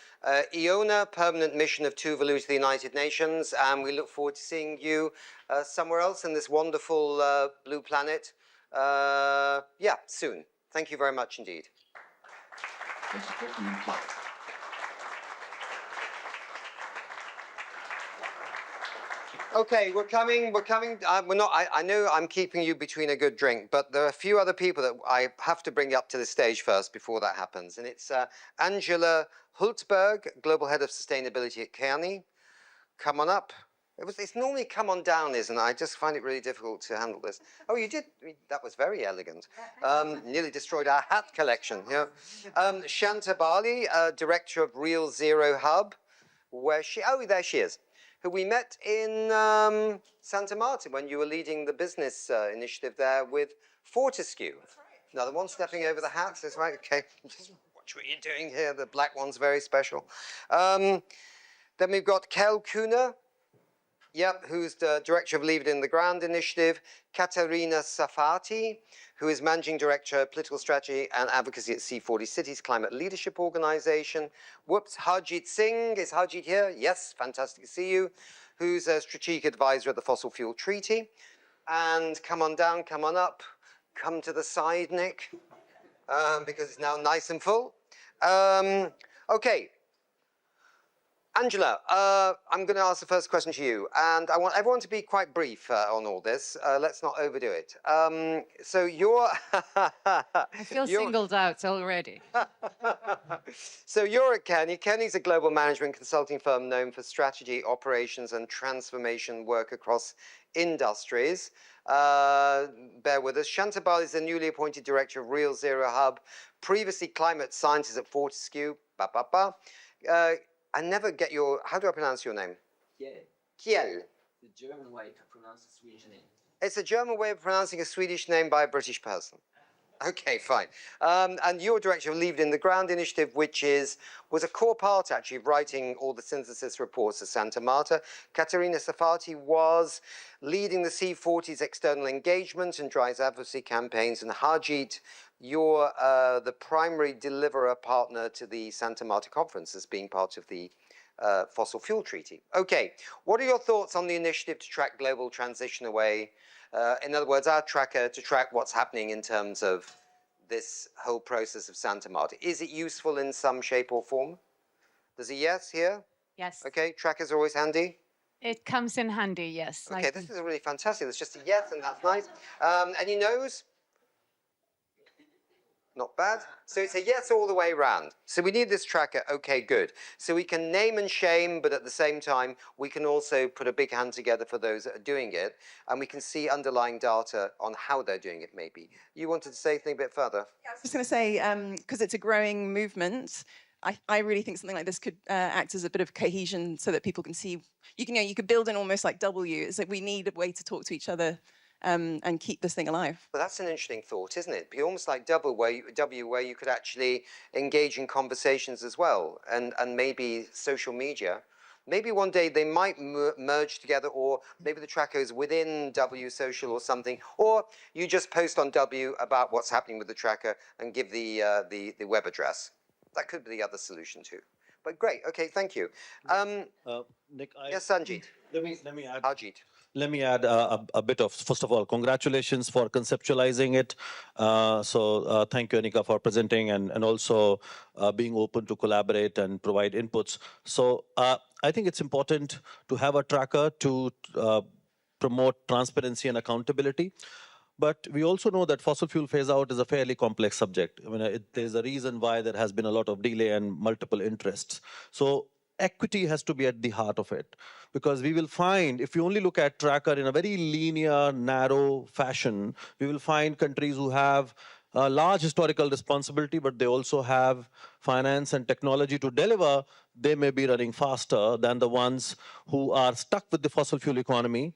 Iona, permanent mission of Tuvalu to the United Nations, and we look forward to seeing you somewhere else in this wonderful blue planet. Yeah, soon. Thank you very much indeed. Okay, we're coming. We're not. I know I'm keeping you between a good drink, but there are a few other people that I have to bring up to the stage first before that happens. And it's Angela Hultberg, Global Head of Sustainability at Kearney. Come on up. It's normally come on down, isn't it? I just find it really difficult to handle this. Oh, you did? That was very elegant. Nearly destroyed our hat collection. Yeah. Shanta Bali, Director of Real Zero Hub. Where she? Oh, there she is. Who we met in Santa Marta when you were leading the business initiative there with Fortescue. That's right. Another one stepping over the hats. That's right. Okay, just watch what you're doing here. The black one's very special. Then we've got Kel Kuna. Yep, who's the Director of Leave It in the Ground Initiative. Katerina Safati, who is Managing Director of Political Strategy and Advocacy at C40 Cities Climate Leadership Organization. Whoops, Harjit Singh. Is Harjit here? Yes, fantastic to see you. Who's a Strategic Advisor at the Fossil Fuel Treaty. And come on down, come on up. Come to the side, Nick, because it's now nice and full. Okay. Angela, I'm going to ask the first question to you, and I want everyone to be quite brief on all this. Let's not overdo it. So you're... I feel singled out already. So you're at Kearney. Kearney's a global management consulting firm known for strategy, operations, and transformation work across industries. Bear with us. Shanta Bali is the newly appointed Director of Real Zero Hub, previously climate scientist at Fortescue. I never get your, how do I pronounce your name? Kiel. Kiel. The German way to pronounce a Swedish name. It's a German way of pronouncing a Swedish name by a British person. Okay, fine. And you're Director of Leave It in the Ground Initiative, which was a core part, actually, of writing all the synthesis reports at Santa Marta. Katerina Safati was leading the C40's external engagement and drives advocacy campaigns. And Harjit, you're the primary deliverer partner to the Santa Marta conference as being part of the Fossil Fuel Treaty. Okay, what are your thoughts on the initiative to track global transition away? In other words, our tracker to track what's happening in terms of this whole process of Santa Marta. Is it useful in some shape or form? There's a yes here? Yes. Okay, trackers are always handy? It comes in handy, yes. Okay, this is really fantastic. There's just a yes, and that's nice. Any no's? Not bad. So it's a yes all the way around. So we need this tracker, okay, good. So we can name and shame, but at the same time, we can also put a big hand together for those that are doing it, and we can see underlying data on how they're doing it, maybe. You wanted to say anything a bit further? Yeah, I was just going to say, because it's a growing movement, I really think something like this could act as a bit of cohesion so that people can see, you could build in almost like W. It's like we need a way to talk to each other and keep this thing alive. Well, that's an interesting thought, isn't it? Be almost like W, where you could actually engage in conversations as well, and maybe social media. Maybe one day they might merge together, or maybe the tracker is within W Social or something, or you just post on W about what's happening with the tracker and give the web address. That could be the other solution too. But great, okay, thank you. Nick, yes, Sanjit. Let me add. Ajit. Let me add a bit of, first of all, congratulations for conceptualizing it. Thank you, Annika, for presenting and also being open to collaborate and provide inputs. So I think it's important to have a tracker to promote transparency and accountability. But we also know that fossil fuel phase out is a fairly complex subject. I mean, there's a reason why there has been a lot of delay and multiple interests. So equity has to be at the heart of it, because we will find, if you only look at tracker in a very linear, narrow fashion, we will find countries who have a large historical responsibility, but they also have finance and technology to deliver, they may be running faster than the ones who are stuck with the fossil fuel economy,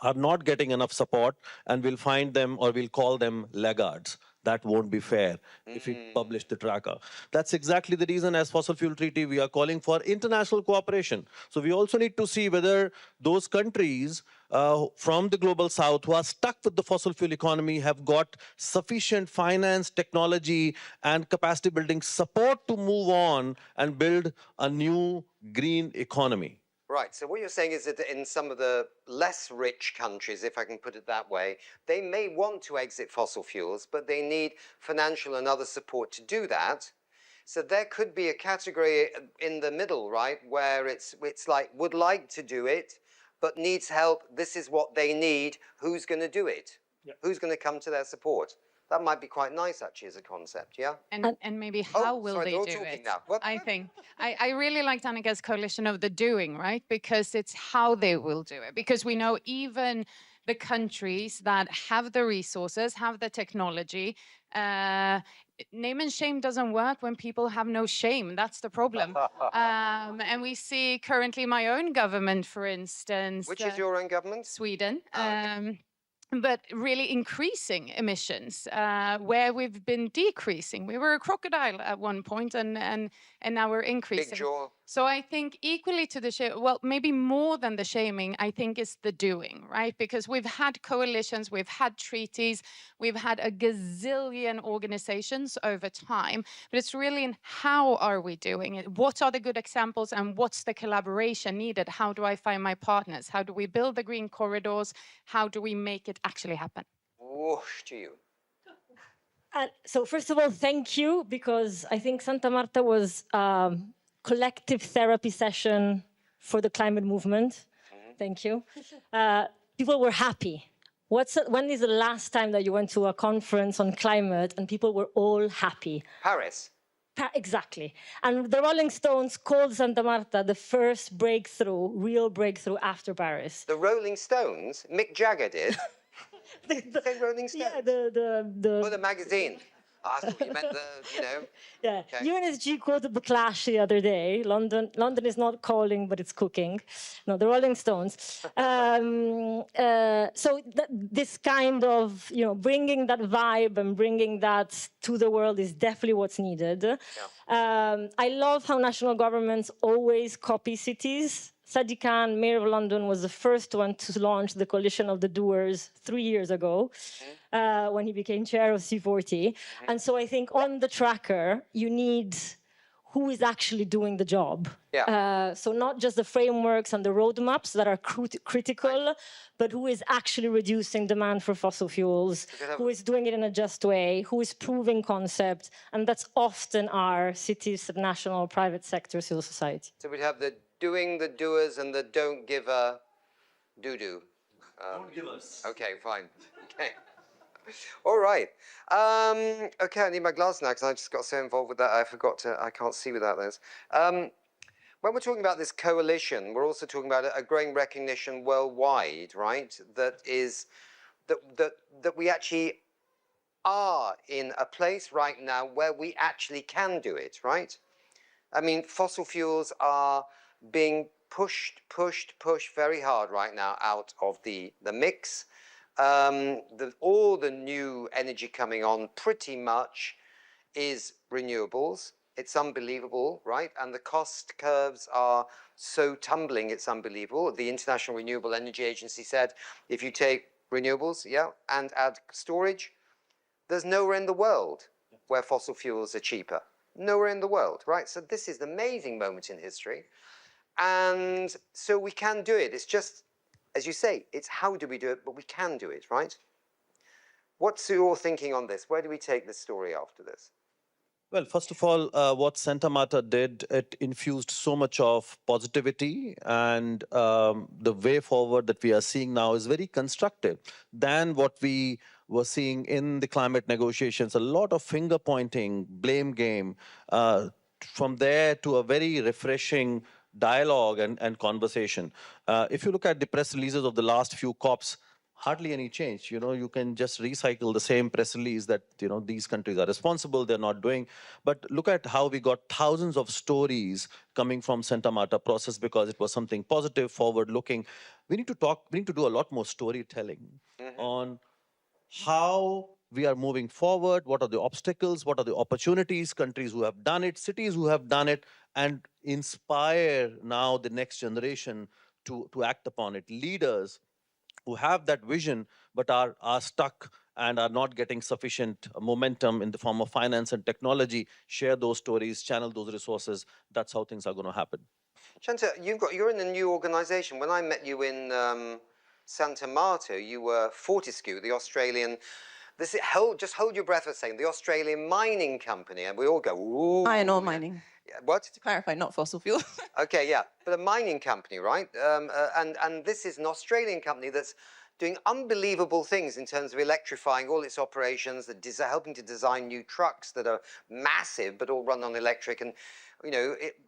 are not getting enough support, and we'll find them, or we'll call them laggards. That won't be fair if we publish the tracker. That's exactly the reason as Fossil Fuel Treaty we are calling for international cooperation. So we also need to see whether those countries from the global south who are stuck with the fossil fuel economy have got sufficient finance, technology, and capacity building support to move on and build a new green economy. Right, so what you're saying is that in some of the less rich countries, if I can put it that way, they may want to exit fossil fuels, but they need financial and other support to do that. So there could be a category in the middle, right, where it's like, would like to do it, but needs help. This is what they need. Who's going to do it? Yep. Who's going to come to their support? That might be quite nice, actually, as a concept, yeah? And maybe how will they do it? Now. I think. I really liked Annika's coalition of the doing, right? Because it's how they will do it. Because we know even the countries that have the resources, have the technology, name and shame doesn't work when people have no shame. That's the problem. And we see currently my own government, for instance. Which is your own government? Sweden. But really increasing emissions, where we've been decreasing. We were a crocodile at one point, and now we're increasing. Big jaw. So I think equally to the well, maybe more than the shaming, I think is the doing, right? Because we've had coalitions, we've had treaties, we've had a gazillion organizations over time, but it's really in how are we doing it? What are the good examples and what's the collaboration needed? How do I find my partners? How do we build the green corridors? How do we make it actually happen? Whoosh to you. So first of all, thank you, because I think Santa Marta was collective therapy session for the climate movement. Thank you. People were happy. When is the last time that you went to a conference on climate and people were all happy? Paris. Exactly. And the Rolling Stones called Santa Marta the first breakthrough, real breakthrough after Paris. The Rolling Stones? Mick Jagger did? the Rolling Stones? Yeah, the magazine. I thought you meant Yeah, okay. UNSG quoted the Clash the other day. London is not calling, but it's cooking. No, the Rolling Stones. So this kind of, bringing that vibe and bringing that to the world is definitely what's needed. Yeah. I love how national governments always copy cities. Sadiq Khan, Mayor of London, was the first one to launch the coalition of the doers 3 years ago, when he became chair of C40. And so I think on the tracker, you need who is actually doing the job. Yeah. So not just the frameworks and the roadmaps that are critical, but who is actually reducing demand for fossil fuels, who is doing it in a just way, who is proving concept, and that's often our cities, national, private sector, civil society. So we'd have the doing, the doers, and the don't give a doo-doo. Don't give us. Okay, fine. Okay. All right. Okay, I need my glass now because I just got so involved with that I can't see without those. When we're talking about this coalition, we're also talking about a growing recognition worldwide, right? That we actually are in a place right now where we actually can do it, right? I mean, fossil fuels are being pushed very hard right now out of the mix. All the new energy coming on pretty much is renewables. It's unbelievable, right? And the cost curves are so tumbling, it's unbelievable. The International Renewable Energy Agency said, if you take renewables, and add storage, there's nowhere in the world where fossil fuels are cheaper. Nowhere in the world, right? So this is an amazing moment in history. And so we can do it. It's just, as you say, it's how do we do it, but we can do it, right? What's your thinking on this? Where do we take this story after this? Well, first of all, what Santa Marta did, it infused so much of positivity, and the way forward that we are seeing now is very constructive than what we were seeing in the climate negotiations. A lot of finger pointing, blame game, from there to a very refreshing dialogue and conversation. If you look at the press releases of the last few COPs, hardly any change. You can just recycle the same press release that, these countries are responsible, they're not doing. But look at how we got thousands of stories coming from Santa Marta process because it was something positive, forward-looking. We need to do a lot more storytelling on how we are moving forward, what are the obstacles, what are the opportunities, countries who have done it, cities who have done it, and inspire now the next generation to act upon it. Leaders who have that vision but are stuck and are not getting sufficient momentum in the form of finance and technology, share those stories, channel those resources. That's how things are going to happen. Shanta, you're in a new organization. When I met you in Santa Marta, you were Fortescue, the Australian, just hold your breath for a second, the Australian mining company, and we all go, ooh. Iron ore mining. Yeah, what? To clarify, not fossil fuel. Okay, yeah, but a mining company, right? And this is an Australian company that's doing unbelievable things in terms of electrifying all its operations, helping to design new trucks that are massive but all run on electric. And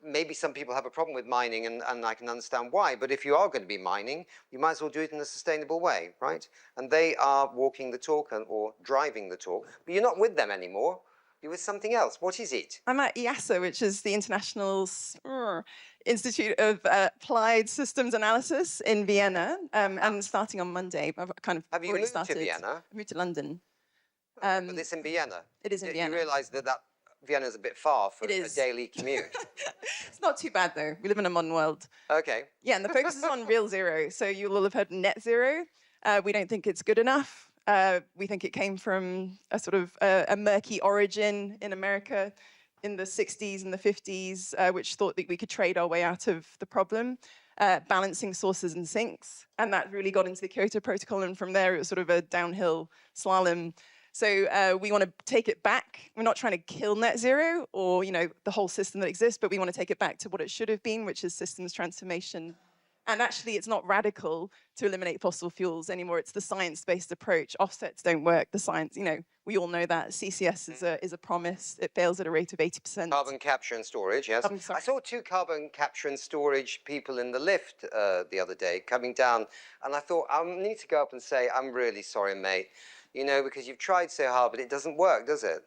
maybe some people have a problem with mining, and I can understand why. But if you are going to be mining, you might as well do it in a sustainable way, right? And they are walking the talk or driving the talk. But you're not with them anymore. You're with something else. What is it? I'm at IASA, which is the International Institute of Applied Systems Analysis in Vienna. And starting on Monday, I've kind of Have you already moved started. to Vienna? I moved to London. But it's in Vienna. It is in Vienna. You realise that Vienna's a bit far for a daily commute. It's not too bad, though. We live in a modern world. Okay. Yeah, and the focus is on real zero. So you will have heard net zero. We don't think it's good enough. We think it came from a sort of a murky origin in America in the 60s and the 50s, which thought that we could trade our way out of the problem, balancing sources and sinks. And that really got into the Kyoto Protocol. And from there, it was sort of a downhill slalom. So we want to take it back. We're not trying to kill net zero or the whole system that exists, but we want to take it back to what it should have been, which is systems transformation. And actually, it's not radical to eliminate fossil fuels anymore. It's the science-based approach. Offsets don't work. The science, we all know that. CCS is a promise. It fails at a rate of 80%. Carbon capture and storage, yes. I saw 2 carbon capture and storage people in the lift the other day coming down, and I thought, I need to go up and say, I'm really sorry, mate, because you've tried so hard, but it doesn't work, does it?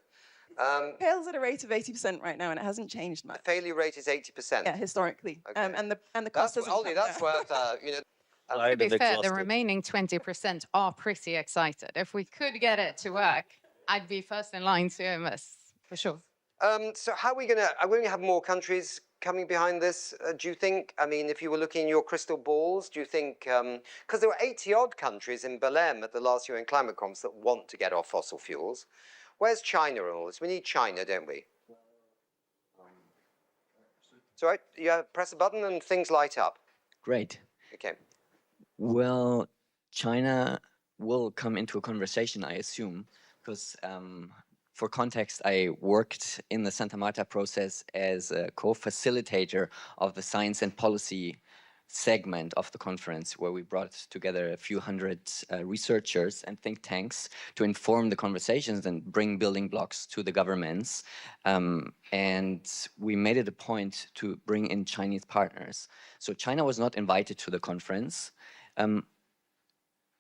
It fails at a rate of 80% right now, and it hasn't changed much. The failure rate is 80%. Yeah, historically. Okay. And the cost doesn't. Ollie, that's worth To be fair, the remaining 20% are pretty excited. If we could get it to work, I'd be first in line to miss, for sure. So how are we going to have more countries coming behind this, do you think? I mean, if you were looking in your crystal balls, do you think, because there were 80-odd countries in Belém at the last UN Climate Conference that want to get off fossil fuels. Where's China and all this? We need China, don't we? It's all right, you press a button and things light up. Great. Okay. Well, China will come into a conversation, I assume, because for context, I worked in the Santa Marta process as a co-facilitator of the science and policy segment of the conference, where we brought together a few hundred researchers and think tanks to inform the conversations and bring building blocks to the governments. And we made it a point to bring in Chinese partners. So China was not invited to the conference,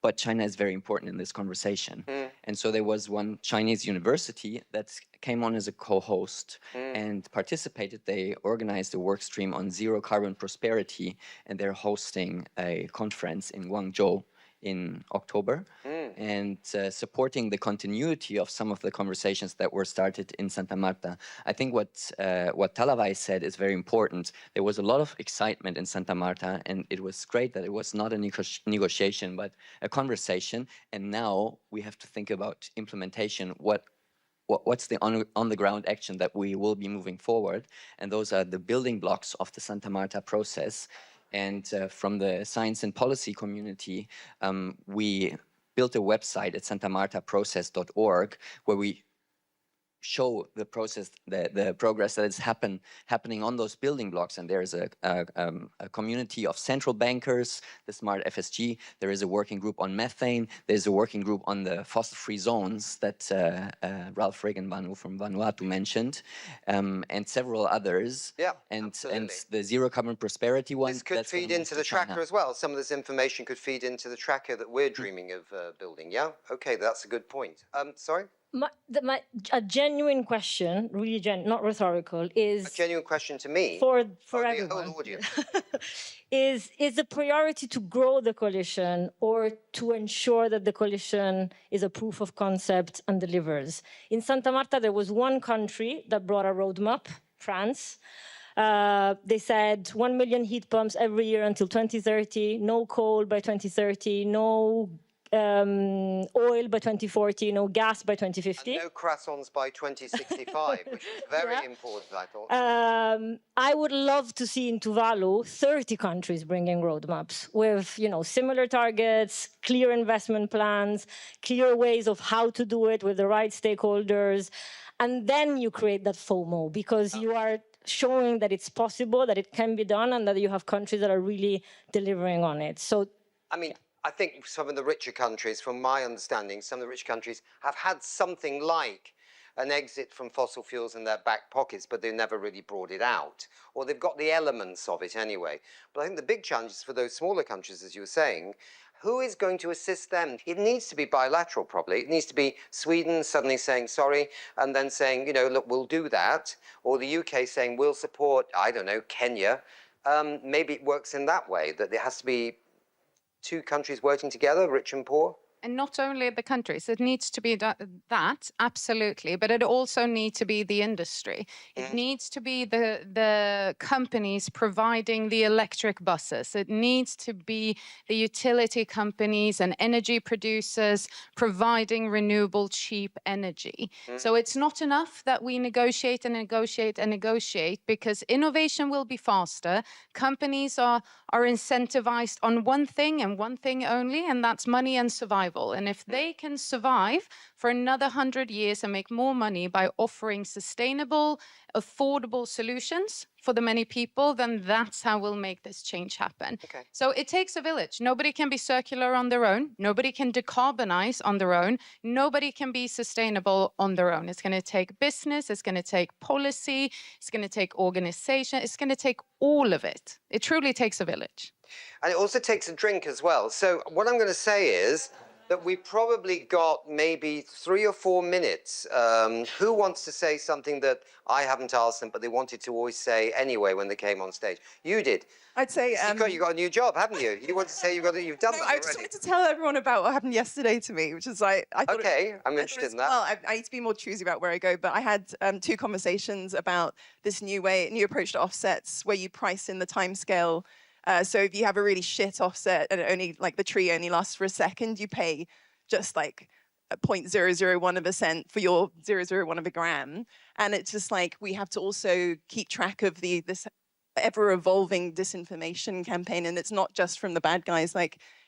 but China is very important in this conversation. And so there was one Chinese university that came on as a co-host and participated. They organized a work stream on zero carbon prosperity, and they're hosting a conference in Guangzhou in October, and supporting the continuity of some of the conversations that were started in Santa Marta. I think what Talavai said is very important. There was a lot of excitement in Santa Marta, and it was great that it was not a negotiation, but a conversation. And now we have to think about implementation. What's the on-the-ground action that we will be moving forward? And those are the building blocks of the Santa Marta process. And from the science and policy community, we built a website at santamartaprocess.org where we show the process, the progress that is happening on those building blocks. And there is a community of central bankers, the Smart FSG. There is a working group on methane. There's a working group on the fossil-free zones that Ralph Regenbanu from Vanuatu mentioned, and several others. Yeah, and the zero carbon prosperity one. This could feed into the tracker as well. Some of this information could feed into the tracker that we're dreaming of building. Yeah. Okay, that's a good point. Sorry. A genuine question, really not rhetorical, is... A genuine question to me? For everyone. The whole audience. is the priority to grow the coalition or to ensure that the coalition is a proof of concept and delivers? In Santa Marta, there was one country that brought a roadmap, France. They said 1 million heat pumps every year until 2030, no coal by 2030, no oil by 2040, no gas by 2050. And no croissants by 2065, which is very important, I thought. I would love to see in Tuvalu 30 countries bringing roadmaps with, similar targets, clear investment plans, clear ways of how to do it with the right stakeholders. And then you create that FOMO because you are showing that it's possible, that it can be done, and that you have countries that are really delivering on it. So, I think some of the richer countries, from my understanding, some of the rich countries have had something like an exit from fossil fuels in their back pockets, but they've never really brought it out. Or they've got the elements of it anyway. But I think the big challenge is for those smaller countries, as you were saying, who is going to assist them? It needs to be bilateral, probably. It needs to be Sweden suddenly saying sorry, and then saying, look, we'll do that. Or the UK saying, we'll support, I don't know, Kenya. Maybe it works in that way, that it has to be two countries working together, rich and poor? And not only the countries, it needs to be that, absolutely, but it also needs to be the industry. It needs to be the companies providing the electric buses. It needs to be the utility companies and energy producers providing renewable, cheap energy. So it's not enough that we negotiate and negotiate and negotiate, because innovation will be faster. Companies are incentivized on one thing and one thing only, and that's money and survival. And if they can survive for another 100 years and make more money by offering sustainable, affordable solutions for the many people, then that's how we'll make this change happen. Okay. So it takes a village. Nobody can be circular on their own. Nobody can decarbonize on their own. Nobody can be sustainable on their own. It's going to take business. It's going to take policy. It's going to take organization. It's going to take all of it. It truly takes a village. And it also takes a drink as well. So what I'm going to say is that we probably got maybe 3 or 4 minutes. Who wants to say something that I haven't asked them, but they wanted to always say anyway when they came on stage? You did. I'd say you got a new job, haven't you? You want to say you've done that already. I just wanted to tell everyone about what happened yesterday to me, which is I thought I'm interested in that. Well, I need to be more choosy about where I go, but I had 2 conversations about this new approach to offsets, where you price in the timescale. So if you have a really shit offset and the tree only lasts for a second, you pay just 0.001 of a cent for your 0.001 of a gram. And it's just we have to also keep track of this ever-evolving disinformation campaign. And it's not just from the bad guys,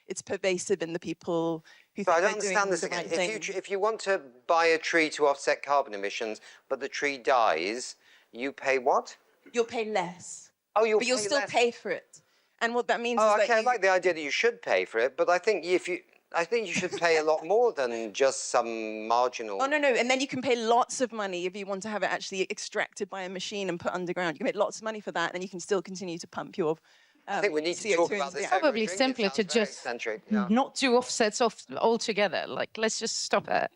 it's pervasive in the people who think I don't they're doing understand this the again. right thing. If you want to buy a tree to offset carbon emissions, but the tree dies, you pay what? You'll pay less. Oh, but you'll still pay for it. And what that means is I that like the idea that you should pay for it, but I think you should pay a lot more than just some marginal. Oh, no. And then you can pay lots of money if you want to have it actually extracted by a machine and put underground. You can pay lots of money for that, and you can still continue to pump your I think we need to CO2 talk about this. Probably simpler to just not do offsets altogether. Let's just stop it.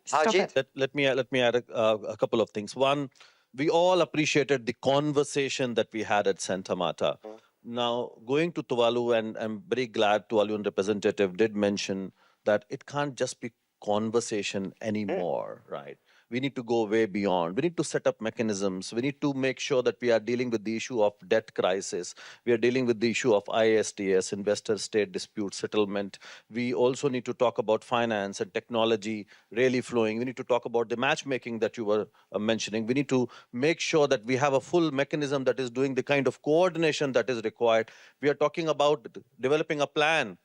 Let me add a couple of things. One, we all appreciated the conversation that we had at Santa Marta. Now, going to Tuvalu, and I'm very glad Tuvaluan representative did mention that it can't just be conversation anymore, right? We need to go way beyond. We need to set up mechanisms. We need to make sure that we are dealing with the issue of debt crisis. We are dealing with the issue of ISDS, investor-state dispute settlement. We also need to talk about finance and technology really flowing. We need to talk about the matchmaking that you were mentioning. We need to make sure that we have a full mechanism that is doing the kind of coordination that is required. We are talking about developing a plan,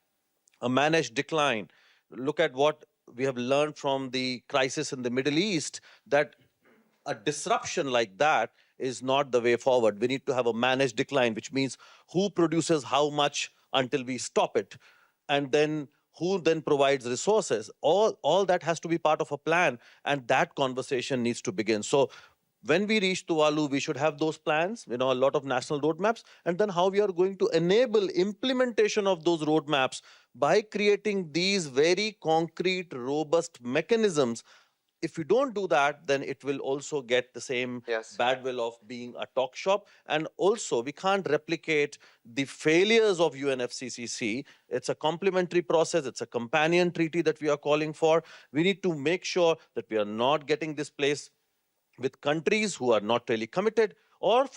a managed decline. Look at what we have learned from the crisis in the Middle East, that a disruption like that is not the way forward. We need to have a managed decline, which means who produces how much until we stop it, and then who then provides resources. All that has to be part of a plan, and that conversation needs to begin. So when we reach Tuvalu, we should have those plans, a lot of national roadmaps, and then how we are going to enable implementation of those roadmaps by creating these very concrete, robust mechanisms. If we don't do that, then it will also get the same bad will of being a talk shop. And also, we can't replicate the failures of UNFCCC. It's a complementary process. It's a companion treaty that we are calling for. We need to make sure that we are not getting displaced with countries who are not really committed, or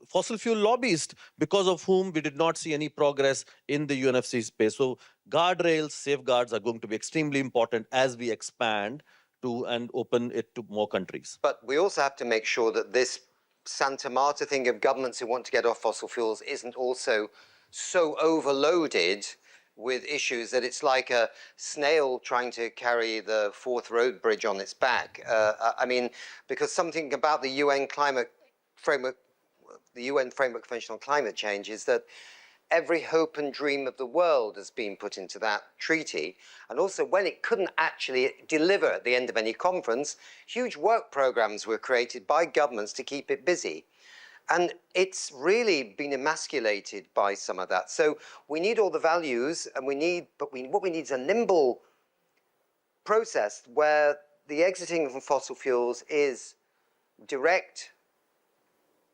fossil fuel lobbyists, because of whom we did not see any progress in the UNFCCC space. So guardrails, safeguards are going to be extremely important as we expand and open it to more countries. But we also have to make sure that this Santa Marta thing of governments who want to get off fossil fuels isn't also so overloaded with issues that it's like a snail trying to carry the fourth road bridge on its back. I mean, because something about the UN climate framework, the UN Framework Convention on Climate Change, is that every hope and dream of the world has been put into that treaty. And also, when it couldn't actually deliver at the end of any conference, huge work programs were created by governments to keep it busy. And it's really been emasculated by some of that. So we need all the values, and what we need is a nimble process where the exiting from fossil fuels is direct,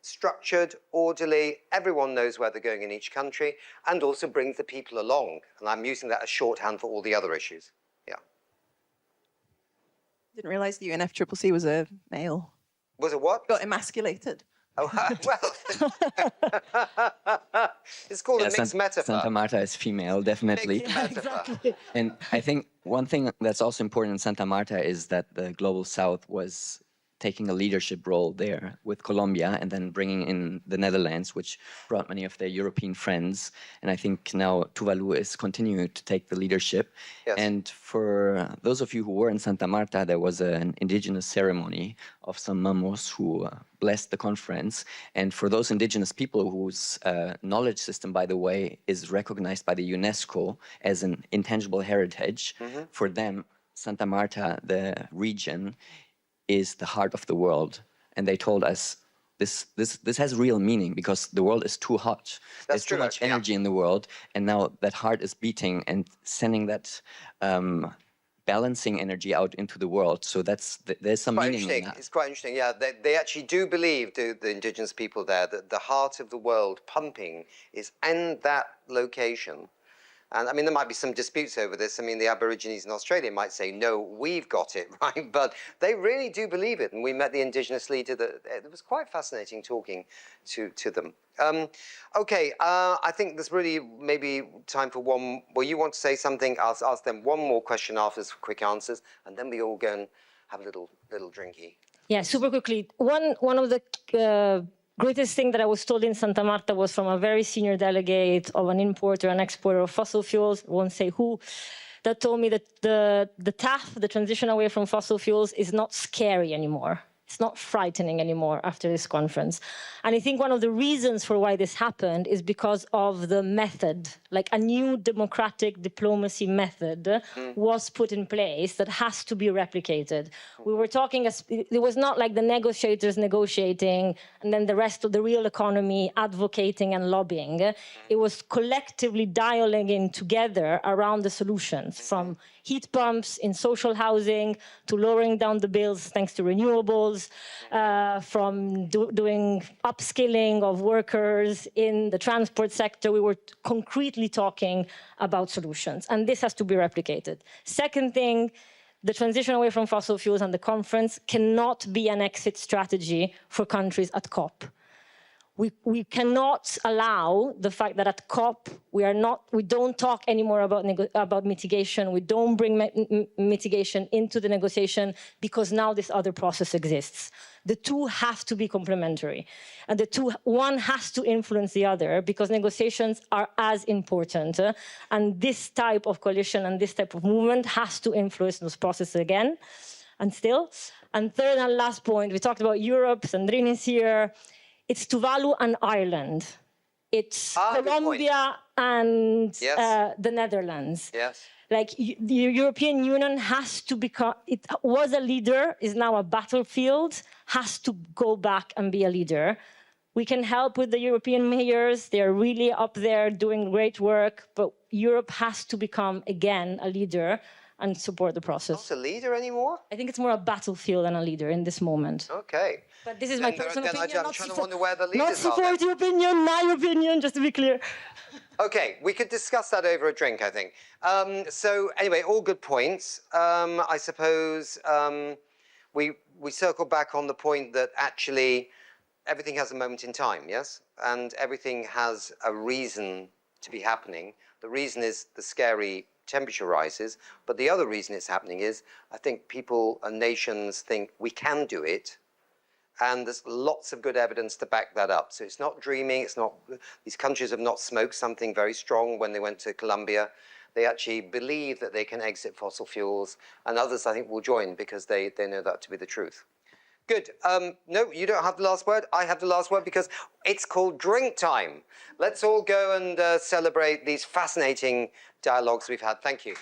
structured, orderly, everyone knows where they're going in each country, and also brings the people along. And I'm using that as shorthand for all the other issues. Yeah. Didn't realize the UNFCCC was a male. Was it what? Got emasculated. Oh, well, it's called a mixed metaphor. Santa Marta is female, definitely. Exactly. And I think one thing that's also important in Santa Marta is that the Global South was taking a leadership role there with Colombia, and then bringing in the Netherlands, which brought many of their European friends. And I think now Tuvalu is continuing to take the leadership. Yes. And for those of you who were in Santa Marta, there was an indigenous ceremony of some mamos who blessed the conference. And for those indigenous people whose knowledge system, by the way, is recognized by the UNESCO as an intangible heritage, for them, Santa Marta, the region, is the heart of the world. And they told us this has real meaning, because the world is too hot. There's too much energy in the world, and now that heart is beating and sending that balancing energy out into the world. So there's some meaning in that. It's quite interesting, yeah. They actually do believe, the indigenous people there, that the heart of the world pumping is in that location. And I mean, there might be some disputes over this. I mean, the Aborigines in Australia might say, no, we've got it, right? But they really do believe it. And we met the indigenous leader. It was quite fascinating talking to them. Okay, I think there's really maybe time for one. Well, you want to say something? I'll ask them one more question after for quick answers. And then we all go and have a little drinky. Yeah, super quickly. One of the greatest thing that I was told in Santa Marta was from a very senior delegate of an importer and exporter of fossil fuels, I won't say who, that told me that the TAF, the transition away from fossil fuels, is not scary anymore. It's not frightening anymore after this conference. And I think one of the reasons for why this happened is because of the method, like a new democratic diplomacy method was put in place that has to be replicated. We were talking, it was not like the negotiators negotiating and then the rest of the real economy advocating and lobbying. It was collectively dialing in together around the solutions, from heat pumps in social housing to lowering down the bills thanks to renewables, from doing upskilling of workers in the transport sector. We were concretely talking about solutions, and this has to be replicated. Second thing, the transition away from fossil fuels and the conference cannot be an exit strategy for countries at COP. We cannot allow the fact that at COP we don't talk anymore about mitigation. We don't bring mitigation into the negotiation because now this other process exists. The two have to be complementary, and one has to influence the other, because negotiations are as important. And this type of coalition and this type of movement has to influence those processes again. And still, And third and last point, we talked about Europe, Sandrine is here. It's Tuvalu and Ireland. It's Colombia and the Netherlands. Yes. Like the European Union has to become, it was a leader, is now a battlefield, has to go back and be a leader. We can help with the European mayors. They're really up there doing great work, but Europe has to become, again, a leader and support the process. Not a leader anymore? I think it's more a battlefield than a leader in this moment. Okay. But this is my personal opinion. I'm trying to wonder where the leaders not support your opinion, my opinion, just to be clear. Okay, we could discuss that over a drink, I think. So anyway, all good points. I suppose we circle back on the point that actually everything has a moment in time, yes? And everything has a reason to be happening. The reason is the scary temperature rises, but the other reason it's happening is I think people and nations think we can do it, and there's lots of good evidence to back that up. So it's not dreaming, it's not, these countries have not smoked something very strong when they went to Colombia. They actually believe that they can exit fossil fuels, and others I think will join because they know that to be the truth. Good. No, you don't have the last word. I have the last word because it's called drink time. Let's all go and celebrate these fascinating dialogues we've had. Thank you.